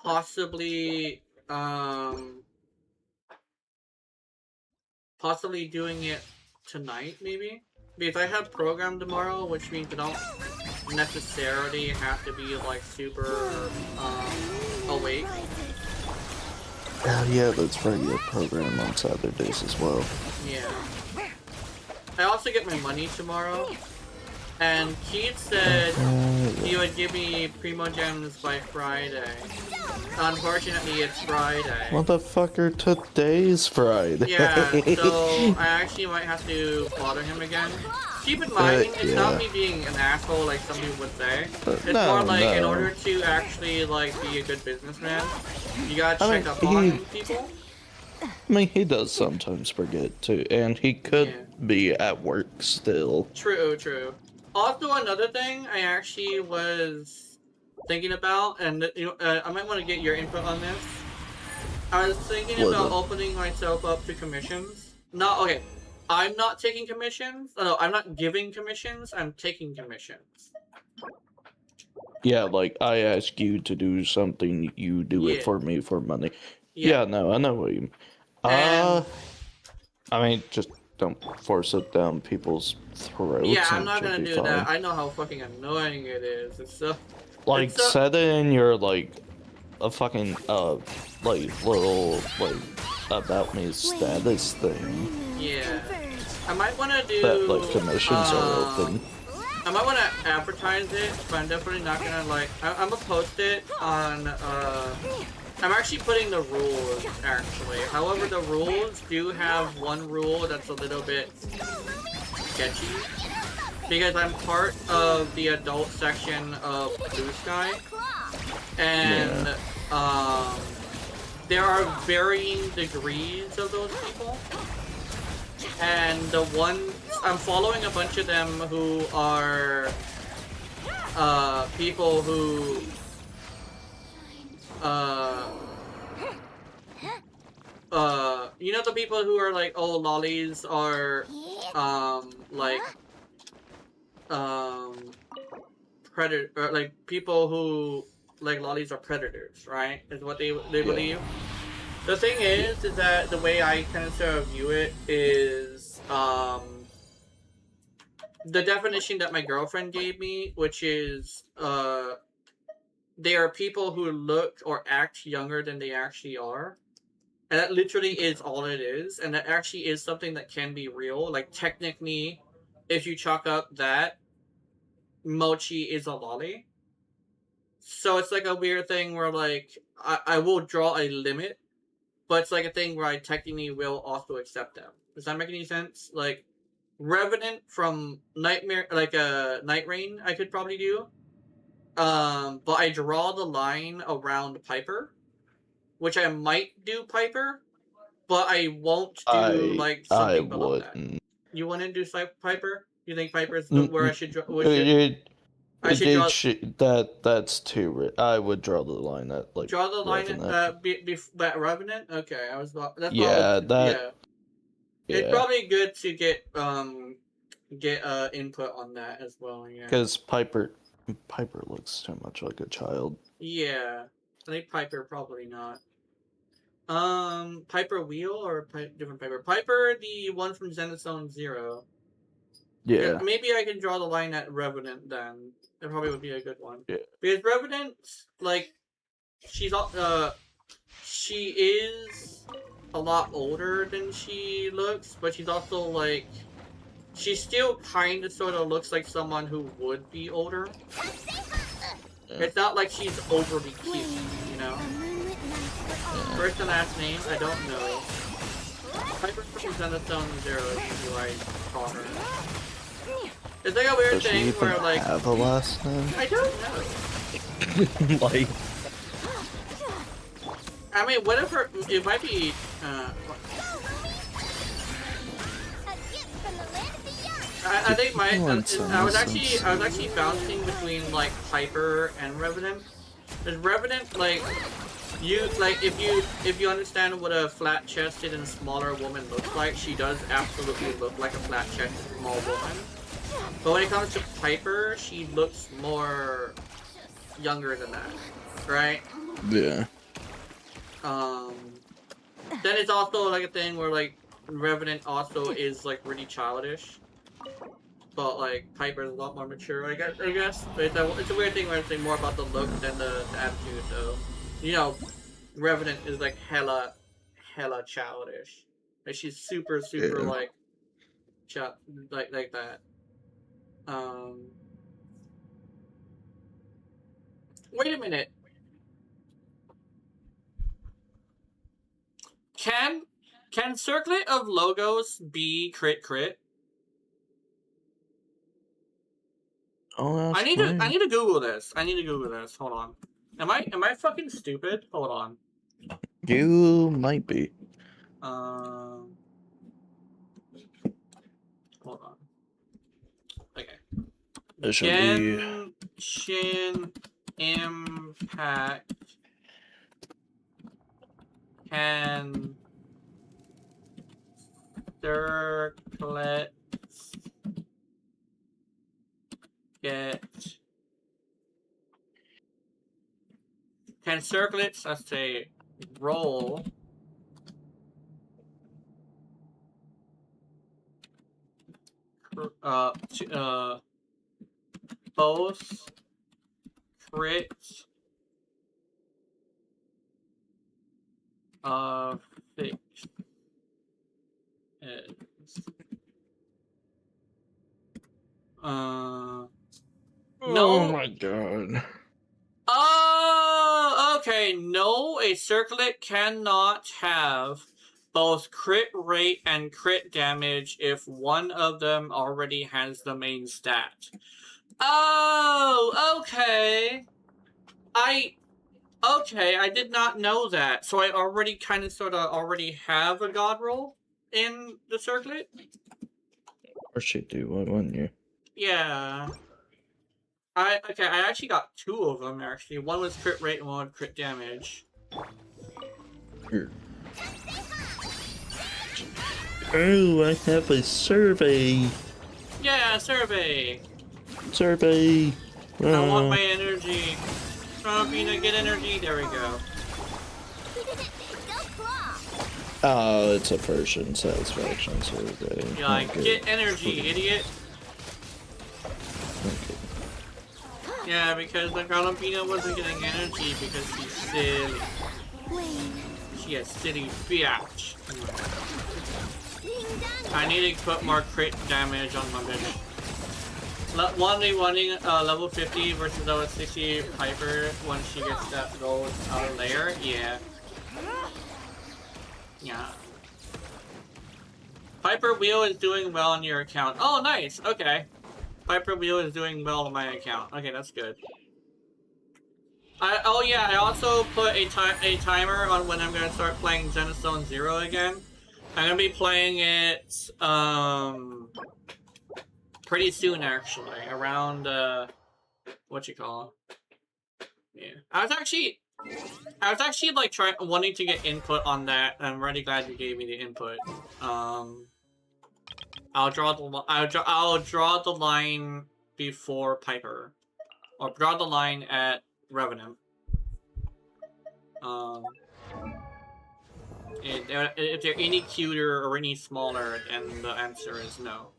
possibly possibly doing it tonight, maybe? Because I have program tomorrow, which means I don't necessarily have to be like super awake. Yeah, that's right. You have program on Saturdays as well. Yeah. I also get my money tomorrow. And Keith said he would give me Primogems by Friday. Unfortunately, it's Friday. Motherfucker, today's Friday. Yeah, so I actually might have to bother him again. Keep in mind, it's not me being an asshole like some people would say. It's more like in order to actually like be a good businessman, you gotta check up on people. I mean, he does sometimes forget too, and he could be at work still. True, true. Also, another thing I actually was thinking about, and I might want to get your input on this. I was thinking about opening myself up to commissions. Okay. I'm not taking commissions. No, I'm not giving commissions. I'm taking commissions. Yeah, like I ask you to do something, you do it for me for money. Yeah, no, I know what you mean. I mean, just don't force it down people's throats. Yeah, I'm not gonna do that. I know how fucking annoying it is. It's so... Like, set it in your, like, a fucking, like, little, like, about me status thing. Yeah. I might wanna do... That, like, commissions are open. I might wanna advertise it, but I'm definitely not gonna, like... I'm gonna post it on, I'm actually putting the rules, actually. However, the rules do have one rule that's a little bit sketchy. Because I'm part of the adult section of Blue Sky. And, there are varying degrees of those people. And the ones... I'm following a bunch of them who are... people who... you know the people who are like, oh, lollies are, like, predator, or like people who, like, lollies are predators, right? Is what they believe. The thing is that the way I kind of sort of view it is, the definition that my girlfriend gave me, which is, they are people who look or act younger than they actually are. And that literally is all it is. And that actually is something that can be real. Like, technically, if you chalk up that, Mochi is a lolly. So it's like a weird thing where, like, I will draw a limit, but it's like a thing where I technically will also accept them. Does that make any sense? Like, Revenant from Nightmare, like, Night Rain, I could probably do. But I draw the line around Piper, which I might do Piper, but I won't do like something below that. You wouldn't do Piper? You think Piper's where I should draw? That's too. I would draw the line at like. Draw the line at Revenant. Okay, I was. That's It's probably good to get input on that as well. Yeah. Because Piper looks too much like a child. Yeah, I think Piper probably not. Piper Wheel or different Piper? Piper, the one from Zenithzone Zero. Yeah. Maybe I can draw the line at Revenant then. That probably would be a good one. Yeah. Because Revenant, like, she is a lot older than she looks, but she's also like, she still kind of sort of looks like someone who would be older. It's not like she's overly cute, you know? First and last name, I don't know. Piper from Zenithzone Zero is who I call her. It's like a weird thing where, like... have a last name? I don't know. Like, I mean, whatever. It might be. I think my I was actually bouncing between like Piper and Revenant. Because Revenant, like, if you understand what a flat-chested and smaller woman looks like, she does absolutely look like a flat-chested small woman. But when it comes to Piper, she looks more younger than that, right? yeah. Then it's also like a thing where like Revenant also is like really childish, but like Piper is a lot more mature. I guess. But it's a weird thing where it's like more about the look than the attitude. So, you know, Revenant is like hella childish. Like she's super like like that. Wait a minute. Can Circlet of Logos be crit? I need to Google this. Hold on. Am I fucking stupid? Hold on. You might be. Hold on. Okay. It should be Genshin Impact can Circlets get Circlets, let's say, roll both crit fixed heads. No. Oh my god. Oh, okay. No, a circlet cannot have both crit rate and crit damage if one of them already has the main stat. Oh, okay. I did not know that. So I already kind of sort of already have a god roll in the circlet? Or should do, wouldn't you? Yeah. I actually got 2 of them, actually. One was crit rate and one was crit damage. Here. Oh, I have a survey. Yeah, survey. Survey. I want my energy. Trumpina, get energy. There we go. Oh, it's a version satisfaction survey. You're like, get energy, idiot. Okay. Yeah, because the Trumpina wasn't getting energy because she's silly. She a silly bitch. I need to put more crit damage on my bitch. 1v1ing level 50 versus level 60 Piper when she gets that gold outer layer. Yeah. Yeah. Piper Wheel is doing well on your account. Oh, nice. Okay. Piper Wheel is doing well on my account. Okay, that's good. Oh yeah, I also put a timer on when I'm gonna start playing Xenostone Zero again. I'm gonna be playing it pretty soon, actually. Around what you call it? Yeah, I was actually like wanting to get input on that. I'm really glad you gave me the input. I'll draw the line before Piper, or draw the line at Revenant. If they're any cuter or any smaller, then the answer is no.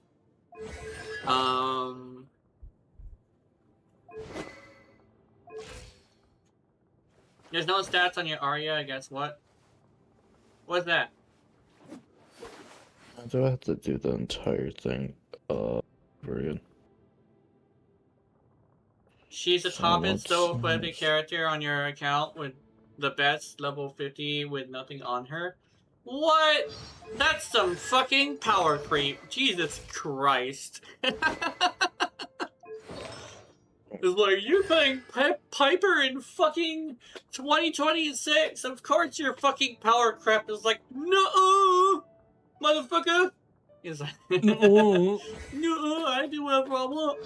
There's no stats on your Arya, guess what? What's that? Do I have to do the entire thing over again? She's the top and so flippy character on your account with the best level 50 with nothing on her. What? That's some fucking power creep. Jesus Christ. It's like, you're playing Piper in fucking 2026. Of course your fucking power crap is like, no, motherfucker. He's like, no, I do have a problem.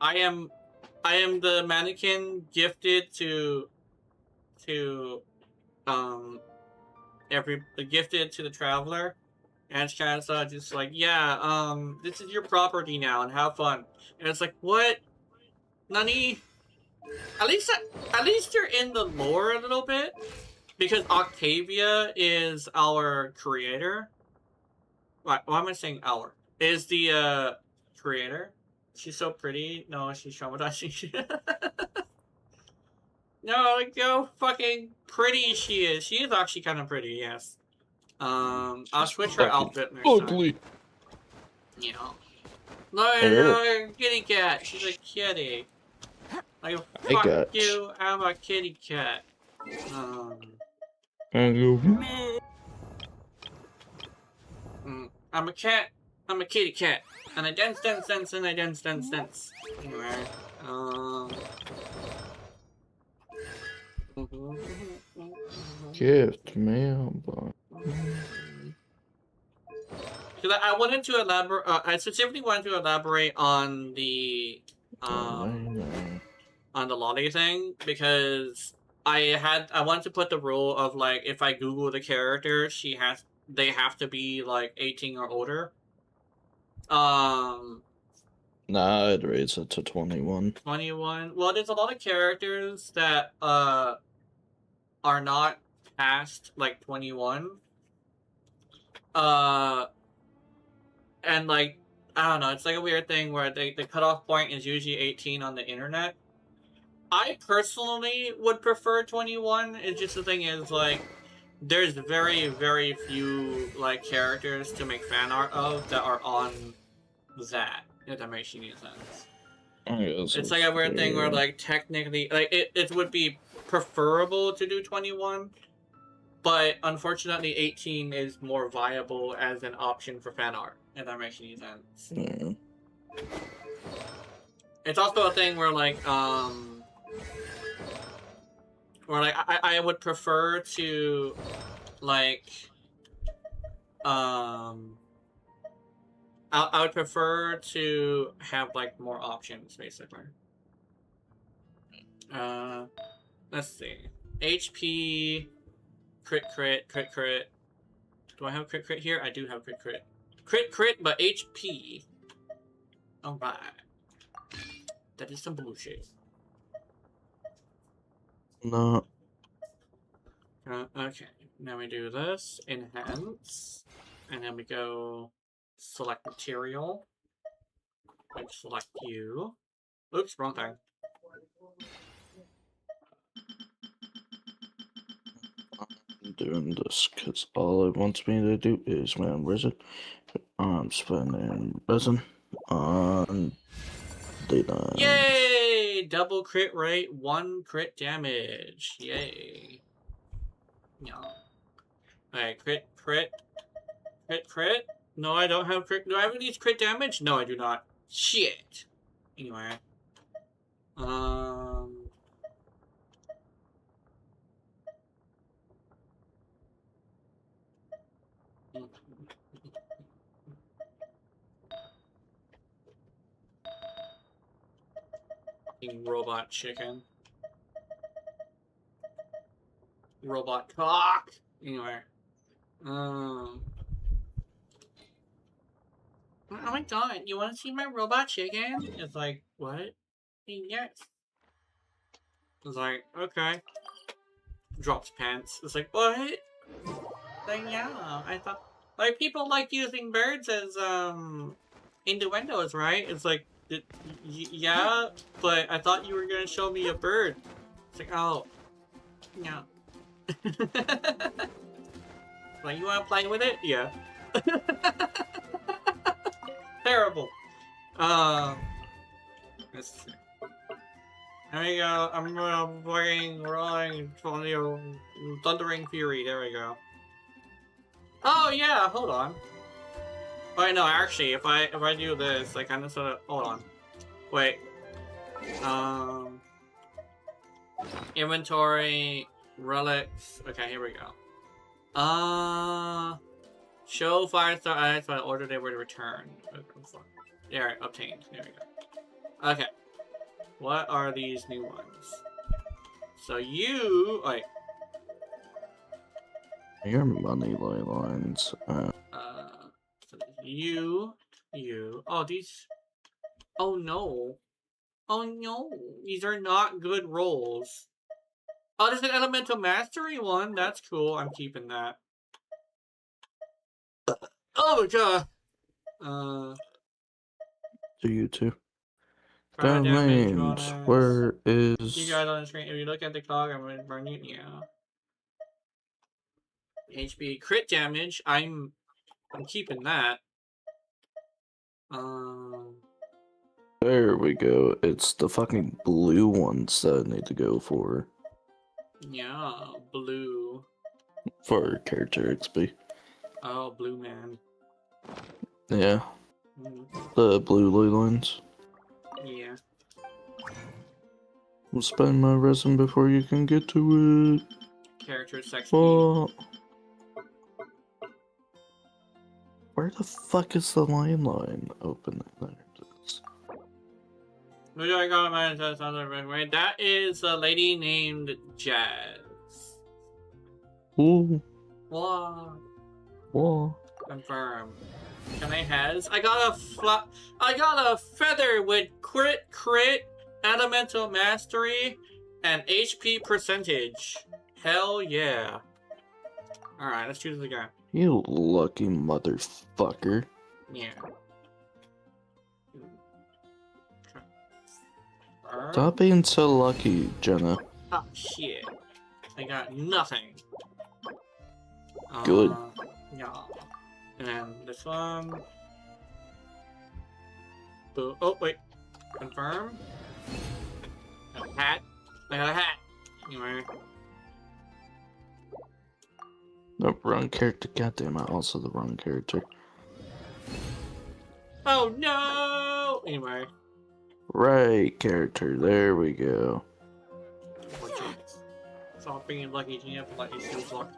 I am the mannequin gifted to gifted to the traveler. And it's kind of just like, yeah, this is your property now, and have fun. And it's like, what? Nani? At least you're in the lore a little bit, because Octavia is our creator. Why am I saying our? Is the creator? She's so pretty. No, she's traumatizing. No, like how fucking pretty she is. She is actually kind of pretty, yes. I'll switch her outfit next ugly. time. You know. No, kitty cat. She's a kitty. Like, fuck you, I'm a kitty cat. I'm a cat. I'm a kitty cat. And I dance, and I dance. Anyway, Gift mail. Because I wanted to elaborate. I specifically wanted to elaborate on the lolly thing, because I wanted to put the rule of like, if I Google the character, they have to be like 18 or older. Nah, it rates it to 21. 21. Well, there's a lot of characters that are not past like 21. And like, I don't know, it's like a weird thing where the cutoff point is usually 18 on the internet. I personally would prefer 21. It's just the thing is, like, there's very, very few like characters to make fan art of that are on that, if that makes any sense. It's like a weird thing where, like, technically, like, it would be preferable to do 21, but unfortunately 18 is more viable as an option for fan art, if that makes any sense. Yeah. It's also a thing where, like, I would prefer to, like, I would prefer to have, like, more options, basically. Let's see. HP, crit. Do I have crit here? I do have crit. Crit, but HP. Alright. That is some bullshit. No. Okay. Now we do this. Enhance. And then we go select material. Like, select you. Oops, wrong thing. I'm doing this because all it wants me to do is, man, where's it? I'm spending resin on data. Yay! Double crit rate, 1 crit damage. Yay. No. Alright, crit. No, I don't have crit. Do I have any crit damage? No, I do not. Shit. Anyway. Fucking robot chicken. Robot cock. Anyway. Oh my god, you want to see my robot chicken? It's like, what? Yes. It's like, okay. Drops pants. It's like, what? Like, yeah, I thought, like, people like using birds as, innuendos, right? It's like, yeah, but I thought you were gonna show me a bird. It's like, oh. Yeah. Like, you wanna play with it? Yeah. Terrible. Let's see. There we go. I'm fucking rolling, thundering fury. There we go. Oh yeah, hold on. Wait, no, actually, if I do this, I kind of sort of hold on. Wait. Inventory, relics. Okay, here we go. Show 5-star items by order they were returned. There, obtained. There we go. Okay. What are these new ones? So you, wait. Your money lines. So you. Oh, these. Oh no. Oh no. These are not good rolls. Oh, there's an elemental mastery one. That's cool. I'm keeping that. Oh my god. To you too. Fire damage Domains. bonus. Where is? You guys on the screen. If you look at the clock, I'm gonna burn you. Yeah. HP crit damage. I'm keeping that. There we go. It's the fucking blue ones that I need to go for. Yeah, blue. For character XP. Oh, blue man. Yeah. The blue ley lines. Yeah. We'll spend my resin before you can get to it. Character sex. Oh. Where the fuck is the line open? There it is. Who do I got my right? That is a lady named Jazz. Ooh. What? Whoa. Confirm. Can I has? I got a feather with crit, elemental mastery, and HP percentage. Hell yeah. Alright, let's choose it again. You lucky motherfucker. Yeah. Stop being so lucky, Jenna. Oh shit. I got nothing. Good. Yeah. And this one. Oh, wait. Confirm. A hat. I got a hat. Anyway. Nope, wrong character. Goddamn, I also the wrong character. Oh no! Anyway. Right character. There we go. Stop being lucky, Gina, but lucky skills luck.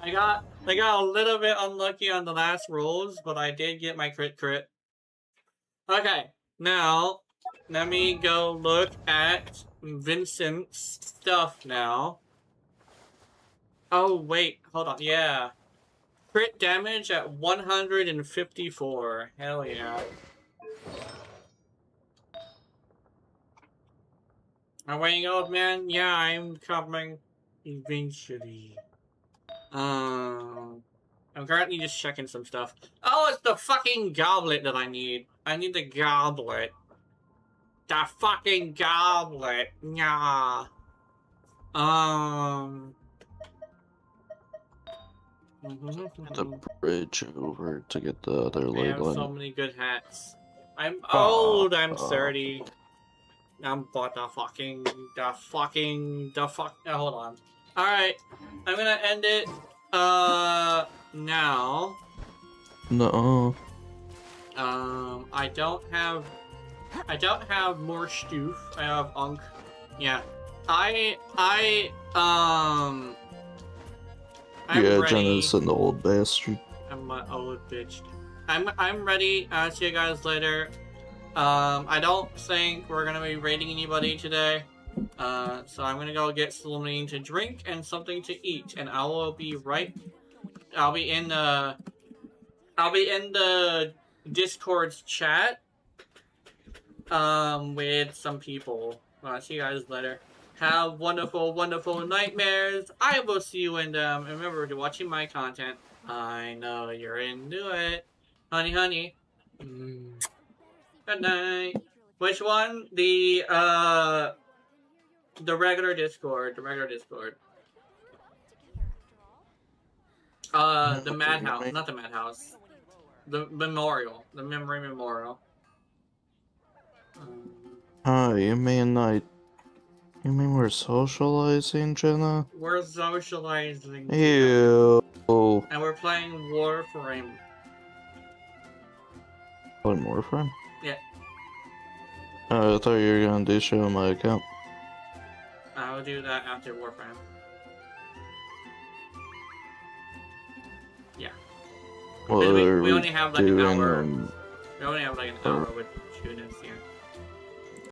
I got a little bit unlucky on the last rolls, but I did get my crit. Okay, now let me go look at Vincent's stuff now. Oh wait, hold on. Yeah, crit damage at 154. Hell yeah. Are we old man? Yeah, I'm coming eventually. I'm currently just checking some stuff. Oh, it's the fucking goblet that I need. I need the goblet. The fucking goblet. Yeah. The bridge over to get the other I have ley so line. many good hats. I'm old. I'm 30. I'm but the fuck. Hold on. Alright, I'm gonna end it, now. No. I don't have more Stoof. I have Unk. Yeah. I'm Yeah, ready. Jenna's an old bastard. I'm an old bitch. I'm ready. I'll see you guys later. I don't think we're gonna be raiding anybody today. So I'm gonna go get something to drink and something to eat, and I will be I'll be in the Discord's chat, with some people. See you guys later. Have wonderful, wonderful nightmares. I will see you in them. And remember to watching my content. I know you're into it. Honey, honey. Good night. Which one? The regular Discord. The regular Discord. The Madhouse. Not the Madhouse. The Memorial. The Memory Memorial. Hi, man, You mean we're socializing, Jenna? We're socializing. Ew. And we're playing Warframe. Playing Warframe? Yeah. I thought you were gonna do show on my account. I'll do that after Warframe. Yeah. What we are only have like an doing, hour. We only have like an hour with students, yeah.